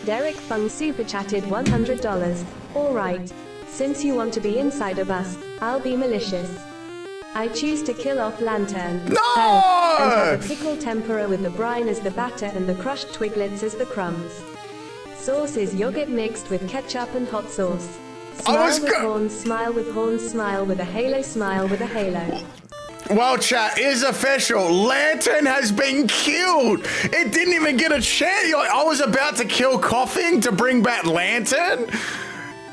Derek Fung super chatted $100. Alright. Since you want to be inside of us, I'll be malicious. I choose to kill off Lantern. No! And have the pickle tempura with the brine as the batter and the crushed twiglets as the crumbs. Sauce is yogurt mixed with ketchup and hot sauce. Smile with horns, smile with horns, smile with a halo, smile with a halo. Well, chat, is official. Lantern has been killed. It didn't even get a chance. I was about to kill coughing to bring back Lantern.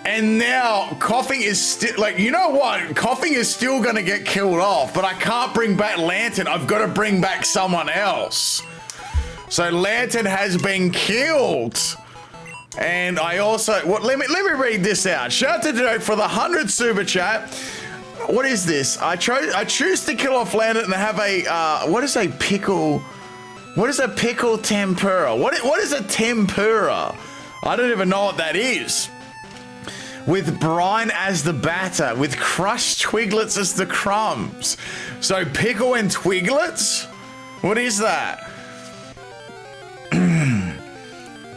And now coughing is still, like, you know what? Coughing is still going to get killed off, but I can't bring back Lantern. I've got to bring back someone else. So Lantern has been killed. And I also, let me read this out. Shout out to Joe for the 100 super chat. What is this? I choose to kill off Lantern and have a, what is a pickle? What is a pickle tempura? What is a tempura? I don't even know what that is. With brine as the batter, with crushed twiglets as the crumbs. So pickle and twiglets? What is that?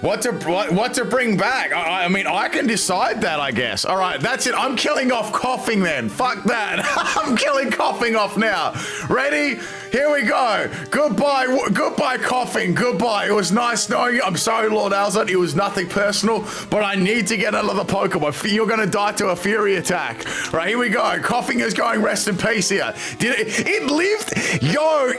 What to bring back? I mean, I can decide that, I guess. All right, that's it. I'm killing off coughing then. Fuck that. I'm killing coughing off now. Ready? Here we go. Goodbye, coughing. Goodbye. It was nice knowing you. I'm sorry, Lord Alzon. It was nothing personal, but I need to get another Pokemon. You're going to die to a Fury attack. Right, here we go. Coughing is going rest in peace here. It lived? Yo,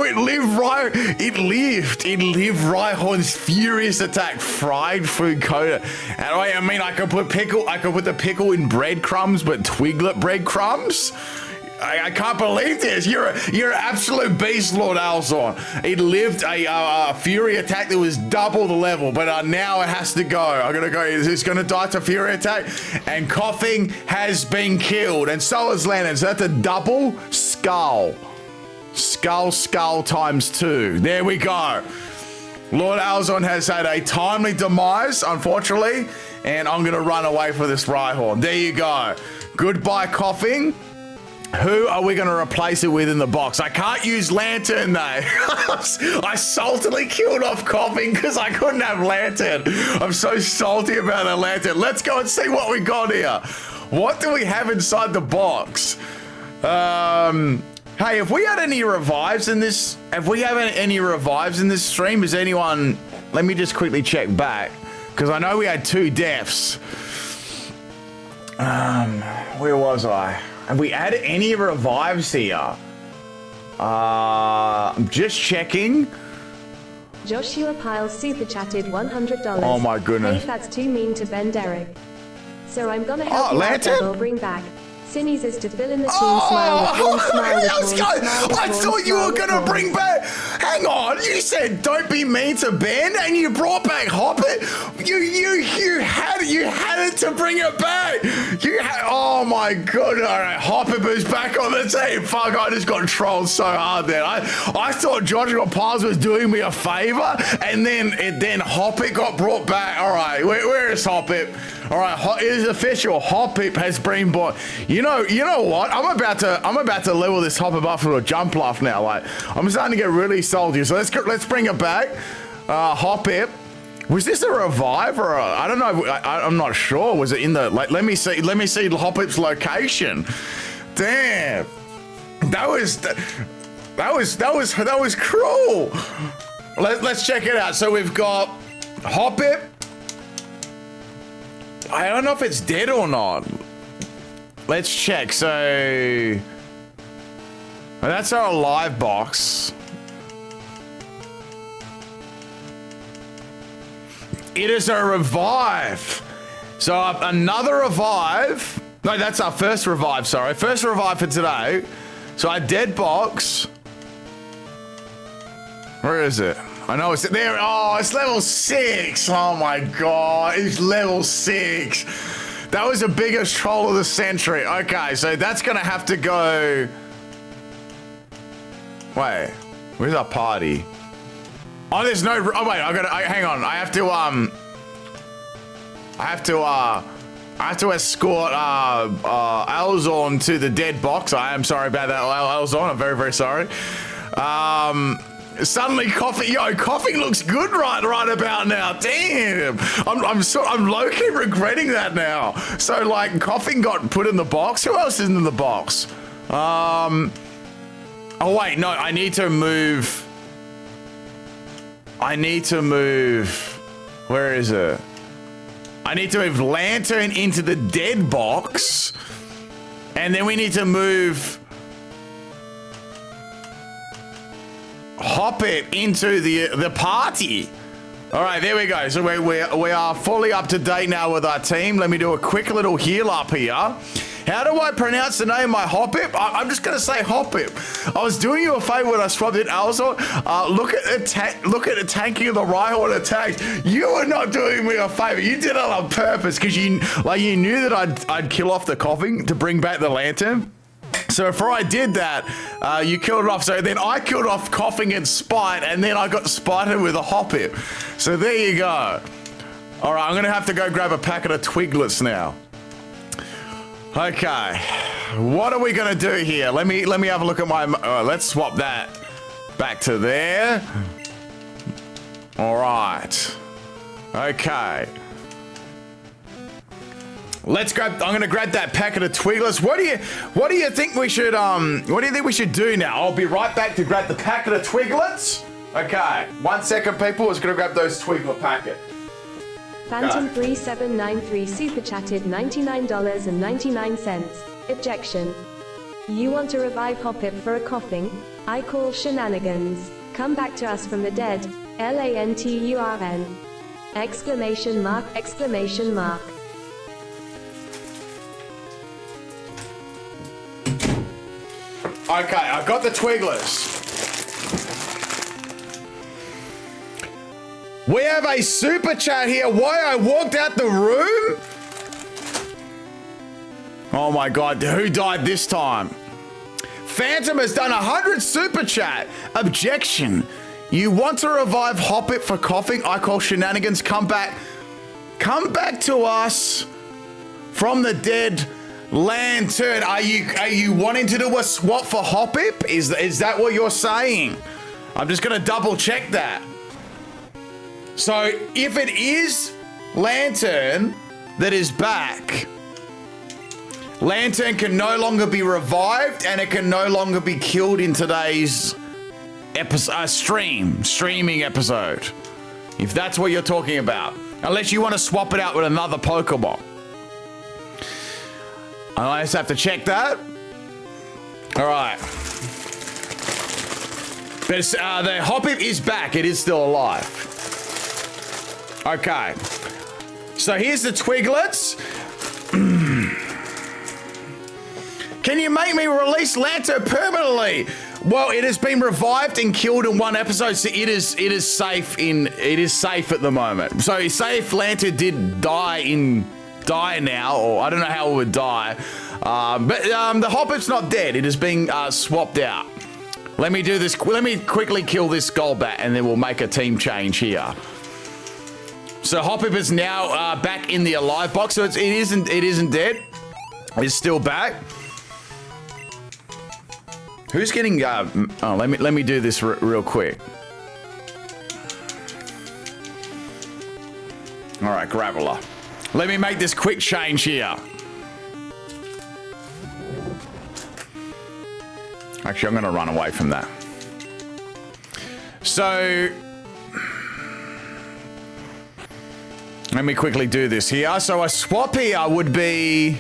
it lived right. It lived Rhyhorn's furious attack. Fried food coda. And I mean, I could put the pickle in breadcrumbs, but twiglet breadcrumbs? I can't believe this. You're an absolute beast, Lord Alzon. It lived a Fury attack that was double the level, but now it has to go. I'm gonna go. It's gonna die to Fury attack, and coughing has been killed, and so is Lennon. So that's a double skull. Skull times 2. There we go. Lord Alzon has had a timely demise, unfortunately, and I'm gonna run away for this Rhyhorn. There you go. Goodbye, coughing. Who are we going to replace it with in the box? I can't use Lantern, though. I saltily killed off coughing because I couldn't have Lantern. I'm so salty about that Lantern. Let's go and see what we got here. What do we have inside the box? Hey, have we had any revives in this? Have we had any revives in this stream? Is anyone... Let me just quickly check back, because I know we had 2 deaths. Where was I? Have we added any revives here? I'm just checking. Joshua Piles super chatted $100. Oh my goodness. Hey, that's too mean to Ben Derek. So I'm gonna help you out, I'll bring back. Cinny's is to fill in the team smile with one smile with one smile with I thought you were gonna bring back. Hang on, you said don't be mean to Ben, and you brought back Hoppet. You had it to bring it back. Oh my god! All right, Hoppet is back on the team. Fuck! I just got trolled so hard there. I thought Joshua Piles was doing me a favor, and then Hoppet got brought back. All right, where is Hoppet? All right, it is official. Hoppip has been bought. You know what? I'm about to level this Hoppip up for a jump laugh now. Like, I'm starting to get really salty. So let's bring it back. Hoppip. Was this a revive or I don't know. I'm not sure. Was it in the like? Let me see Hoppip's location. Damn. That was cruel. Let's check it out. So we've got Hoppip. I don't know if it's dead or not. Let's check. So that's our live box. It is a revive. So another revive. No, that's our first revive. Sorry, first revive for today. So our dead box. Where is it? I know it's there. Oh, it's level 6. Oh my god, it's level 6. That was the biggest troll of the century. Okay, so that's gonna have to go. Wait, where's our party? Oh, there's no. Oh wait, hang on. I have to escort Alzon to the dead box. I am sorry about that, Alzon. I'm very, very sorry. Suddenly coughing looks good right about now. Damn, I'm low-key regretting that now. So like coughing got put in the box. Who else is in the box? Oh wait, no, I need to move. Where is it? I need to move Lantern into the dead box, and then we need to move Hoppip into the party. All right, there we go. So we are fully up to date now with our team. Let me do a quick little heal up here. How do I pronounce the name of my Hoppip? I'm just gonna say Hoppip. I was doing you a favor when I swapped in Alzon. Look at the tanking of the Rhyhorn attack. You were not doing me a favor. You did it on purpose because you knew that I'd kill off the coughing to bring back the Lantern. So before I did that, you killed it off. So then I killed off Coughing and Spite, and then I got spited with a Hoppip. So there you go. All right, I'm gonna have to go grab a packet of Twiglets now. Okay, what are we gonna do here? Let me have a look at my. Let's swap that back to there. All right. Okay. Let's grab. I'm gonna grab that packet of Twiglets. What do you think we should do now? I'll be right back to grab the packet of Twiglets. Okay. 1 second, people. I was gonna grab those Twiglet packet. Phantom3793 super chatted $99.99. Objection. You want to revive Hoppip for a coughing? I call shenanigans. Come back to us from the dead. LANTURN. Exclamation mark, exclamation mark. Okay, I got the Twiglets. We have a super chat here. Why I walked out the room? Oh my God, who died this time? Phantom has done 100 super chat. Objection. You want to revive Hoppip for coughing? I call shenanigans. Come back to us from the dead. Lantern, are you wanting to do a swap for Hoppip? Is that what you're saying? I'm just gonna double check that. So if it is Lantern that is back, Lantern can no longer be revived and it can no longer be killed in today's streaming episode. If that's what you're talking about, unless you want to swap it out with another Pokemon. I just have to check that. All right. But the Hoppip is back. It is still alive. Okay. So here's the Twiglets. Can you make me release Lantern permanently? Well, it has been revived and killed in one episode, so it is safe at the moment. So say if Lantern did die now, or I don't know how it would die, but the Hoppip's not dead. It is being swapped out. Let me do this. Let me quickly kill this Golbat, and then we'll make a team change here. So Hoppip is now back in the alive box. So it isn't dead. It's still back. Who's getting? Let me do this real quick. All right, Graveler. Let me make this quick change here. Actually, I'm going to run away from that. So, let me quickly do this here. So a swap here would be...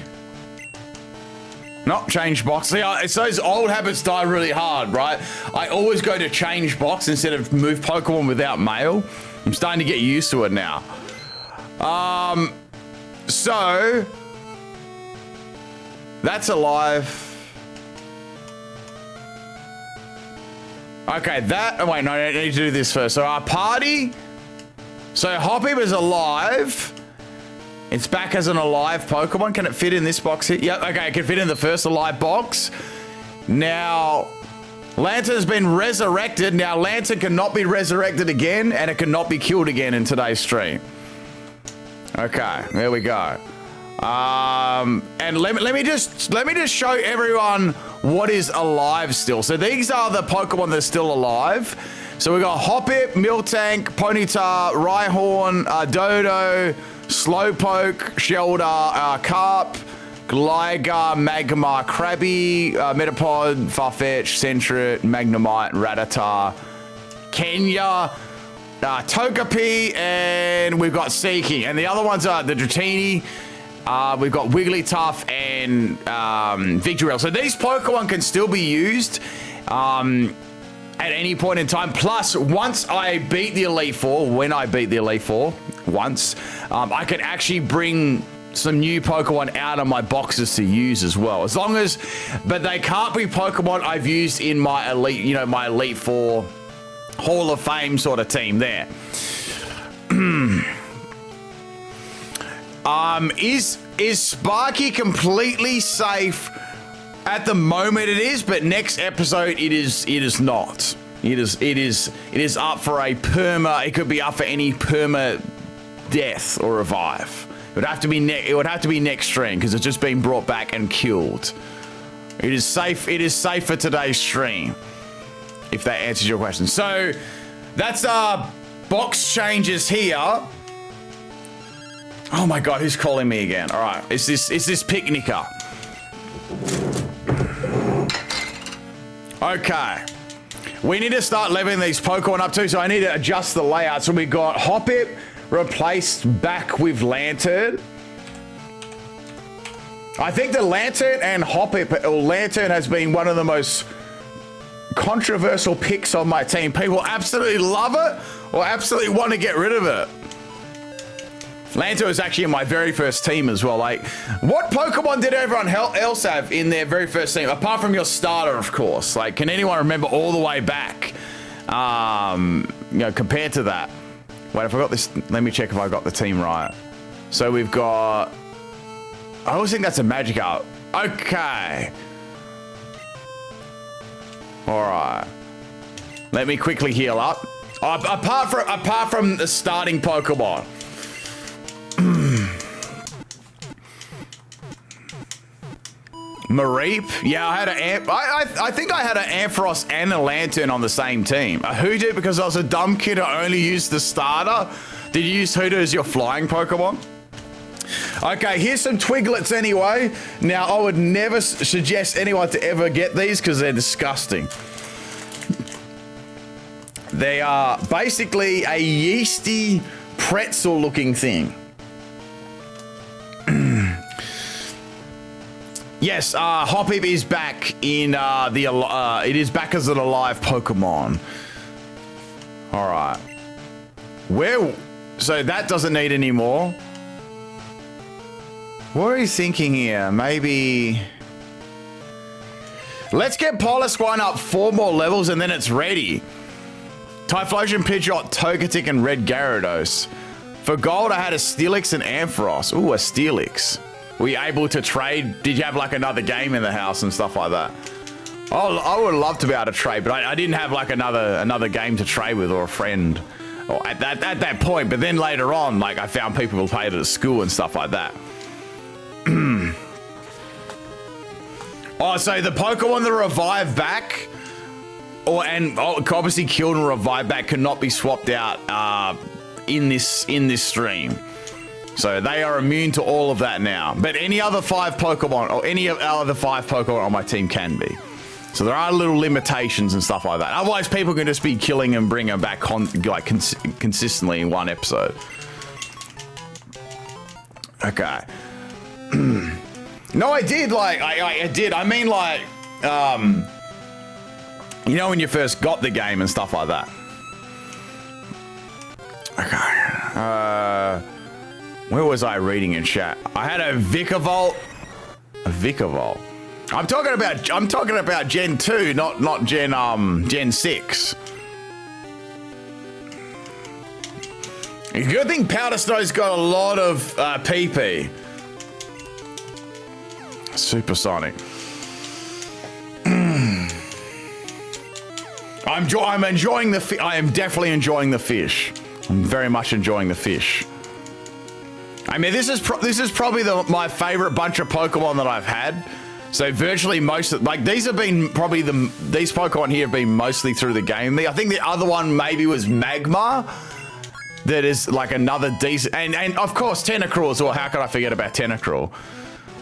Not change box. See, it's those old habits die really hard, right? I always go to change box instead of move Pokemon without mail. I'm starting to get used to it now. So that's alive. Okay, wait, no, I need to do this first. So our party. So Hoppip is alive. It's back as an alive Pokemon. Can it fit in this box here? Yep, okay, it can fit in the first alive box. Now, Lantern's been resurrected. Now, Lantern cannot be resurrected again, and it cannot be killed again in today's stream. Okay, there we go. And let me just show everyone what is alive still. So these are the Pokemon that are still alive. So we got Hoppip, Miltank, Ponyta, Rhyhorn, Dodo, Slowpoke, Shelter, Carp, Gligar, Magmar, Krabby, Metapod, Farfetch, Sentret, Magnemite, Rattata, Kenya, Togepi, and we've got Seeking. And the other ones are the Dratini, we've got Wigglytuff and Victreebel. So these Pokemon can still be used at any point in time. Plus, once I beat the Elite Four, when I beat the Elite Four, I can actually bring some new Pokemon out of my boxes to use as well. As long as, but they can't be Pokemon I've used in my Elite, my Elite Four Hall of Fame sort of team there. Is Sparky completely safe At the moment it is, but next episode it is not. It is up for a perma. It could be up for any perma death or revive. It would have to be next stream because it's just been brought back and killed. It is safe. It is safe for today's stream. If that answers your question. So that's box changes here. Oh my god, who's calling me again? All right, is this picnicker? Okay. We need to start leveling these Pokemon up too, so I need to adjust the layout. So we got Hoppip replaced back with Lantern. I think the Lantern and Hoppip, or Lantern has been one of the most controversial picks on my team. People absolutely love it or absolutely want to get rid of it. Lantern was actually in my very first team as well. Like, what Pokemon did everyone else have in their very first team? Apart from your starter, of course. Like, can anyone remember all the way back? You know, compared to that. Wait, I forgot this. Let me check if I got the team right. So we've got... I always think that's a Magikarp. Okay. All right. Let me quickly heal up. Apart from the starting Pokemon. Mareep? Yeah, I had I think I had an Ampharos and a Lantern on the same team. A Hoodoo because I was a dumb kid who only used the starter. Did you use Hoodoo as your flying Pokemon? Okay, here's some Twiglets anyway. Now, I would never suggest anyone to ever get these because they're disgusting. They are basically a yeasty pretzel looking thing. Yes, Hoppip is back in it is back as an alive Pokemon. All right. So that doesn't need any more. What are you thinking here? Maybe... Let's get Piloswine up 4 more levels and then it's ready. Typhlosion, Pidgeot, Togetic, and Red Gyarados. For gold, I had a Steelix and Ampharos. Ooh, a Steelix. Were you able to trade? Did you have like another game in the house and stuff like that? Oh, I would love to be able to trade, but I didn't have like another game to trade with or a friend or at that point. But then later on, like I found people who played it at school and stuff like that. Oh, so the Pokemon that revive back, obviously killed and revived back, cannot be swapped out in this stream. So they are immune to all of that now. But any other 5 Pokemon or any other 5 Pokemon on my team can be. So there are little limitations and stuff like that. Otherwise, people can just be killing and bring them back consistently in one episode. Okay. No, I did. Like, I did. I mean, like, you know, when you first got the game and stuff like that. Okay. Where was I reading in chat? I had a Vikavolt. A Vikavolt. I'm talking about Gen 2, not Gen 6. Good thing Powder Snow's got a lot of PP. Supersonic. I'm enjoying the I am definitely enjoying the fish. I'm very much enjoying the fish. I mean, this is probably my favorite bunch of Pokemon that I've had. So virtually most of, like, these have been probably these Pokemon here have been mostly through the game. I think the other one maybe was Magmar. That is like another decent, and of course Tentacruel as well. How could I forget about Tentacruel?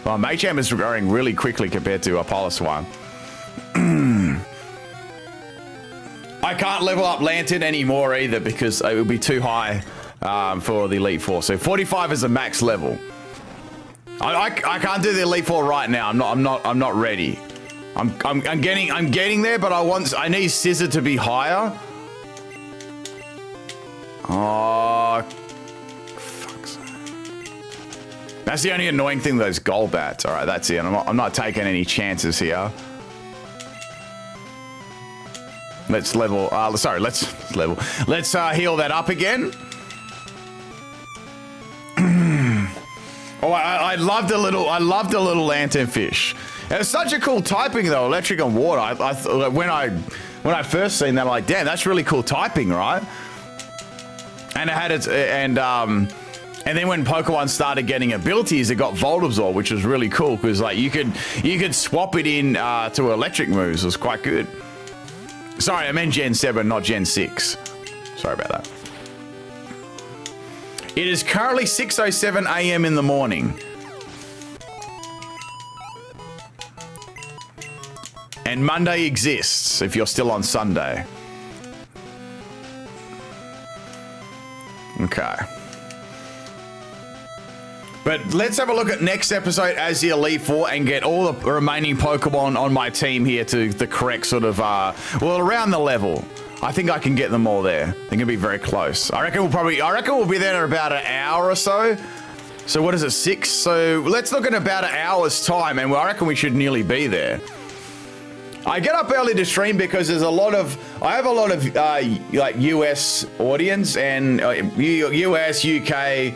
Well, Machamp is growing really quickly compared to Piloswine. I can't level up Lantern anymore either because it would be too high for the Elite Four. So 45 is a max level. I can't do the Elite Four right now. I'm not ready. I'm getting there, but I need Scizor to be higher. Oh, fuck's sake. That's the only annoying thing with those Golbats. All right, that's it. I'm not taking any chances here. Let's level. Let's level. Let's heal that up again. Oh, I loved a little Lantern fish. It's such a cool typing though, electric and water. When I first seen that, I'm like, damn, that's really cool typing, right? And it had its and then when Pokemon started getting abilities, it got Volt Absorb, which was really cool because like you could swap it in to electric moves. It was quite good. Sorry, I meant Gen 7, not Gen 6. Sorry about that. It is currently 6:07 a.m. in the morning. And Monday exists if you're still on Sunday. Okay. But let's have a look at next episode as the Elite Four and get all the remaining Pokemon on my team here to the correct sort of, well, around the level. I think I can get them all there. They're gonna be very close. I reckon we'll be there in about an hour or so. So what is it, 6? So let's look in about an hour's time, and I reckon we should nearly be there. I get up early to stream because there's I have a lot of like US audience and US, UK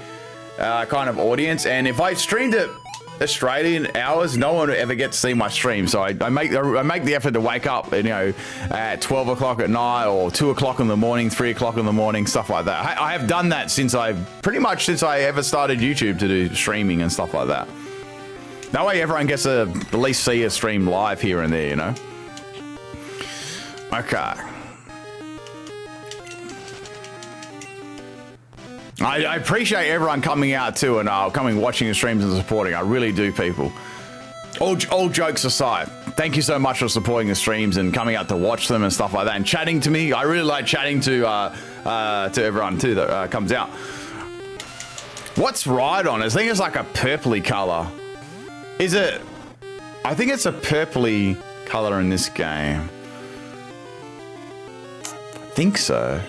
kind of audience, and if I streamed it Australian hours, no one would ever get to see my stream. So I make the effort to wake up, you know, at 12 o'clock at night or 2 o'clock in the morning, 3 o'clock in the morning, stuff like that. I have done that since I ever started YouTube to do streaming and stuff like that. That way everyone gets to at least see a stream live here and there, you know. Okay. I appreciate everyone coming out too and coming watching the streams and supporting. I really do, people. All jokes aside, thank you so much for supporting the streams and coming out to watch them and stuff like that and chatting to me. I really like chatting to everyone too that comes out. What's Rhydon? I think it's like a purpley color. Is it? I think it's a purpley color in this game. I think so.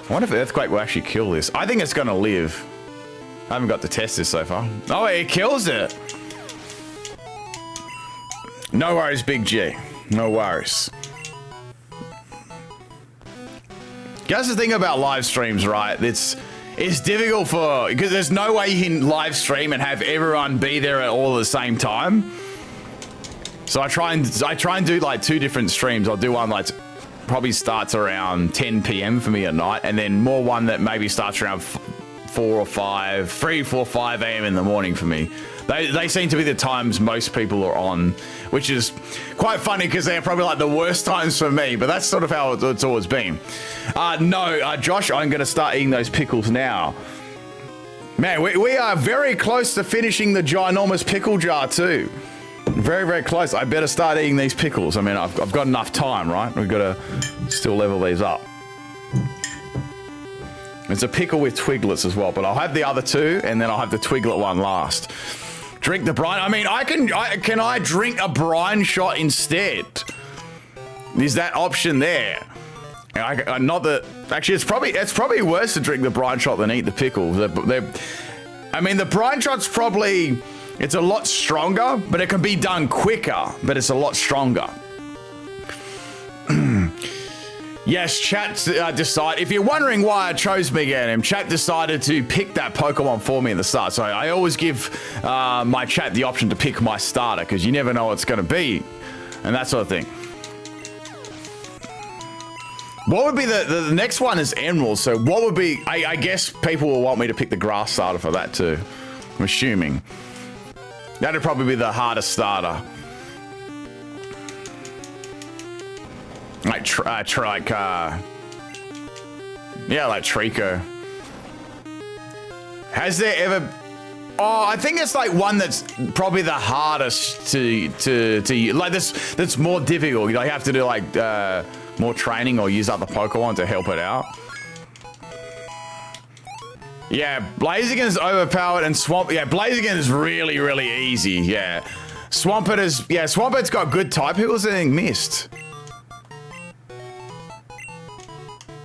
I wonder if Earthquake will actually kill this. I think it's going to live. I haven't got to test this so far. Oh, it kills it. No worries, Big G. No worries. Guess the thing about live streams, right? It's difficult because there's no way you can live stream and have everyone be there at all at the same time. So I try and do like 2 different streams. I'll do one like probably starts around 10 p.m. for me at night, and then one that maybe starts around 3, 4, 5 a.m. in the morning for me. They seem to be the times most people are on, which is quite funny because they're probably like the worst times for me, but that's sort of how it's always been. Josh, I'm going to start eating those pickles now. Man, we are very close to finishing the ginormous pickle jar too. Very, very close. I better start eating these pickles. I mean, I've got enough time, right? We've got to still level these up. It's a pickle with twiglets as well, but I'll have the other 2, and then I'll have the twiglet one last. Drink the brine. I mean, can I drink a brine shot instead? Is that option there? Actually, it's probably worse to drink the brine shot than eat the pickle. I mean, the brine shot's probably. It's a lot stronger, but it can be done quicker, but it's a lot stronger. Yes, chat decided. If you're wondering why I chose Meganium, chat decided to pick that Pokemon for me at the start. So I always give my chat the option to pick my starter because you never know what it's going to be and that sort of thing. What would be the next one is Emerald. So what would be, I guess people will want me to pick the grass starter for that too. I'm assuming. That'd probably be the hardest starter. Like Trico. Has there ever? Oh, I think it's like one that's probably the hardest to like this. That's more difficult. You have to do like more training or use other Pokemon to help it out. Yeah, Blaziken is overpowered and Blaziken is really, really easy. Yeah, Swampert got good type. Who was saying Mist?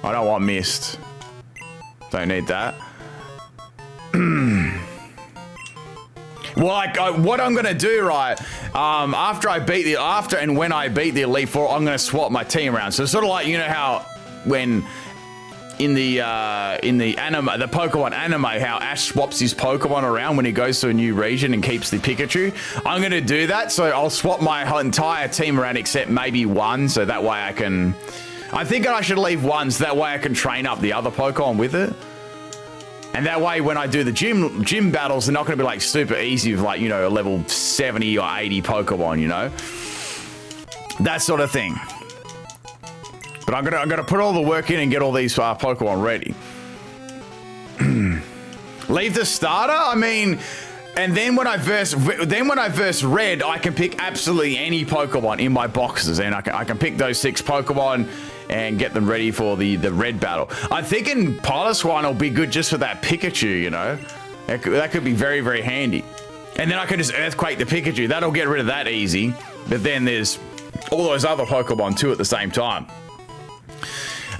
I don't want Mist. Don't need that. Well, what I'm gonna do, right? After when I beat the Elite Four, I'm gonna swap my team around. So it's sort of like, you know how when anime, the Pokemon anime, how Ash swaps his Pokemon around when he goes to a new region and keeps the Pikachu. I'm gonna do that, so I'll swap my entire team around except maybe one, so that way I can. I think I should leave one, so that way I can train up the other Pokemon with it. And that way, when I do the gym battles, they're not going to be like super easy with like, you know, a level 70 or 80 Pokemon, you know, that sort of thing. But I'm gonna put all the work in and get all these Pokemon ready. Leave the starter. I mean, and then when I verse Red, I can pick absolutely any Pokemon in my boxes, and I can pick those 6 Pokemon and get them ready for the Red battle. I'm thinking Piloswine will be good just for that Pikachu, you know? That could be very, very handy. And then I can just Earthquake the Pikachu. That'll get rid of that easy. But then there's all those other Pokemon too at the same time.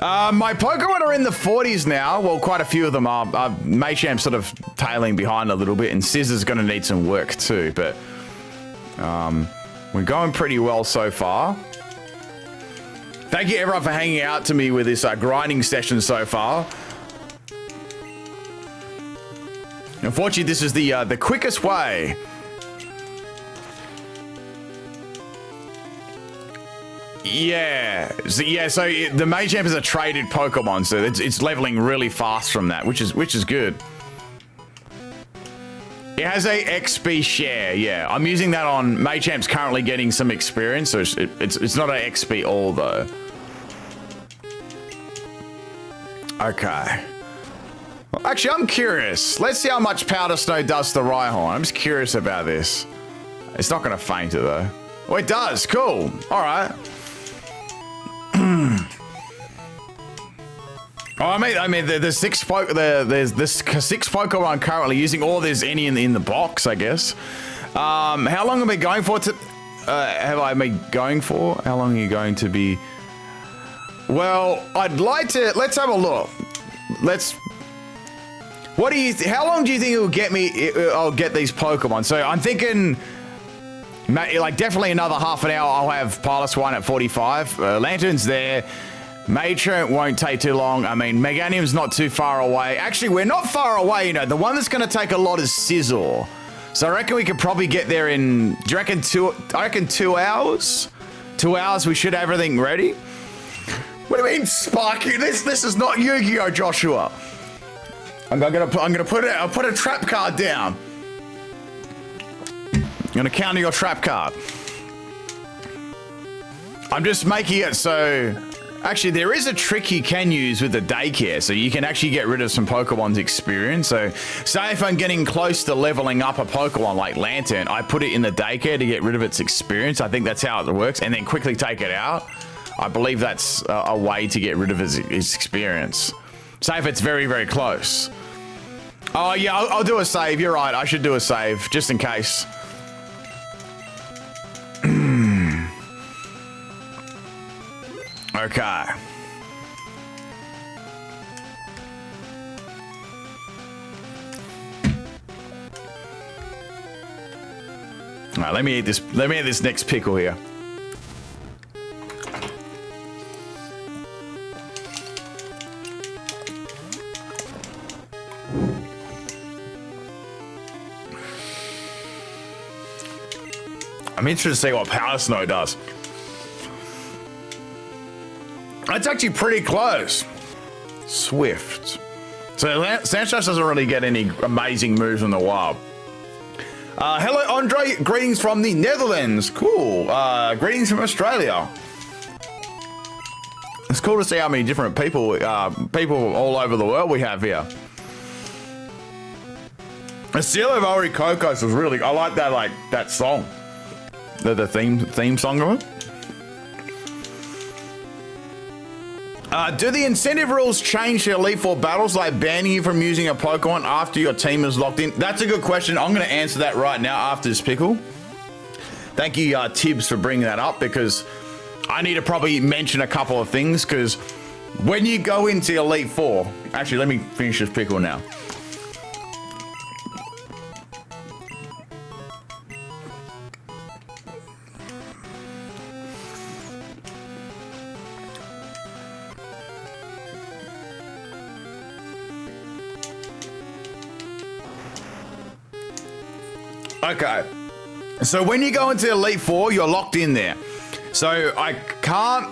My Pokemon are in the 40s now. Well, quite a few of them are. Machamp's sort of tailing behind a little bit, and Scizor's going to need some work too. But we're going pretty well so far. Thank you everyone for hanging out to me with this grinding session so far. Unfortunately, this is the quickest way. Yeah, so the Machamp is a traded Pokemon, so it's leveling really fast from that, which is good. It has a XP share, yeah. I'm using that on Machamp's currently getting some experience, so it's not an XP all though. Okay. Well, actually, I'm curious. Let's see how much Powder Snow does to Rhyhorn. I'm just curious about this. It's not going to faint it though. Oh, it does. Cool. All right. Oh, I mean, there's 6 six Pokemon I'm currently using, or there's any in the box, I guess. How long am I going for? How long are you going to be? Well, I'd like to. Let's have a look. What do you? How long do you think it will get me? I'll get these Pokemon. So I'm thinking, like definitely another half an hour. I'll have Piloswine at 45. Lantern's there. Machamp won't take too long. I mean, Meganium's not too far away. Actually, we're not far away, you know. The one that's going to take a lot is Scizor. So I reckon we could probably get there in, do you reckon 2 hours? 2 hours, we should have everything ready? What do you mean, Sparky? This is not Yu-Gi-Oh, Joshua. I'll put a trap card down. I'm gonna counter your trap card. I'm just making it so... Actually, there is a trick you can use with the daycare, so you can actually get rid of some Pokemon's experience. So, say if I'm getting close to leveling up a Pokemon like Lantern, I put it in the daycare to get rid of its experience. I think that's how it works, and then quickly take it out. I believe that's a way to get rid of its experience. Say if it's very, very close. Oh, yeah, I'll do a save. You're right. I should do a save, just in case. Okay. All right, let me eat this. Let me eat this next pickle here. I'm interested to see what Powder Snow does. That's actually pretty close. Swift. So Sanchez doesn't really get any amazing moves in the wild. Hello, Andre. Greetings from the Netherlands. Cool. Greetings from Australia. It's cool to see how many different people all over the world we have here. The Seal of Ori Cocos was really... I like that song. The theme song of it. Do the incentive rules change to Elite Four battles, like banning you from using a Pokemon after your team is locked in? That's a good question. I'm going to answer that right now after this pickle. Thank you, Tibbs, for bringing that up, because I need to probably mention a couple of things, because when you go into Elite Four... Actually, let me finish this pickle now. Okay. So when you go into Elite Four, you're locked in there. So I can't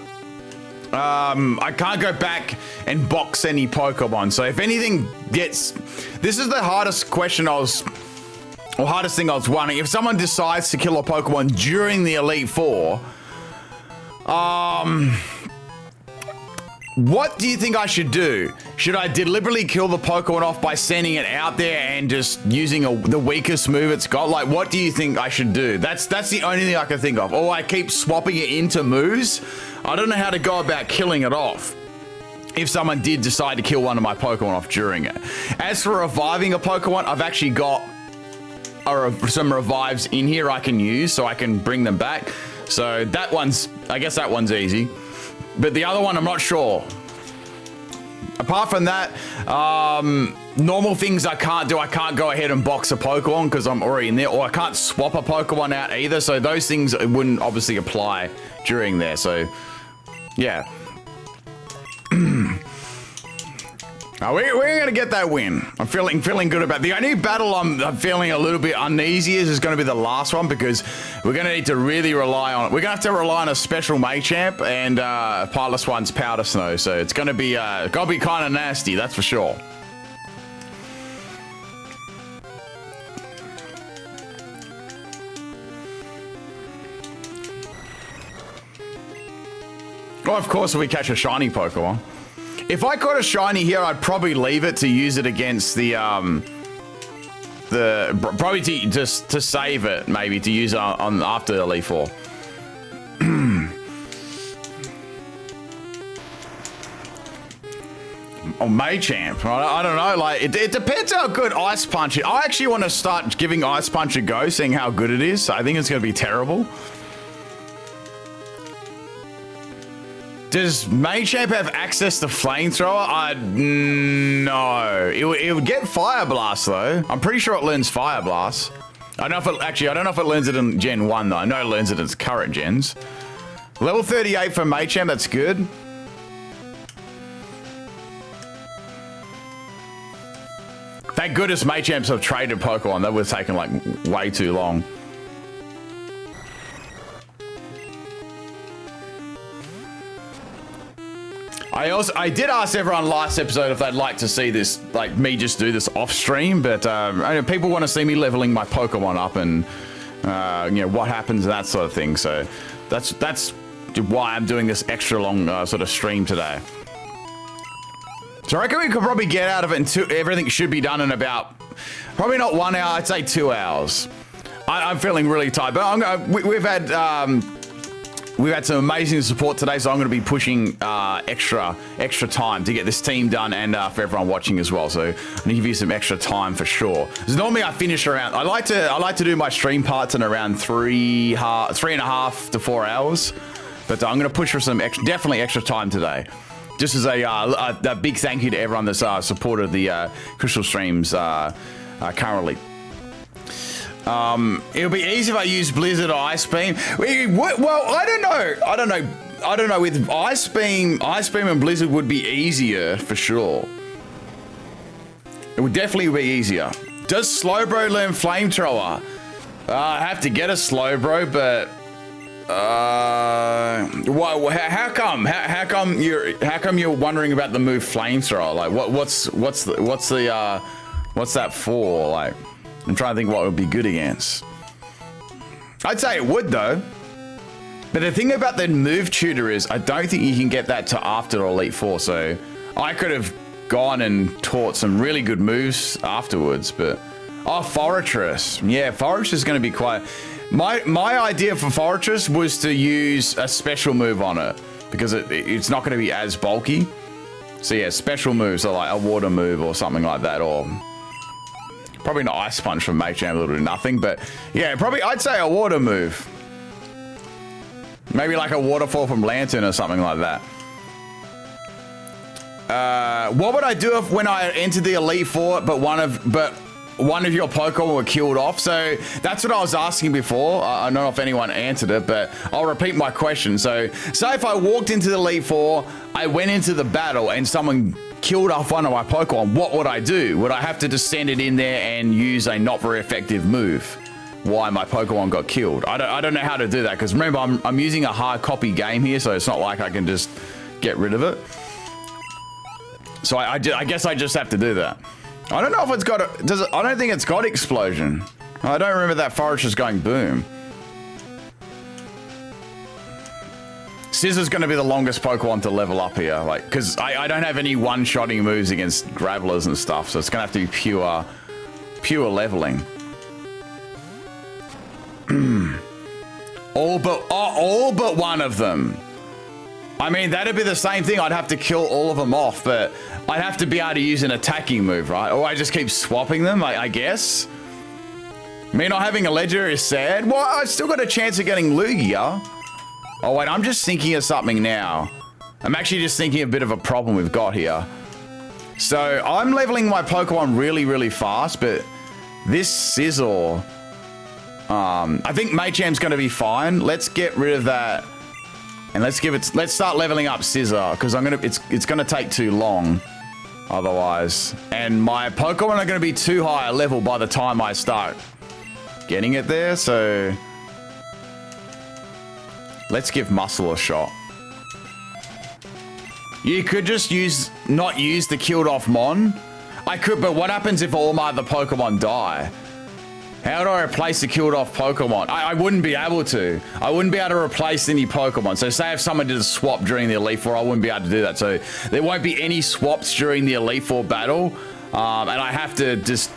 go back and box any Pokemon. So if anything gets, this is the hardest question hardest thing I was wondering. If someone decides to kill a Pokemon during the Elite Four, what do you think I should do? Should I deliberately kill the Pokemon off by sending it out there and just using the weakest move it's got? Like, what do you think I should do? That's the only thing I can think of. Or I keep swapping it into moves. I don't know how to go about killing it off if someone did decide to kill one of my Pokemon off during it. As for reviving a Pokemon, I've actually got some revives in here I can use so I can bring them back. So I guess that one's easy. But the other one, I'm not sure. Apart from that, normal things I can't do. I can't go ahead and box a Pokemon because I'm already in there, or I can't swap a Pokemon out either. So those things wouldn't obviously apply during there. So, yeah. We're going to get that win. I'm feeling good about it. The only battle I'm feeling a little bit uneasy is going to be the last one because we're going to need to really rely on it. We're going to have to rely on a special Machamp and Piloswine's Powder Snow. So it's going to be kind of nasty, that's for sure. Well, of course, if we catch a shiny Pokemon. If I caught a shiny here, I'd probably leave it to use it against probably to save it, maybe to use on after the Elite Four. Or Machamp, I don't know. Like it depends how good Ice Punch is. I actually want to start giving Ice Punch a go, seeing how good it is. I think it's going to be terrible. Does Machamp have access to Flamethrower? No. It would get Fire Blast though. I'm pretty sure it learns Fire Blast. I don't know if it learns it in Gen 1 though. I know it learns it in its current gens. Level 38 for Machamp, that's good. Thank goodness Machamps have traded Pokemon. That would have taken like way too long. I did ask everyone last episode if they'd like to see this, like me just do this off stream, but I know people want to see me leveling my Pokemon up and you know what happens and that sort of thing. So that's why I'm doing this extra long sort of stream today. So I reckon we could probably get out of it and everything should be done in about probably not 1 hour. I'd say 2 hours. I'm feeling really tired, but we've had some amazing support today, so I'm going to be pushing extra time to get this team done and for everyone watching as well. So I'm going to give you some extra time for sure. Because normally I finish around. I like to do my stream parts in around 3.5 to 4 hours, but I'm going to push for some definitely extra time today. Just as a big thank you to everyone that's supported the Crystal streams currently. It'll be easy if I use Blizzard or Ice Beam. Well, I don't know. With Ice Beam and Blizzard would be easier for sure. It would definitely be easier. Does Slowbro learn Flamethrower? I have to get a Slowbro, but how come? How come you're wondering about the move Flamethrower? Like, what's that for? Like, I'm trying to think what would be good against. I'd say it would though. But the thing about the move tutor is I don't think you can get that to after Elite Four. So I could have gone and taught some really good moves afterwards. But Forretress. Yeah, Forretress is going to be quite. My idea for Forretress was to use a special move on it because it's not going to be as bulky. So yeah, special moves are like a water move or something like that, or probably not Ice Punch from Machamp, a little bit nothing, but yeah, probably I'd say a water move. Maybe like a waterfall from Lantern or something like that. What would I do if when I entered the Elite Four, but one of your Pokemon were killed off? So that's what I was asking before. I don't know if anyone answered it, but I'll repeat my question. So say if I walked into the Elite Four, I went into the battle and someone killed off one of my Pokemon, what would I do? Would I have to just send it in there and use a not very effective move? why my Pokemon got killed. I don't know how to do that, because remember, I'm using a hard copy game here, so it's not like I can just get rid of it. So I guess I just have to do that. I don't know if it's got I don't think it's got explosion. I don't remember that forest just going boom. Scizor's going to be the longest Pokemon to level up here, like, because I don't have any one-shotting moves against Gravelers and stuff, so it's going to have to be pure leveling. all but one of them. I mean, that'd be the same thing. I'd have to kill all of them off, but I'd have to be able to use an attacking move, right? Or I just keep swapping them, I guess. Me not having a Ledger is sad. Well, I've still got a chance of getting Lugia. Oh, wait, I'm just thinking of something now. I'm actually just thinking of a bit of a problem we've got here. So, I'm leveling my Pokemon really, really fast, but this Scizor... I think Macham's going to be fine. Let's get rid of that. And let's start leveling up Scizor, because it's going to take too long otherwise. And my Pokemon are going to be too high a level by the time I start getting it there, so... Let's give Muscle a shot. You could just not use the killed off Mon. I could, but what happens if all my other Pokemon die? How do I replace the killed off Pokemon? I wouldn't be able to. I wouldn't be able to replace any Pokemon. So say if someone did a swap during the Elite Four, I wouldn't be able to do that. So there won't be any swaps during the Elite Four battle. And I have to just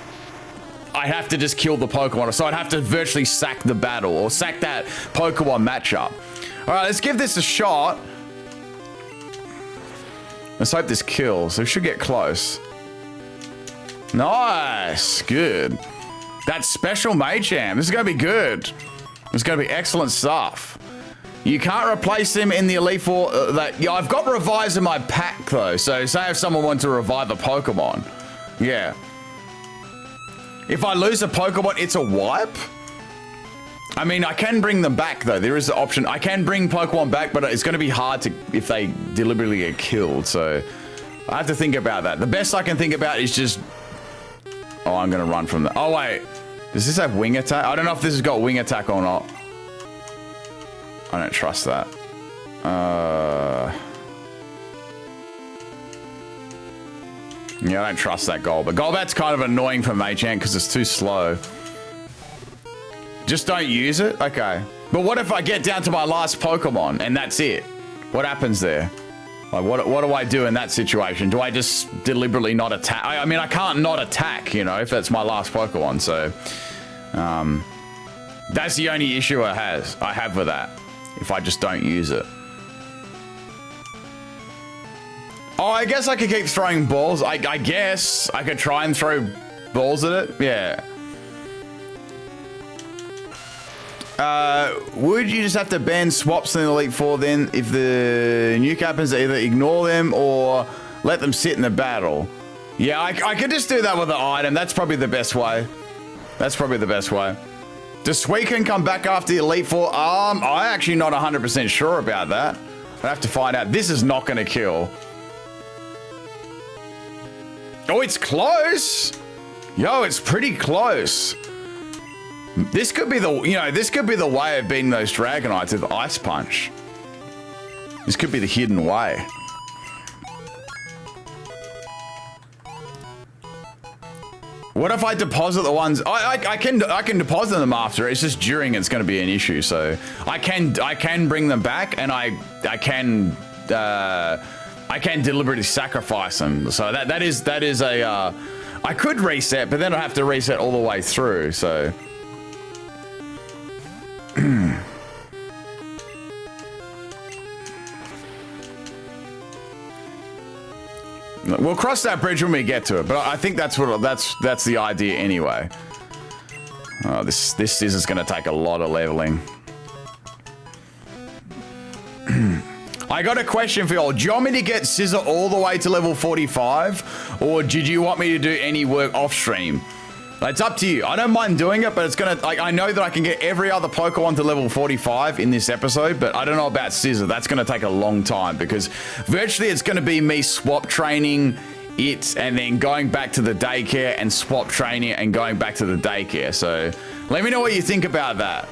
kill the Pokemon. So I'd have to virtually sack the battle or sack that Pokemon matchup. All right, let's give this a shot. Let's hope this kills. We should get close. Nice, good. That special Machamp. This is going to be good. This is going to be excellent stuff. You can't replace him in the Elite Four. Yeah, I've got Revives in my pack, though. So say if someone wants to revive a Pokemon. Yeah. If I lose a Pokemon, it's a wipe? I mean, I can bring them back, though. There is the option. I can bring Pokemon back, but it's going to be hard if they deliberately get killed. So I have to think about that. The best I can think about is just... Oh, I'm going to run from that. Oh, wait. Does this have wing attack? I don't know if this has got wing attack or not. I don't trust that. Yeah, I don't trust that Golbat. Golbat's kind of annoying for Machamp because it's too slow. Just don't use it? Okay. But what if I get down to my last Pokemon and that's it? What happens there? Like, what do I do in that situation? Do I just deliberately not attack? I mean, I can't not attack, you know, if that's my last Pokemon. So, that's the only issue I have with that. If I just don't use it. Oh, I guess I could keep throwing balls. I guess I could try and throw balls at it. Yeah. Would you just have to ban swaps in the Elite Four then if the nuke happens, either ignore them or let them sit in the battle? Yeah, I could just do that with the item. That's probably the best way. That's probably the best way. Does Suicune come back after the Elite Four? I'm actually not 100% sure about that. I have to find out. This is not going to kill. Oh, it's close. Yo, it's pretty close. This could be the way of beating those Dragonites with Ice Punch. This could be the hidden way. What if I deposit the ones? I can deposit them after. It's just during it's going to be an issue. So I can bring them back, and I can deliberately sacrifice them. So that is a I could reset, but then I have to reset all the way through. So. We'll cross that bridge when we get to it, but I think that's the idea anyway. Oh, this Scizor's going to take a lot of leveling. I got a question for y'all. Do you want me to get Scizor all the way to level 45, or did you want me to do any work off stream? It's up to you. I don't mind doing it, but it's gonna, like, I know that I can get every other Pokemon to level 45 in this episode, but I don't know about Scizor. That's gonna take a long time because virtually it's gonna be me swap training it and then going back to the daycare and swap training and going back to the daycare. So let me know what you think about that.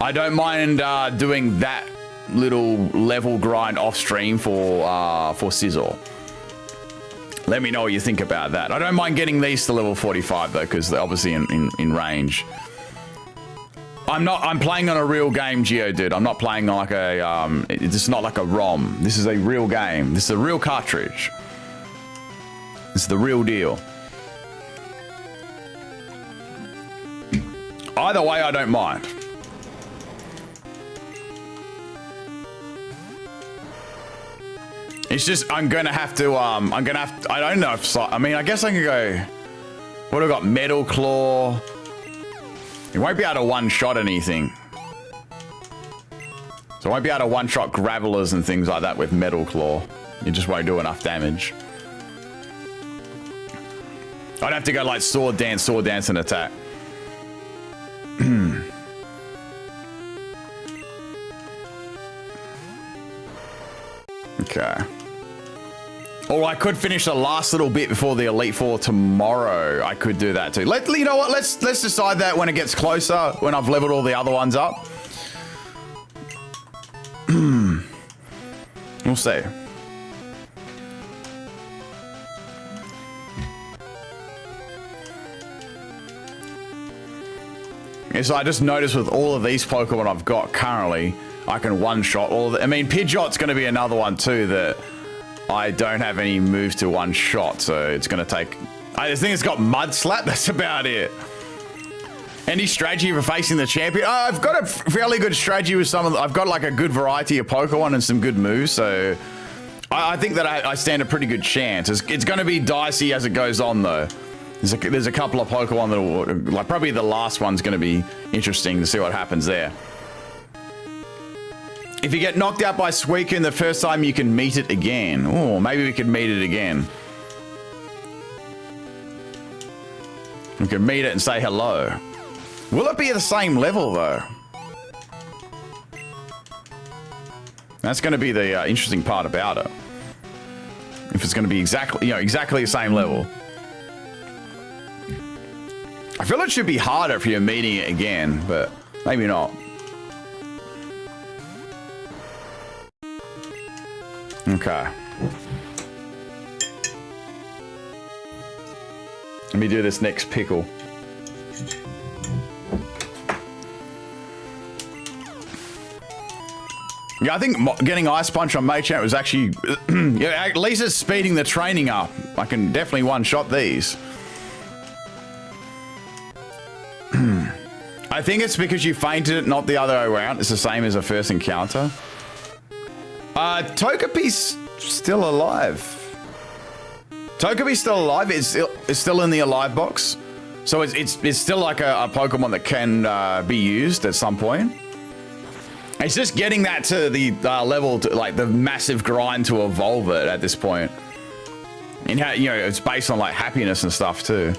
I don't mind doing that little level grind off stream for Scizor. Let me know what you think about that. I don't mind getting these to level 45 though, because they're obviously in range. I'm playing on a real game, Geodude. I'm not playing on like a it's not like a ROM. This is a real game. This is a real cartridge. This is the real deal. Either way, I don't mind. It's just I'm gonna have to I don't know if I mean I guess I can go. What have I got? Metal Claw. You won't be able to one-shot anything. So I won't be able to one-shot Gravelers and things like that with Metal Claw. You just won't do enough damage. I'd have to go like Sword Dance, and attack. Okay. Or I could finish the last little bit before the Elite Four tomorrow. I could do that too. You know what? Let's decide that when it gets closer, when I've leveled all the other ones up. We'll see. Yeah, so I just noticed with all of these Pokemon I've got currently, I can one-shot all of them. I mean, Pidgeot's going to be another one too that I don't have any moves to one-shot, so it's going to take... I think it's got Mud Slap, that's about it. Any strategy for facing the champion? I've got a fairly good strategy with some of I've got like a good variety of Pokemon and some good moves, so I think that I stand a pretty good chance. It's going to be dicey as it goes on, though. There's a couple of Pokemon that will, like probably the last one's going to be interesting to see what happens there. If you get knocked out by Suicune the first time, you can meet it again. Oh, maybe we could meet it again. We could meet it and say hello. Will it be the same level, though? That's going to be the interesting part about it. If it's going to be exactly the same level. I feel it should be harder if you're meeting it again, but maybe not. Okay. Let me do this next pickle. Yeah, I think getting Ice Punch on Machamp was actually... yeah, at least it's speeding the training up. I can definitely one-shot these. I think it's because you fainted it, not the other way around. It's the same as a first encounter. Togepi's still alive. Togepi's still alive. It's still in the alive box. So it's still like a Pokemon that can be used at some point. It's just getting that to the level, to, like the massive grind to evolve it at this point. And how, you know, it's based on like happiness and stuff too.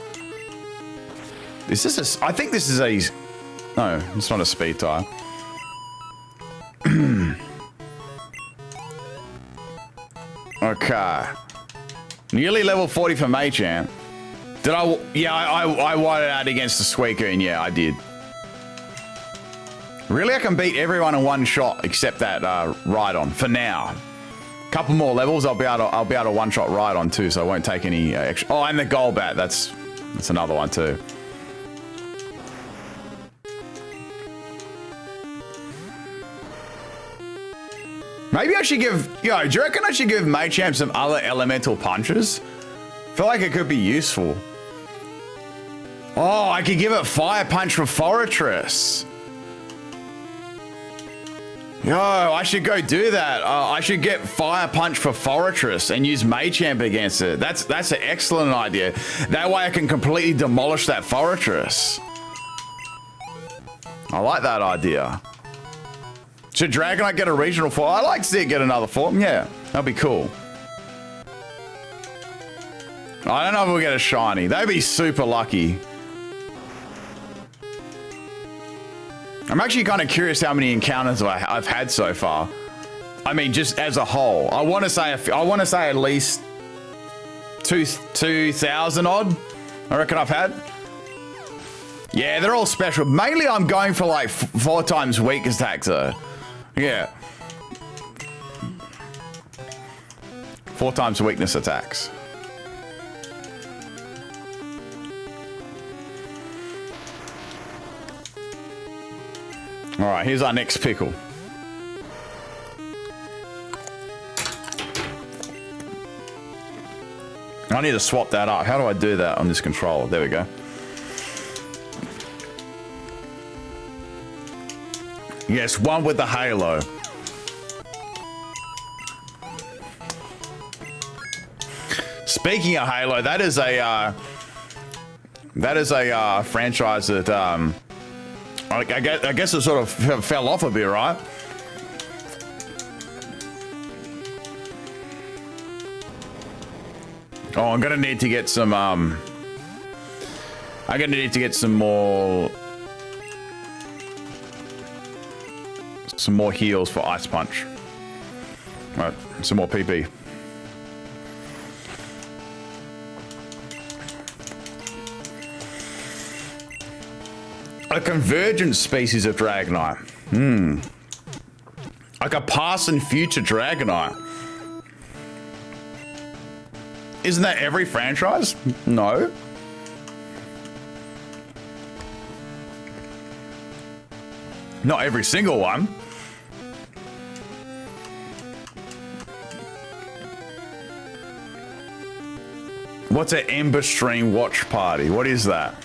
Is this a, I think this is a, no, it's not a speed type. Okay. Nearly level 40 for Machamp. Did I, yeah, I won it out against the Suicune, yeah, I did. Really, I can beat everyone in one shot except that Rhydon for now. Couple more levels, I'll be able to one-shot Rhydon too, so I won't take any extra. Oh, and the Golbat, that's another one too. Maybe I should give, yo, do you reckon I should give Machamp some other elemental punches? I feel like it could be useful. Oh, I could give it Fire Punch for Forretress. Yo, I should go do that. I should get Fire Punch for Forretress and use Machamp against it. That's an excellent idea. That way I can completely demolish that Forretress. I like that idea. Should Dragonite get a regional form? I'd like to see it get another form. Yeah, that'd be cool. I don't know if we'll get a shiny. That'd be super lucky. I'm actually kind of curious how many encounters I've had so far. I mean, just as a whole. I want to say at least 2,000 odd, I reckon I've had. Yeah, they're all special. Mainly I'm going for like 4 times weak attacks though. Yeah. 4 times weakness attacks. All right, here's our next pickle. I need to swap that up. How do I do that on this controller? There we go. Yes, one with the halo. Speaking of Halo, that is a franchise that I guess it sort of fell off a bit, right? Oh, I'm gonna need to get some. I'm gonna need to get some more heals for Ice Punch. All right, some more PP. A convergent species of Dragonite. Like a past and future Dragonite. Isn't that every franchise? No. Not every single one. What's an Ember Stream watch party? What is that?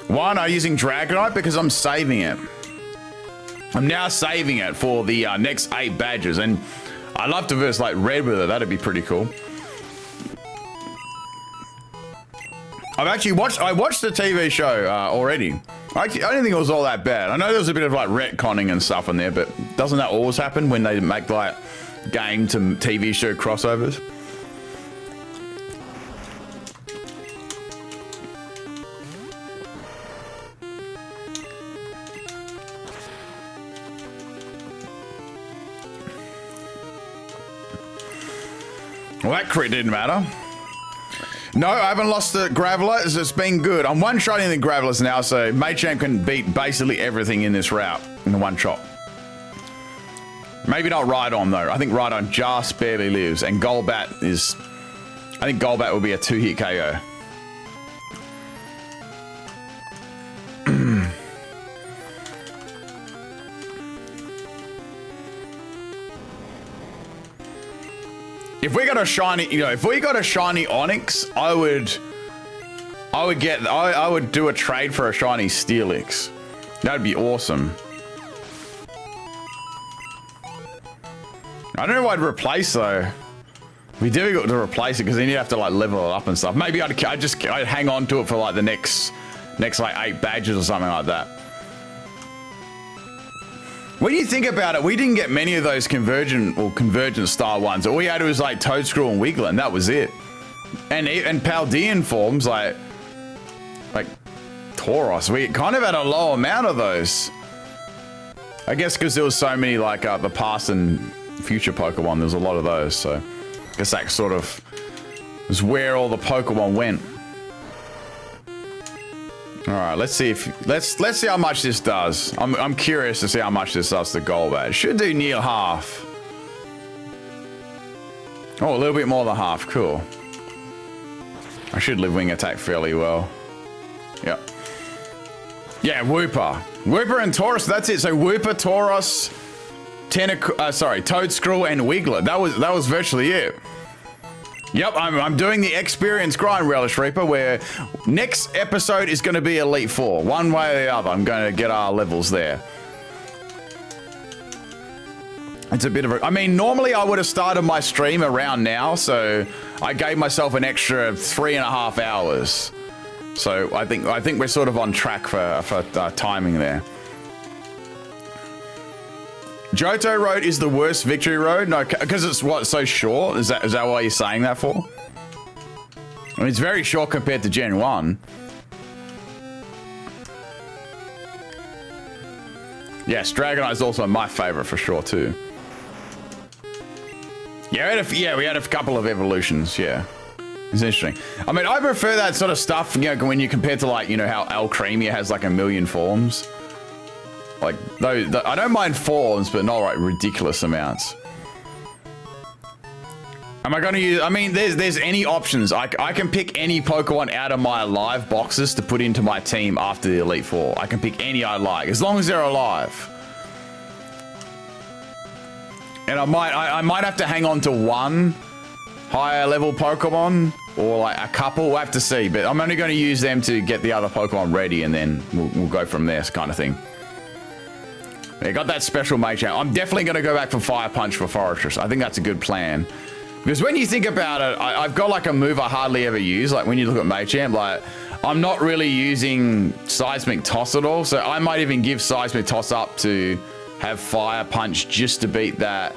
Why am I using Dragonite? Because I'm saving it. I'm now saving it for the next 8 badges, and I'd love to verse like Red with it. That'd be pretty cool. I watched the TV show already. I didn't think it was all that bad. I know there was a bit of like retconning and stuff in there, but doesn't that always happen when they make like game to TV show crossovers? Well, that crit didn't matter. No, I haven't lost the Graveler. It's been good. I'm one-shotting the Gravelers now, so Machamp can beat basically everything in this route in the one shot. Maybe not Rhydon, though. I think Rhydon just barely lives, and Golbat is... I think Golbat will be a 2-hit KO. If we got a shiny, if we got a shiny Onix, I would do a trade for a shiny Steelix. That'd be awesome. I don't know what I'd replace though. It'd be difficult to replace it because then you'd have to like level it up and stuff. Maybe I'd hang on to it for like the next like 8 badges or something like that. When you think about it, we didn't get many of those convergent style ones. All we had was like Toedscruel and Wiggler, and that was it. And Paldean forms like Tauros, we kind of had a low amount of those. I guess because there was so many like the past and future Pokemon, there's a lot of those. So I guess that sort of is where all the Pokemon went. All right, let's see how much this does. I'm curious to see how much this does to Golbat. Should do near half. Oh, a little bit more than half. Cool. I should live wing attack fairly well. Yep. Yeah, Wooper and Tauros. That's it. So Wooper, Tauros, Toedscruel, and Wiggler. That was virtually it. Yep, I'm doing the experience grind, Relish Reaper, where next episode is going to be Elite Four. One way or the other, I'm going to get our levels there. It's a bit of a... I mean, normally I would have started my stream around now, so I gave myself an extra 3.5 hours. So I think we're sort of on track for timing there. Johto Road is the worst victory road? No, because it's what, so short? Is that why you're saying that for? I mean, it's very short compared to Gen 1. Yes, Dragonite is also my favorite for sure too. Yeah, we had a couple of evolutions. Yeah, it's interesting. I mean, I prefer that sort of stuff. You know, when you compare to like, you know, how Alcremia has like 1 million forms. Like those, I don't mind forms, but not like ridiculous amounts. Am I going to use? I mean, there's any options. I can pick any Pokemon out of my live boxes to put into my team after the Elite Four. I can pick any I like, as long as they're alive. And I might have to hang on to one higher level Pokemon or like a couple. We'll have to see. But I'm only going to use them to get the other Pokemon ready, and then we'll go from there, kind of thing. Yeah, got that special Machamp. I'm definitely going to go back for Fire Punch for Forretress. I think that's a good plan. Because when you think about it, I've got like a move I hardly ever use. Like when you look at Machamp, like I'm not really using Seismic Toss at all. So I might even give Seismic Toss up to have Fire Punch just to beat that.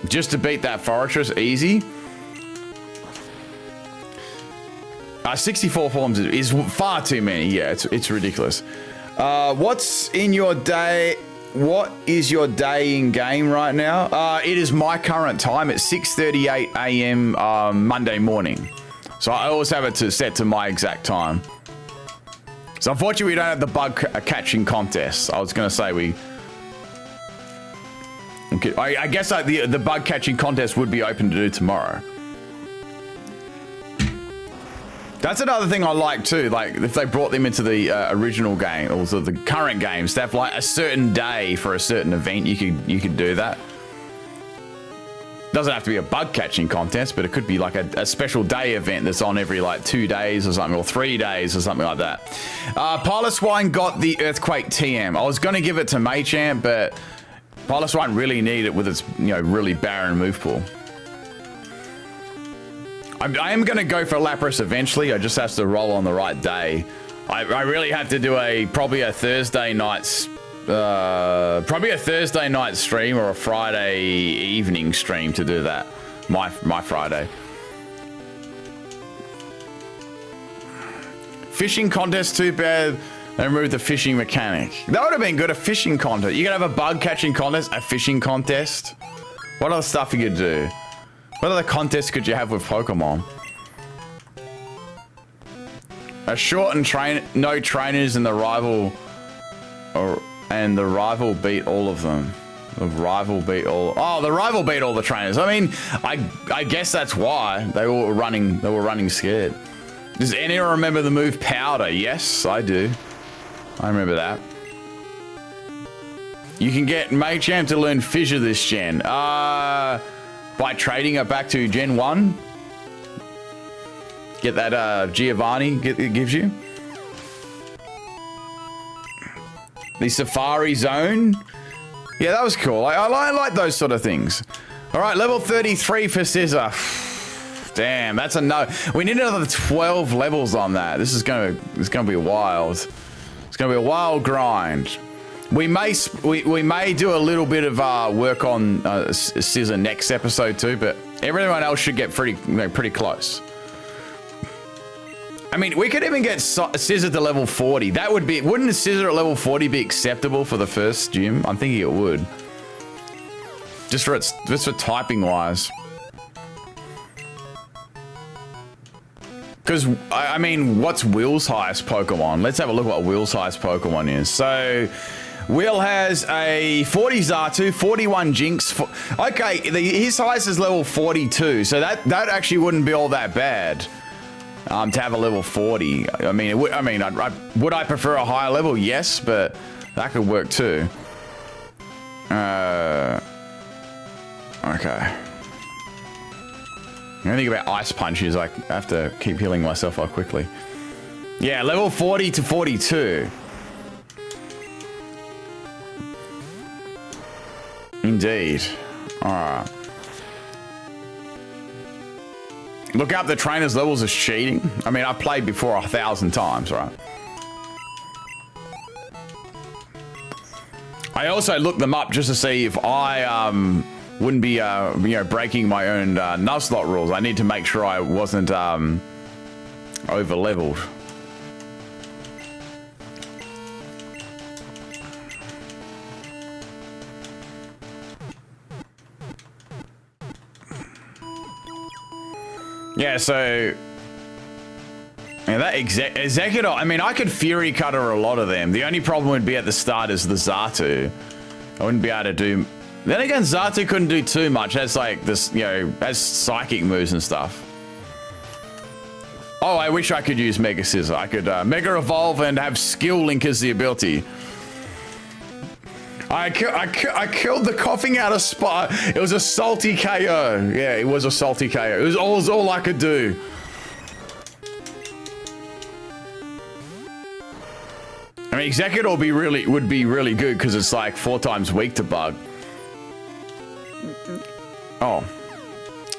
Just to beat that Forretress easy. 64 forms is far too many. Yeah, it's ridiculous. What's in your day? What is your day in game right now? It is my current time at 6:38 a.m. Monday morning. So I always have it set to my exact time. So unfortunately, we don't have the bug catching contest. I was going to say we. Okay, I guess the bug catching contest would be open to do tomorrow. That's another thing I like too. Like if they brought them into the original game, also the current games, they have like a certain day for a certain event. You could do that. Doesn't have to be a bug catching contest, but it could be like a special day event that's on every like 2 days or something, or 3 days or something like that. Piloswine got the Earthquake TM. I was going to give it to Machamp, but Piloswine really needed it with its really barren move pool. I am going to go for Lapras eventually. I just have to roll on the right day. I really have to do probably a Thursday night stream or a Friday evening stream to do that. My Friday. Fishing contest, too bad they removed the fishing mechanic. That would have been good, a fishing contest. You could have a bug catching contest, a fishing contest. What other stuff you could do? What other contests could you have with Pokemon? A short and no trainers and the rival beat all of them. The rival beat all. Oh, the rival beat all the trainers. I mean, I guess that's why they were running scared. Does anyone remember the move Powder? Yes, I do. I remember that. You can get Machamp to learn Fissure this gen. By trading it back to Gen 1. Get that Giovanni it gives you. The Safari Zone. Yeah, that was cool. I like those sort of things. All right, level 33 for Scizor. Damn, that's a no. We need another 12 levels on that. It's gonna be wild. It's gonna be a wild grind. We may do a little bit of work on Scizor next episode too, but everyone else should get pretty close. I mean, we could even get Scizor to level 40. That would be, wouldn't a Scizor at level 40 be acceptable for the first gym? I'm thinking it would. Just for typing wise. Because, I mean, what's Will's highest Pokemon? Let's have a look at what Will's highest Pokemon is. So, Will has a 40 Xatu, 41 Jinx. Okay, his highest is level 42, so that actually wouldn't be all that bad to have a level 40. I mean, would I prefer a higher level? Yes, but that could work too. Okay. The only thing about Ice Punch is I have to keep healing myself up quickly. Yeah, level 40 to 42. Indeed. Alright. Look up the trainer's levels as cheating. I mean, I've played before 1,000 times, right? I also looked them up just to see if I wouldn't be breaking my own Nuzlocke rules. I need to make sure I wasn't over leveled. Yeah, so... Yeah, that Executor, I mean, I could Fury Cutter a lot of them. The only problem would be at the start is the Xatu. I wouldn't be able to do... Then again, Xatu couldn't do too much. As like this, you know, as psychic moves and stuff. Oh, I wish I could use Mega Scizor. I could Mega Evolve and have Skill Link as the ability. I killed the coughing out of Spot. It was a salty KO. Yeah, it was a salty KO. It was all I could do. I mean, Executor would be really good because it's like 4 times weak to bug. Oh,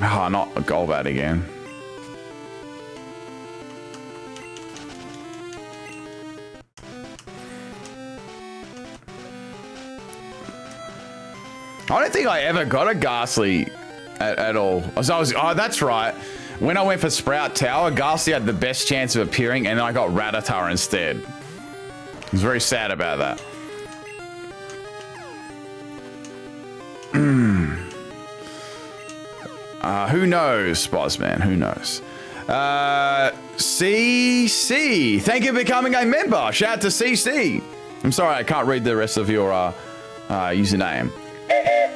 not a Golbat again. I don't think I ever got a Ghastly at all. Oh, that's right. When I went for Sprout Tower, Ghastly had the best chance of appearing, and I got Rattata instead. I was very sad about that. Who knows, Bosman? Who knows? CC, thank you for becoming a member. Shout out to CC. I'm sorry, I can't read the rest of your username.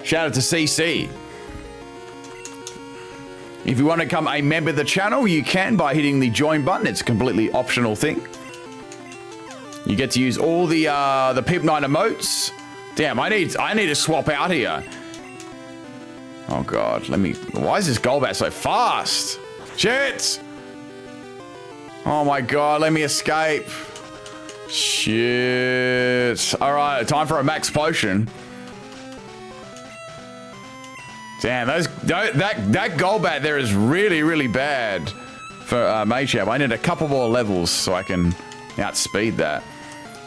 Shout out to CC. If you want to become a member of the channel, you can by hitting the join button. It's a completely optional thing. You get to use all the Pimpnite emotes. Damn, I need to swap out here. Oh god, why is this Golbat so fast? Shit! Oh my god, let me escape. Shit. Alright, time for a max potion. Damn, that Golbat there is really bad for Mage Champ. I need a couple more levels so I can outspeed that.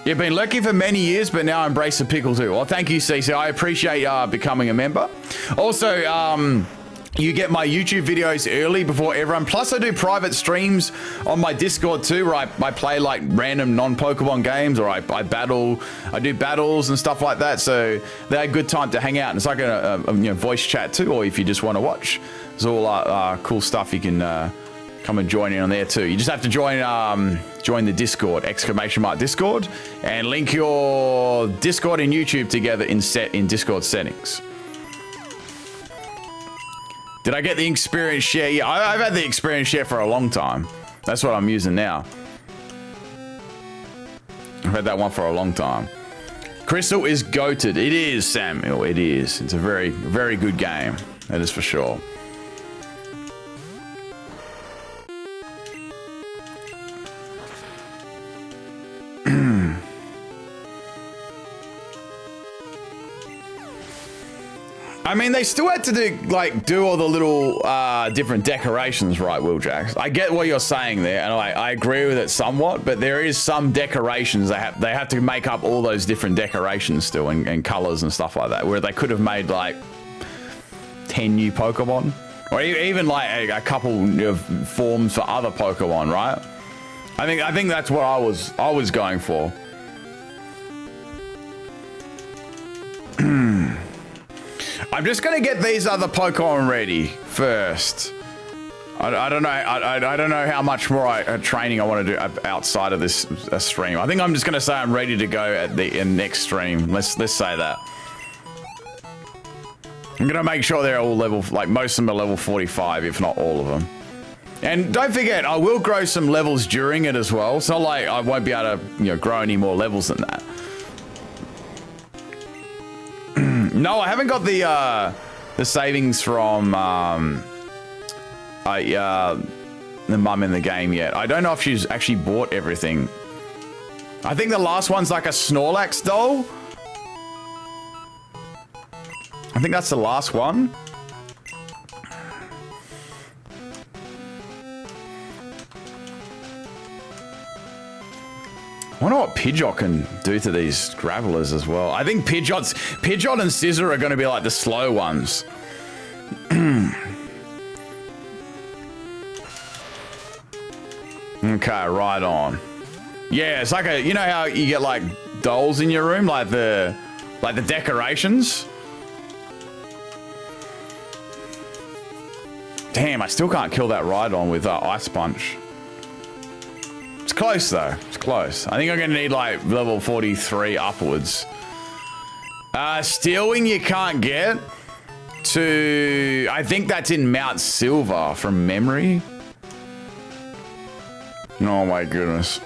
You've been lucky for many years, but now I embrace the pickle too. Well, thank you, CC. I appreciate becoming a member. Also, you get my YouTube videos early before everyone. Plus, I do private streams on my Discord too, where I play like random non-Pokemon games, or I do battles and stuff like that. So they're a good time to hang out. And it's like a voice chat too, or if you just want to watch, it's all cool stuff. You can come and join in on there too. You just have to join the Discord, !Discord, and link your Discord and YouTube together in Discord settings. Did I get the experience share? Yeah, I've had the experience share for a long time. That's what I'm using now. I've had that one for a long time. Crystal is goated. It is, Samuel. It is. It's a very good game. That is for sure. I mean, they still had to do all the little different decorations, right, Wheeljack? I get what you're saying there, and I agree with it somewhat, but there is some decorations they have to make up all those different decorations still and colors and stuff like that, where they could have made like 10 new Pokemon, or even like a couple of forms for other Pokemon, right? I think that's what I was going for. I'm just gonna get these other Pokemon ready first. I don't know. I don't know how much more training I want to do outside of this stream. I think I'm just gonna say I'm ready to go at the next stream. Let's say that. I'm gonna make sure they're all level, like most of them are level 45, if not all of them. And don't forget, I will grow some levels during it as well. It's not like I won't be able to, grow any more levels than that. No, I haven't got the savings from the mum in the game yet. I don't know if she's actually bought everything. I think the last one's like a Snorlax doll. I think that's the last one. I wonder what Pidgeot can do to these Gravelers as well. I think Pidgeot and Scizor are going to be like the slow ones. Okay, right on. Yeah, it's like you know how you get like dolls in your room, like the decorations. Damn, I still can't kill that Rhydon with Ice Punch. It's close though. It's close. I think I'm gonna need like level 43 upwards. Steel Wing you can't get to. I think that's in Mount Silver from memory. Oh my goodness.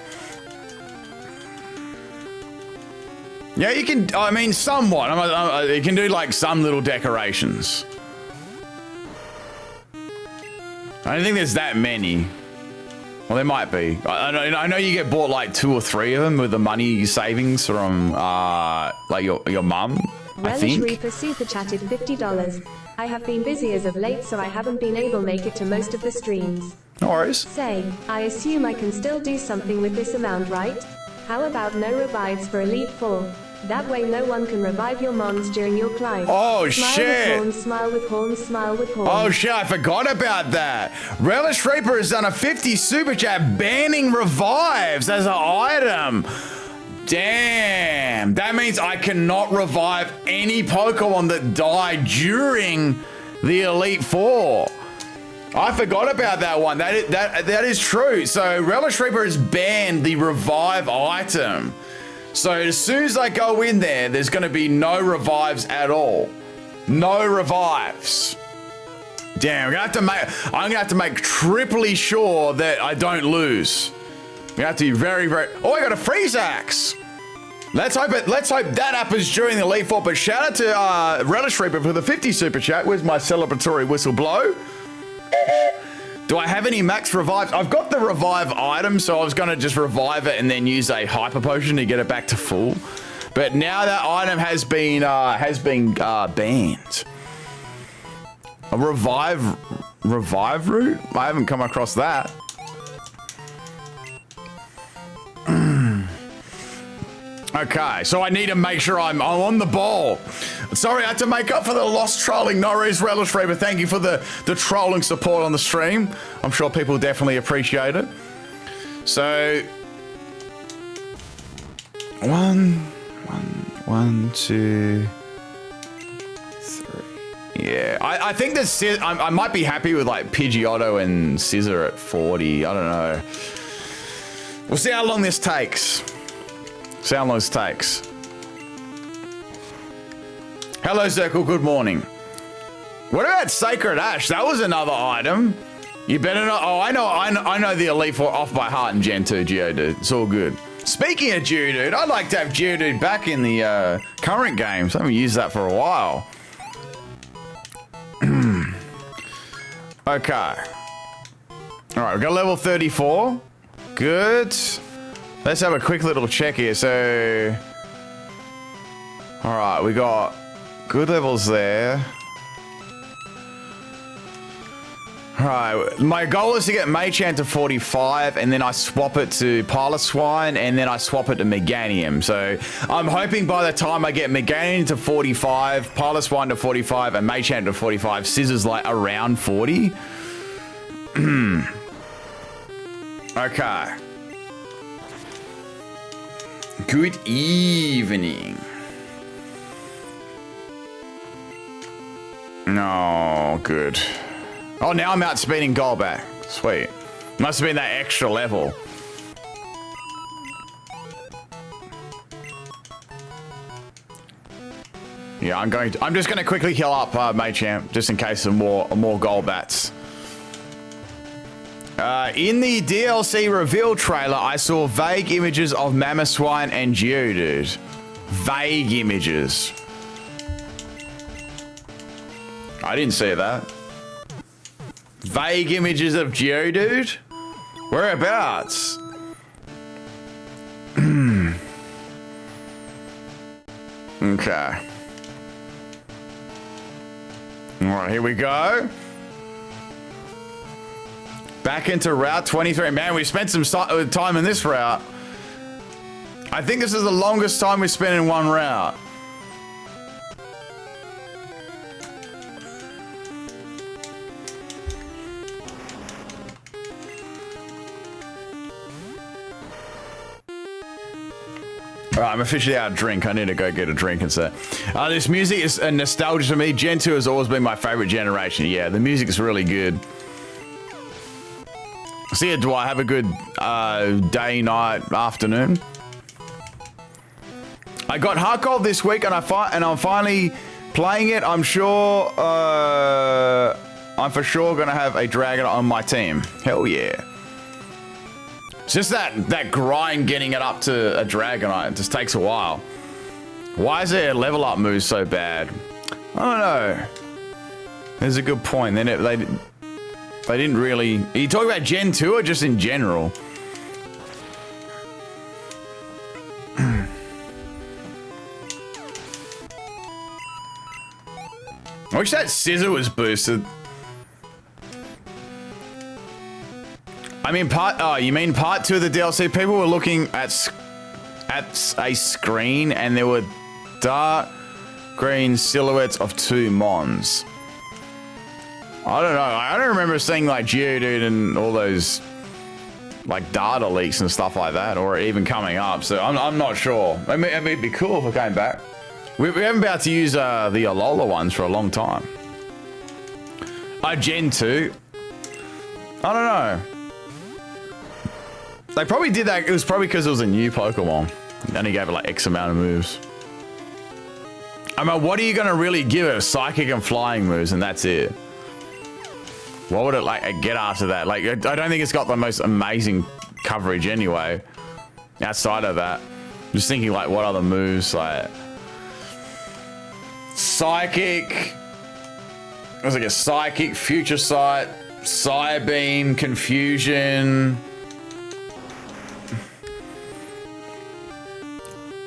Yeah, you can. I mean, somewhat. You can do like some little decorations. I don't think there's that many. Well, there might be. I know you get bought like 2 or 3 of them with the money savings from like your mum. I think. Relish Reaper super chatted $50. I have been busy as of late, so I haven't been able to make it to most of the streams. No worries. Say, I assume I can still do something with this amount, right? How about no revives for Elite 4? That way no one can revive your mons during your climb. Oh, smile shit. With horns, smile with horns, smile with horns. Oh shit, I forgot about that. Relish Reaper has done a 50 super chat banning revives as an item. Damn. That means I cannot revive any Pokemon that die during the Elite Four. I forgot about that one. That is true. So Relish Reaper has banned the revive item. So as soon as I go in there, there's going to be no revives at all. No revives. Damn, I'm gonna have to make triply sure that I don't lose. We have to be very, very. Oh, I got a freeze axe. Let's hope that happens during the Elite Four. But shout out to Relish Reaper for the 50 super chat. Where's my celebratory whistle blow? Do I have any max revives? I've got the revive item, so I was going to just revive it and then use a hyper potion to get it back to full. But now that item has been banned. A revive route? I haven't come across that. Okay, so I need to make sure I'm on the ball. Sorry, I had to make up for the lost trolling. No worries, Relish Reaper. Thank you for the trolling support on the stream. I'm sure people definitely appreciate it. So, one, two, three. Yeah, I think that I might be happy with like Pidgeotto and Scizor at 40. I don't know. We'll see how long this takes. See how long this takes. Hello, Circle. Good morning. What about Sacred Ash? That was another item. You better not. Oh, I know the Elite Four off by heart and Gen 2 Geodude. It's all good. Speaking of Geodude, I'd like to have Geodude back in the current games. I haven't used that for a while. Okay. All right, we've got level 34. Good. Let's have a quick little check here. So, all right, we got good levels there. All right, my goal is to get Machamp to 45, and then I swap it to Piloswine, and then I swap it to Meganium. So I'm hoping by the time I get Meganium to 45, Piloswine to 45, and Machamp to 45, Scizor's like around 40. Okay. Good evening. No, good. Oh, now I'm outspeeding Golbat. Sweet. Must have been that extra level. Yeah, I'm just gonna quickly heal up Machamp just in case of more Golbats. In the DLC reveal trailer, I saw vague images of Mamoswine and Geodude. Vague images. I didn't see that. Vague images of Geodude? Whereabouts? Okay. Alright, here we go. Back into Route 23. Man, we spent some time in this route. I think this is the longest time we spent in one route. Alright, I'm officially out of drink. I need to go get a drink and say. This music is a nostalgia to me. Gen 2 has always been my favorite generation. Yeah, the music is really good. See you, Dwight. Have a good day, night, afternoon. I got Heart Gold this week, and I'm finally playing it. I'm sure. I'm for sure gonna have a dragon on my team. Hell yeah! It's just that grind getting it up to a Dragonite. It just takes a while. Why is their level up move so bad? I don't know. There's a good point. They didn't really. Are you talking about Gen 2 or just in general? I wish that Scizor was boosted. I mean, you mean part 2 of the DLC? People were looking at a screen and there were dark green silhouettes of 2 Mons. I don't know. I don't remember seeing like Geodude and all those like data leaks and stuff like that, or even coming up. So I'm not sure. I mean, it'd be cool if it came back. We haven't been able to use the Alola ones for a long time. Gen 2. I don't know. They probably did that. It was probably because it was a new Pokemon. And he gave it like X amount of moves. I mean, what are you going to really give it? Psychic and flying moves, and that's it. What would it like get after that? Like, I don't think it's got the most amazing coverage anyway. Outside of that, just thinking like, what other moves? Like Psychic. It was like a Psychic, Future Sight, Psybeam, Confusion.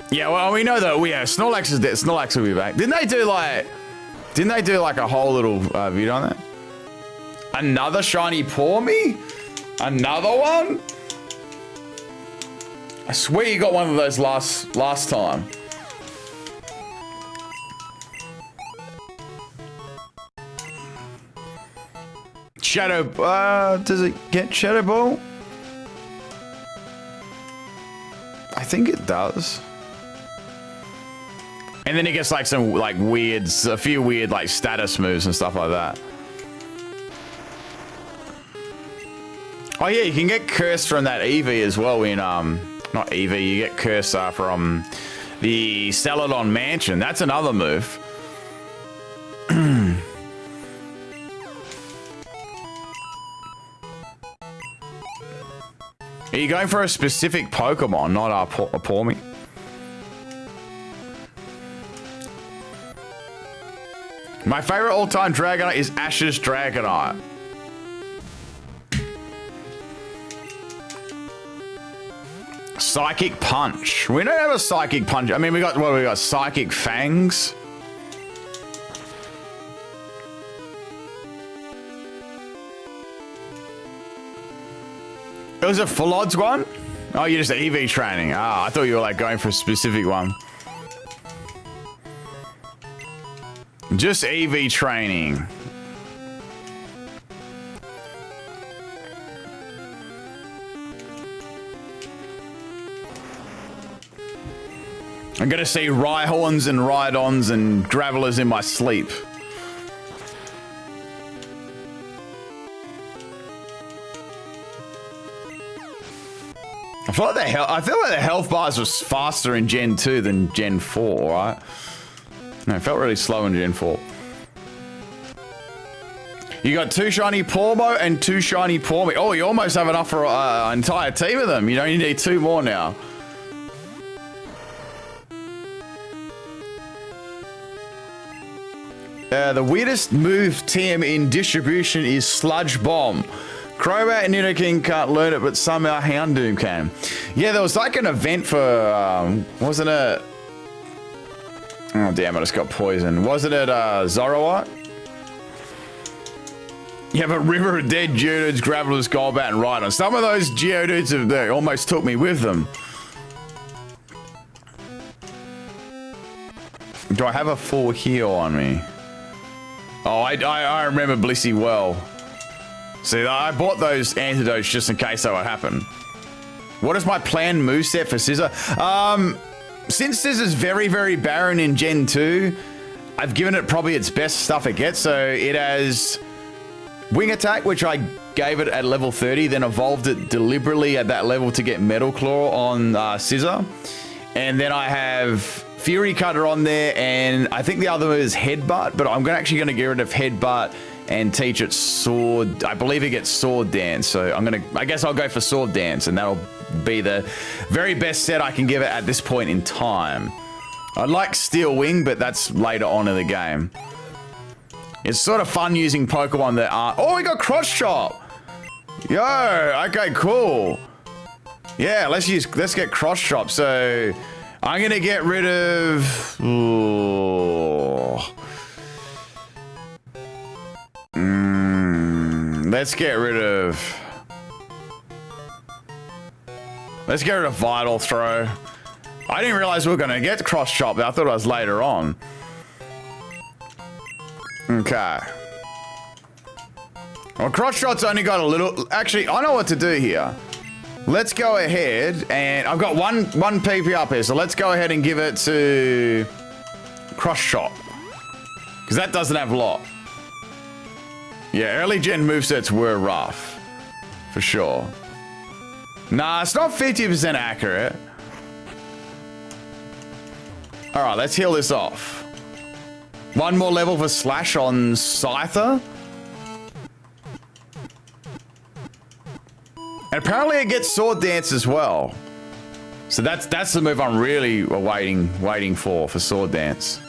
Yeah, well, we know that. Snorlax is dead. Snorlax will be back. Didn't they do like a whole little video on that? Another shiny Pawmi? Another one? I swear you got one of those last time. Shadow, does it get Shadow Ball? I think it does. And then it gets like some like a few weird like status moves and stuff like that. Oh yeah, you can get Cursed from that Eevee as well in not Eevee, you get Cursed from the Celadon Mansion. That's another move. Are you going for a specific Pokemon, not a Pawmi? My favorite all-time Dragonite is Ash's Dragonite. Psychic Punch. We don't have a Psychic Punch. I mean, we got Psychic Fangs. It was a full odds one? Oh, you're just EV training. Ah, I thought you were like going for a specific one. Just EV training. I'm gonna see Rhyhorns and Rhydons and Gravelers in my sleep. I feel like the health bars was faster in Gen 2 than Gen 4, right? No, it felt really slow in Gen 4. You got 2 shiny Pawmo and 2 shiny Pawmi. Oh, you almost have enough for an entire team of them. You only need 2 more now. The weirdest move TM in distribution is Sludge Bomb. Crobat and Nidoking can't learn it, but somehow Houndoom can. Yeah, there was like an event for, wasn't it? Oh damn, I just got poisoned. Wasn't it Zoroark? You have a river of dead Geodudes, Gravelers, Golbat, and Rhydon. Some of those Geodudes they almost took me with them. Do I have a full heal on me? Oh, I remember Blissey well. See, I bought those antidotes just in case that would happen. What is my planned moveset for Scizor? Since Scizzor's very, very barren in Gen 2, I've given it probably its best stuff it gets. So it has Wing Attack, which I gave it at level 30, then evolved it deliberately at that level to get Metal Claw on Scizor. And then I have Fury Cutter on there, and I think the other move is Headbutt, but I'm actually going to get rid of Headbutt and teach it Sword. I believe it gets Sword Dance, so I guess I'll go for Sword Dance, and that'll be the very best set I can give it at this point in time. I like Steel Wing, but that's later on in the game. It's sort of fun using Pokemon that are... Oh, we got Cross Chop! Yo, okay, cool. Yeah, let's get Cross Chop. So I'm gonna get rid of... Let's get rid of... Let's get rid of Vital Throw. I didn't realize we were gonna get Cross Chop. I thought it was later on. Okay. Well, Cross Shot's only got a little... Actually, I know what to do here. Let's go ahead and... I've got one PP up here, so let's go ahead and give it to... Cross Shot. Because that doesn't have lot. Yeah, early gen movesets were rough. For sure. Nah, it's not 50% accurate. Alright, let's heal this off. One more level for Slash on Scyther. And apparently it gets Sword Dance as well. So that's the move I'm really waiting for Sword Dance.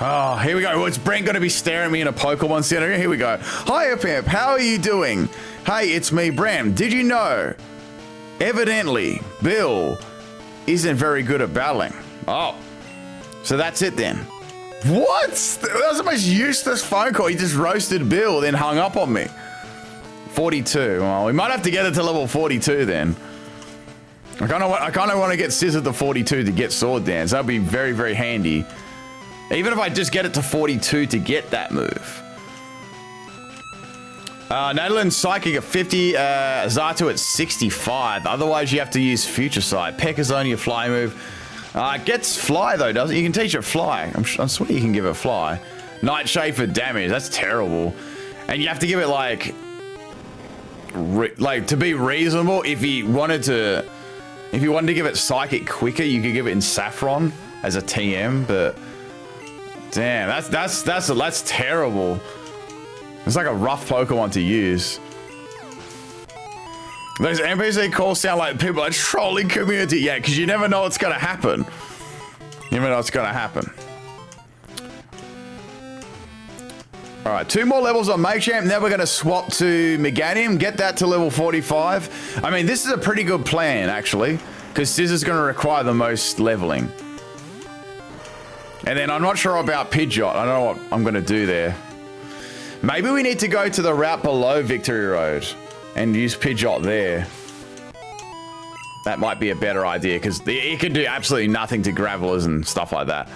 Oh, here we go. Well, it's Brent going to be staring at me in a Pokemon Center. Here we go. Hiya, Pimp. How are you doing? Hey, it's me, Bram. Did you know? Evidently, Bill isn't very good at battling. Oh, so that's it then. What? That was the most useless phone call. He just roasted Bill, then hung up on me. 42. Well, we might have to get it to level 42 then. I kind of want to get Scizor to 42 to get Sword Dance. That'd be very, very handy. Even if I just get it to 42 to get that move. Natalin Psychic at 50, Zato at 65. Otherwise, you have to use Future Sight. Peck is only a fly move. It gets Fly, though, doesn't it? You can teach it Fly. I swear you can give it Fly. Nightshade for damage. That's terrible. And you have to give it, like to be reasonable, if you wanted to give it Psychic quicker, you could give it in Saffron as a TM, but... Damn, that's terrible. It's like a rough Pokemon to use. Those NPC calls sound like people are trolling community. Yeah, because you never know what's going to happen. You never know what's going to happen. All right, 2 more levels on Machamp. Now we're going to swap to Meganium, get that to level 45. I mean, this is a pretty good plan, actually, because Scizor's going to require the most leveling. And then I'm not sure about Pidgeot. I don't know what I'm going to do there. Maybe we need to go to the route below Victory Road and use Pidgeot there. That might be a better idea, because it can do absolutely nothing to Gravelers and stuff like that.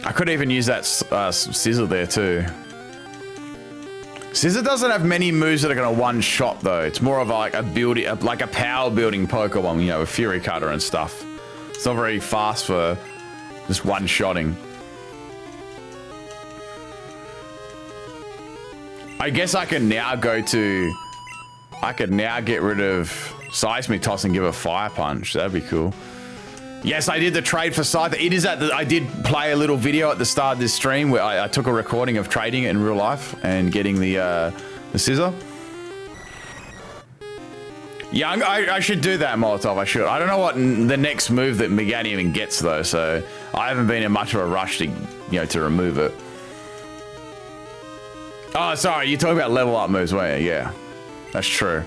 I could even use that Scizor there too. Scizor doesn't have many moves that are going to one-shot though. It's more of like a power building Pokemon, you know, with Fury Cutter and stuff. It's not very fast for just one-shotting. I guess I can now get rid of Seismic Toss and give a Fire Punch. That'd be cool. Yes, I did the trade for Scyther. It is I did play a little video at the start of this stream where I took a recording of trading it in real life and getting the Scizor. Yeah, I should do that, Molotov. I should. I don't know what the next move that Meganium even gets though, so I haven't been in much of a rush to, to remove it. Oh, sorry, you're talking about level up moves, weren't you? Yeah, that's true.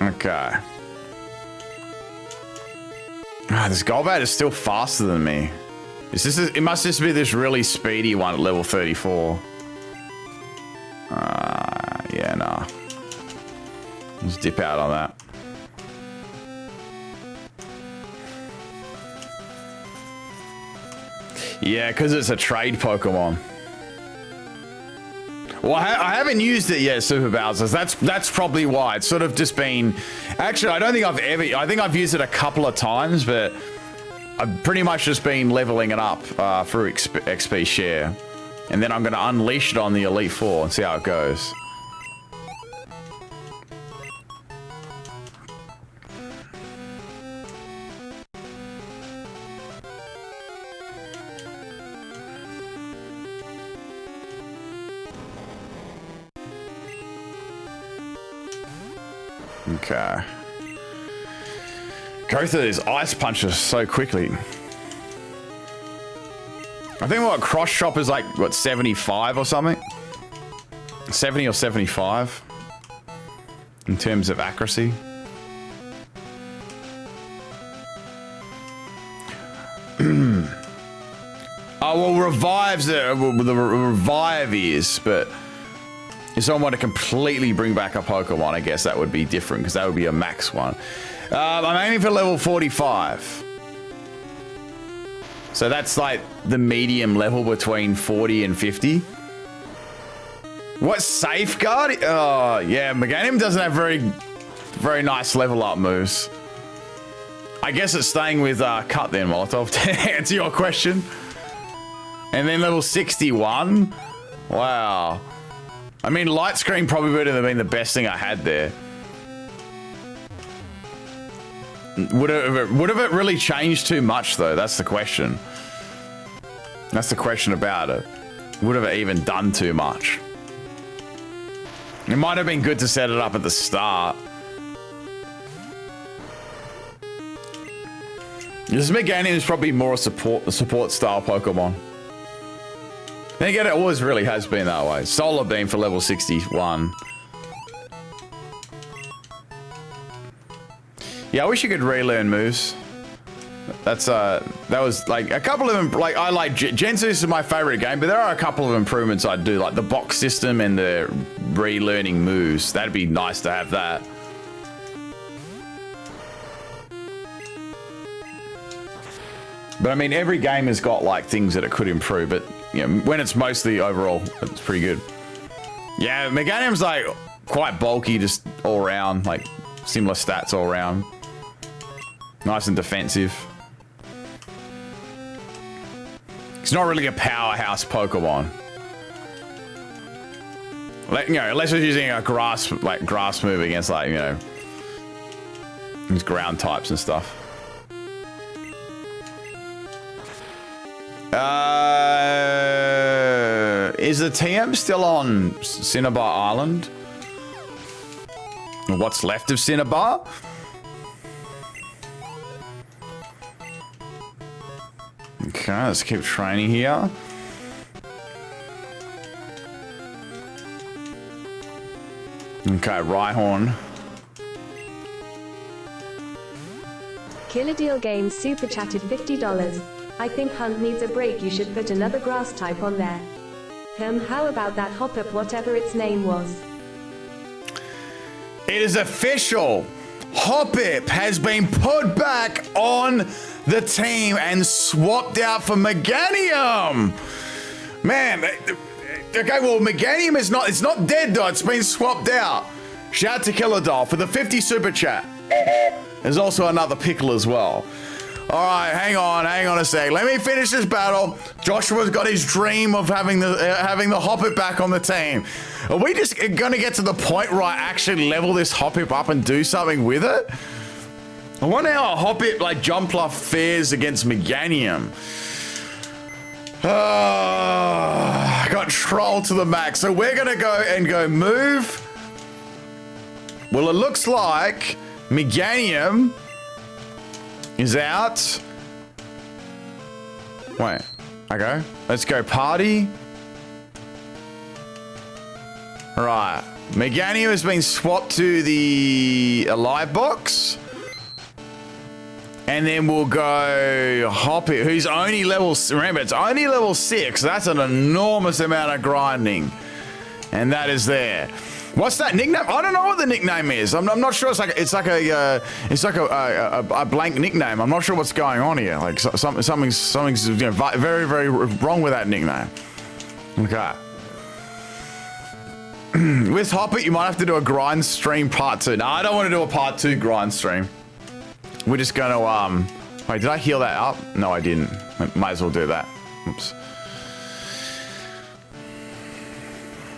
Okay. This Golbat is still faster than me. It must just be this really speedy one at level 34. Yeah, nah. Let's dip out on that. Yeah, because it's a trade Pokemon. Well, I haven't used it yet, Super Bowsers. That's probably why. It's sort of just been... Actually, I don't think I think I've used it a couple of times, but I've pretty much just been leveling it up through XP share. And then I'm going to unleash it on the Elite Four and see how it goes. Okay. Go through these ice punches so quickly. I think what cross chop is like, what, 75 or something? 70 or 75 in terms of accuracy. Oh, well, revives, the revive is, but if someone wanted to completely bring back a Pokemon, I guess that would be different, because that would be a max one. I'm aiming for level 45. So that's like the medium level between 40 and 50. What, Safeguard? Oh, yeah, Meganium doesn't have very nice level up moves. I guess it's staying with Cut then, Molotov, to answer your question. And then level 61. Wow. I mean, Light Screen probably would have been the best thing I had there. Would have it really changed too much, though? That's the question. That's the question about it. Would have it even done too much? It might have been good to set it up at the start. This Meganium is probably more a support style Pokemon. Then again, it always really has been that way. Solar Beam for level 61. Yeah, I wish you could relearn moves. That was like a couple of them. Like, I like Gensus is my favorite game, but there are a couple of improvements I'd do, like the box system and the relearning moves. That'd be nice to have that. But I mean, every game has got like things that it could improve, but you know, when it's mostly overall, it's pretty good. Yeah, Meganium's like quite bulky, just all around, like similar stats all around. Nice and defensive. It's not really a powerhouse Pokemon. Like, you know, unless it's using a grass move against, like, you know, these ground types and stuff. Is the TM still on Cinnabar Island? Or what's left of Cinnabar? Okay, let's keep training here. Okay, Rhyhorn. Killer Deal Games super chatted $50. I think Hunt needs a break. You should put another grass type on there. How about that Hoppip, whatever its name was? It is official. Hoppip has been put back on the team and swapped out for Meganium. Man, okay, well, Meganium is not, it's not dead though, it's been swapped out. Shout out to Killer Doll for the 50 super chat. There's also another pickle as well. All right, hang on a sec. Let me finish this battle. Joshua's got his dream of having the Hoppip back on the team. Are we just gonna get to the point where I actually level this Hoppip up and do something with it? I wonder how a Hoppip like Jumpluff fares against Meganium. I got trolled to the max. So we're gonna go move. Well, it looks like Meganium is out. Wait, okay. Let's go party. All right. Meganium has been swapped to the Alive box. And then we'll go Hoppip, who's only level, remember, it's only level 6. That's an enormous amount of grinding. And that is there. What's that nickname? I don't know what the nickname is. I'm not sure. It's like a blank nickname. I'm not sure what's going on here. Like something's you know, very, very wrong with that nickname. Okay. With Hoppip, you might have to do a grind stream part 2. No, I don't want to do a part 2 grind stream. We're just gonna wait, did I heal that up? No, I didn't. Might as well do that. Oops.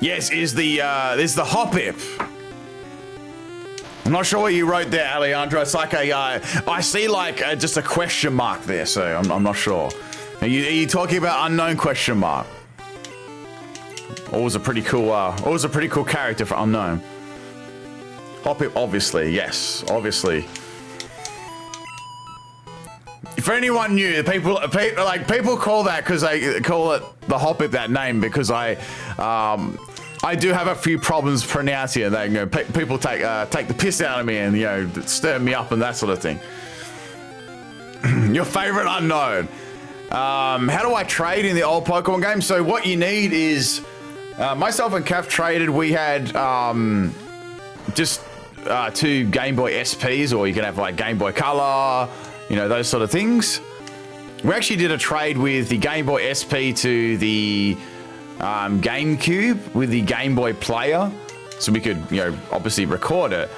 Yes, is the Hoppip. I'm not sure what you wrote there, Alejandro. It's like I see like just a question mark there, so I'm not sure. Are you talking about unknown question mark? Always a pretty cool character for unknown. Hoppip, obviously, yes, obviously. For anyone new, people call that because they call it the Hoppip that name because I do have a few problems pronouncing it. They, you know, people take the piss out of me and, you know, stir me up and that sort of thing. Your favorite unknown. How do I trade in the old Pokemon game? So what you need is myself and Kath traded. We had just 2 Game Boy SPs, or you can have like Game Boy Color, you know, those sort of things. We actually did a trade with the Game Boy SP to the GameCube with the Game Boy Player, so we could, you know, obviously record it,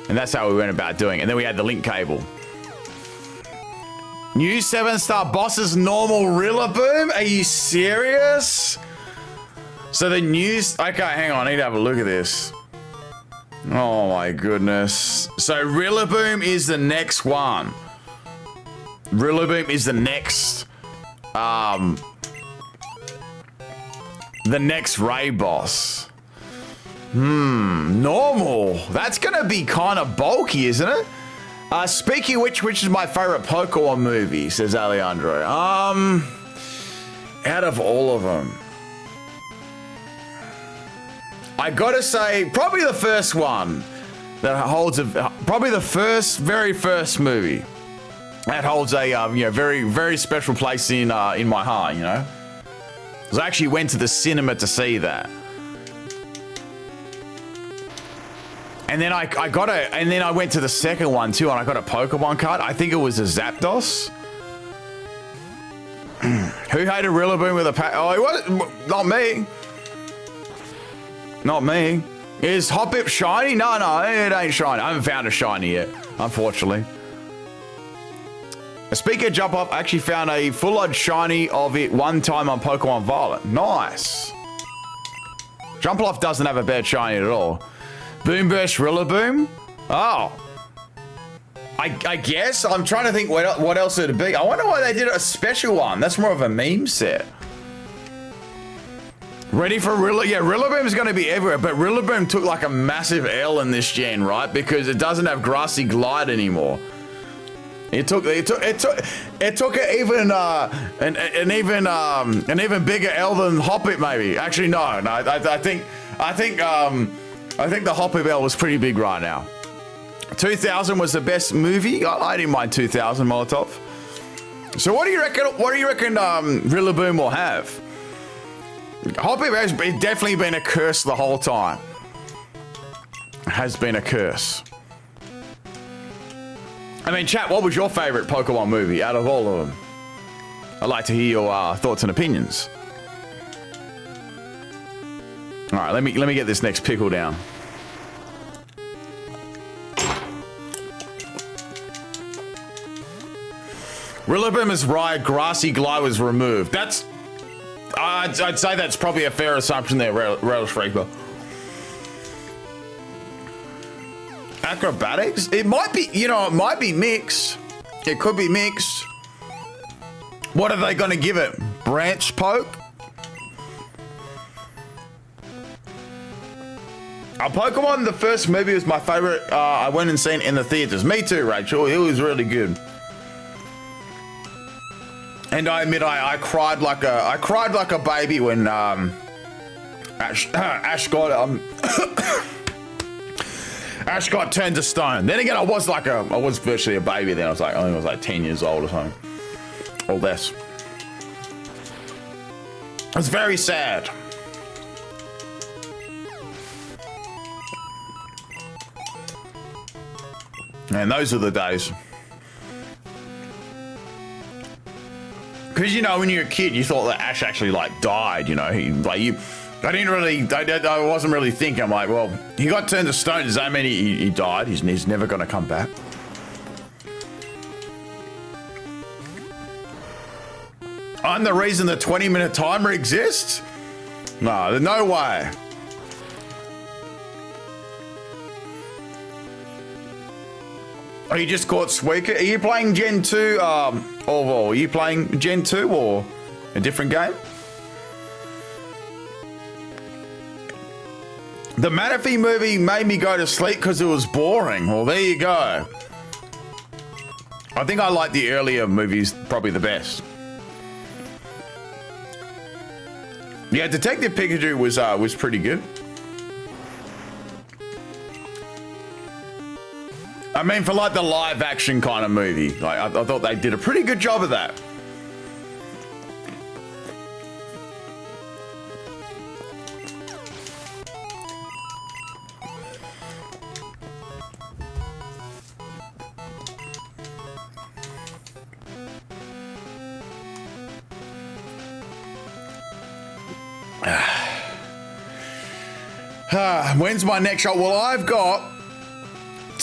and that's how we went about doing it. And then we had the link cable. New 7-star bosses, normal Rillaboom? Are you serious? So the news, okay, hang on, I need to have a look at this. Oh my goodness. So Rillaboom is the next one. Rillaboom is the next raid boss. Normal. That's gonna be kind of bulky, isn't it? Speaking of which is my favorite Pokemon movie, says Alejandro. Out of all of them, I gotta say probably the first one that holds probably the very first movie that holds a you know, very, very special place in my heart, you know. Because I actually went to the cinema to see that. And then and then I went to the second one too, and I got a Pokemon card. I think it was a Zapdos. Who hated Rillaboom with a pack? Oh, it was not me. Not me. Is Hoppip shiny? No, it ain't shiny. I haven't found a shiny yet, unfortunately. Speaking of jump off, I actually found a full-on shiny of it one time on Pokemon Violet. Nice. Jump off doesn't have a bad shiny at all. Boomburst Rillaboom? Oh. I guess. I'm trying to think what else it'd be. I wonder why they did a special one. That's more of a meme set. Ready for Rillaboom? Yeah, Rillaboom's going to be everywhere, but Rillaboom took like a massive L in this gen, right? Because it doesn't have Grassy Glide anymore. It took an even bigger L than Hoppip, maybe. Actually, no. I think the Hoppip L was pretty big right now. 2000 was the best movie. I didn't mind 2000, Molotov. So what do you reckon? Rillaboom will have? Hoppip has definitely been a curse the whole time. Has been a curse. I mean, chat, what was your favorite Pokemon movie out of all of them? I'd like to hear your thoughts and opinions. All right, let me get this next pickle down. Rillaboom is right. Grassy Glide was removed. That's I'd say that's probably a fair assumption there, Relish Reaper. Acrobatics? It might be, you know, it might be mixed. It could be mixed. What are they going to give it? Branch Poke? Pokemon, the first movie was my favorite. I went and seen it in the theaters. Me too, Rachel. It was really good. And I admit, I cried like a baby when Ash got Ash got turned to stone. Then again, I was virtually a baby then. I think I was like 10 years old or something, or less. It was very sad. And those are the days. Because, you know, when you're a kid, you thought that Ash actually, like, died, you know. I wasn't really thinking. I'm like, well, he got turned to stone. Does that mean he died? He's never going to come back. I'm the reason the 20-minute timer exists? No, there's no way. Oh, you just caught Squeaker. Are you playing Gen 2? Orval, are you playing Gen 2 or a different game? The Manaphy movie made me go to sleep because it was boring. Well, there you go. I think I like the earlier movies probably the best. Yeah, Detective Pikachu was pretty good. I mean, for like the live action kind of movie, like I thought they did a pretty good job of that. When's my next shot? Well, I've got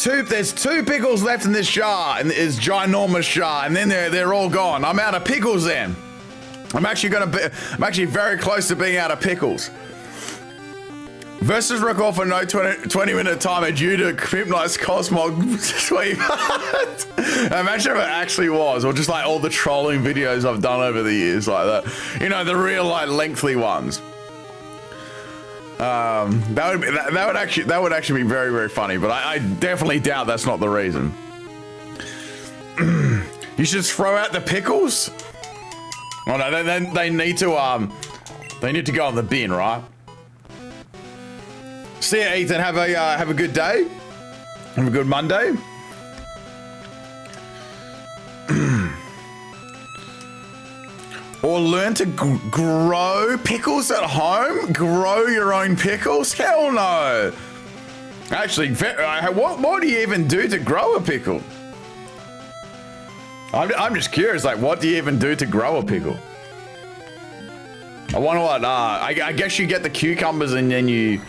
there's 2 pickles left in this jar, and it's ginormous jar, and then they're all gone. I'm out of pickles then. I'm actually very close to being out of pickles. Versus record for no 20-minute timer due to Pimpnite's Cosmog sweep. Imagine if it actually was, or just like all the trolling videos I've done over the years like that. You know, the real like lengthy ones. That would actually be very, very funny, but I definitely doubt that's not the reason. You should throw out the pickles. Oh no, they need to go in the bin, right? See ya, Ethan. Have a good day. Have a good Monday. Or learn to grow pickles at home? Grow your own pickles? Hell no. Actually, what do you even do to grow a pickle? I'm just curious, like, what do you even do to grow a pickle? I wonder what, I guess you get the cucumbers and then you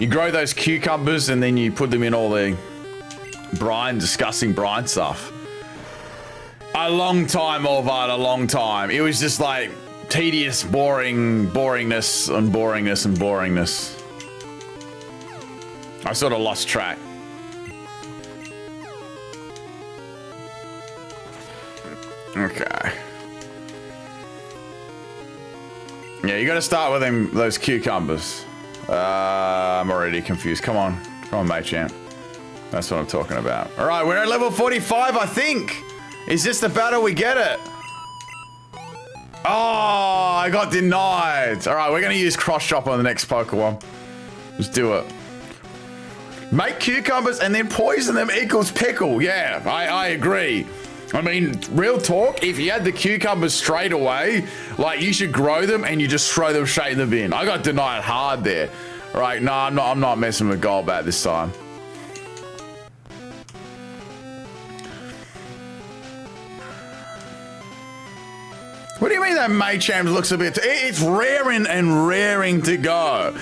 grow those cucumbers and then you put them in all the disgusting brine stuff. A long time, Orvad, a long time. It was just like tedious, boringness and boringness and boringness. I sort of lost track. Okay. Yeah, you got to start with those cucumbers. I'm already confused. Come on, mate champ. That's what I'm talking about. All right, we're at level 45, I think. Is this the battle? We get it. Oh, I got denied. All right, we're going to use cross chop on the next Pokemon. Let's do it. Make cucumbers and then poison them equals pickle. Yeah, I agree. I mean, real talk, if you had the cucumbers straight away, like, you should grow them and you just throw them straight in the bin. I got denied hard there. All right, no, I'm not messing with Golbat this time. What do you mean that Machamp looks a bit... It's raring and raring to go.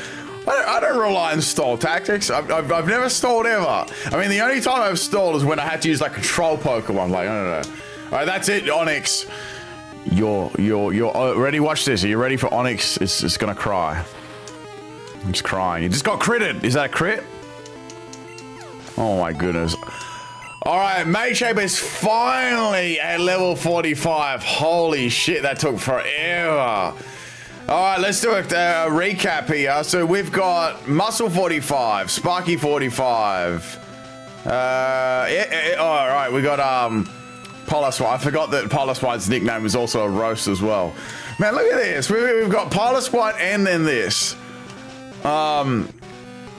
I don't rely on stall tactics. I've never stalled ever. I mean, the only time I've stalled is when I had to use like control Pokemon. Like, I don't know. All right, that's it, Onyx. You're ready? Watch this. Are you ready for Onyx? It's gonna cry. It's crying. You just got critted. Is that a crit? Oh my goodness. All right, Machamp is finally at level 45. Holy shit, that took forever. All right, let's do a recap here. So we've got Muscle 45, Sparky 45. All right, we got Piloswine. I forgot that Piloswine's nickname was also a roast as well. Man, look at this. We've got Piloswine and then this.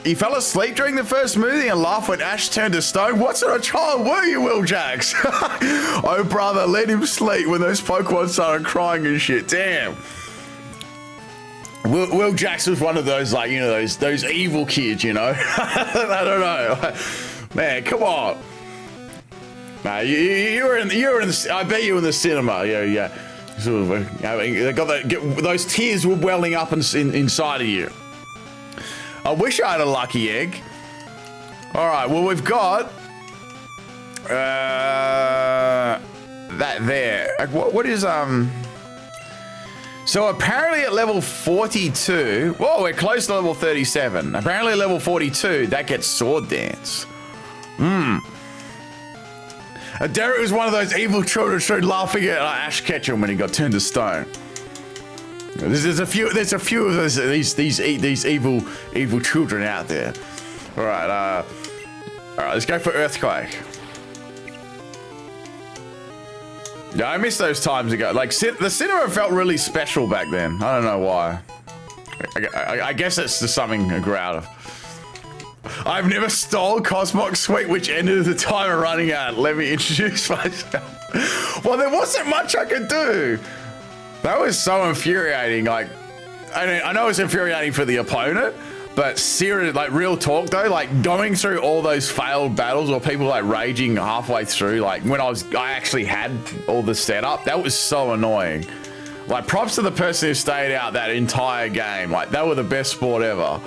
He fell asleep during the first movie and laughed when Ash turned to stone. What sort of child were you, Will Jax? Oh, brother, let him sleep when those Pokemon started crying and shit. Damn. Will Jax was one of those, like, you know, those evil kids, you know? I don't know. Man, come on. Nah, you were in the, I bet you were in the cinema. Yeah. Sort of, they got those tears were welling up inside of you. I wish I had a lucky egg. All right, well, we've got that there. What is so apparently at level 42, whoa, we're close to level 37. Apparently at level 42, that gets Sword Dance. Derek was one of those evil children showed laughing at Ash Ketchum when he got turned to stone. There's a few of these evil children out there. All right, let's go for Earthquake. Yeah, I miss those times ago. Like the cinema felt really special back then. I don't know why. I guess it's just something I grew out of. I've never stole Cosmox Sweet, which ended the timer running out. Let me introduce myself. Well, there wasn't much I could do. That was so infuriating. Like, I know it's infuriating for the opponent, but serious, like real talk though, like going through all those failed battles or people like raging halfway through, like when I actually had all the setup, that was so annoying. Like props to the person who stayed out that entire game. Like they were the best sport ever.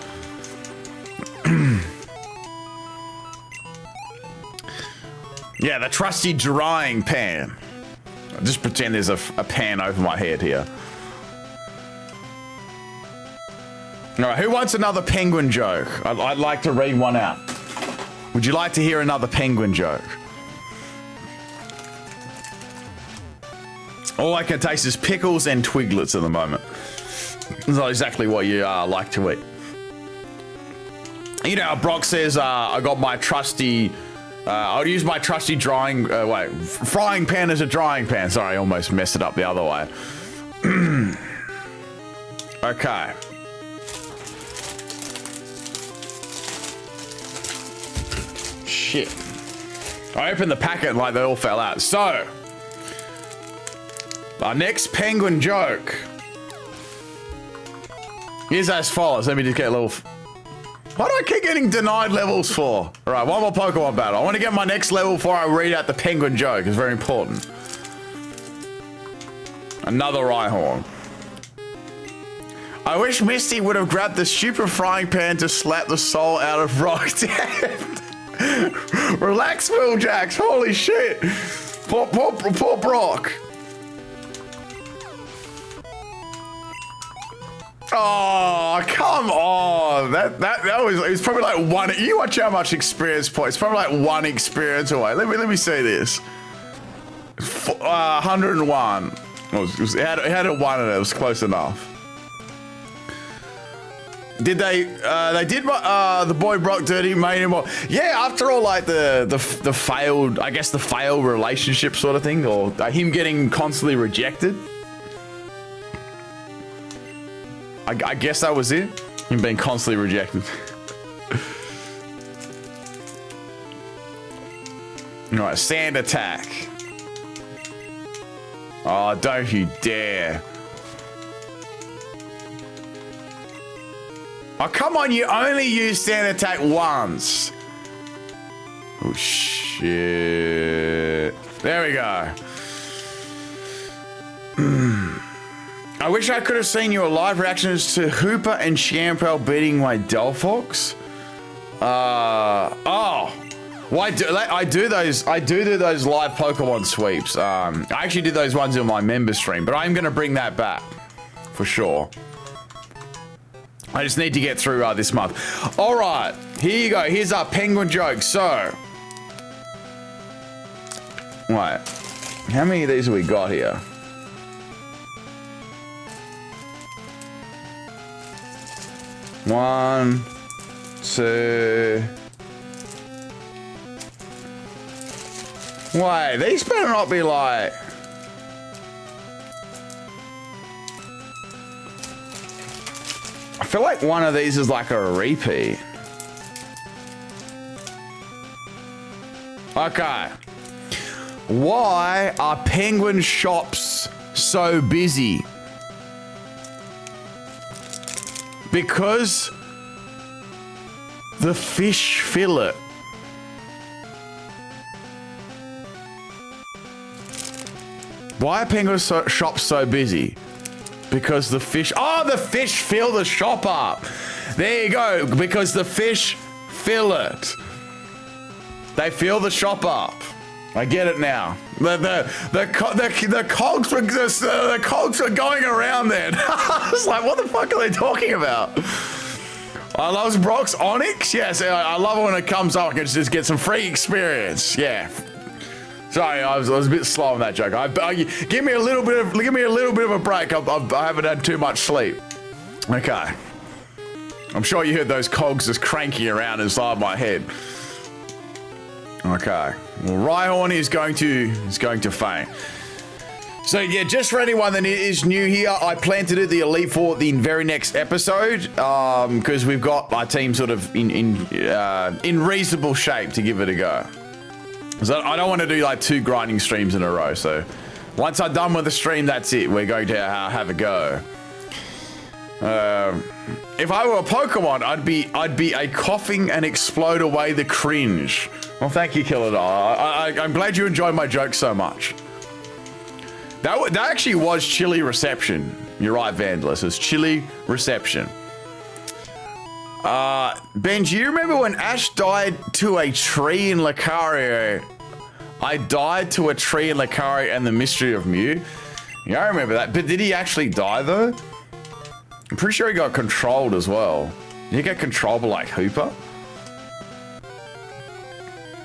Yeah, the trusty drying pan. I'll just pretend there's a pan over my head here. All right, who wants another penguin joke? I'd like to read one out. Would you like to hear another penguin joke? All I can taste is pickles and twiglets at the moment. It's not exactly what you like to eat. You know, Brock says, I got my trusty... I'll use my trusty frying pan as a drying pan. Sorry, I almost messed it up the other way. Okay. Shit. I opened the packet and like they all fell out. So, our next penguin joke is as follows. Let me just get a little... Why do I keep getting denied levels for? All right, one more Pokemon battle. I want to get my next level before I read out the penguin joke. It's very important. Another Rhyhorn. I wish Misty would have grabbed the stupid frying pan to slap the soul out of Brock. Relax, Willjax. Holy shit. Poor Brock. Oh, come on. That was, it was probably like one. You watch how much experience points. Probably like one experience away. Let me see this. 101. It had a 1 in it. It was close enough. Did they did the boy Brock dirty, made him more? Yeah, after all, like the failed, I guess the failed relationship sort of thing, or him getting constantly rejected. I guess that was it. Him being constantly rejected. All right, sand attack. Oh, don't you dare. Oh, come on, you only use sand attack once. Oh, shit. There we go. I wish I could have seen your live reactions to Hooper and Shampel beating my Delphox. Well, I do those live Pokemon sweeps. I actually did those ones in my member stream, but I'm gonna bring that back for sure. I just need to get through this month. All right, here you go. Here's our penguin joke. So, wait, how many of these have we got here? One, two. Wait, these better not be like... I feel like one of these is like a repeat. Okay. Why are penguin shops so busy? Because the fish fillet. Why are penguin shops so busy? Because the fish... Oh, the fish fill the shop up. There you go. Because the fish fill it. They fill the shop up. I get it now. The cogs were going around then. I was like, what the fuck are they talking about? I love Brock's Onyx. Yes, I love it when it comes up. I can just get some free experience. Yeah. Sorry, I was a bit slow on that joke. Give me a little bit of a break. I haven't had too much sleep. Okay. I'm sure you heard those cogs just cranking around inside my head. Okay. Well, Rhyhorn is going to faint. So yeah, just for anyone that is new here, I plan to do the Elite Four the very next episode, because we've got our team sort of in reasonable shape to give it a go. So I don't want to do like 2 grinding streams in a row. So once I'm done with the stream, that's it. We're going to have a go. If I were a Pokemon, I'd be a coughing and explode away the cringe. Well, thank you, Killadar. I'm glad you enjoyed my joke so much. That actually was chilly reception. You're right, Vandalus. It's chilly reception. Ben, do you remember when Ash died to a tree in Lucario? I died to a tree in Lucario and the Mystery of Mew. Yeah, I remember that. But did he actually die, though? I'm pretty sure he got controlled as well. Did he get controlled by, like, Hooper?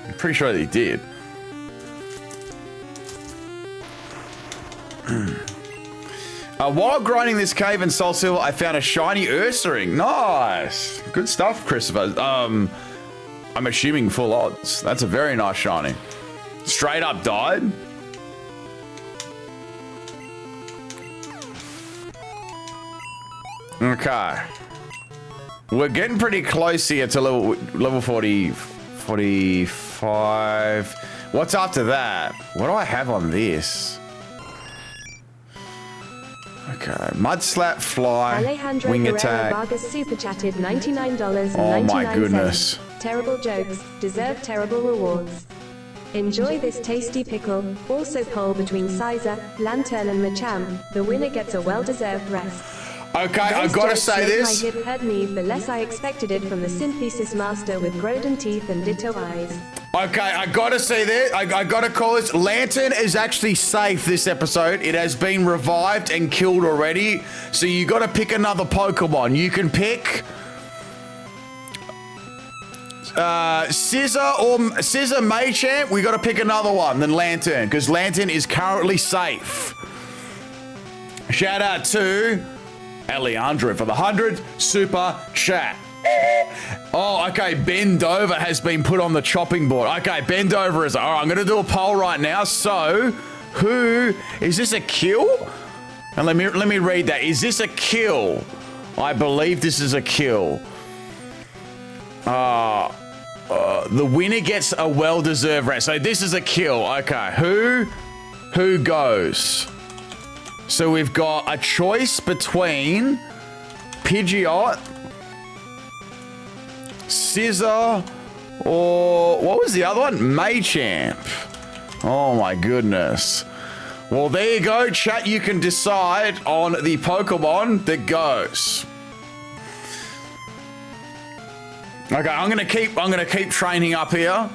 I'm pretty sure that he did. While grinding this cave in Soul Silver, I found a shiny Ursaring. Nice. Good stuff, Christopher. I'm assuming full odds. That's a very nice shiny. Straight up died. Okay. We're getting pretty close here to level 45. What's after that? What do I have on this? Okay, Mud Slap, Fly, Alejandro Wing Guerrero Attack. Vargas super chatted $99.99. Oh my goodness. Terrible jokes, deserve terrible rewards. Enjoy this tasty pickle. Also poll between Scizor, Lantern and Machamp. The winner gets a well-deserved rest. Okay, I've got to say this. My hip hurt me, the less I expected it from the Synthesis Master with Groudon teeth and Ditto eyes. Okay, I gotta say that. I gotta call this. Lantern is actually safe this episode. It has been revived and killed already. So you gotta pick another Pokemon. You can pick Scizor Machamp. We gotta pick another one than Lantern, because Lantern is currently safe. Shout out to Alejandro for the 100 super chat. Oh, okay. Bend Over has been put on the chopping board. Okay, Bend Over is... All right, I'm going to do a poll right now. So, who... Is this a kill? And let me read that. Is this a kill? I believe this is a kill. The winner gets a well-deserved rest. So, this is a kill. Okay, who goes? So, we've got a choice between Pidgeot, Scizor, or what was the other one? Machamp. Oh my goodness. Well, there you go, chat. You can decide on the Pokemon that goes. Okay, I'm gonna keep training up here.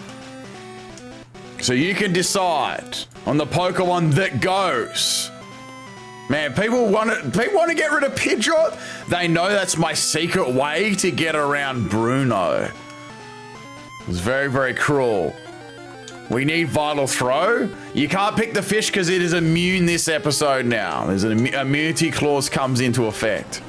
So you can decide on the Pokemon that goes. Man, people want to get rid of Pidgeot. They know that's my secret way to get around Bruno. It's very, very cruel. We need Vital Throw. You can't pick the fish because it is immune this episode now. There's an immunity clause comes into effect.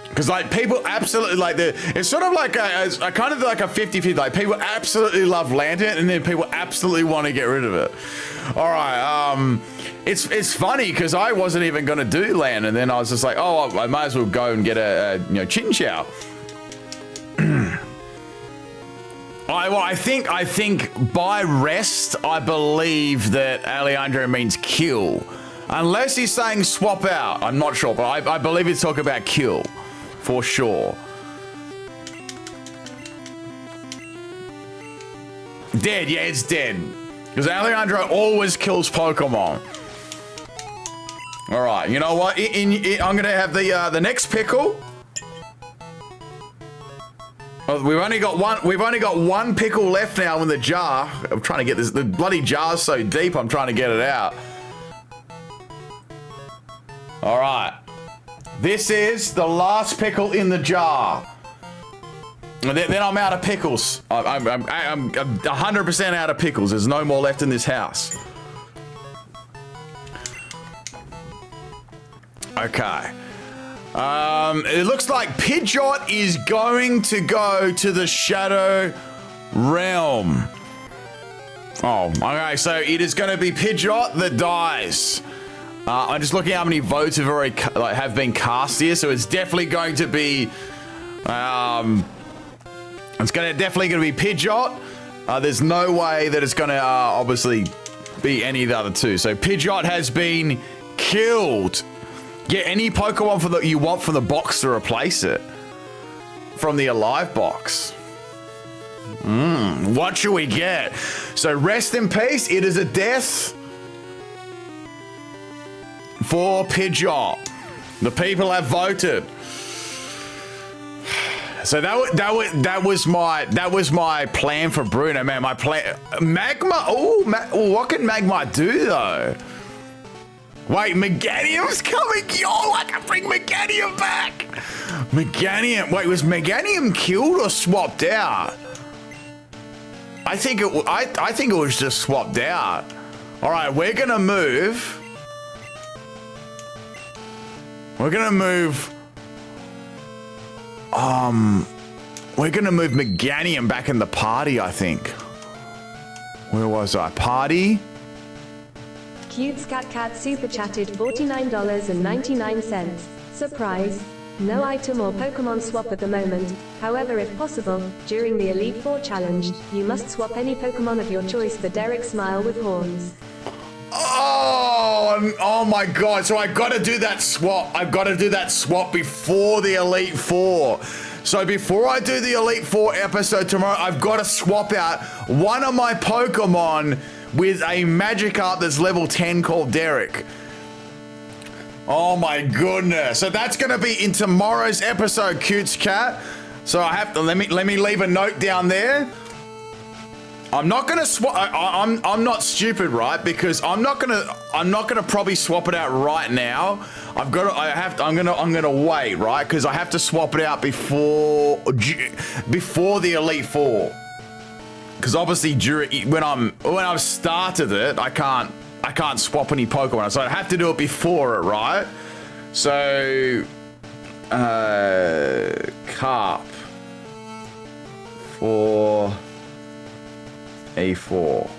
Because like people absolutely like it's sort of like a kind of like a 50-50. Like people absolutely love Lantern and then people absolutely want to get rid of it. All right, it's funny because I wasn't even gonna do Lantern, and then I was just like, oh, I might as well go and get a Chinchou. I think by rest, I believe that Alejandro means kill, unless he's saying swap out. I'm not sure, but I believe he's talking about kill for sure. Dead, yeah, it's dead. Because Alejandro always kills Pokemon. All right, you know what? I'm gonna have the next pickle. Oh, we've only got one pickle left now in the jar. I'm trying to get this. The bloody jar's so deep. I'm trying to get it out. All right, this is the last pickle in the jar. And then I'm out of pickles. I'm 100% out of pickles. There's no more left in this house. Okay. It looks like Pidgeot is going to go to the Shadow Realm. Oh, okay. So it is going to be Pidgeot that dies. I'm just looking at how many votes have already have been cast here. So it's definitely going to be. It's definitely going to be Pidgeot. There's no way that it's going to obviously be any of the other two. So Pidgeot has been killed. Get any Pokemon you want from the box to replace it. From the Alive box. What should we get? So rest in peace. It is a death for Pidgeot. The people have voted. So that was my plan for Bruno, man. My plan, Magma. Oh, what can Magma do though? Wait, Meganium's coming. Yo, I can bring Meganium back. Meganium. Wait, was Meganium killed or swapped out? I think it was just swapped out. All right, we're gonna move. We're gonna move Meganium back in the party, I think. Where was I? Party? Cute Scat Cat super chatted $49.99. Surprise. No item or Pokemon swap at the moment. However, if possible, during the Elite Four challenge, you must swap any Pokemon of your choice for Derek Smile with horns. Oh my god. So I gotta do that swap. I've got to do that swap before the Elite Four. So before I do the Elite Four episode tomorrow, I've got to swap out one of my Pokemon with a Magikarp that's level 10 called Derek. Oh my goodness. So that's gonna be in tomorrow's episode, Cutes Cat. So I have to let me leave a note down there. I'm not gonna swap. I'm not stupid, right? Because I'm not gonna probably swap it out right now. I'm gonna wait, right? Because I have to swap it out before the Elite Four. Because obviously when I've started it, I can't swap any Pokemon, so I have to do it before it, right? So Carp for A4.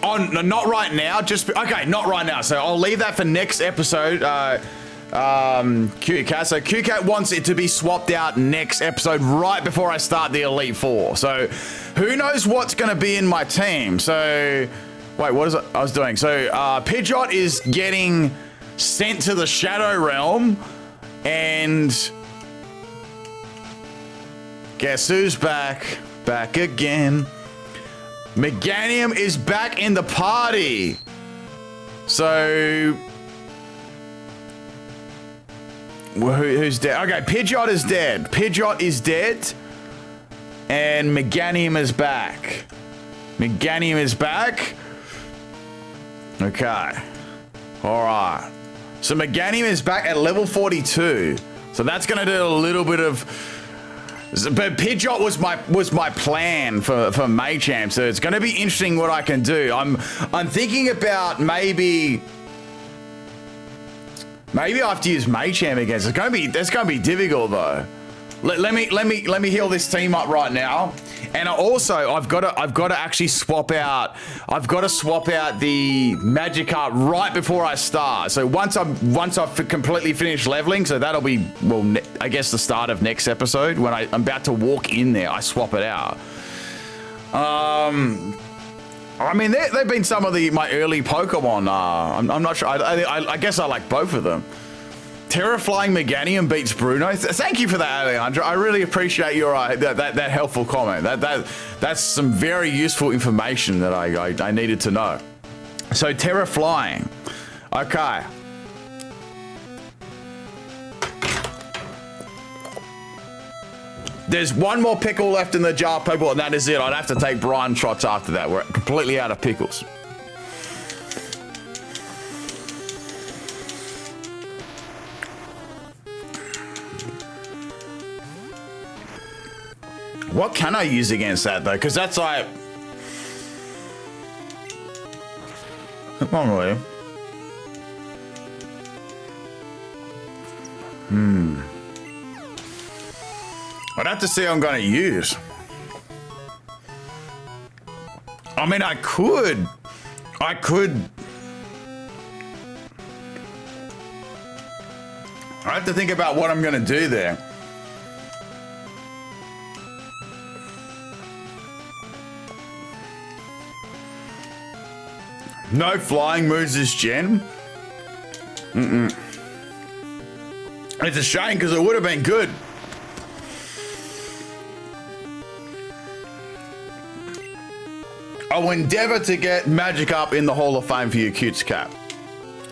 Oh, no, not right now. Okay, not right now. So I'll leave that for next episode. Cute Cat. So Cute Cat wants it to be swapped out next episode, right before I start the Elite Four. So who knows what's going to be in my team? So wait, what is it I was doing? So Pidgeot is getting sent to the Shadow Realm, and guess who's back? Back again. Meganium is back in the party. So who's dead? Okay, Pidgeot is dead. Pidgeot is dead. And Meganium is back. Meganium is back. Okay. Alright. So Meganium is back at level 42. So that's gonna do a little bit of. But Pidgeot was my plan for Machamp, so it's gonna be interesting what I can do. I'm thinking about maybe I have to use Machamp against. That's gonna be difficult though. Let me heal this team up right now. And also I've got to actually swap out. I've got to swap out the Magikarp right before I start. So once I've completely finished leveling, so that'll be, well, I guess the start of next episode when I'm about to walk in there, I swap it out. I mean, they've been some of my early Pokemon. I'm not sure. I guess I like both of them. Terraflying Meganium beats Bruno. Thank you for that, Alejandro. I really appreciate your that helpful comment. That's some very useful information that I needed to know. So Terraflying. Okay. There's one more pickle left in the jar of Pokeball, and that is it. I'd have to take Brian shots after that. We're completely out of pickles. What can I use against that though? Because that's like, come on, William. I'd have to see what I'm going to use. I mean, I could. I have to think about what I'm going to do there. No flying moves this gen. It's a shame because it would have been good. I'll endeavor to get magic up in the Hall of Fame for your cutes cap.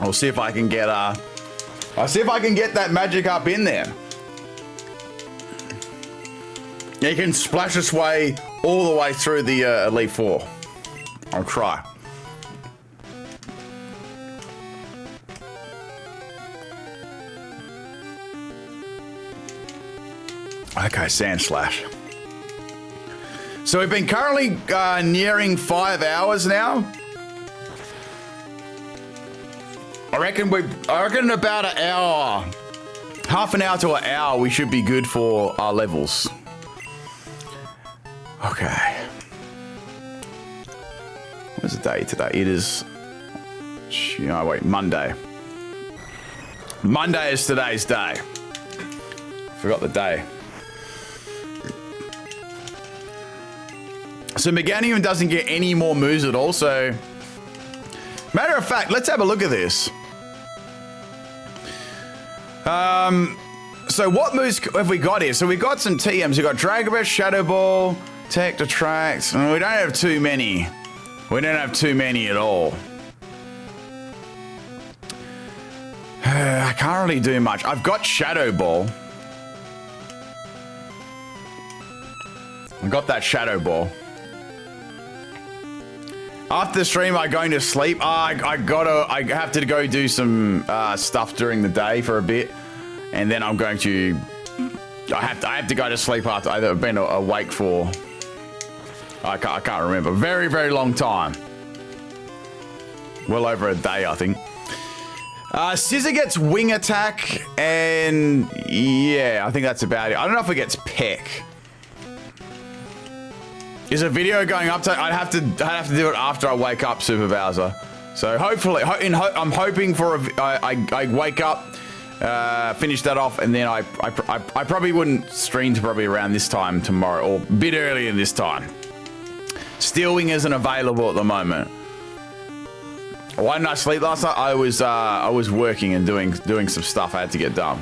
I'll see if I can get I'll see if I can get that magic up in there. You can splash its way all the way through the Elite Four. I'll try. Okay, Sand Slash. So we've been currently nearing 5 hours now. I reckon about an hour, half an hour to an hour, we should be good for our levels. Okay. What's the day today? It is, no, wait, Monday. Monday is today's day. Forgot the day. So Meganium doesn't get any more moves at all, so... Matter of fact, let's have a look at this. So what moves have we got here? So we got some TMs. We got Dragon Breath, Shadow Ball, Tech, Attract. We don't have too many. We don't have too many at all. I can't really do much. I've got Shadow Ball. I got that Shadow Ball. After the stream, I'm going to sleep. I have to go do some stuff during the day for a bit, and then I'm going to. I have to go to sleep after. I've been awake for. I can't remember. Very, very long time. Well over a day, I think. Scizor gets wing attack, and yeah, I think that's about it. I don't know if it gets peck. Is a video going up? I'd have to do it after I wake up, Super Bowser. So hopefully, I'm hoping for I wake up, finish that off, and then I probably wouldn't stream to probably around this time tomorrow or a bit earlier this time. Steel Wing isn't available at the moment. Why didn't I sleep last night? I was working and doing some stuff I had to get done.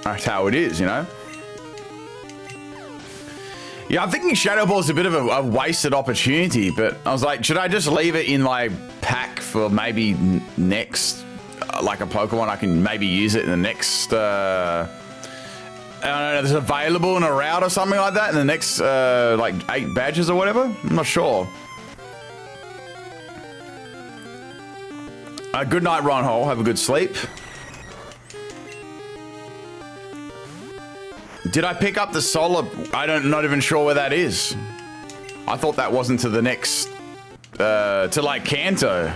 That's how it is, you know. Yeah, I'm thinking Shadow Ball is a bit of a wasted opportunity, but I was like, should I just leave it in my pack for maybe next, like a Pokemon I can maybe use it in the next, I don't know, is it available in a route or something like that in the next, like 8 badges or whatever? I'm not sure. Good night, Ron Hall. Have a good sleep. Did I pick up the solar? Not even sure where that is. I thought that wasn't to the next, to like Kanto.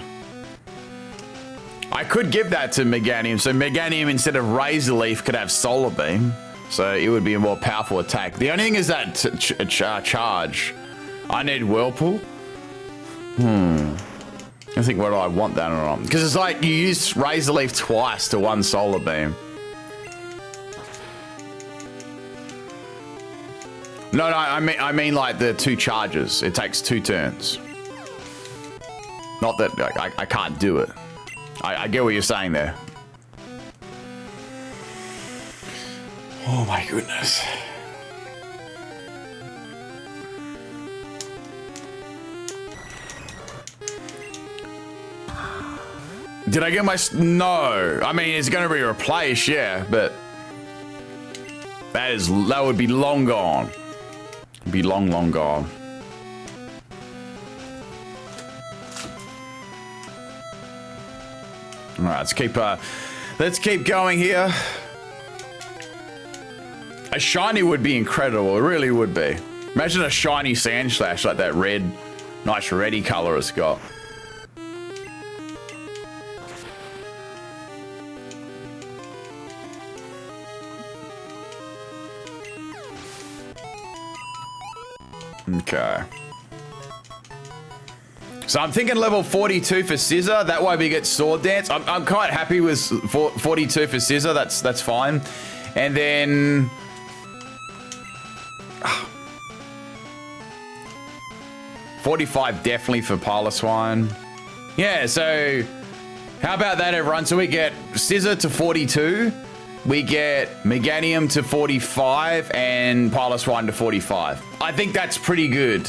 I could give that to Meganium, so Meganium instead of Razor Leaf could have Solar Beam, so it would be a more powerful attack. The only thing is that charge. I need Whirlpool. I think whether I want that or not, because it's like you use Razor Leaf twice to one Solar Beam. No, I mean like the 2 charges. It takes 2 turns. Not that I can't do it. I get what you're saying there. Oh my goodness. Did I get my... No. I mean, it's going to be replaced, yeah, but... That would be long gone. Be long gone. All right, let's keep going here. A shiny would be incredible. It really would be. Imagine a shiny Sandslash like that red, nice reddy color it's got. Okay. So I'm thinking level 42 for Scizor. That way we get Sword Dance. I'm quite happy with 42 for Scizor. That's fine. And then 45 definitely for Piloswine. Yeah, so how about that, everyone? So we get Scizor to 42. We get Meganium to 45 and Piloswine to 45. I think that's pretty good.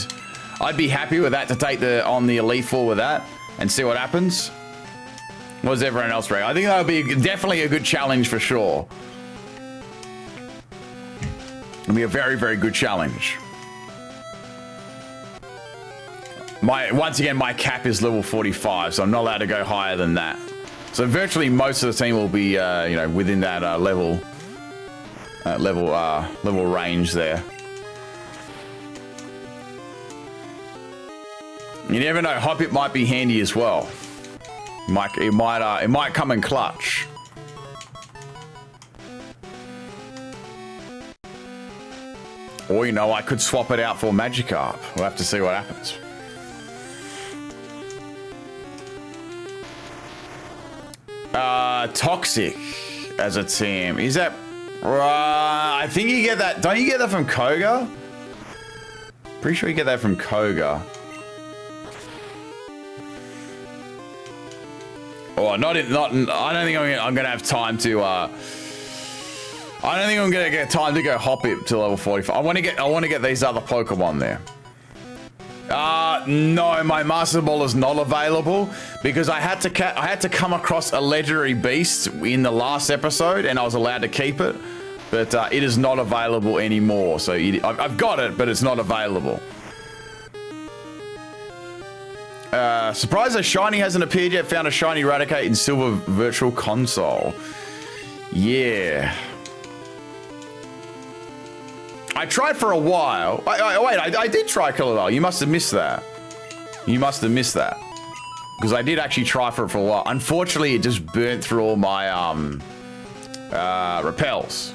I'd be happy with that to take on the Elite Four with that and see what happens. What does everyone else reckon? I think that would be definitely a good challenge for sure. It'll be a very, very good challenge. Once again, my cap is level 45, so I'm not allowed to go higher than that. So virtually most of the team will be, you know, within that level range there. You never know. Hoppip might be handy as well. It might come in clutch. Or, you know, I could swap it out for Magikarp. We'll have to see what happens. Toxic as a team. Is that... I think you get that... Don't you get that from Koga? Pretty sure you get that from Koga. Oh, I don't think I'm gonna have time to. I don't think I'm gonna get time to go Hoppip to level 45. I want to get these other Pokemon there. No, my Master Ball is not available because I had to come across a legendary beast in the last episode, and I was allowed to keep it, but it is not available anymore. So I've got it, but it's not available. Surprised a shiny hasn't appeared yet. Found a shiny Raticate in Silver Virtual Console. Yeah. I tried for a while. I did try Kilowell. You must have missed that. You must have missed that. Because I did actually try for it for a while. Unfortunately, it just burnt through all my repels.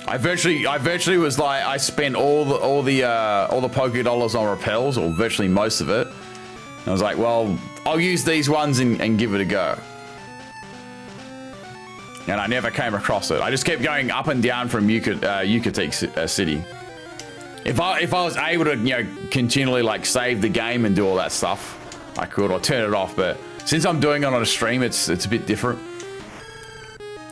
I virtually was like, I spent all the Poké Dollars on repels, or virtually most of it. And I was like, well, I'll use these ones and give it a go. And I never came across it. I just kept going up and down from Yucatec City. If I was able to, you know, continually like save the game and do all that stuff, I could, or turn it off. But since I'm doing it on a stream, it's a bit different.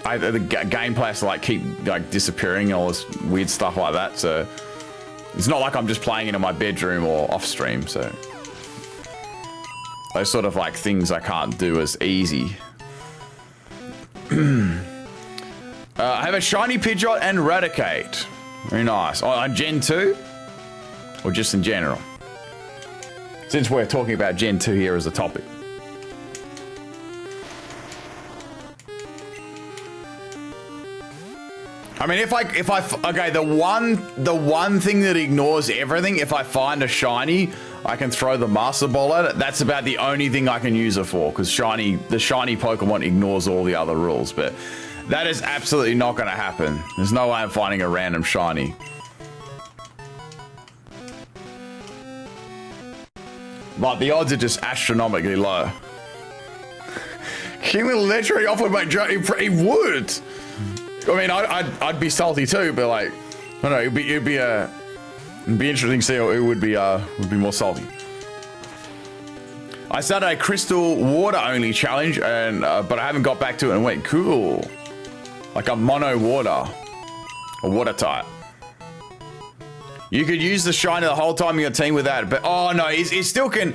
The gameplay has to like keep like disappearing and all this weird stuff like that. So it's not like I'm just playing it in my bedroom or off stream. So those sort of like things I can't do as easy. I have a shiny Pidgeot and Raticate. Very nice. Oh, on Gen 2? Or just in general? Since we're talking about Gen 2 here as a topic. I mean, okay, the one thing that ignores everything, if I find a shiny, I can throw the Master Ball at it. That's about the only thing I can use it for, because the shiny Pokemon ignores all the other rules. But that is absolutely not going to happen. There's no way I'm finding a random shiny. But the odds are just astronomically low. King the Legendary offered my Joe. He would. I mean, I'd be salty too, but like, I don't know, it'd be interesting to see how it would be more salty. I started a Crystal Water only challenge, and but I haven't got back to it and went cool, like a mono water, a water type. You could use the shiner the whole time in your team with that, but oh no, it still can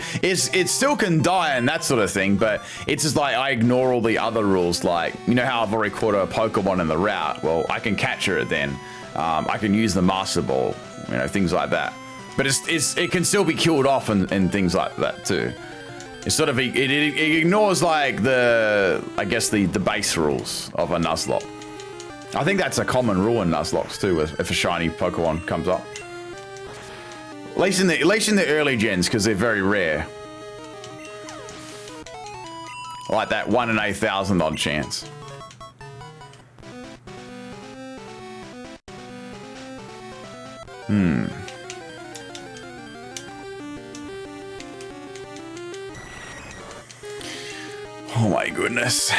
die and that sort of thing. But it's just like I ignore all the other rules, like you know how I've already caught a Pokemon in the route. Well, I can capture it then. I can use the Master Ball, you know, things like that. But it can still be killed off and things like that too. It's sort of it ignores like I guess the base rules of a Nuzlocke. I think that's a common rule in Nuzlocke too, if a shiny Pokemon comes up. At least in the early gens, because they're very rare. Like that 1 in 8,000 odd chance. Oh my goodness.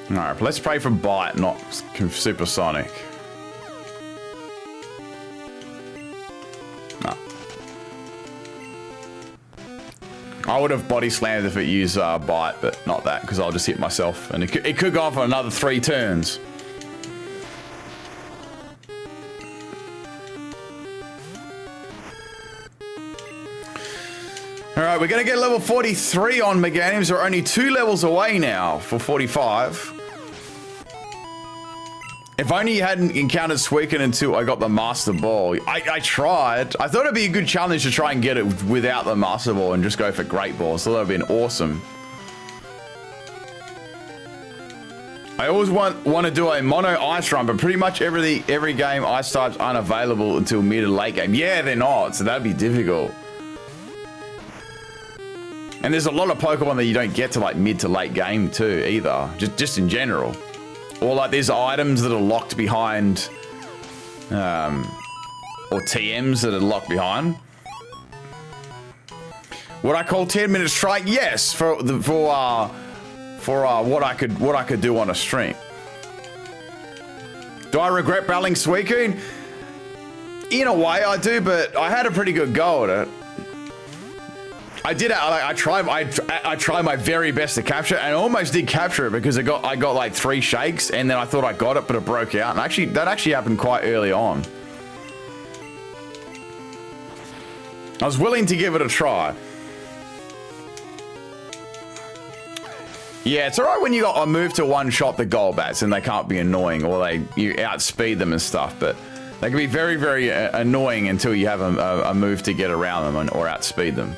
Alright, let's pray for Bite, not Supersonic. No. I would have body slammed if it used Bite, but not that, because I'll just hit myself. And it could go on for another 3 turns. Alright, we're going to get level 43 on Meganiums. We're only 2 levels away now for 45. If only you hadn't encountered Suicune until I got the Master Ball. I tried. I thought it'd be a good challenge to try and get it without the Master Ball and just go for Great Balls. I thought that would have been awesome. I always want to do a mono ice run, but pretty much every game ice types aren't available until mid to late game. Yeah, they're not, so that'd be difficult. And there's a lot of Pokemon that you don't get to like mid to late game too either, just in general. Or like there's items that are locked behind, or TMs that are locked behind. What I call 10-minute strike, yes, for what I could do on a stream. Do I regret battling Suicune? In a way, I do, but I had a pretty good go at it. I did. I tried my very best to capture it, and I almost did capture it because I got like 3 shakes, and then I thought I got it, but it broke out. And that actually happened quite early on. I was willing to give it a try. Yeah, it's alright when you got a move to one-shot the Golbats and they can't be annoying, or you outspeed them and stuff, but they can be very, very annoying until you have a move to get around them or outspeed them.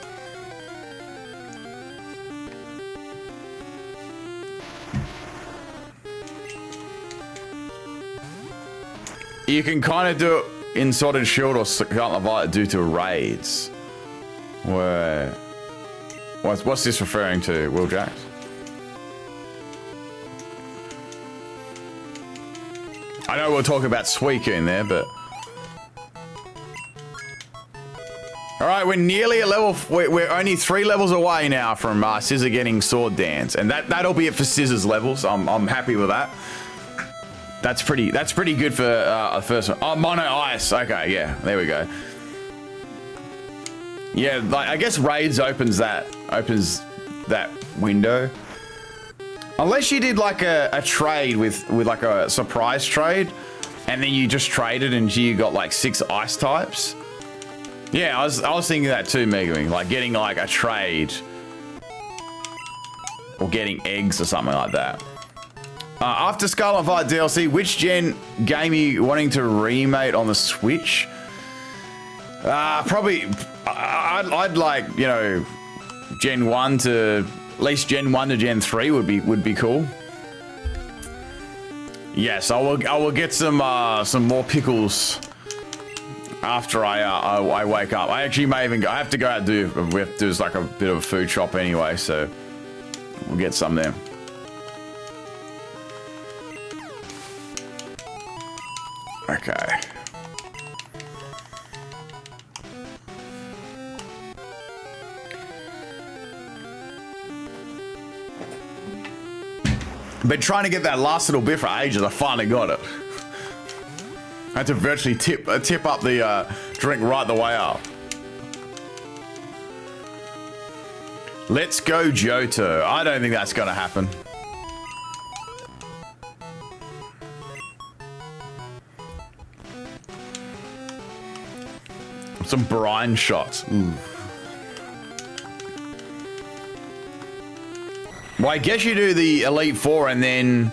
You can kind of do it in Sword and Shield or Scarlet Violet due to raids. Where? What's this referring to, Will Jacks? I know we're talking about Suicune there, but... Alright, we're nearly at level... We're only 3 levels away now from Scizor getting Sword Dance. And that'll be it for Scizor's levels. I'm happy with that. That's pretty good for the first one. Oh, mono ice. Okay, yeah, there we go. Yeah, like I guess raids opens that window. Unless you did like a trade with like a surprise trade, and then you just traded and you got like 6 ice types. Yeah, I was thinking that too, Megawing, like getting like a trade or getting eggs or something like that. After Scarlet Violet DLC, which gen game are you wanting to remake on the Switch? Probably, I'd like, you know, Gen 1 to, at least Gen 1 to Gen 3 would be cool. Yes, I will get some more pickles after I wake up. I actually may even go, I have to go out and we have to do like a bit of a food shop anyway, so we'll get some there. Okay. Been trying to get that last little bit for ages. I finally got it. I had to virtually tip up the drink right the way up. Let's go Johto. I don't think that's gonna happen. Some brine shots. Ooh. Well, I guess you do the Elite Four and then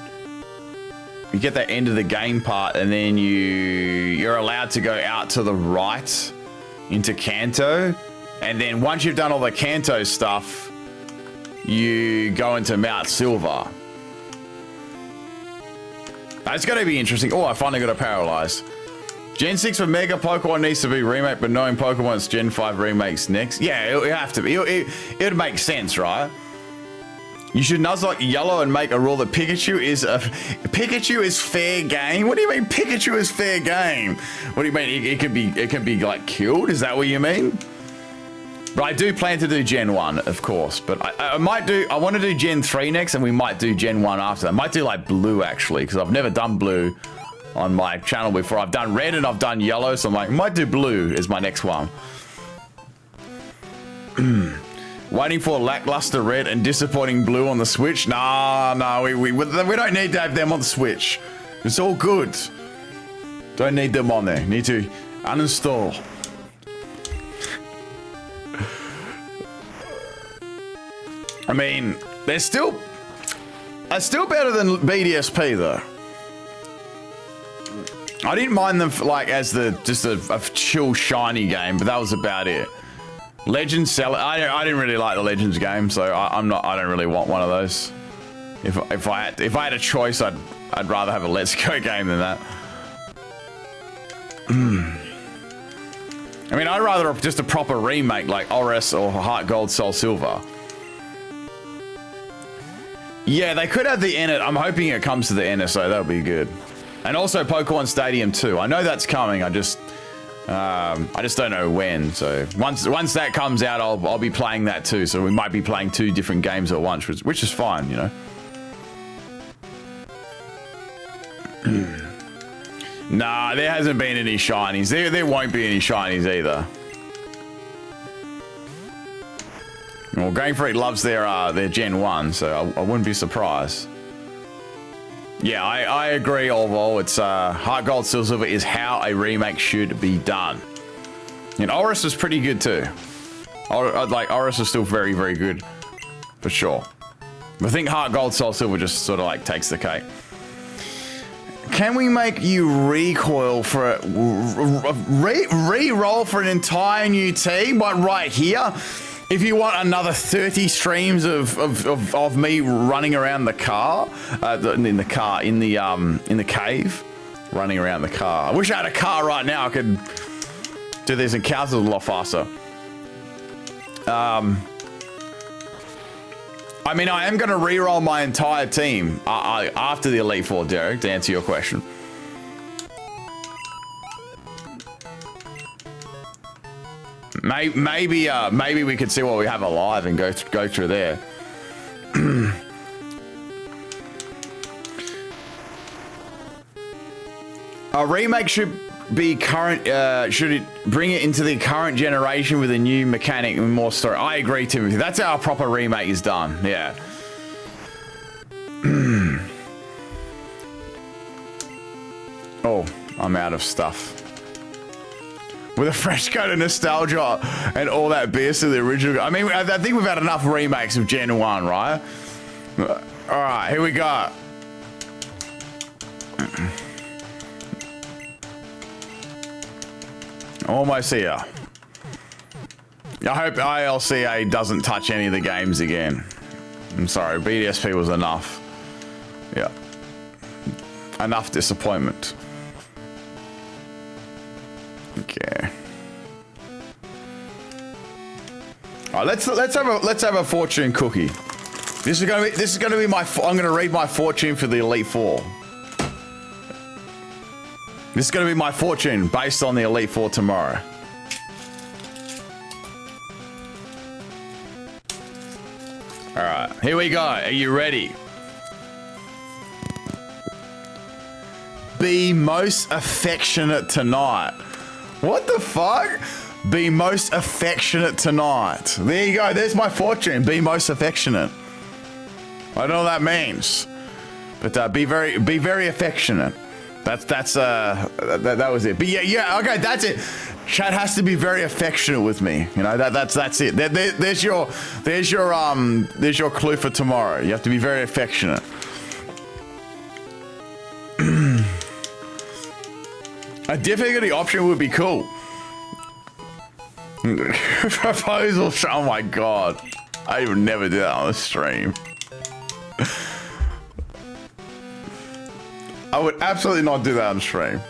you get that end of the game part, and then you're allowed to go out to the right into Kanto, and then once you've done all the Kanto stuff, you go into Mount Silver. That's going to be interesting. Oh, I finally got a Paralyze. Gen 6 for Mega Pokemon needs to be remake, but knowing Pokemon's Gen 5 remakes next. Yeah, it'll have to be. It'd make sense, right? You should Nuzlocke yellow and make a rule that Pikachu is fair game. What do you mean Pikachu is fair game? What do you mean it can be like killed? Is that what you mean? But I do plan to do Gen 1, of course. But I want to do Gen 3 next, and we might do Gen 1 after that. I might do like blue, actually, because I've never done blue on my channel before. I've done red and I've done yellow, so I'm like, I might do blue as my next one. Waiting for lackluster red and disappointing blue on the Switch. Nah, we don't need to have them on the Switch. It's all good. Don't need them on there. Need to uninstall. I mean, they're still better than BDSP though. I didn't mind them for, like as just a chill shiny game, but that was about it. Legends sell it. I didn't really like the Legends game, so I don't really want one of those. If I had a choice, I'd rather have a Let's Go game than that. I mean, I'd rather just a proper remake like Oris or Heart Gold Soul Silver. Yeah, they could have the I'm hoping it comes to the NSO. That would be good. And also Pokemon Stadium 2. I know that's coming. I just don't know when. So once that comes out, I'll be playing that too. So we might be playing 2 different games at once, which is fine, you know. Nah, there hasn't been any shinies. There won't be any shinies either. Well, Game Freak loves their Gen 1, so I wouldn't be surprised. Yeah, I agree, Olvo. It's Heart Gold Soul Silver is how a remake should be done. And Oris is pretty good too. Oris is still very, very good, for sure. I think Heart Gold Soul Silver just sort of like takes the cake. Can we make you recoil for re-roll for an entire new team? But right here, if you want another 30 streams of me running around the car, in the cave, running around the car. I wish I had a car right now. I could do these encounters a lot faster. I mean, I am going to re-roll my entire team after the Elite Four, Derek, to answer your question. Maybe we could see what we have alive and go through there. A remake should be current. Should it bring it into the current generation with a new mechanic and more story? I agree, Timothy. That's how a proper remake is done. Yeah. Oh, I'm out of stuff. With a fresh coat of nostalgia and all that BS to the original. I mean, I think we've had enough remakes of Gen 1, right? All right, here we go. Almost here. I hope ILCA doesn't touch any of the games again. I'm sorry, BDSP was enough. Yeah. Enough disappointment. Okay. All right, let's have a fortune cookie. This is gonna be my. I'm gonna read my fortune for the Elite Four. This is gonna be my fortune based on the Elite Four tomorrow. All right, here we go. Are you ready? Be most affectionate tonight. What the fuck? Be most affectionate tonight. There you go. There's my fortune. Be most affectionate. I don't know what that means, but be very affectionate. That was it. But yeah. Okay, that's it. Chad has to be very affectionate with me. You know that's it. There's your clue for tomorrow. You have to be very affectionate. A difficulty option would be cool. Proposal. Oh my god. I would never do that on the stream. I would absolutely not do that on stream.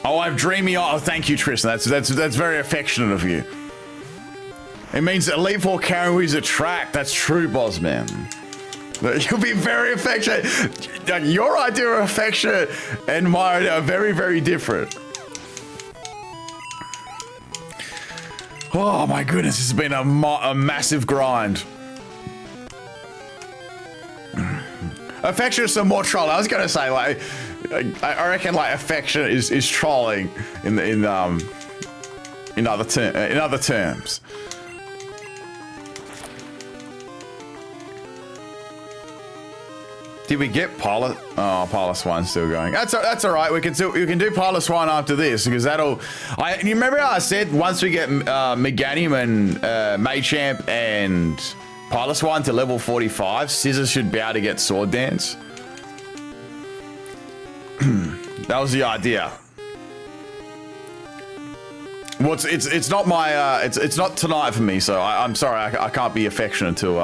Oh, I'm dreamy. Oh, thank you, Tristan. That's very affectionate of you. It means that Elite Four carries a track. That's true, Bosman. You'll be very affectionate. Your idea of affectionate and mine are very, very different. Oh my goodness, this has been a massive grind. Affection is some more trolling. I was gonna say, like, I reckon like affection is trolling in other terms. Did we get Pilot? Oh, Piloswine's still going. That's all right. We can do Piloswine after this because that'll. You remember how I said once we get Meganium and Machamp and Piloswine to level 45, Scizor should be able to get Sword Dance. That was the idea. Well, it's not my it's not tonight for me, so I'm sorry I can't be affectionate until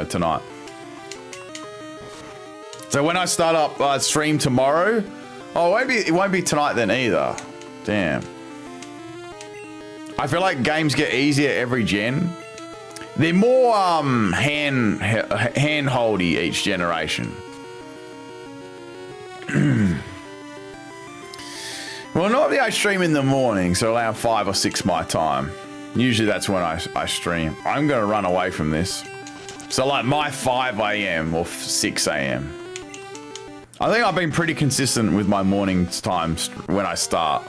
tonight. So when I start up stream tomorrow, oh, it won't be tonight then either. Damn. I feel like games get easier every gen. They're more hand-holdy each generation. Well, normally I stream in the morning, so around 5 or 6 my time. Usually that's when I stream. I'm gonna run away from this. So like my 5 a.m. or 6 a.m. I think I've been pretty consistent with my morning times when I start.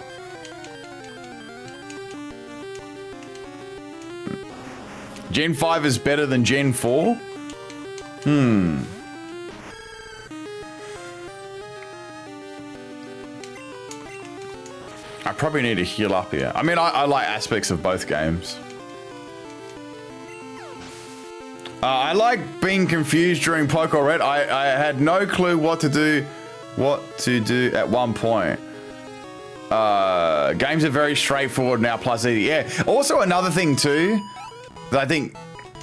Gen 5 is better than Gen 4? I probably need to heal up here. I mean, I like aspects of both games. I like being confused during Poké Red. I had no clue what to do at one point. Games are very straightforward now, plus easy. Yeah. Also, another thing too that I think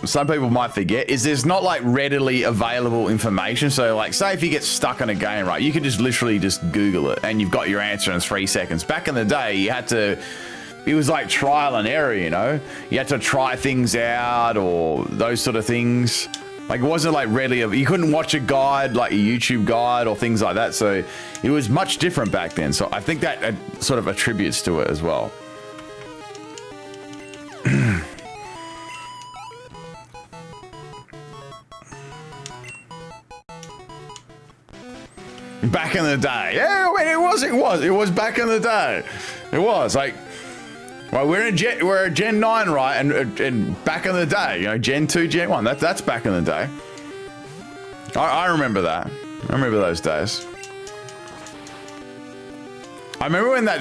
some people might forget is there's not like readily available information. So like, say if you get stuck in a game, right, you can just literally just Google it and you've got your answer in 3 seconds. Back in the day, you had to. It was like trial and error, you know? You had to try things out or those sort of things. Like, it wasn't like readily, you couldn't watch a guide, like a YouTube guide or things like that. So it was much different back then. So I think that sort of attributes to it as well. Back in the day. Yeah, I mean, it was back in the day. It was like, well, we're a Gen 9, right? And back in the day, you know, Gen 2, Gen 1, that's back in the day. I remember that. I remember those days. I remember when I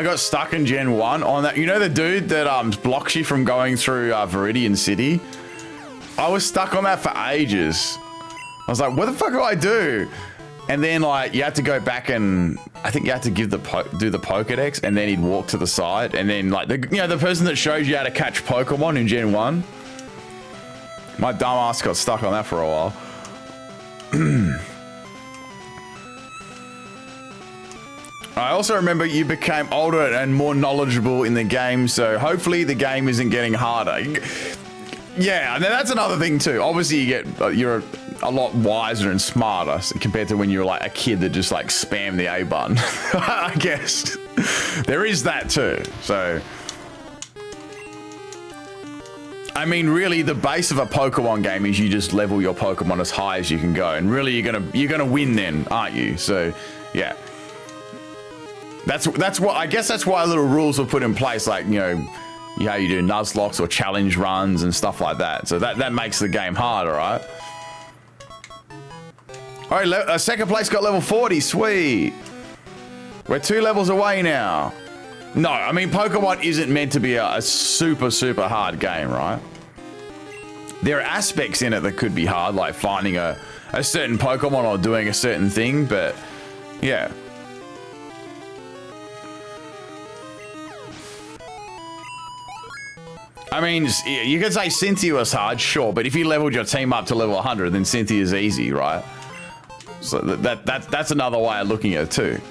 got stuck in Gen 1 on that, you know, the dude that blocks you from going through Viridian City? I was stuck on that for ages. I was like, what the fuck do I do? And then like you had to go back and I think you had to do the Pokedex, and then he'd walk to the side, and then like the person that shows you how to catch Pokemon in Gen 1. My dumb ass got stuck on that for a while. I also remember you became older and more knowledgeable in the game, so hopefully the game isn't getting harder. Yeah, and that's another thing too. Obviously you're a lot wiser and smarter compared to when you were like a kid that just like spammed the A button. I guess there is that too. So I mean, really the base of a Pokemon game is you just level your Pokemon as high as you can go, and really you're gonna win then, aren't you? So yeah, that's what I guess that's why little rules were put in place, like, you know, how you do Nuzlocks or challenge runs and stuff like that. So that makes the game harder, right? All right, second place got level 40. Sweet. We're 2 levels away now. No, I mean, Pokemon isn't meant to be a super, super hard game, right? There are aspects in it that could be hard, like finding a certain Pokemon or doing a certain thing, but yeah. I mean, you could say Cynthia was hard, sure, but if you leveled your team up to level 100, then Cynthia's easy, right? So that's another way of looking at it too.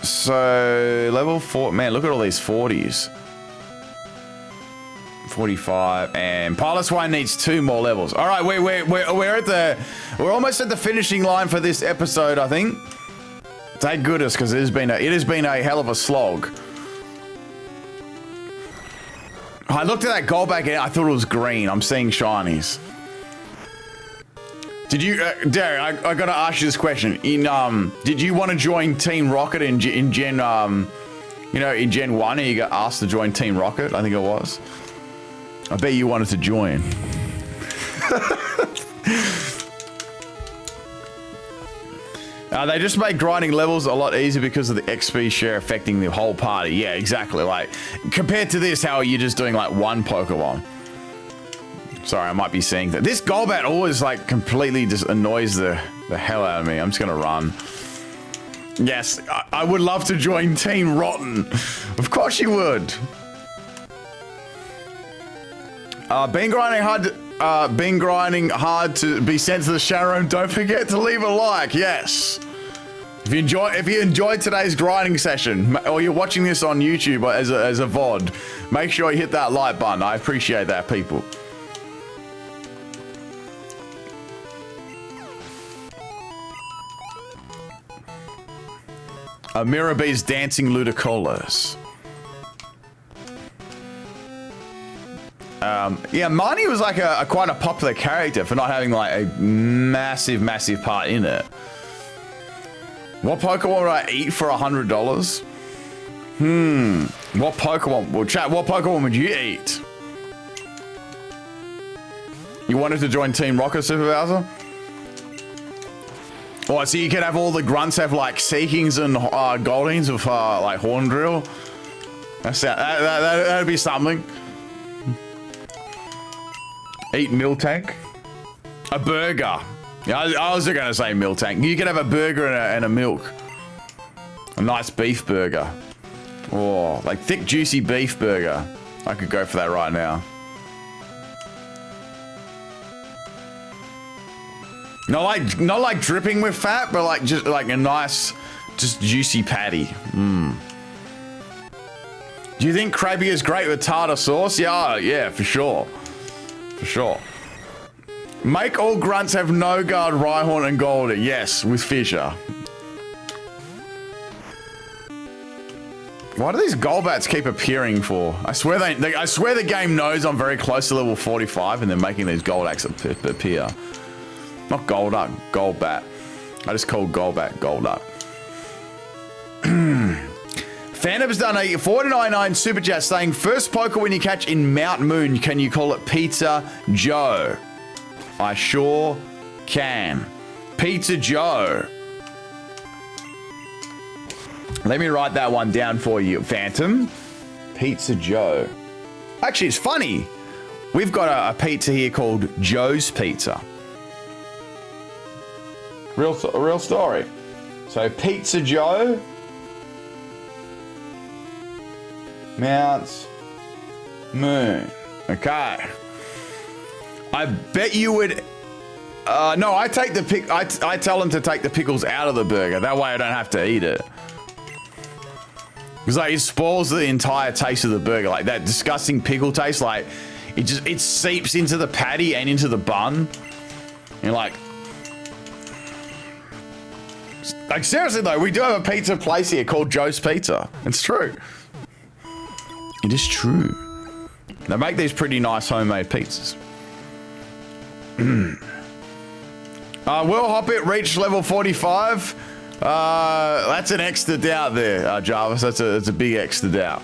So level 4, man, look at all these 40s. 45, and Piloswine needs 2 more levels. All right, we're almost at the finishing line for this episode, I think. Thank goodness, because it has been a hell of a slog. I looked at that Golbat and I thought it was green. I'm seeing shinies. Did you, Derek? I gotta ask you this question. Did you want to join Team Rocket in Gen, in Gen 1, and you got asked to join Team Rocket? I think it was. I bet you wanted to join. They just make grinding levels a lot easier because of the XP share affecting the whole party. Yeah, exactly. Like, compared to this, how are you just doing like one Pokemon? Sorry, I might be seeing that. This Golbat always like completely just annoys the hell out of me. I'm just gonna run. Yes, I would love to join Team Rotten. Of course you would. Been grinding hard to be sent to the shadow room. Don't forget to leave a like. Yes. If you enjoyed today's grinding session, or you're watching this on YouTube as a VOD, make sure you hit that like button. I appreciate that, people. Mirabee's dancing Ludicolo. Yeah, Marnie was like quite a popular character for not having like a massive part in it. What Pokemon would I eat for $100? What Pokemon? Well, chat, what Pokemon would you eat? You wanted to join Team Rocket, Super Bowser? Oh, so you could have all the grunts have like Seekings and Goldings with like Horn Drill. That'd be something. Eat Miltank. A burger. Yeah, I was gonna say Miltank. You could have a burger and a milk. A nice beef burger. Oh, like thick, juicy beef burger. I could go for that right now. Not like dripping with fat, but like just like a nice, just juicy patty. Do you think Krabby is great with tartar sauce? Yeah, for sure. For sure. Make all grunts have no guard, Rhyhorn, and Goldie. Yes, with Fissure. Why do these Golbats keep appearing for? I swear the game knows I'm very close to level 45, and they're making these Goldax appear. Not Golduck, Golbat. I just called Golbat Golduck. Phantom's done a $4.99 super chat saying, first Pokemon you catch in Mount Moon, can you call it Pizza Joe? I sure can. Pizza Joe. Let me write that one down for you, Phantom. Pizza Joe. Actually, it's funny. We've got a pizza here called Joe's Pizza. Real story. So Pizza Joe. Mount Moon. Okay. I bet you would. No, I take the I tell them to take the pickles out of the burger. That way I don't have to eat it. Because like it spoils the entire taste of the burger. Like that disgusting pickle taste. Like it seeps into the patty and into the bun. And like seriously though, we do have a pizza place here called Joe's Pizza. It's true. It is true. They make these pretty nice homemade pizzas. Will Hoppit reach level 45? That's an extra doubt there, Jarvis. That's a big extra doubt.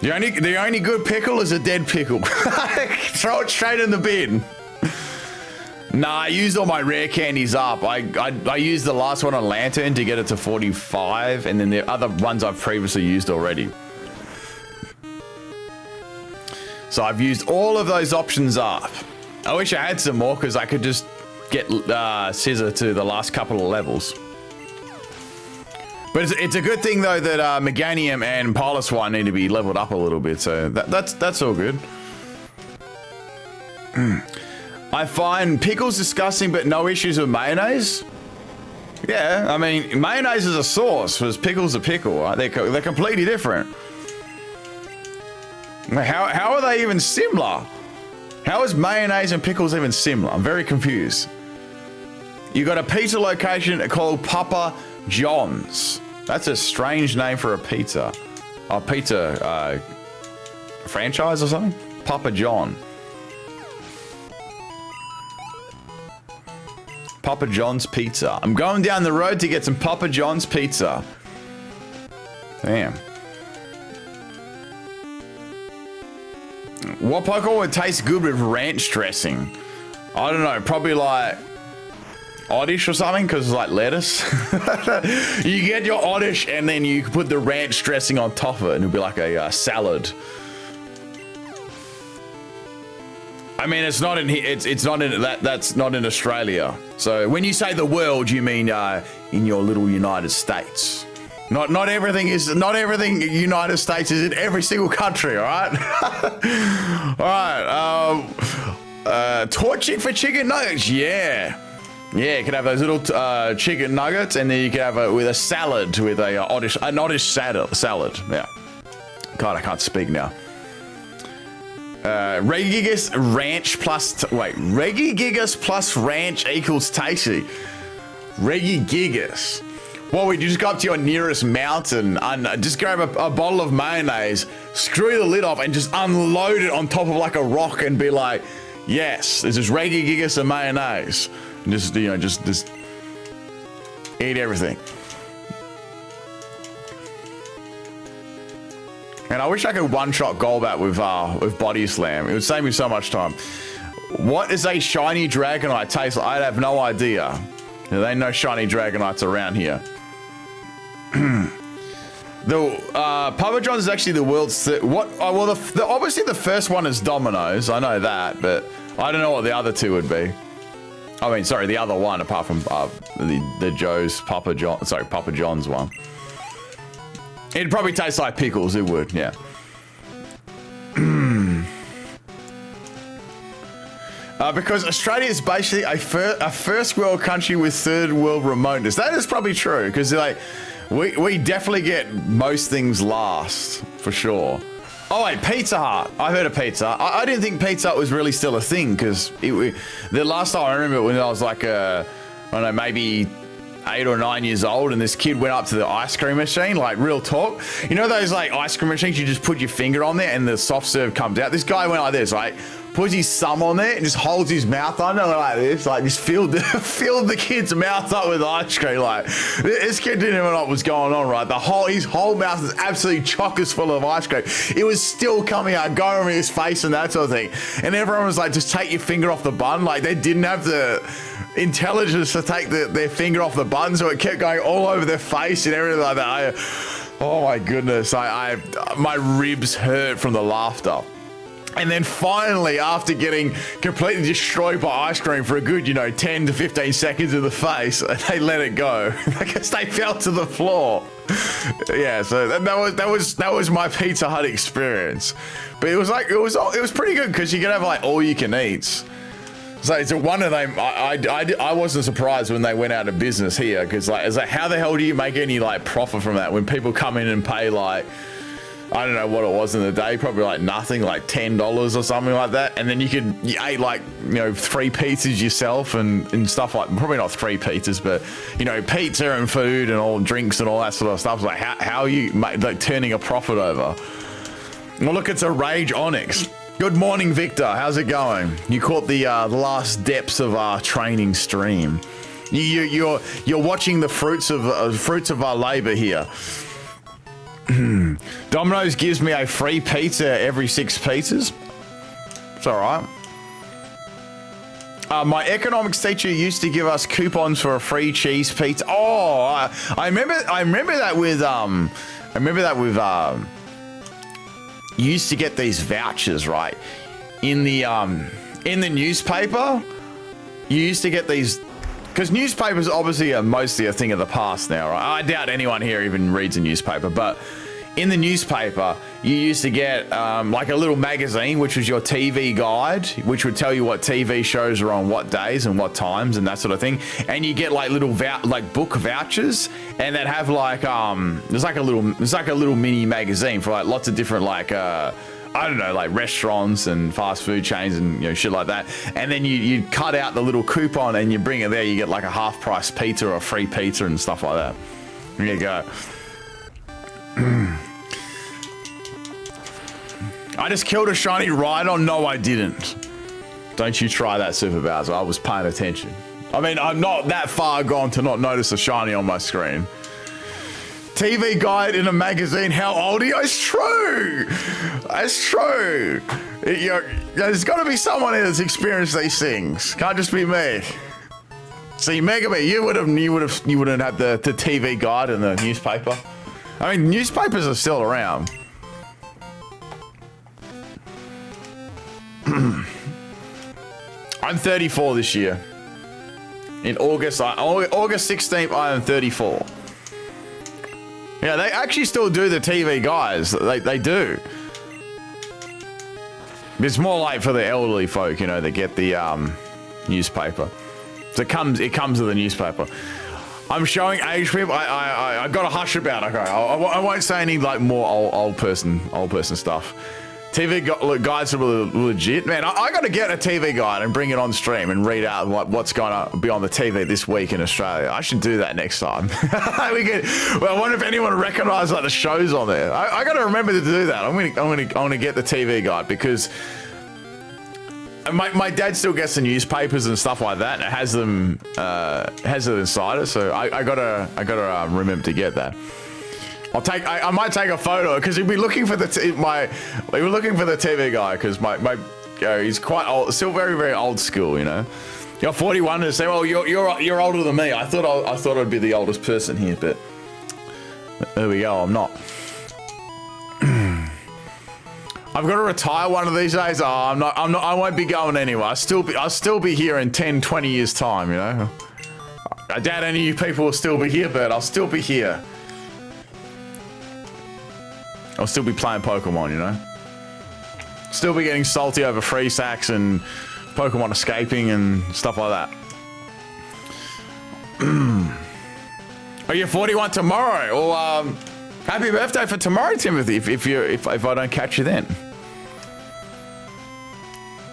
The only good pickle is a dead pickle. Throw it straight in the bin. Nah, I used all my rare candies up. I used the last one on Lantern to get it to 45, and then the other ones I've previously used already. So I've used all of those options up. I wish I had some more because I could just get Scizor to the last couple of levels. But it's a good thing though that Meganium and Piloswine need to be leveled up a little bit, so that's all good. I find pickles disgusting, but no issues with mayonnaise. Yeah, I mean mayonnaise is a sauce, whereas pickles a pickle. Right? They're completely different. How are they even similar? How is mayonnaise and pickles even similar? I'm very confused. You got a pizza location called Papa John's. That's a strange name for a pizza. A pizza franchise or something? Papa John. Papa John's Pizza. I'm going down the road to get some Papa John's Pizza. Damn. What Pokemon would taste good with ranch dressing? I don't know, probably like Oddish or something, because it's like lettuce. You get your Oddish and then you can put the ranch dressing on top of it and it'll be like a salad. I mean, it's not in here. It's not in that's not in Australia. So when you say the world, you mean in your little United States. Not everything United States is in every single country. All right. All right. Torching for chicken nuggets. Yeah. Yeah, you can have those little chicken nuggets, and then you can have it with a salad, with an Oddish salad. Yeah. God, I can't speak now. Regigigas ranch plus Regigigas plus ranch equals tasty. Regigigas. Well, would you just go up to your nearest mountain and just grab a bottle of mayonnaise, screw the lid off, and just unload it on top of like a rock and be like, yes, this is Regigigas and mayonnaise. And just, you know, just eat everything. And I wish I could one-shot Golbat with Body Slam. It would save me so much time. What is a shiny Dragonite taste like? I have no idea. There ain't no shiny Dragonites around here. The Papa John's is actually the world's obviously the first one is Domino's. I know that, but I don't know what the other two would be. I mean, sorry, the other one apart from the Joe's Papa John's one. It'd probably taste like pickles. It would, yeah. Because Australia is basically a first world country with third world remoteness. That is probably true, because like we definitely get most things last for sure. Oh wait, Pizza Hut. I've heard of Pizza. I didn't think Pizza Hut was really still a thing, because the last time I remember when I was like I don't know, maybe 8 or 9 years old, and this kid went up to the ice cream machine, like real talk. You know those like ice cream machines, you just put your finger on there and the soft serve comes out? This guy went like this, like puts his thumb on there and just holds his mouth under like this, like just filled the kid's mouth up with ice cream. Like this kid didn't even know what was going on, right? His whole mouth is absolutely chockers full of ice cream. It was still coming out, going over his face and that sort of thing. And everyone was like, just take your finger off the bun. Like they didn't have the intelligence to take their finger off the button, so it kept going all over their face and everything like that. Oh my goodness, my ribs hurt from the laughter. And then finally, after getting completely destroyed by ice cream for a good, 10 to 15 seconds in the face, they let it go. I guess they fell to the floor. Yeah, so that was my Pizza Hut experience. But it was pretty good, because you could have like all you can eat. So one of them, I wasn't surprised when they went out of business here, because like how the hell do you make any like profit from that when people come in and pay like, I don't know what it was in the day, probably like nothing, like $10 or something like that, and then you ate like 3 pizzas yourself and stuff like, probably not 3 pizzas, but pizza and food and all drinks and all that sort of stuff. Like how are you like turning a profit over? Well, look, it's a Rage Onyx. Good morning, Victor. How's it going? You caught the last depths of our training stream. You're watching the fruits of our labor here. Domino's gives me a free pizza every 6 pizzas. It's all right. My economics teacher used to give us coupons for a free cheese pizza. Oh, I remember that with you used to get these vouchers, right? In the newspaper, you used to get these because newspapers obviously are mostly a thing of the past now, right? I doubt anyone here even reads a newspaper, but in the newspaper, you used to get like a little magazine, which was your TV guide, which would tell you what TV shows are on what days and what times and that sort of thing. And you get like little book vouchers, and that have like it's like a little mini magazine for like lots of different like I don't know, like restaurants and fast food chains and shit like that. And then you cut out the little coupon and you bring it there. You get like a half price pizza or a free pizza and stuff like that. There you go. I just killed a shiny Rhydon. No, I didn't. Don't you try that, Super Bowser. I was paying attention. I mean, I'm not that far gone to not notice a shiny on my screen. TV guide in a magazine. How old are you? It's true. It's true. There's got to be someone here that's experienced these things. Can't just be me. See, Megabee, you wouldn't have the TV guide in the newspaper. I mean, newspapers are still around. I'm 34 this year. In August 16th, I am 34. Yeah, they actually still do the TV guys. They do. It's more like for the elderly folk, that get the newspaper. So it comes with the newspaper. I'm showing age people. I got to hush about it. Okay, I won't say any like more old person stuff. TV guides are legit, man. I got to get a TV guide and bring it on stream and read out what's going to be on the TV this week in Australia. I should do that next time. Well, I wonder if anyone recognises like the shows on there. I got to remember to do that. I'm gonna get the TV guide because my dad still gets the newspapers and stuff like that, and it has them inside it. So I gotta remember to get that. I might take a photo because we'd be looking for the TV guy because he's quite old, still very very old school. You're 41 and say, well, you're older than me. I thought I'd be the oldest person here, but there we go. I'm not. I've got to retire one of these days. Oh, I'm not. I won't be going anywhere. I'll still be here in 10, 20 years time. I doubt any of you people will still be here, but I'll still be here. I'll still be playing Pokemon, Still be getting salty over free sacks and Pokemon escaping and stuff like that. Are you 41 tomorrow? Well, happy birthday for tomorrow, Timothy, if I don't catch you then.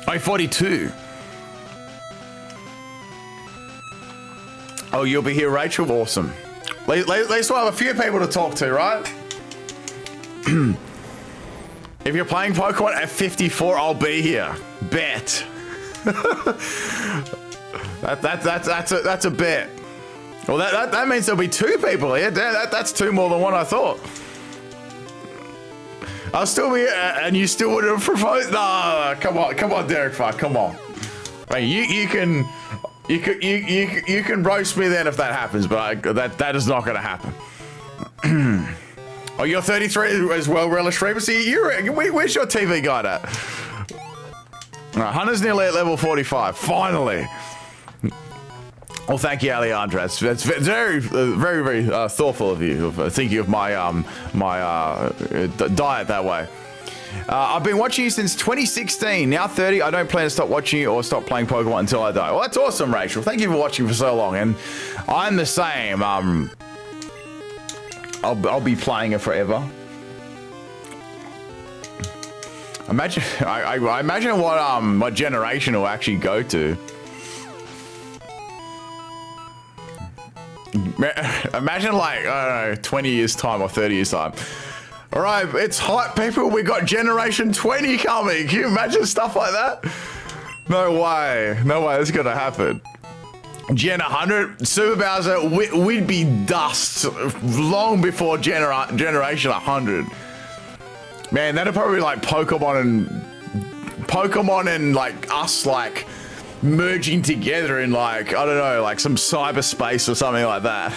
Oh, 42. Oh, you'll be here, Rachel? Awesome. At least we'll have a few people to talk to, right? If you're playing Pokemon at 54, I'll be here. Bet. That's a bet. Well, that means there'll be two people here. That's two more than one I thought. I'll still be here, and you still would have proposed. No, come on, Derek Farr, come on. I mean, you can roast me then if that happens, but that is not going to happen. Oh, you're 33 as well, Relish Reaper. See, where's your TV guide at? All right, Hunter's nearly at level 45. Finally. Well, thank you, Alejandra. That's very, very, very thoughtful of you, thinking of my diet that way. I've been watching you since 2016. Now 30. I don't plan to stop watching you or stop playing Pokemon until I die. Well, that's awesome, Rachel. Thank you for watching for so long. And I'm the same. I'll be playing it forever. I imagine what generation it'll actually go to. Imagine like, I don't know, 20 years time or 30 years time. All right, it's hot, people. We got generation 20 coming. Can you imagine stuff like that? No way. No way. That's gonna happen. Gen 100, Super Bowser, we'd be dust long before generation 100. Man, that'd probably be like Pokemon and like us like merging together in like, I don't know, like some cyberspace or something like that.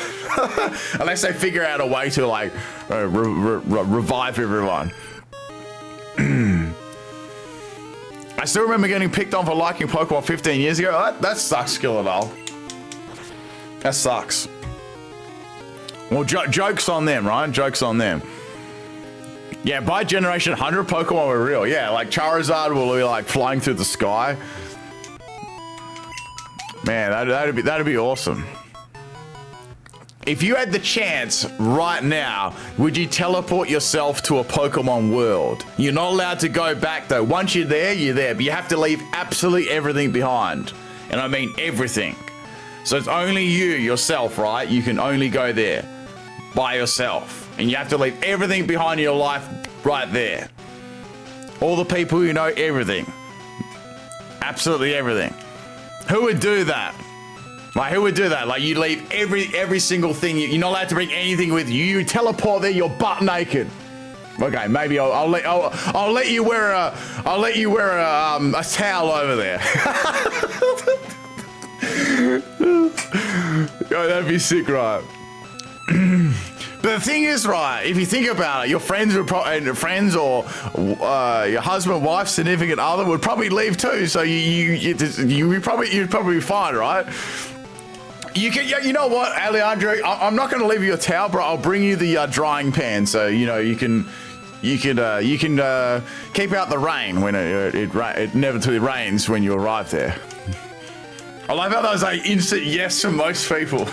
Unless they figure out a way to like revive everyone. I still remember getting picked on for liking Pokemon 15 years ago. That sucks, Skilladal. That sucks. Well, joke's on them, right? Joke's on them. Yeah, by generation 100, Pokemon were real. Yeah, like Charizard will be like flying through the sky. Man, that'd be awesome. If you had the chance right now, would you teleport yourself to a Pokemon world? You're not allowed to go back though. Once you're there, but you have to leave absolutely everything behind. And I mean everything. So it's only you, yourself, right? You can only go there by yourself. And you have to leave everything behind in your life right there. All the people you know, everything. Absolutely everything. Who would do that? Like, who would do that? Like, you leave every single thing. You're not allowed to bring anything with you. You teleport there. You're butt naked. Okay, maybe I'll let you wear a towel over there. Yo, that'd be sick, right? But the thing is, right, if you think about it, your friends or your husband, wife, significant other would probably leave too. So you'd probably be fine, right? You know what, Alejandro? I'm not going to leave you a towel, bro. I'll bring you the drying pan, so you know you can keep out the rain when it inevitably rains when you arrive there. I love how that was like instant yes for most people.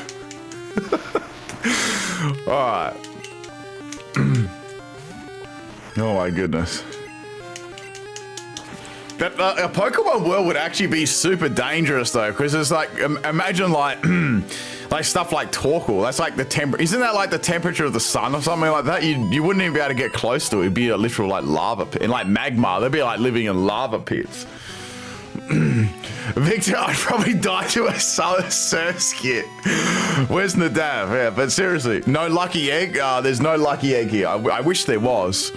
All right. Oh my goodness. But a Pokemon world would actually be super dangerous though, because it's like, imagine like stuff like Torkoal. That's like the isn't that like the temperature of the sun or something like that? You wouldn't even be able to get close to it. It'd be a literal like lava pit. And like magma, they'd be like living in lava pits. Victor, I'd probably die to a Surskit. Where's Nadav? Yeah, but seriously, no lucky egg? There's no lucky egg here. I wish there was.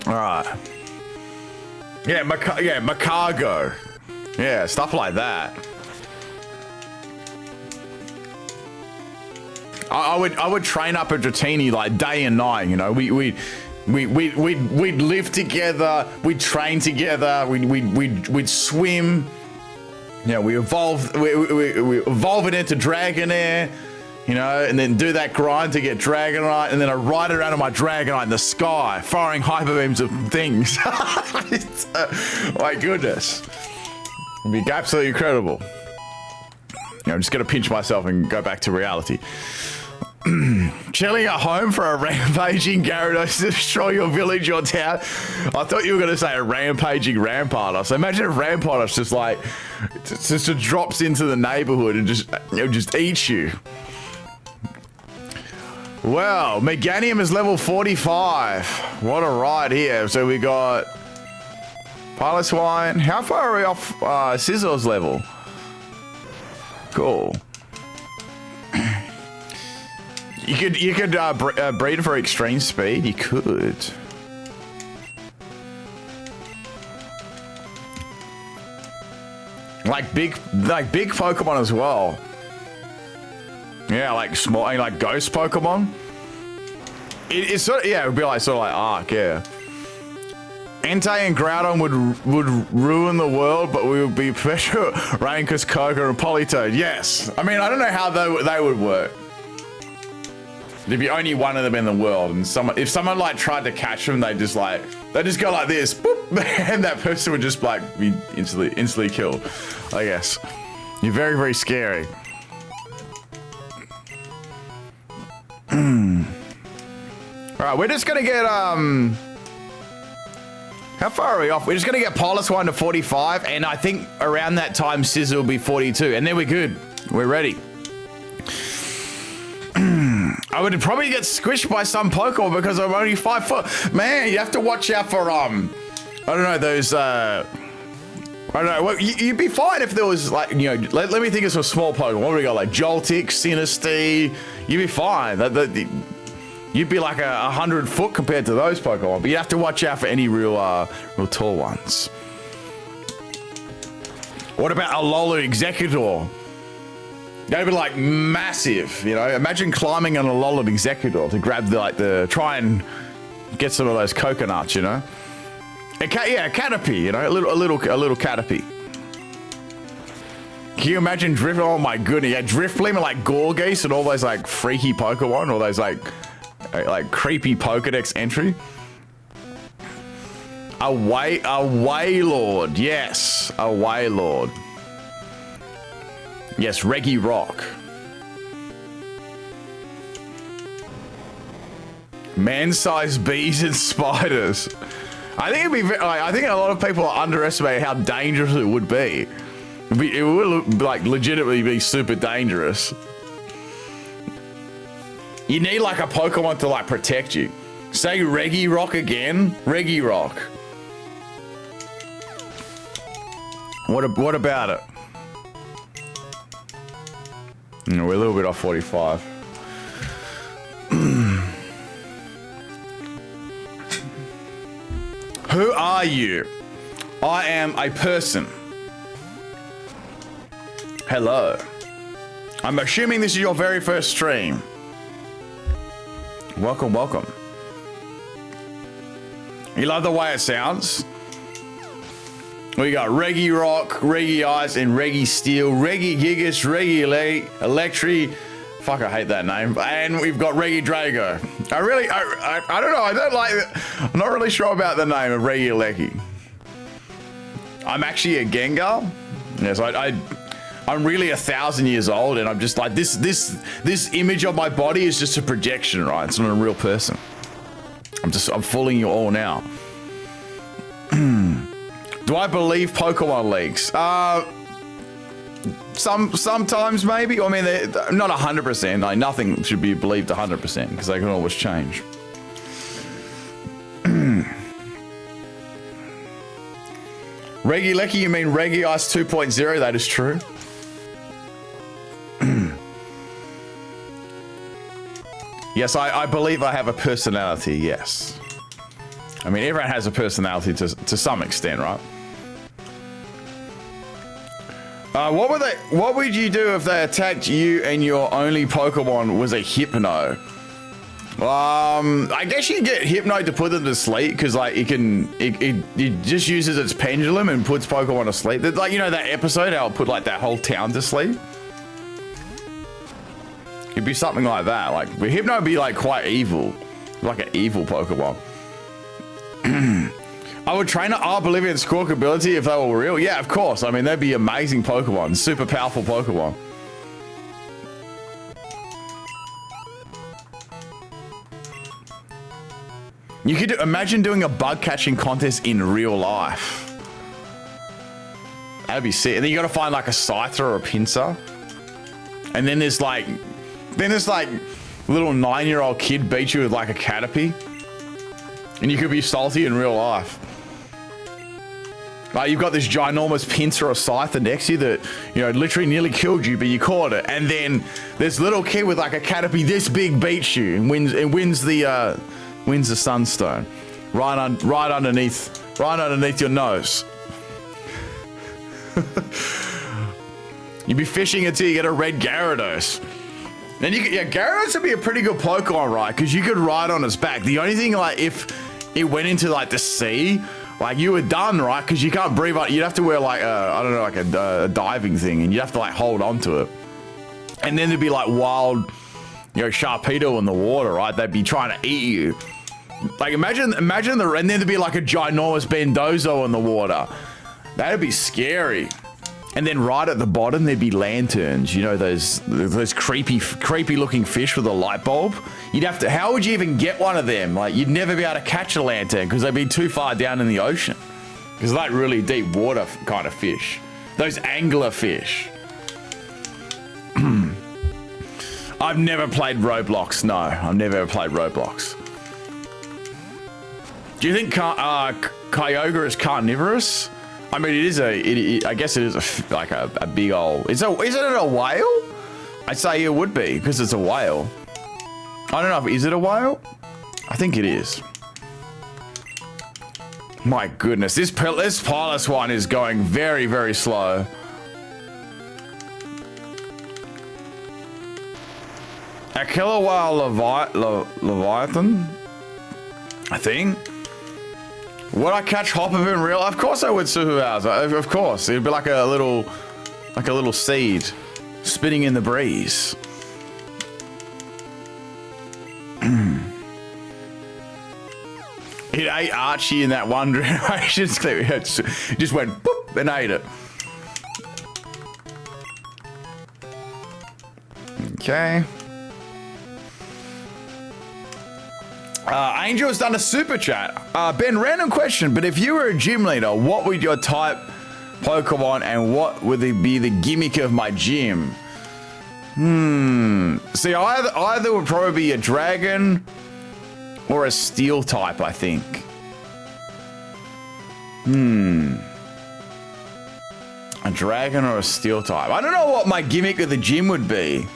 Alright. Yeah, Macargo. Yeah, stuff like that. I would train up a Dratini like day and night, you know. We'd live together, we'd train together, we'd swim. You know, we evolve it into Dragonair, you know, and then do that grind to get Dragonite, and then I ride around on my Dragonite in the sky, firing hyper beams of things. My goodness. It'd be absolutely incredible. You know, I'm just gonna pinch myself and go back to reality. Chilling at home for a rampaging Gyarados to destroy your village or town. I thought you were going to say a rampaging Rampardos. So imagine if Rampardos just drops into the neighborhood and just eats you. Well, Meganium is level 45. What a ride here. So we got Piloswine. How far are we off Scizor's level? Cool. You could breed for extreme speed. You could. Like big Pokemon as well. Yeah, like small, like ghost Pokemon. It's sort of, yeah, it would be like sort of like Arc, yeah. Entei and Groudon would ruin the world, but we would be Professor Rankus, Koga, and Politoed. Yes. I mean, I don't know how they would work. There'd be only one of them in the world, and if someone like tried to catch them, they just go like this, boop, and that person would just like be instantly killed. I guess. You're very, very scary. All right, we're just gonna get how far are we off? We're just gonna get Piloswine to 45, and I think around that time Scizor will be 42, and then we're good. We're ready. I would probably get squished by some Pokemon because I'm only 5 foot. Man, you have to watch out for I don't know, those I don't know. Well, you'd be fine if there was like, you know, let me think of some small Pokemon. What do we got? Like Joltik, Sinistea. You'd be fine. You'd be like 100 foot compared to those Pokemon, but you have to watch out for any real tall ones. What about Alola Executor? That'd be like massive, you know. Imagine climbing on a Alolan Executor to grab try and get some of those coconuts, you know. A Caterpie, you know, a little Caterpie. Can you imagine Drift? Oh my goodness, yeah, Drifblim and like Gorgeese and all those like freaky Pokemon, all those like creepy Pokedex entry. A Wailord, yes, a Wailord. Yes, Regirock. Man-sized bees and spiders. I think it'd be. I think a lot of people underestimate how dangerous it would be. It would like legitimately be super dangerous. You need like a Pokemon to like protect you. Say Regirock again. Regirock. What about it? No, we're a little bit off 45. Who are you? I am a person. Hello. I'm assuming this is your very first stream. Welcome, welcome. You love the way it sounds? We got Regirock, Reggie-Ice, and Reggie-Steel, Regigigas, Reggie-Electri. Fuck, I hate that name. And we've got Regidrago. I don't know. I don't like it. I'm not really sure about the name of Reggie-Elecki. I'm actually a Gengar. Yes, I'm really 1,000 years old, and I'm just like this image of my body is just a projection, right? It's not a real person. I'm fooling you all now. Do I believe Pokemon leaks? Sometimes maybe. I mean, they're not 100%. Like nothing should be believed 100% because they can always change. Regieleki, you mean Regie-Ice 2.0? That is true. Yes, I believe I have a personality. Yes. I mean, everyone has a personality to some extent, right? What would you do if they attacked you and your only Pokemon was a Hypno? I guess you get Hypno to put them to sleep because like it just uses its pendulum and puts Pokemon to sleep. Like, you know that episode how it put like that whole town to sleep? It'd be something like that. Like Hypno would be like quite evil, like an evil Pokemon. I would train an Arbolivian Squawk ability if they were real. Yeah, of course. I mean, they'd be amazing Pokemon, super powerful Pokemon. You could imagine doing a bug catching contest in real life. That'd be sick. And then you got to find like a Scyther or a Pinsir. And then there's like little 9-year-old kid beat you with like a Caterpie. And you could be salty in real life. Like you've got this ginormous Pinsir or Scyther next to you that, you know, literally nearly killed you, but you caught it. And then this little kid with like a Caterpie this big beats you and wins the Sunstone right underneath your nose. You'd be fishing until you get a red Gyarados. And Gyarados would be a pretty good Pokemon, right? Because you could ride on its back. The only thing, like, if it went into like the sea, like you were done, right? Because you can't breathe. You'd have to wear like I don't know, like a diving thing, and you'd have to like hold on to it. And then there'd be like wild, you know, Sharpedo in the water, right? They'd be trying to eat you. Like imagine and then there'd be like a ginormous Bendozo in the water. That'd be scary. And then right at the bottom there'd be lanterns. You know those creepy looking fish with a light bulb. You'd have to. How would you even get one of them? Like you'd never be able to catch a lantern because they'd be too far down in the ocean. Because like really deep water kind of fish. Those angler fish. I've never played Roblox. No, I've never ever played Roblox. Do you think Kyogre is carnivorous? I mean, I guess it is like a big old. Isn't it a whale? I'd say it would be because it's a whale. I don't know. Is it a whale? I think it is. My goodness, this Piloswine is going very, very slow. A killer whale Leviathan, I think. Would I catch Hopper in real life? Of course I would, Superpowers. Of course. It'd be like a little Like a little seed spinning in the breeze. It ate Archie in that one generation. It just went boop and ate it. Okay. Angel's done a super chat. Ben, random question, but if you were a gym leader, what would your type Pokemon and what would be the gimmick of my gym? See, either would probably be a dragon or a steel type, I think. A dragon or a steel type. I don't know what my gimmick of the gym would be.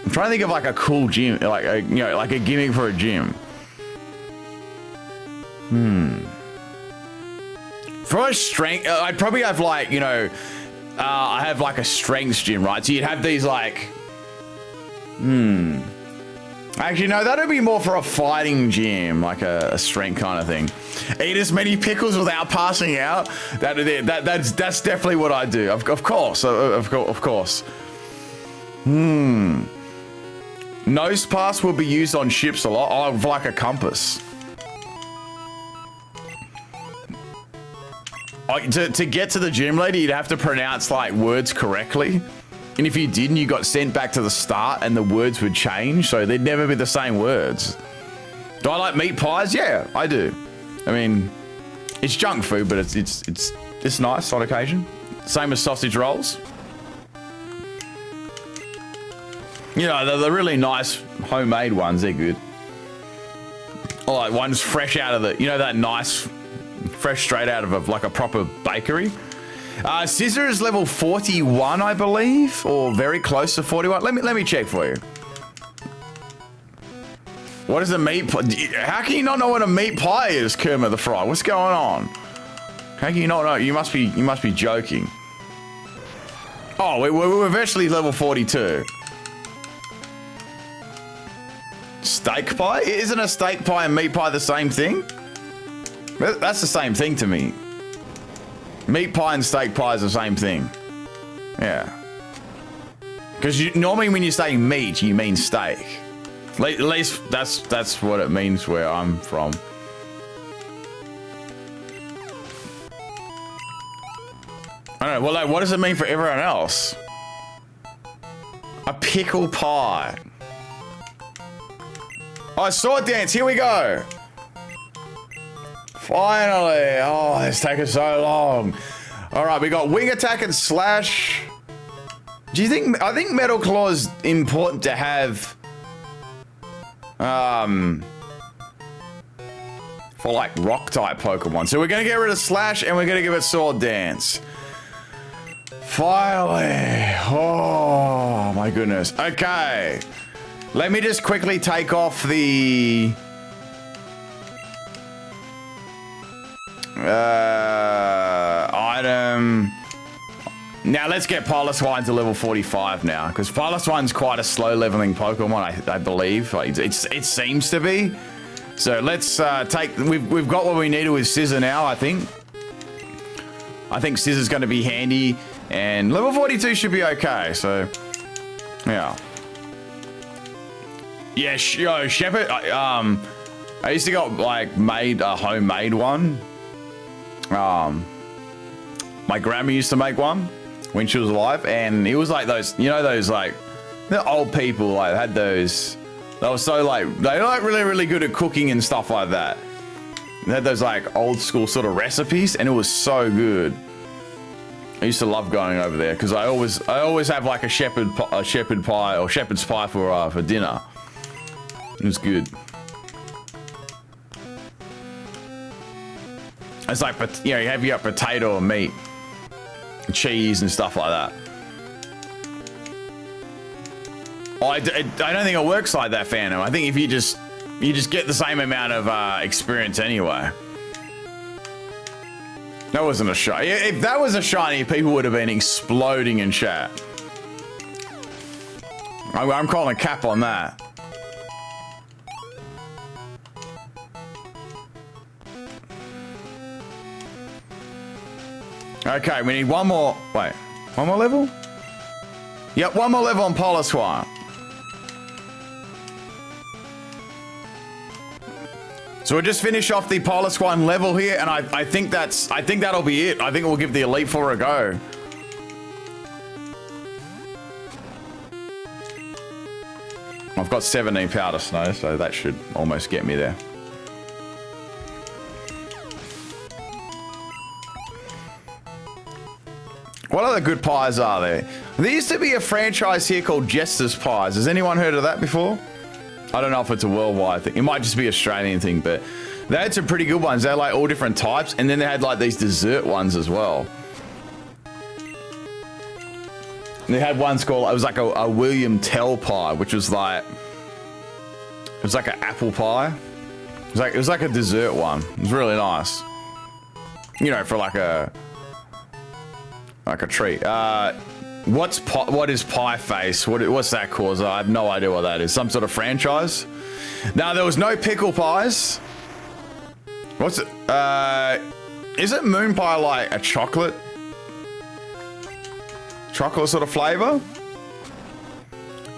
I'm trying to think of like a cool gym, like a, you know, like a gimmick for a gym. For a strength, I'd probably have like, you know, I have like a strengths gym, right? So you'd have these like, actually, no, that'd be more for a fighting gym, like a strength kind of thing. Eat as many pickles without passing out. That's definitely what I do. Of course. Nose pass will be used on ships a lot. Oh, like a compass. To get to the gym leader, you'd have to pronounce like words correctly. And if you didn't, you got sent back to the start and the words would change, so they'd never be the same words. Do I like meat pies? Yeah, I do. I mean, it's junk food, but it's nice on occasion. Same as sausage rolls. You know, the really nice homemade ones, they're good. Or like ones fresh out of the, you know, that nice, fresh straight out of like a proper bakery. Scizor is level 41, I believe, or very close to 41. Let me check for you. What is a meat pie? How can you not know what a meat pie is, Kermit the Frog? What's going on? How can you not know? You must be joking. Oh, we're eventually level 42. Steak pie? Isn't a steak pie and meat pie the same thing? That's the same thing to me. Meat pie and steak pie is the same thing. Yeah. Because normally when you say meat, you mean steak. At least that's what it means where I'm from. I don't know. Well, like, what does it mean for everyone else? A pickle pie. Oh, sword dance. Here we go. Finally. Oh, it's taken so long. All right, we got wing attack and slash. Do you think? I think Metal Claw is important to have. For like rock type Pokemon. So we're gonna get rid of slash and we're gonna give it sword dance. Finally. Oh my goodness. Okay. Let me just quickly take off the item. Now let's get Piloswine to level 45 now, because Piloswine's quite a slow leveling Pokemon, I believe. Like, it seems to be. So let's take. We've got what we needed with Scizor now. I think Scizor's going to be handy, and level 42 should be okay. So yeah. Yeah, yo, Shepherd. I used to got like made a homemade one. My grandma used to make one when she was alive, and it was like those, you know, those like the old people like had those. They were so like they were like really good at cooking and stuff like that. They had those like old school sort of recipes, and it was so good. I used to love going over there because I always have like a shepherd pie or shepherd's pie for dinner. It was good. It's like, you know, you have your potato or meat, cheese and stuff like that. Oh, I don't think it works like that, Phantom. I think if you just get the same amount of experience anyway. That wasn't a shiny. If that was a shiny, people would have been exploding in chat. I'm calling a cap on that. Okay, we need one more. Wait, one more level? Yep, one more level on Piloswine. So we'll just finish off the Piloswine level here, and I think that'll be it. I think we'll give the Elite Four a go. I've got 17 powder snow, so that should almost get me there. What other good pies are there? There used to be a franchise here called Jester's Pies. Has anyone heard of that before? I don't know if it's a worldwide thing. It might just be an Australian thing, but they had some pretty good ones. They had like all different types, and then they had like these dessert ones as well. And they had ones called, it was like a William Tell pie, which was like, it was like an apple pie. It was like a dessert one. It was really nice. You know, for like a treat. What is Pie Face? What's that called? I have no idea what that is. Some sort of franchise? No, there was no pickle pies. What's it? Is it moon pie like a chocolate sort of flavor?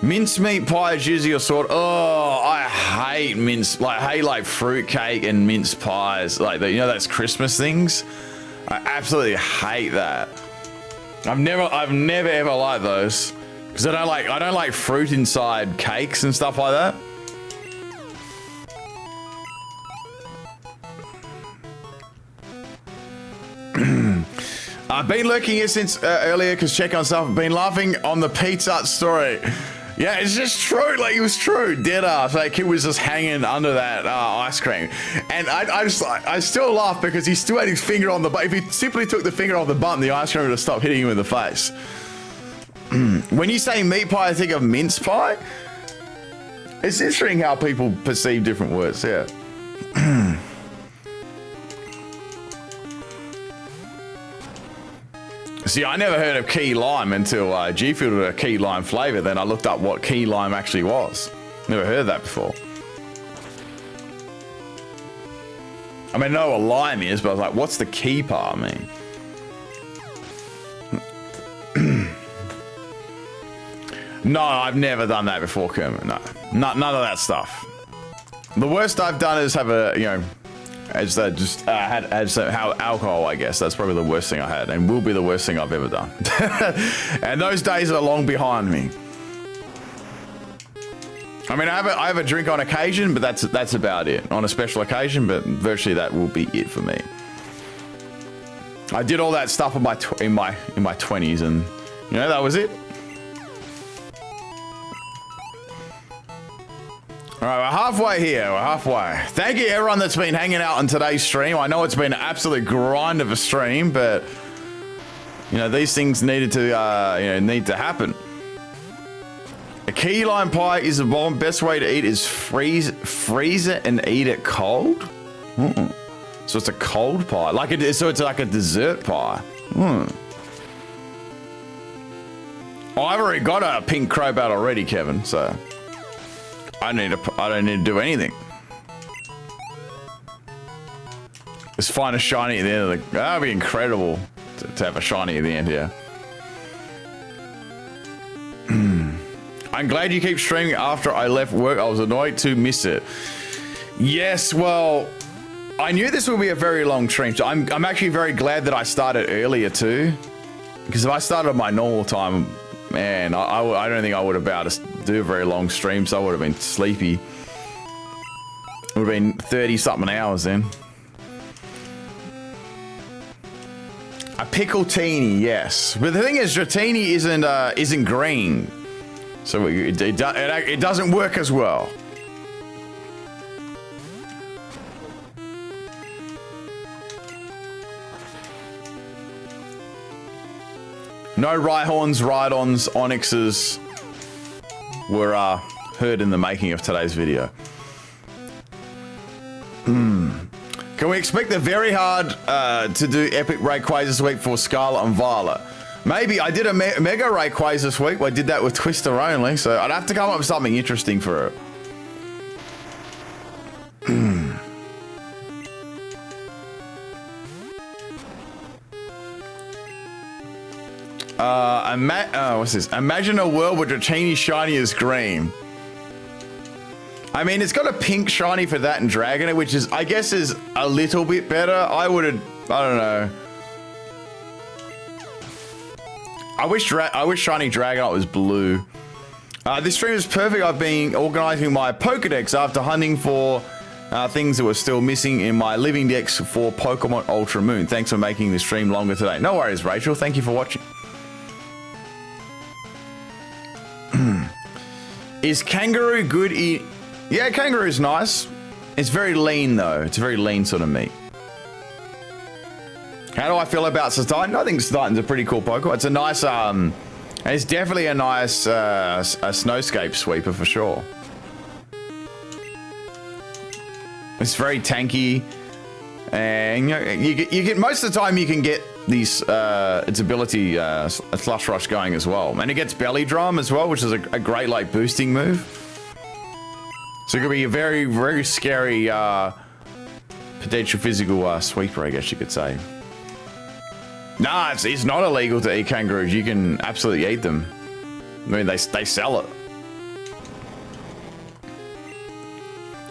Mincemeat pie, juicy or sort. Oh, I hate like fruit cake and mince pies. Like you know those Christmas things. I absolutely hate that. I've never ever liked those because I don't like fruit inside cakes and stuff like that. I've been lurking here since earlier because check on stuff. I've been laughing on the pizza story. Yeah, it's just true. Like, it was true. Dead ass. Like, kid was just hanging under that ice cream. And I still laugh because he still had his finger on the button. If he simply took the finger off the button, the ice cream would have stopped hitting him in the face. When you say meat pie, I think of mince pie. It's interesting how people perceive different words. Yeah. See, I never heard of key lime until G Fuel had a key lime flavor. Then I looked up what key lime actually was. Never heard of that before. I mean, I know what lime is, but I was like, what's the key part mean? No, I've never done that before, Kermit. No, none of that stuff. The worst I've done is have a, you know, had some alcohol, I guess. That's probably the worst thing I had and will be the worst thing I've ever done. And those days are long behind me. I mean, I have a drink on occasion, but that's about it. On a special occasion, but virtually that will be it for me. I did all that stuff in my 20s, and you know, that was it. All right, we're halfway here. We're halfway. Thank you, everyone that's been hanging out on today's stream. I know it's been an absolute grind of a stream, but you know, these things needed to, need to happen. A key lime pie is the bomb. Best way to eat is freeze it and eat it cold. So it's a cold pie, so it's like a dessert pie. Oh, I've already got a pink crowbat already, Kevin. So I don't need to do anything. Just find a shiny at the end of that'd be incredible to have a shiny at the end here. I'm glad you keep streaming after I left work. I was annoyed to miss it. Yes, well, I knew this would be a very long stream, so I'm actually very glad that I started earlier too. Because if I started at my normal time, man, I don't think I would have been able to do a very long stream, so I would have been sleepy. It would have been 30-something hours then. A pickle teeny, yes. But the thing is, Dratini isn't green. So it doesn't work as well. No Rhyhorns, Rhydons, Onyxes were heard in the making of today's video. Can we expect the very hard to do epic Rayquaza this week for Scarlet and Violet? Maybe. I did a Mega Rayquaza this week. I did that with Twister only, so I'd have to come up with something interesting for it. What's this? Imagine a world where Dratini shiny is green. I mean, it's got a pink shiny for that and Dragonite, which is, I guess, is a little bit better. I don't know. I wish shiny Dragonite was blue. This stream is perfect. I've been organizing my Pokedex after hunting for things that were still missing in my living dex for Pokemon Ultra Moon. Thanks for making the stream longer today. No worries, Rachel. Thank you for watching. Is kangaroo good? Yeah, kangaroo's nice. It's very lean though. It's a very lean sort of meat. How do I feel about Cistitan? I think Cistitan's a pretty cool Pokemon. It's a nice, it's definitely a nice a snowscape sweeper for sure. It's very tanky, and you know, you get most of the time you can get these its ability Slush Rush going as well, and it gets Belly Drum as well, which is a great like boosting move. So it could be a very, very scary potential physical sweeper, I guess you could say. Nah, it's not illegal to eat kangaroos. You can absolutely eat them. I mean, they sell it.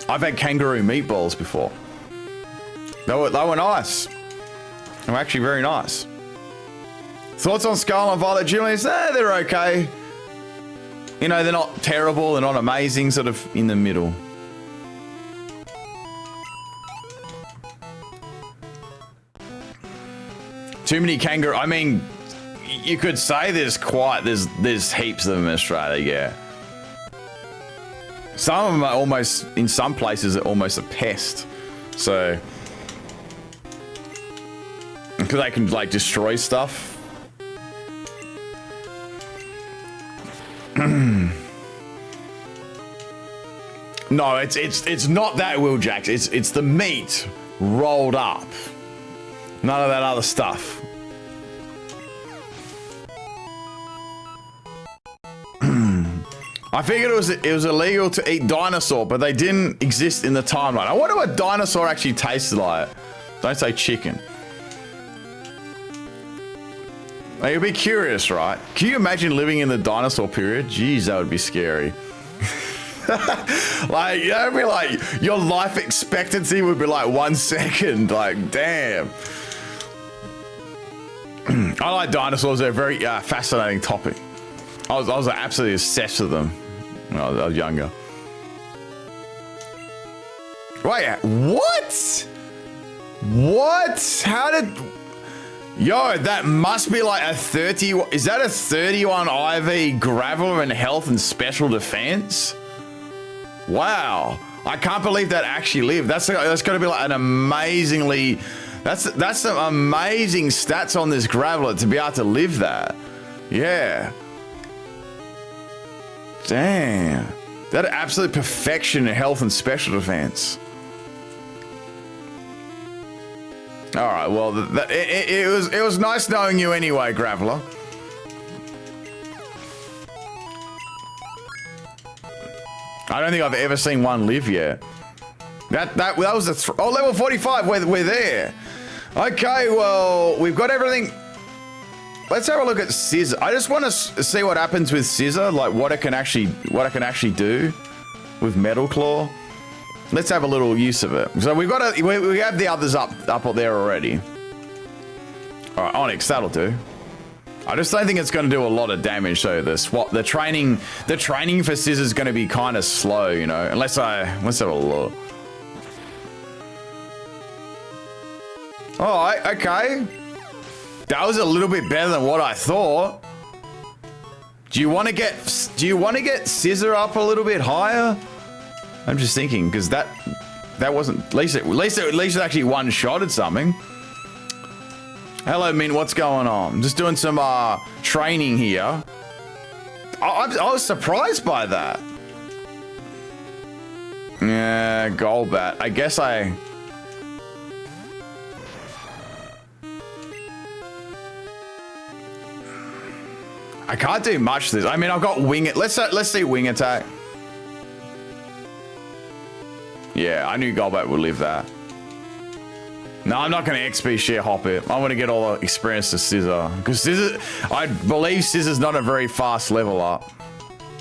I've had kangaroo meatballs before. They were nice. They were actually very nice. Thoughts on Scarlet and Violet Gymnast? They're okay. You know, they're not terrible, they're not amazing, sort of in the middle. Too many kangaroo. I mean, you could say there's heaps of them in Australia, yeah. Some of them are almost, in some places, are almost a pest. So, because they can like destroy stuff. No, it's not that, Will Jacks. It's the meat rolled up. None of that other stuff. I figured it was illegal to eat dinosaur, but they didn't exist in the timeline. I wonder what dinosaur actually tasted like. Don't say chicken. Now, you'll be curious, right? Can you imagine living in the dinosaur period? Jeez, that would be scary. Like, you know, be like, your life expectancy would be like 1 second. Like, damn. I like dinosaurs. They're a very fascinating topic. I was absolutely obsessed with them when I was younger. Wait, what? What? How did... Yo, that must be like a 30... Is that a 31 IV Graveler and Health and Special Defense? Wow. I can't believe that actually lived. That's got to be like an amazingly... That's some amazing stats on this Graveler to be able to live that. Yeah. Damn. That absolute perfection in health and special defense. All right, well, it was nice knowing you anyway, Graveler. I don't think I've ever seen one live yet. That was a level 45. We're there. Okay, well, we've got everything. Let's have a look at Scizor. I just want to see what happens with Scizor, like what it can actually do with Metal Claw. Let's have a little use of it. So we have the others up there already. All right, Onyx, that'll do. I just don't think it's going to do a lot of damage. So the training for Scizor is going to be kind of slow, you know. Let's have a look. All right, okay. That was a little bit better than what I thought. Do you want to get Scizor up a little bit higher? I'm just thinking, because that wasn't, at least it actually one-shotted something. Hello, Mint, what's going on? Just doing some training here. I was surprised by that. Yeah, Golbat. I guess I can't do much to this. I mean, I've got wing. Let's see wing attack. Yeah, I knew Golbat would live that. No, I'm not going to XP share hop it. I want to get all the experience to Scizor. Because Scizor, I believe Scizor's not a very fast level up.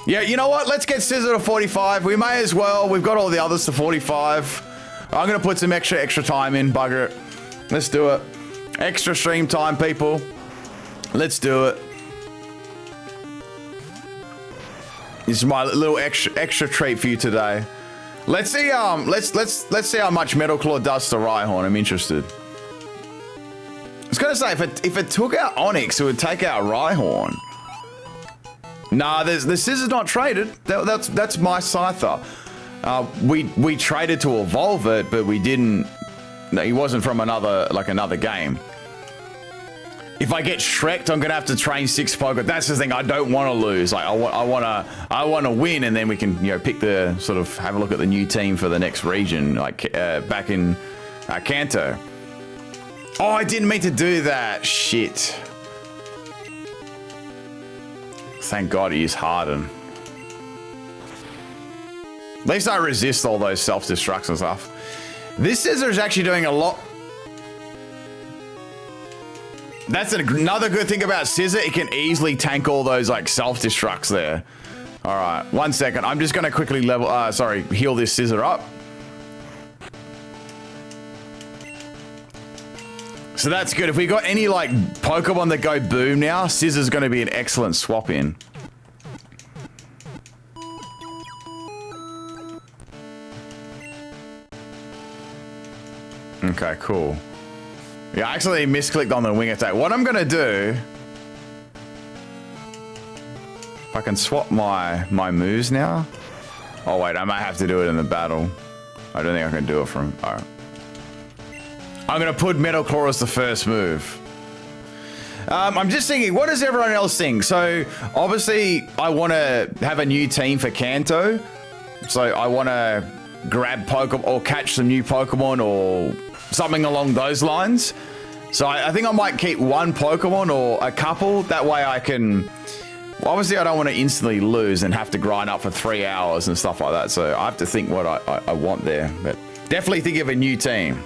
Yeah, you know what? Let's get Scizor to 45. We may as well. We've got all the others to 45. I'm going to put some extra time in. Bugger it. Let's do it. Extra stream time, people. Let's do it. This is my little extra treat for you today. Let's see. Let's see how much Metal Claw does to Rhyhorn. I'm interested. I was gonna say if it took out Onix, it would take out Rhyhorn. Nah, the Scizor's not traded. That's my Scyther. We traded to evolve it, but we didn't. No, he wasn't from another game. If I get Shrek'd, I'm gonna have to train 6 Pokemon. That's the thing. I don't want to lose. Like I want to win, and then we can pick the sort of have a look at the new team for the next region, like back in Kanto. Oh, I didn't mean to do that. Shit. Thank God he is Harden. At least I resist all those self-destructs and stuff. This Scizor is actually doing a lot. That's another good thing about Scizor. It can easily tank all those like self-destructs there. All right, 1 second. I'm just gonna quickly heal this Scizor up. So that's good. If we got any like Pokemon that go boom now, Scizor's gonna be an excellent swap in. Okay, cool. Yeah, I actually misclicked on the wing attack. What I'm gonna do, if I can swap my moves now. Oh wait, I might have to do it in the battle. I don't think I can do it from. All right. I'm gonna put Metal Claw as the first move. I'm just thinking, what does everyone else think? So obviously, I want to have a new team for Kanto. So I want to grab Pokemon or catch some new Pokemon or something along those lines. So I think I might keep one Pokemon or a couple. That way I can... Well, obviously, I don't want to instantly lose and have to grind up for 3 hours and stuff like that. So I have to think what I want there. But definitely think of a new team.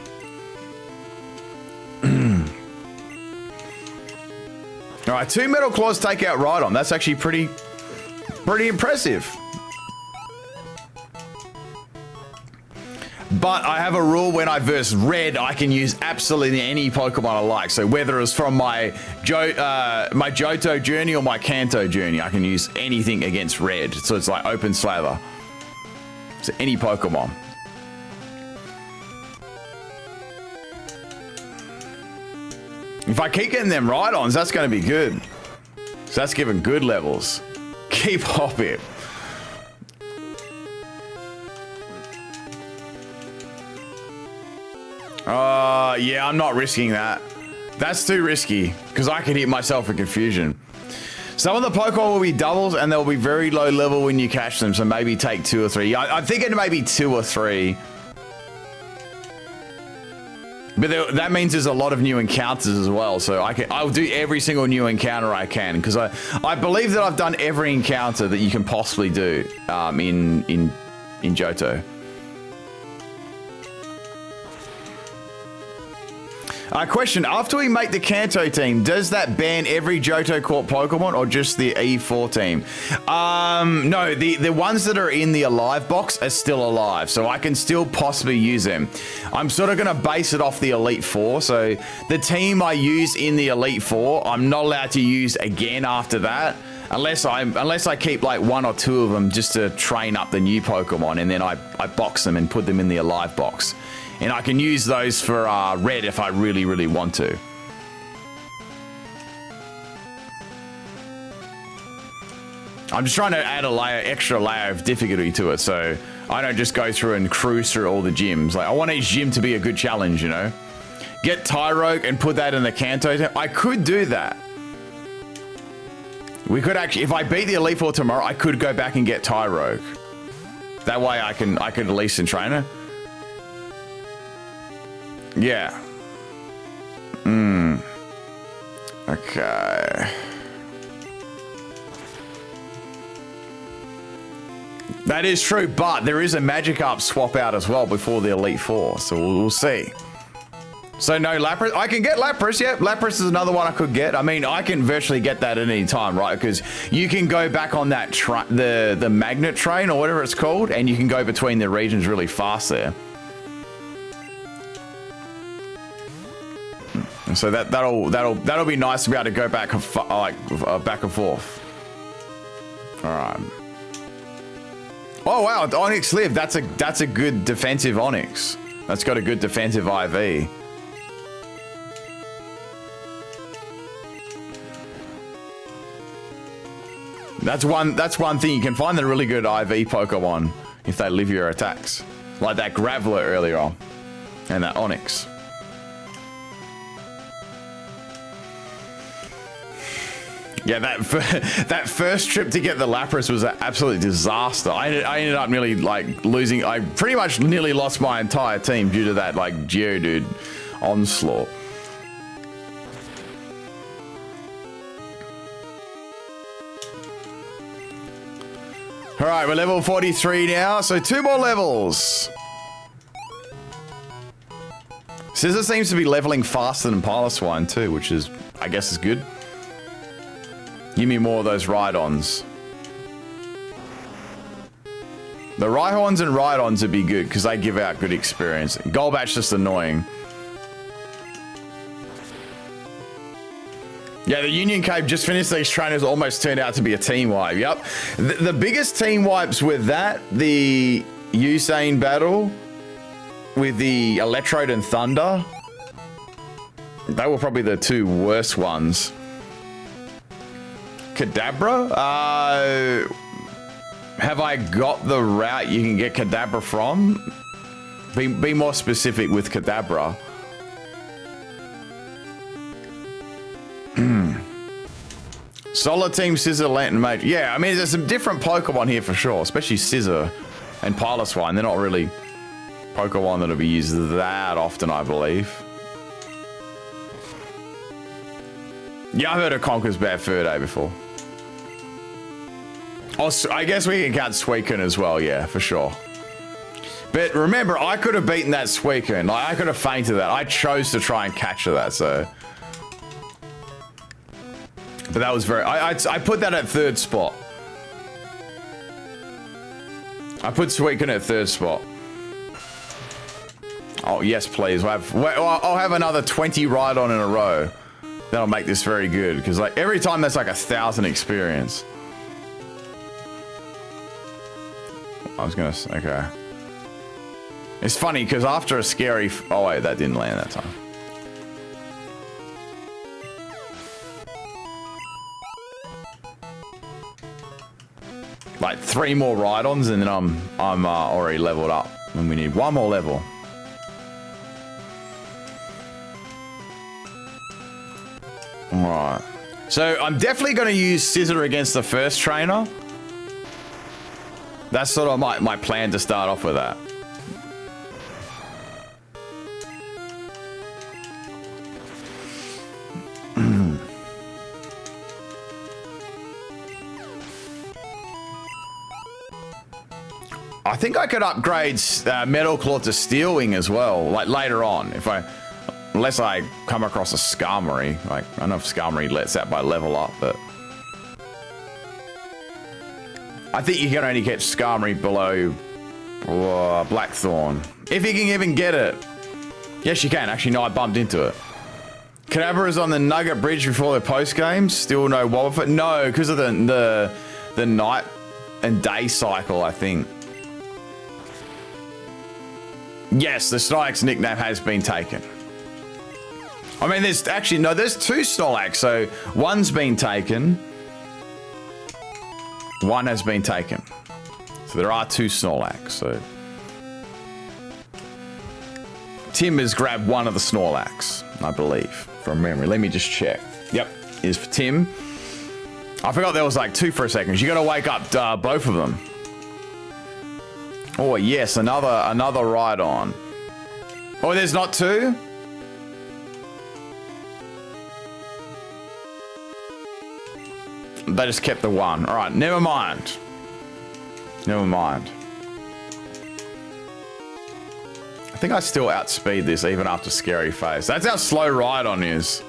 All right, 2 Metal Claws take out Rhydon. That's actually pretty impressive. But I have a rule: when I verse red, I can use absolutely any Pokemon I like. So whether it's from my Johto journey or my Kanto journey, I can use anything against red. So it's like open slather. So any Pokemon. If I keep getting them Rhydons, that's going to be good. So that's giving good levels. Keep hopping. Yeah, I'm not risking that. That's too risky, because I could hit myself with confusion. Some of the Pokemon will be doubles, and they'll be very low level when you catch them, so maybe take 2 or 3. I'm thinking maybe 2 or 3. But that means there's a lot of new encounters as well, so I'll do every single new encounter I can, because I believe that I've done every encounter that you can possibly do in Johto. Question, after we make the Kanto team, does that ban every Johto Corp Pokemon or just the E4 team? No, the ones that are in the Alive box are still alive, so I can still possibly use them. I'm sort of going to base it off the Elite Four, so the team I use in the Elite Four, I'm not allowed to use again after that, unless I keep like 1 or 2 of them just to train up the new Pokemon, and then I box them and put them in the Alive box. And I can use those for red if I really, really want to. I'm just trying to add extra layer of difficulty to it, so I don't just go through and cruise through all the gyms. Like, I want each gym to be a good challenge, you know? Get Tyrogue and put that in the Kanto team. I could do that. We could actually, if I beat the Elite Four tomorrow, I could go back and get Tyrogue. That way I could at least train her. Yeah. Okay. That is true, but there is a Magikarp swap out as well before the Elite Four, so we'll see. So no Lapras. I can get Lapras, yeah. Lapras is another one I could get. I mean, I can virtually get that at any time, right? Because you can go back on that the magnet train or whatever it's called, and you can go between the regions really fast there. And so that'll be nice to be able to go back back and forth. All right. Oh wow, Onyx lived. That's a good defensive Onyx. That's got a good defensive IV. That's one thing. You can find a really good IV Pokemon if they live your attacks. Like that Graveler earlier on. And that Onyx. Yeah, that first trip to get the Lapras was an absolute disaster. I ended up nearly like losing. I pretty much nearly lost my entire team due to that like Geodude onslaught. All right, we're level 43 now, so 2 more levels. Scizor seems to be leveling faster than Piloswine too, which is, I guess, is good. Give me more of those Rhydons. The Rhyhorns and Rhydons would be good because they give out good experience. Golbat's just annoying. Yeah, the Union Cave just finished. These trainers almost turned out to be a team wipe. Yep. The biggest team wipes with that, the Usain battle with the Electrode and Thunder, they were probably the 2 worst ones. Kadabra? Have I got the route you can get Kadabra from? Be more specific with Kadabra. Solid Team Scizor, Lantern Mage. Yeah, I mean, there's some different Pokemon here for sure, especially Scizor and Piloswine. They're not really Pokemon that'll be used that often, I believe. Yeah, I've heard of Conker's Bad Fur Day before. Also, I guess we can count Suicune as well, yeah, for sure. But remember, I could have beaten that Suicune. Like, I could have fainted that. I chose to try and capture that, so... But that was very... I put that at 3rd spot. I put Suicune at 3rd spot. Oh, yes, please. I'll have another 20 Rhydon in a row. That'll make this very good, because like every time that's like 1,000 experience. I was gonna say, okay. It's funny, because after a scary... Oh, wait, that didn't land that time. Like 3 more Rhydons and then I'm already leveled up. And we need 1 more level. Alright. So I'm definitely going to use Scizor against the first trainer. That's sort of my plan to start off with that. I think I could upgrade Metal Claw to Steel Wing as well, like later on, unless I come across a Skarmory. Like, I don't know if Skarmory lets that by level up, but I think you can only catch Skarmory below Blackthorn, if you can even get it. Yes, you can. Actually, no, I bumped into it. Kadabra is on the Nugget Bridge before the post game. Still no Wobbuffet. No, because of the night and day cycle, I think. Yes, the Snorlax nickname has been taken. I mean, there's 2 Snorlax, so one's been taken. One has been taken. So there are 2 Snorlax, so... Tim has grabbed one of the Snorlax, I believe, from memory. Let me just check. Yep, is for Tim. I forgot there was like 2 for a second. You gotta wake up both of them. Oh yes, another Rhydon. Oh, there's not 2? They just kept the 1. All right, never mind. Never mind. I think I still outspeed this even after Scary Face. That's how slow Rhydon is.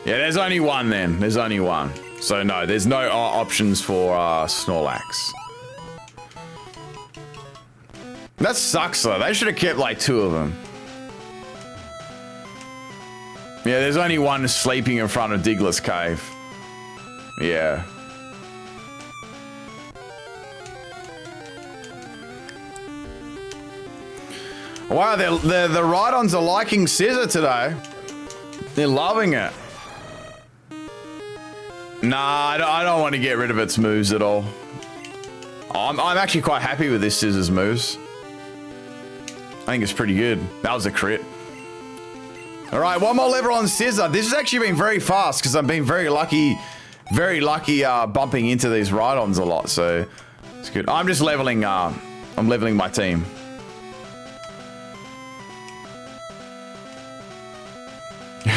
Yeah, there's only one then. There's only one. So no, there's no options for Snorlax. That sucks though. They should have kept like 2 of them. Yeah, there's only one sleeping in front of Diglett's cave. Yeah. Wow, the Rhydons are liking Scizor today. They're loving it. Nah, I don't want to get rid of its moves at all. I'm actually quite happy with this Scizzor's moves. I think it's pretty good. That was a crit. All right, one more level on Scizor. This has actually been very fast because I've been very lucky bumping into these Rhydons a lot, so it's good. I'm just leveling, I'm leveling my team.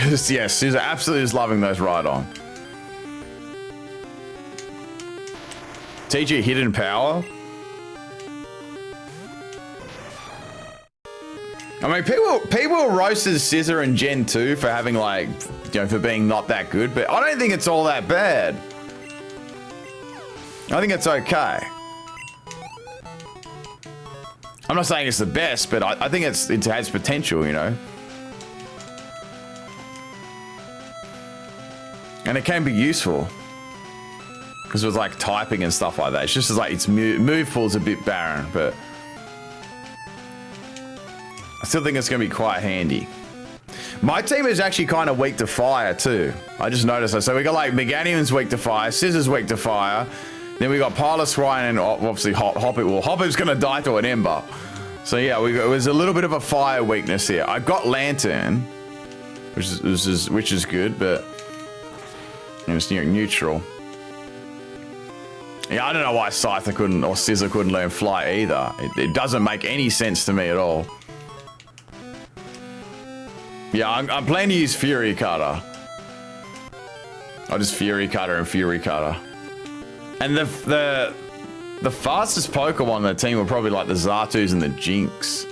Yes, Scizor absolutely is loving those Rhydon. TG hidden power. I mean, people roasted Scizor in Gen 2 for having like, you know, for being not that good, but I don't think it's all that bad. I think it's okay. I'm not saying it's the best, but I think it has potential, you know. And it can be useful. Because it was like typing and stuff like that. It's just like its move pool's a bit barren, but I still think it's going to be quite handy. My team is actually kind of weak to fire too. I just noticed that. So we got like Meganium's weak to fire, Scizzor's weak to fire. Then we got Piloswine and obviously Hoppip. Well, Hoppip's going to die to an Ember. So yeah, it was a little bit of a fire weakness here. I got Lantern, which is good, but it was neutral. Yeah, I don't know why Scyther couldn't or Scizor couldn't learn Fly either. It doesn't make any sense to me at all. Yeah, I'm planning to use Fury Cutter. I'll just Fury Cutter and Fury Cutter. And the fastest Pokemon on the team were probably like the Zartus and the Jinx.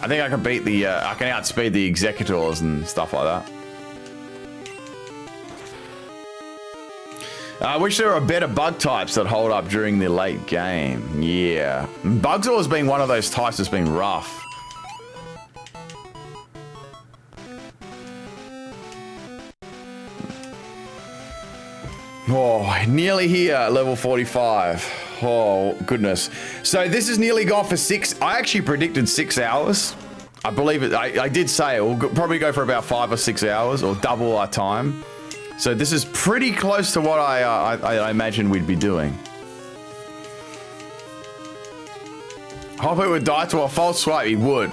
I think I can beat the I can outspeed the Executors and stuff like that. I wish there were better bug types that hold up during the late game. Yeah. Bugzor has been one of those types that's been rough. Oh, nearly here, level 45. Oh, goodness. So this is nearly gone for 6. I actually predicted 6 hours. I believe it. I did say it will probably go for about 5 or 6 hours or double our time. So this is pretty close to what I imagined we'd be doing. Hoppip would die to a false swipe. He would.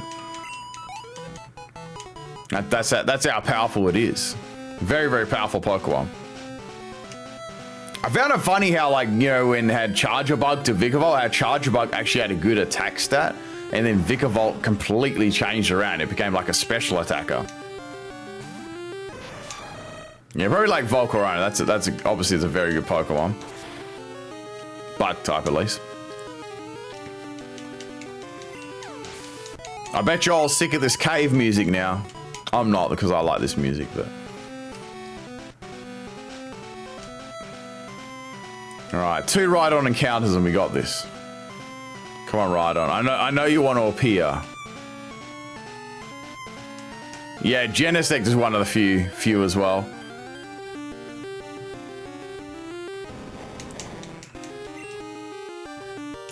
That's how powerful it is. Very, very powerful Pokemon. I found it funny how, like, you know, when had Charger Bug to Vikavolt, how Charger Bug actually had a good attack stat, and then Vikavolt completely changed around. It became like a special attacker. Yeah, probably like Volcarona. That's obviously it's a very good Pokemon. Bug type, at least. I bet you're all sick of this cave music now. I'm not, because I like this music, but... Alright, 2 Rhydon encounters and we got this. Come on, Rhydon. I know you want to appear. Yeah, Genesect is one of the few as well.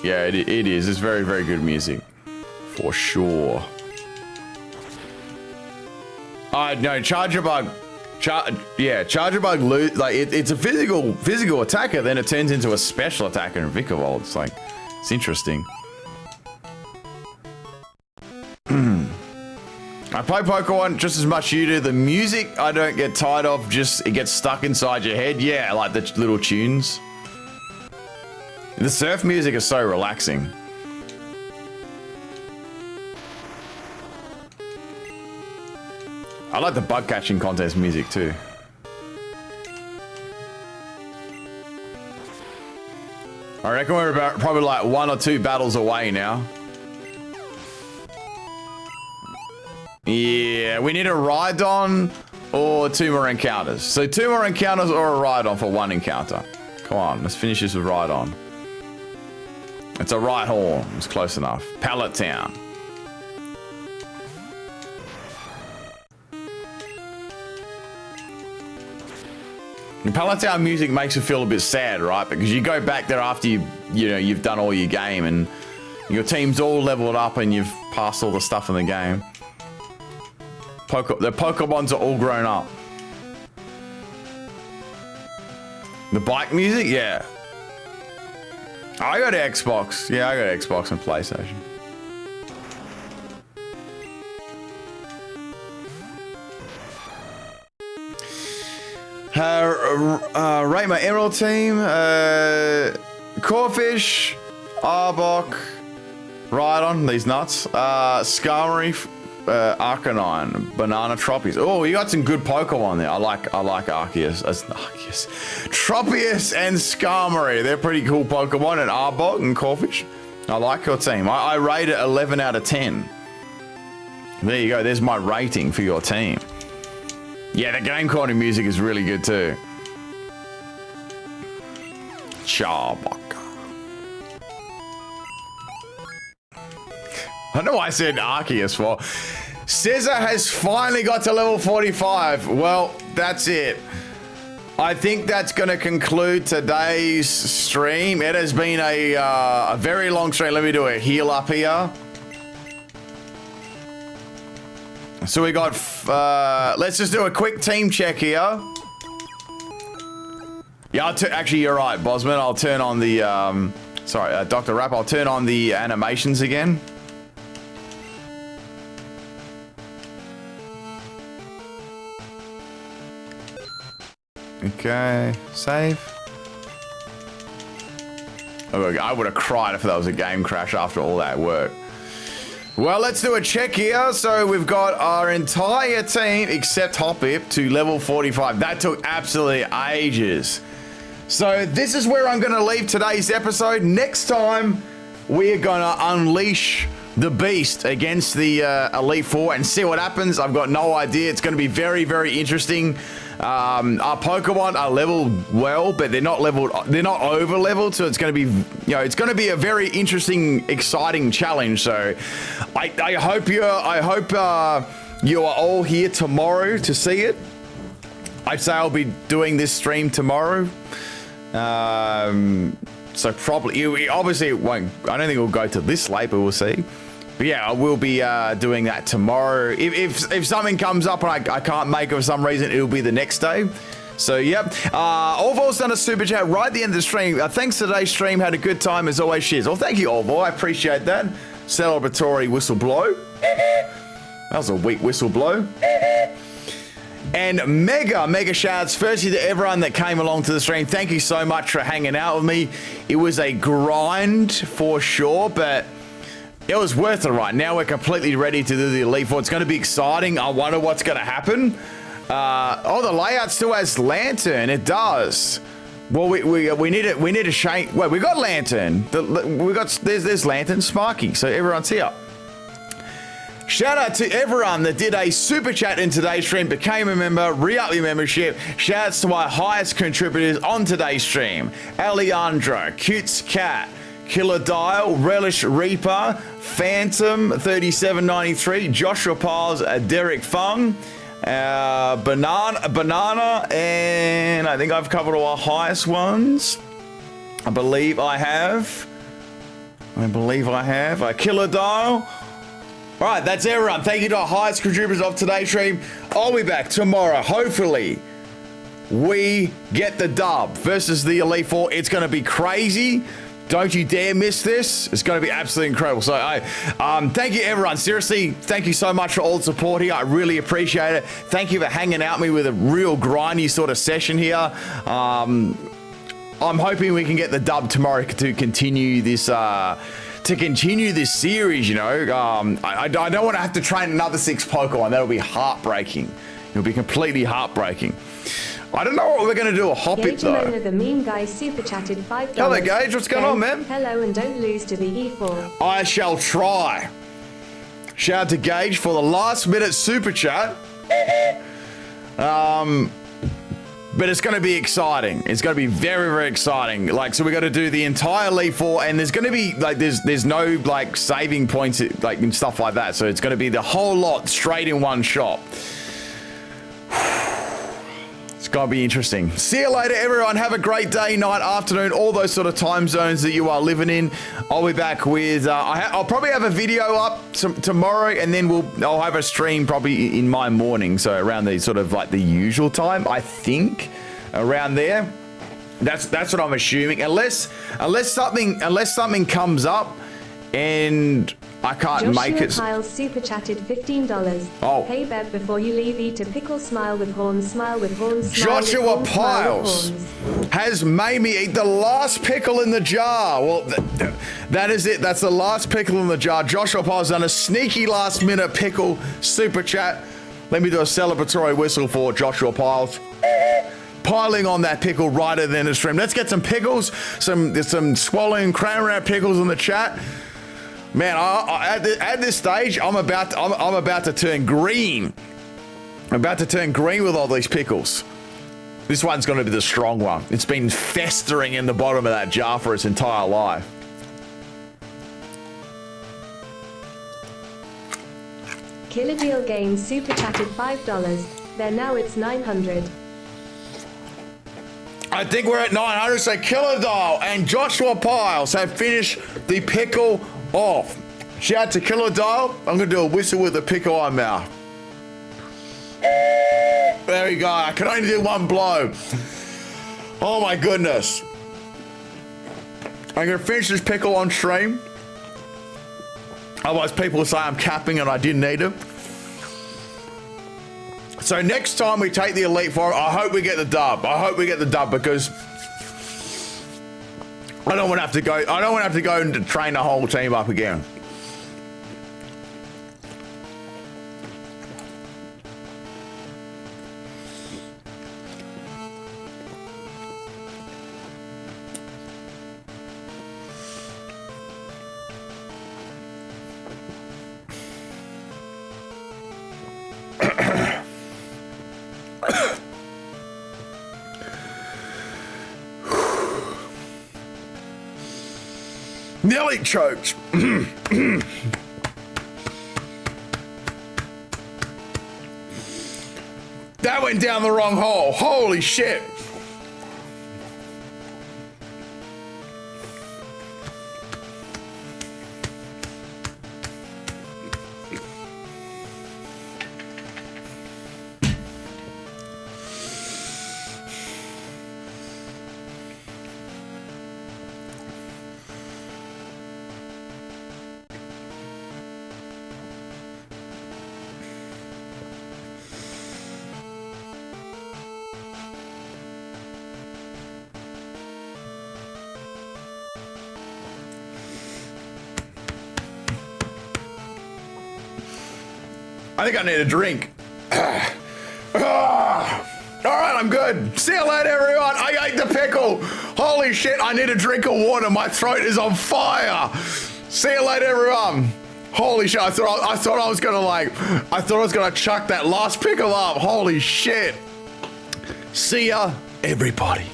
Yeah, it is. It's very, very good music. For sure. No, Charger Bug. Charger Bug, like, it's a physical attacker, then it turns into a special attacker in Vikavolt. It's like, it's interesting. I play Pokemon just as much as you do. The music I don't get tired of, just it gets stuck inside your head. Yeah, like the little tunes. The surf music is so relaxing. I like the bug catching contest music too. I reckon we're about probably like 1 or 2 battles away now. Yeah, we need a Rhydon or 2 more encounters. So 2 more encounters or a Rhydon for 1 encounter. Come on, let's finish this with Rhydon. It's a Rhyhorn. It's close enough. Pallet Town. The Pallet Town music makes you feel a bit sad, right? Because you go back there after you've done all your game and your team's all leveled up and you've passed all the stuff in the game. The Pokemons are all grown up. The bike music, yeah. I got Xbox. Yeah, I got Xbox and PlayStation. Rate my Emerald team. Corfish, Arbok, Rhydon, these nuts. Skarmory, Arcanine, Banana, Tropius. Oh, you got some good Pokemon there. I like Arceus. Tropius and Skarmory. They're pretty cool Pokemon. And Arbok and Corfish. I like your team. I rate it 11 out of 10. There you go. There's my rating for your team. Yeah, the game quality music is really good too. Charbok. I don't know why I said Arceus for. Scizor has finally got to level 45. Well, that's it. I think that's going to conclude today's stream. It has been a very long stream. Let me do a heal up here. So we got, let's just do a quick team check here. Yeah, actually, you're right, Bosman. I'll turn on the, sorry, Dr. Rapp, I'll turn on the animations again. Okay, save. Oh, I would have cried if that was a game crash after all that work. Well, let's do a check here. So we've got our entire team, except Hoppip, to level 45. That took absolutely ages. So this is where I'm going to leave today's episode. Next time, we are going to unleash the beast against the Elite Four and see what happens. I've got no idea. It's going to be very, very interesting. Our Pokemon are leveled well, but they're not over leveled. So it's going to be, it's going to be a very interesting, exciting challenge. So I hope you are all here tomorrow to see it. I'd say I'll be doing this stream tomorrow. So probably, obviously it won't, I don't think it'll go to this late, but we'll see. But yeah, I will be doing that tomorrow. If something comes up and I can't make it for some reason, it'll be the next day. So yep. Orval's done a super chat right at the end of the stream. Thanks for today's stream. Had a good time as always. Cheers. Well, thank you, Orval. I appreciate that. Celebratory whistle blow. That was a weak whistle blow. And mega shouts firstly to everyone that came along to the stream. Thank you so much for hanging out with me. It was a grind for sure, but it was worth it right now. We're completely ready to do the Elite Four. It's going to be exciting. I wonder what's going to happen. The layout still has Lantern. It does. Well, we need a shame. Wait, we got Lantern. There's Lantern, Sparky. So everyone's here. Shout out to everyone that did a super chat in today's stream, became a member, re-up your membership. Shout outs to my highest contributors on today's stream: Alejandro, Cutes Cat, Killer Dial, Relish Reaper, Phantom 3793, Joshua Piles, Derek Fung, Banana, and I think I've covered all our highest ones. I believe I have. Killer Dial. All right, that's everyone. Thank you to our highest contributors of today's stream. I'll be back tomorrow. Hopefully, we get the dub versus the Elite Four. It's going to be crazy. Don't you dare miss this. It's going to be absolutely incredible. So, thank you, everyone. Seriously, thank you so much for all the support here. I really appreciate it. Thank you for hanging out with me with a real grindy sort of session here. I'm hoping we can get the dub tomorrow to continue this. This series, I don't want to have to train another 6 Pokemon. That'll be heartbreaking. It'll be completely heartbreaking. I don't know what we're going to do a Hoppip though. The meme guy super chatted $5. Hello, Gage. What's going on, man? Hello, and don't lose to the E4. I shall try. Shout out to Gage for the last minute super chat. But it's going to be exciting. It's going to be very, very exciting. Like, so we got to do the entire Elite Four, and there's going to be like, there's no like saving points like and stuff like that. So it's going to be the whole lot straight in one shot. It's going to be interesting. See you later, everyone. Have a great day, night, afternoon, all those sort of time zones that you are living in. I'll be back with, I'll probably have a video up tomorrow, and then I'll have a stream probably in my morning. So around the sort of like the usual time, I think, around there. That's what I'm assuming. Unless something comes up and I can't make it. Joshua Piles super chatted $15. Oh. Hey Bev, before you leave, eat a pickle, smile with horns, smile with horns, smile with Joshua horns, smile with Piles horns. has made me eat the last pickle in the jar. Well, that is it. That's the last pickle in the jar. Joshua Piles done a sneaky last minute pickle super chat. Let me do a celebratory whistle for Joshua Piles. Piling on that pickle right at the end of the stream. Let's get some pickles, some swallowing cranberry pickles in the chat. Man, at this stage, I'm about to turn green. I'm about to turn green with all these pickles. This one's going to be the strong one. It's been festering in the bottom of that jar for its entire life. Killer Deal Games super chatted $5. There now it's 900. I think we're at 900, so Killer Dial and Joshua Piles have finished the pickle off. Shout out to Killer Dial. I'm going to do a whistle with a pickle on mouth. There we go. I can only do one blow. Oh my goodness. I'm going to finish this pickle on stream. Otherwise people will say I'm capping and I didn't need it. So next time we take the Elite Four, I hope we get the dub. I hope we get the dub because I don't want to have to go. I don't want to have to go and train the whole team up again. Nearly choked. That went down the wrong hole. Holy shit. I think I need a drink. All right, I'm good. See you later, everyone. I ate the pickle. Holy shit, I need a drink of water. My throat is on fire. See you later, everyone. Holy shit, I thought I was gonna chuck that last pickle up. Holy shit. See ya, everybody.